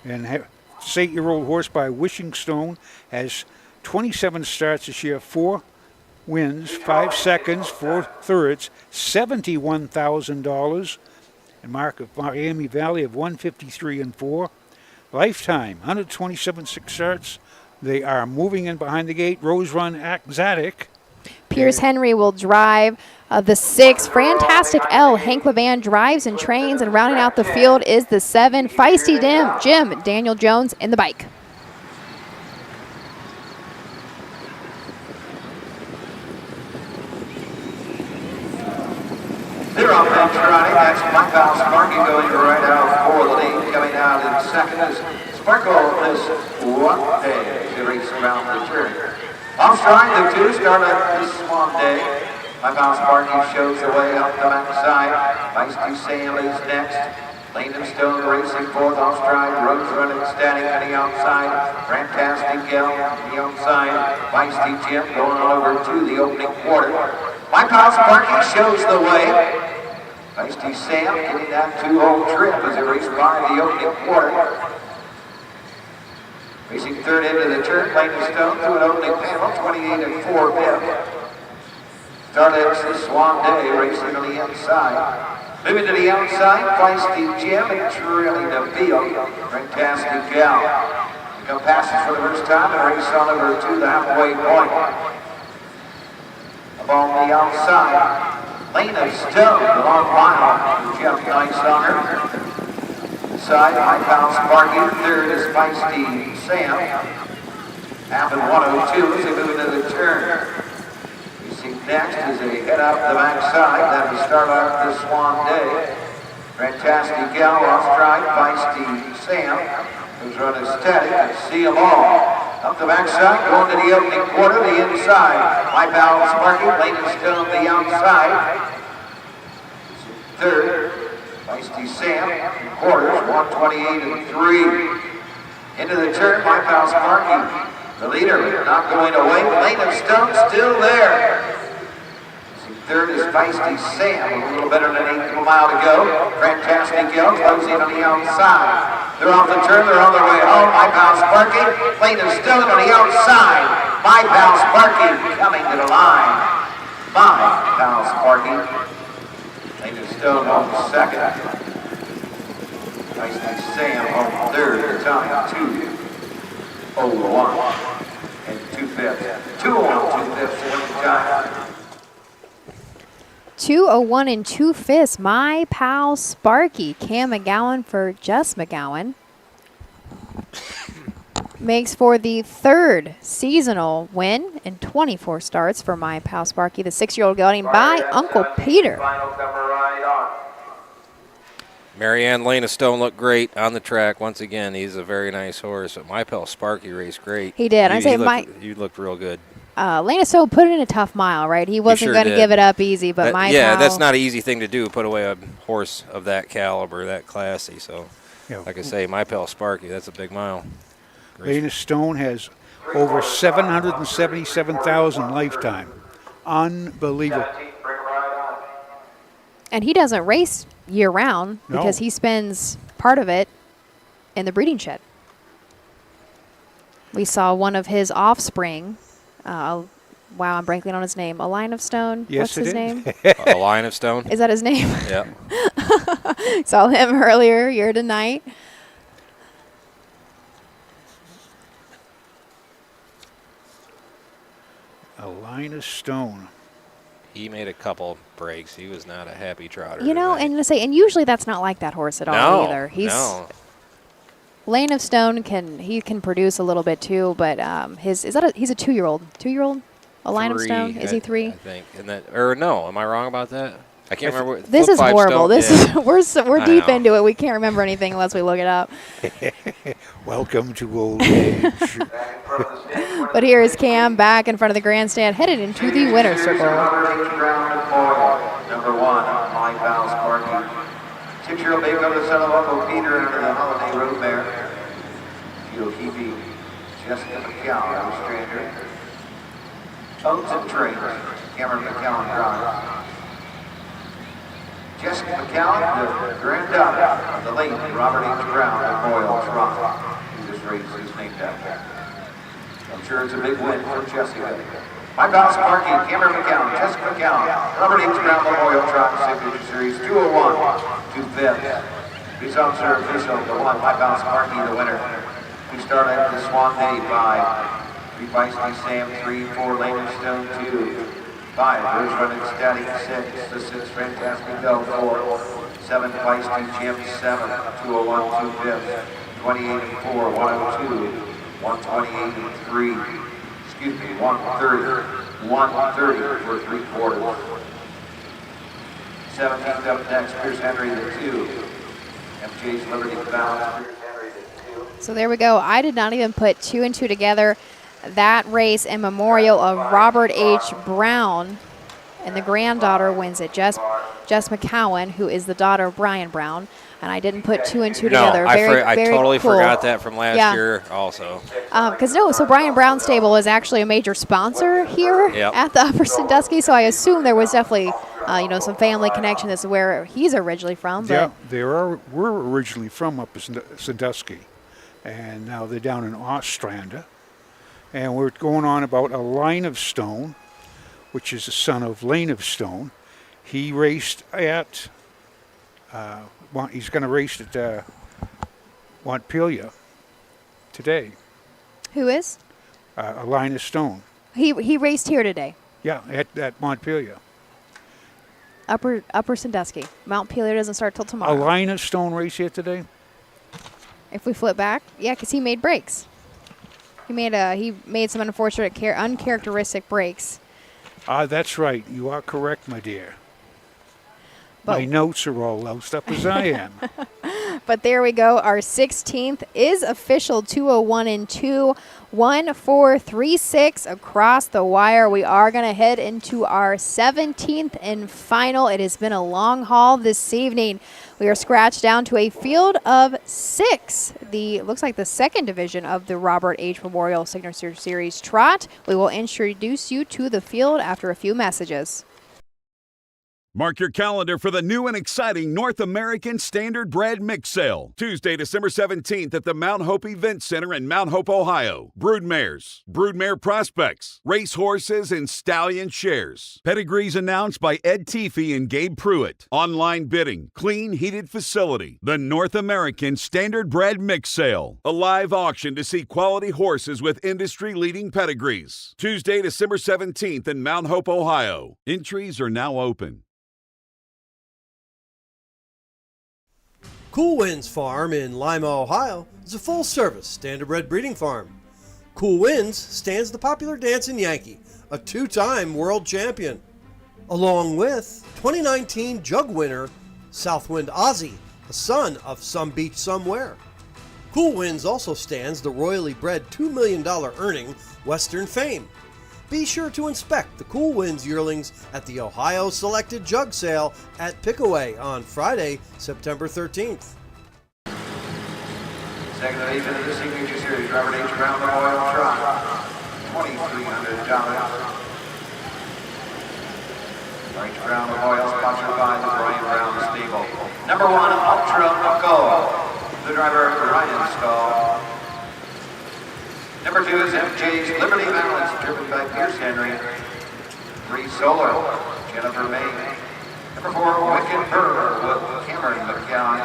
And this 8-year-old horse by Wishing Stone has 27 starts this year, 4 wins, 5 seconds, 4 thirds, $71,000. And Mark of Miami Valley of 153 and 4. Lifetime, 127 starts. They are moving in behind the gate. Rose Run Axatic. Pierce Henry will drive the 6. Fantastic L. Hank Levan drives and trains, and rounding out the field is the 7. Feisty Jim. Daniel Jones in the bike. They're off that trotting. That's My Pal Sparky going right out for the lead. Coming out in second is Sparkle this one day. She races around the turn. Off stride, the 2 start at this one day. My Pal Sparky shows the way up the backside. Feisty Sam is next. Lane and Stone racing fourth off stride. Rose running static to the outside. Fantastic Gal to the outside. Feisty Jim going over to the opening quarter. My Pal Sparky shows the way. Feisty Sam getting that 2-hole trip as they race by the opening quarter. Racing third into the turn, Lane and Stone through an opening panel, 28 and 4 pip. Started this Swan Day racing on the inside. Moving to the outside, Feisty Jim and trailing the field. Fantastic Gal. Come passes for the first time and race on over to the halfway point. Along the outside, Lane and Stone, the long mile, Jeff Nicelonger. Inside, My Pal Sparky. Third is Feisty Sam. Half and 1:02 as they move into the turn. You see next as they head out the backside. That will start off this Swan Day. Fantastic Gal off stride. Feisty Sam, who's running steady. See them all. Up the backside, going to the opening quarter, the inside. My Pal Sparky, Lane and Stone the outside. Third, Feisty Sam, quarters, 128 and 3. Into the turn, My Pal Sparky, the leader, not going away. Lane and Stone still there. Third is Feisty Sam, a little better than an 1/8 mile to go. Fantastic Gal closing on the outside. They're off the turn, they're on their way home. My Pal Sparky, Lane and Stone on the outside. My Pal Sparky coming to the line. My Pal Sparky. Lane and Stone on second. Feisty Sam on third. Time 2:01 and 2/5. 2:01, 2/5 winning time. 2:01 and 2/5. My Pal Sparky. Cam McGowan for Jess McGowan. Makes for the 3rd seasonal win in 24 starts for My Pal Sparky, the 6-year-old gelding by Uncle Peter. Marianne Lane of Stone looked great on the track. Once again, he's a very nice horse. But My Pal Sparky raced great. He did. You looked real good. Lane of Stone put in a tough mile, right? He wasn't going to give it up easy, but My yeah, Pal. that's not an easy thing to do, put away a horse of that caliber, that classy. So, like I say, My Pal Sparky, that's a big mile. Lane of Stone has Over 777,000 lifetime. Unbelievable. And he doesn't race year round because he spends part of it in the breeding shed. We saw one of his offspring. Wow, I'm blanking on his name. A Line of Stone? Yes, What's his name? A Line of Stone. Is that his name? Yeah. Saw him earlier here tonight. A Line of Stone. He made a couple breaks. He was not a happy trotter. You know, tonight. and usually that's not like that horse at all either. No. Lane of Stone can produce a little bit too, but he's a 2-year-old. 2-year-old? A Line of Stone? Is he 3? I think. Or no, am I wrong about that? I can't remember. This is horrible. This is we're deep know. into it. We can't remember anything unless we look it up. Welcome to old age. But here is Cam back in front of the grandstand, headed into the winner's circle. Number 1, My Pal Sparky. 6-year-old baby of the son of Uncle Peter under the holiday road mare. Yokibi, Jessica McCown, stranger. Oats and trainers, Cameron McCown drives. Jessica McCown, the granddaughter of the late Robert H. Brown of Royal Trot, who this race is named after. I'm sure it's a big win for Jessica. My Pal Sparky, Cameron McCown, Jessica McCown, Robert H. Brown Memorial Trot Signature Series 201, 2/5. Police officer official, the 1, My Pal Sparky, the winner. We start at the Swan Day 5. 3 Feisty Sam, 3, 4 Lane of Stone 2. 5 Rose Running Static 6. The 6 Fantastic Go 4. 7 Feisty Jim 7. 201, 2/5. 28 and 4, 102. 128 and 3. Excuse me, 130. 130 for 3/4. 17th up next, Pierce Henry the 2. MJ's Liberty Balance, Pierce Henry the 2. So there we go. I did not even put 2 and 2 together. That race in memorial of Robert H. Brown, and the granddaughter wins it. Jess McCowan, who is the daughter of Brian Brown, and I didn't put 2 and 2 together. I Very totally cool. forgot that from last year also. So Brian Brown Stable is actually a major sponsor here at the Upper Sandusky, so I assume there was definitely some family connection. This is where he's originally from. But Yeah, we're originally from Upper Sandusky, and now they're down in Ostrander. And we're going on about a Line of Stone, which is the son of Lane of Stone. He raced at, he's going to race at Montpelier today. Who is? A Line of Stone. He raced here today. Yeah, at Montpelier. Upper Sandusky. Montpelier doesn't start till tomorrow. A Line of Stone race here today? If we flip back, yeah, because he made breaks. He made some unfortunate, uncharacteristic breaks. That's right. You are correct, my dear. My notes are all loused up as I am. But there we go. Our 16th is official 201 and 2, 1, 4, 3, 6 across the wire. We are going to head into our 17th and final. It has been a long haul this evening. We are scratched down to a field of 6. Looks like the second division of the Robert H. Memorial Signature Series Trot. We will introduce you to the field after a few messages. Mark your calendar for the new and exciting North American Standard Bred Mix Sale. Tuesday, December 17th at the Mount Hope Event Center in Mount Hope, Ohio. Broodmares, broodmare prospects, racehorses, and stallion shares. Pedigrees announced by Ed Teefee and Gabe Pruitt. Online bidding, clean, heated facility. The North American Standard Bred Mix Sale. A live auction to see quality horses with industry-leading pedigrees. Tuesday, December 17th in Mount Hope, Ohio. Entries are now open. Cool Winds Farm in Lima, Ohio is a full-service standardbred breeding farm. Cool Winds stands the popular dancing Yankee, a 2-time world champion, along with 2019 jug winner Southwind Ozzy, a son of Some Beach Somewhere. Cool Winds also stands the royally bred $2 million earning Western Fame. Be sure to inspect the Cool Winds yearlings at the Ohio Selected Jug Sale at Pickaway on Friday, September 13th. Second and 8th into the Signature Series, Robert H. Brown Memorial Trot, $2,300. H. Brown Memorial, sponsored by the Brian Brown Stable. Number 1, Ultra Uncle, the driver Ryan Stahl. Number 2 is MJ's Liberty Balance, driven by Pierce Henry. 3, Solar, Jennifer May. Number 4, Wicked Burr with Cameron McCown.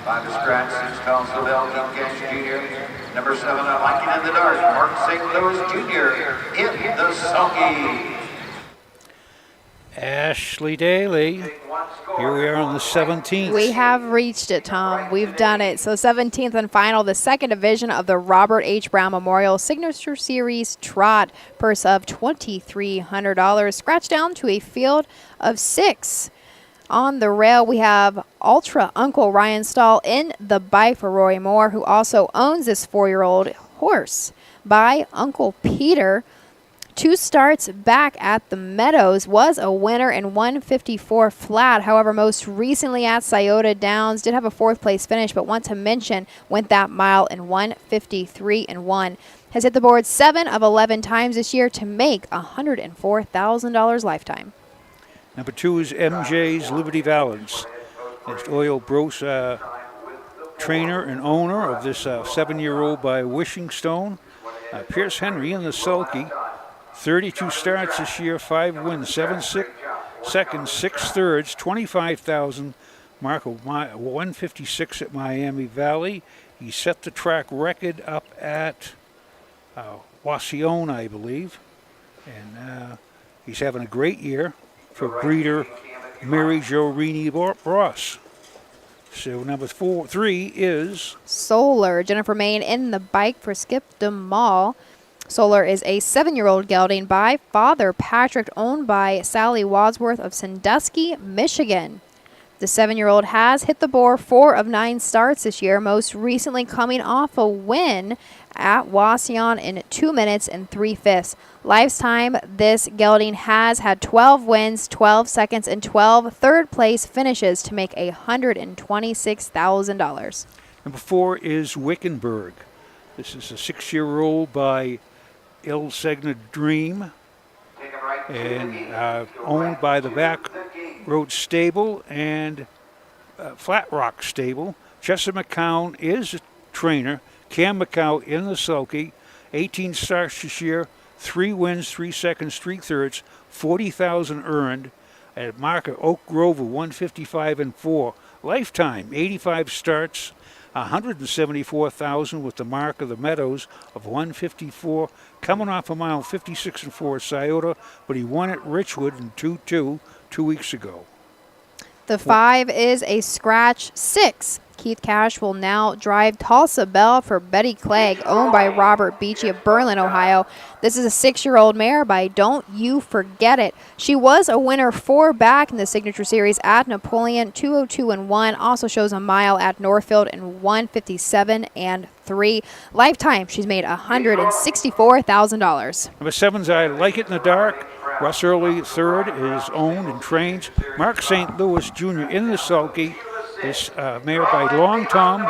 5 is Scratch, 6, Tom Sobel, King Cash Jr. Number 7, I Like It in the Dark, Mark St. Louis Jr. in the Sulky. Ashley Daly. Here we are on the 17th. We have reached it, Tom. We've done it. So 17th and final, the second division of the Robert H. Brown Memorial Signature Series Trot. Purse of $2,300. Scratch down to a field of 6. On the rail, we have Ultra Uncle Ryan Stahl in the bike for Roy Moore, who also owns this 4-year-old horse. By Uncle Peter, 2 starts back at the Meadows, was a winner in 154 flat. However, most recently at Scioto Downs, did have a 4th place finish, but want to mention went that mile in 153-1. Has hit the board 7 of 11 times this year to make $104,000 lifetime. Number 2 is MJ's Liberty Valance. It's Oil Bros, trainer and owner of this 7-year-old by Wishing Stone. Pierce Henry in the sulky. 32 starts this year, 5 wins, 7 seconds, 6 thirds, 25,000. Mark of 156 at Miami Valley. He set the track record up at Wasion, I believe. And he's having a great year for breeder Mary Jo Rini Ross. So number 3 is Solar, Jennifer Main in the bike for Skip DeMall. Solar is a 7-year-old gelding by Father Patrick, owned by Sally Wadsworth of Sandusky, Michigan. The 7-year-old has hit the board 4 of 9 starts this year, most recently coming off a win at Wasion in 2 minutes and 3/5. Lifetime, this gelding has had 12 wins, 12 seconds, and 12 third-place finishes to make $126,000. Number 4 is Wickenburg. This is a 6-year-old by Il Segna Dream and owned by the Back Road Stable and Flat Rock Stable. Chester McCown is a trainer. Cam McCown in the sulky. 18 starts this year, 3 wins, 3 seconds, 3 thirds, 40,000 earned at mark of Oak Grove of 155-4. Lifetime, 85 starts, 174,000 with the mark of the Meadows of 154. Coming off a mile 56-4 Scioto, but he won at Richwood in 2-2 2 weeks ago. The 5 is a scratch 6. Keith Cash will now drive Tulsa Bell for Betty Clegg, owned by Robert Beachy of Berlin, Ohio. This is a 6-year-old mare by Don't You Forget It. She was a winner 4 back in the Signature Series at Napoleon, 202-1. Also shows a mile at Northfield in 157-3. Lifetime, she's made $164,000. Number 7's I Like It in the Dark. Russ Early, 3rd, is owned and trains. Mark St. Louis Jr. in the sulky. This mare by Long Tom,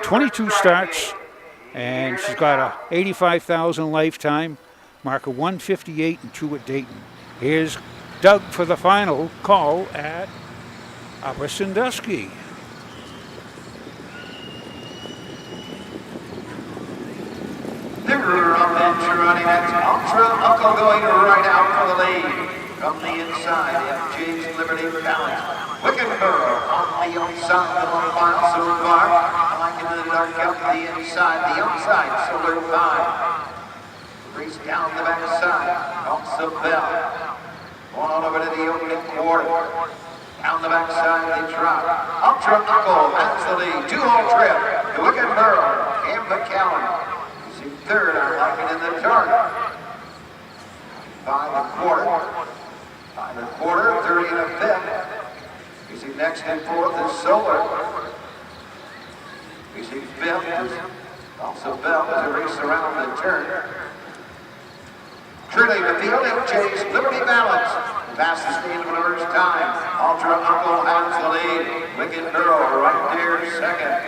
22 starts, and she's got a 85,000 lifetime, mark of 158-2 at Dayton. Here's Doug for the final call at Upper Sandusky. They're up and running. That's Ultra Uncle going right out for the lead. From the inside, MJ's Liberty Balance. Wicked Burrow on the outside, the 1 mile, Silver 5. I Like It in the Dark up the outside, Silver 5. Race down the backside, also Bell. Going on over to the opening quarter. Down the backside, they drop. Ultra Uncle has the lead. 2-hole trip. The Wicked Burrow, Cam McCown. He's in 3rd, I Like It in the Dark. 5 1/4, 30 1/5. You see next and 4th is Solar. You see 5th is also Bell as they race around the turn. Truly, the field MJ's Liberty Balance. Fastest speed maneuvers time. Ultra Uncle has the lead. Wicked Girl right there second.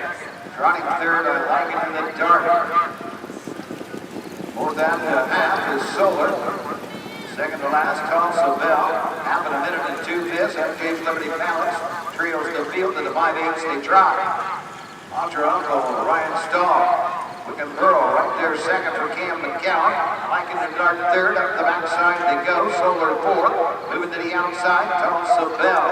Trotting third, I like it in the dark. More than half is Solar. Second to last, Tulsa Bell. Half in a minute and 2/5. MJ's Liberty Balance. Trios the field to the 5/8 they try. Ultra Uncle, Ryan Stahl. Wicked Girl right there second for Cam McCown. Like in the dark third, up the backside they go. Solar fourth. Moving to the outside, Tulsa Bell.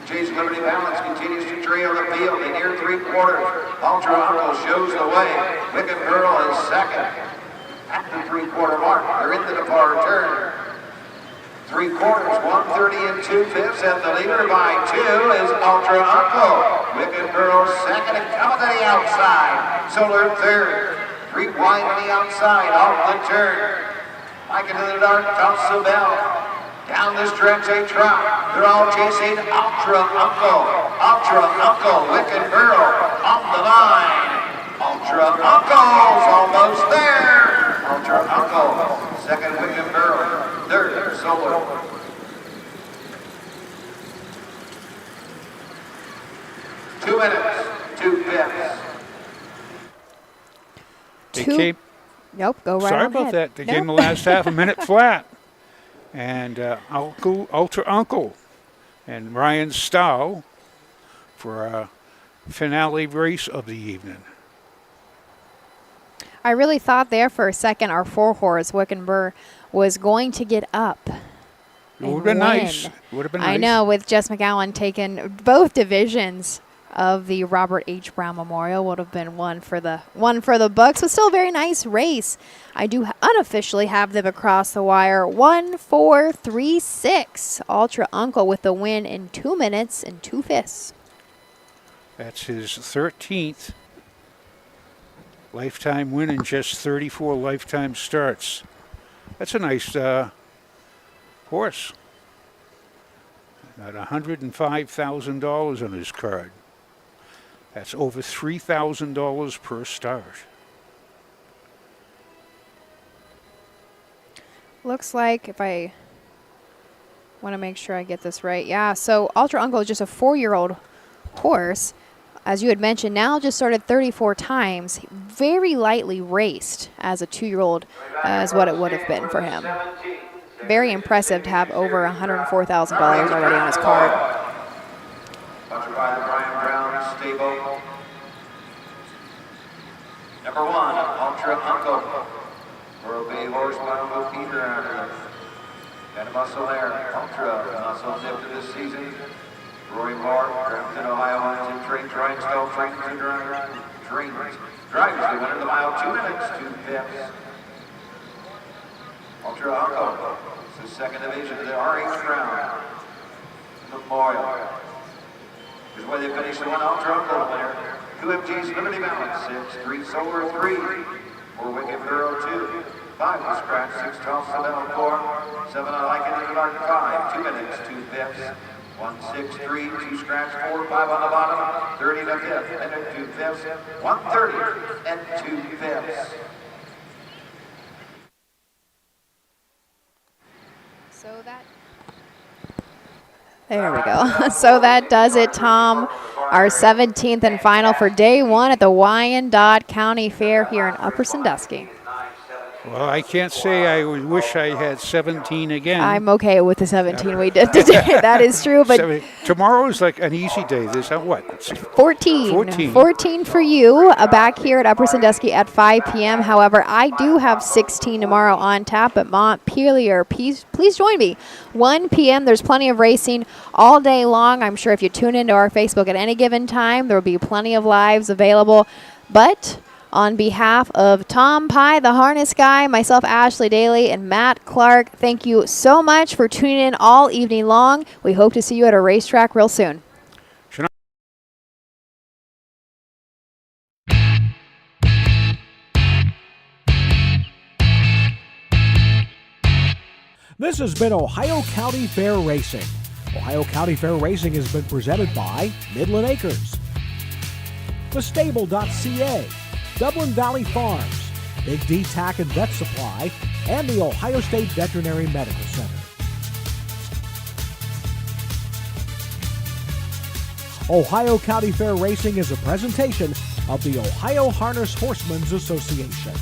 MJ's Liberty Balance continues to trail the field. They near 3/4. Ultra Uncle shows the way. Wicked Girl is second. At the 3/4 mark, they're into the far turn. 3/4, 1:30 and 2/5, and the leader by 2 is Ultra Uncle. Wicked Girl second and coming to the outside. Solar third. 3 wide on the outside, off the turn. Like into the dark, Tulsa Bell. Down the stretch they trot. They're all chasing Ultra Uncle. Ultra Uncle, Wicked Girl on the line. Ultra Uncle's almost there. Ultra Uncle, second Wicked Girl, third Solar. Two minutes, 2/5. Nope, go right Sorry on about ahead. that. They came the last half a minute flat. And Ultra Uncle and Ryan Stow for a finale race of the evening. I really thought there for a second our 4-horse, Wickenburg, was going to get up. It would have been nice. It would have been nice. I know, with Jess McGowan taking both divisions of the Robert H. Brown Memorial, would have been one for the books, but still a very nice race. I do unofficially have them across the wire. 1-4-3-6. Ultra Uncle with the win in 2 minutes and 2/5. That's his 13th lifetime win in just 34 lifetime starts. That's a nice horse. Got $105,000 on his card. That's over $3,000 per start. Looks like, if I want to make sure I get this right, yeah, so Ultra Uncle is just a 4-year-old horse. As you had mentioned, now just started 34 times. Very lightly raced as a 2-year-old is what it would have been for him. Very impressive to have over $104,000 already on his card. Sponsored by the Brian Brown Stable. Number 1, Ultra Uncle. For a big horse by Uncle Peter Anderson. Got a muscle there. Ultra muscle nip this season. Roy Moore, Brampton, Ohio, has in train, trying stall, trains and trains. Drivers, they win the mile, 2 minutes, 2/5. Ultra Uncle, it's the second division of the RH Brown Memorial. Here's where they finish the 1 Ultra Uncle winner. 2 MG's Liberty Balance, 6, 3 Solar 3, 4 Wicked Girl 2, 5 was Scratch, 6 Tulsa Bell 4, 7 I Like It in the Dark 5, 2 minutes, 2/5. 1, 6, 3, 2 scratch, 4, 5 on the bottom, 30 to 5th, and 2/5, 1:30 and 2/5. There we go. So that does it, Tom. Our 17th and final for day 1 at the Wyandotte County Fair here in Upper Sandusky. Well, I can't say I wish I had 17 again. I'm okay with the 17 we did today. That is true, but tomorrow is like an easy day. This what? 14. 14 for you back here at Upper Sandusky at 5 p.m. However, I do have 16 tomorrow on tap at Montpelier. Please join me. 1 p.m. There's plenty of racing all day long. I'm sure if you tune into our Facebook at any given time, there will be plenty of lives available. But on behalf of Tom Pye, the harness guy, myself, Ashley Daly, and Matt Clark, thank you so much for tuning in all evening long. We hope to see you at a racetrack real soon. This has been Ohio County Fair Racing. Ohio County Fair Racing has been presented by Midland Acres, thestable.ca, Dublin Valley Farms, Big D Tack and Vet Supply, and the Ohio State Veterinary Medical Center. Ohio County Fair Racing is a presentation of the Ohio Harness Horsemen's Association.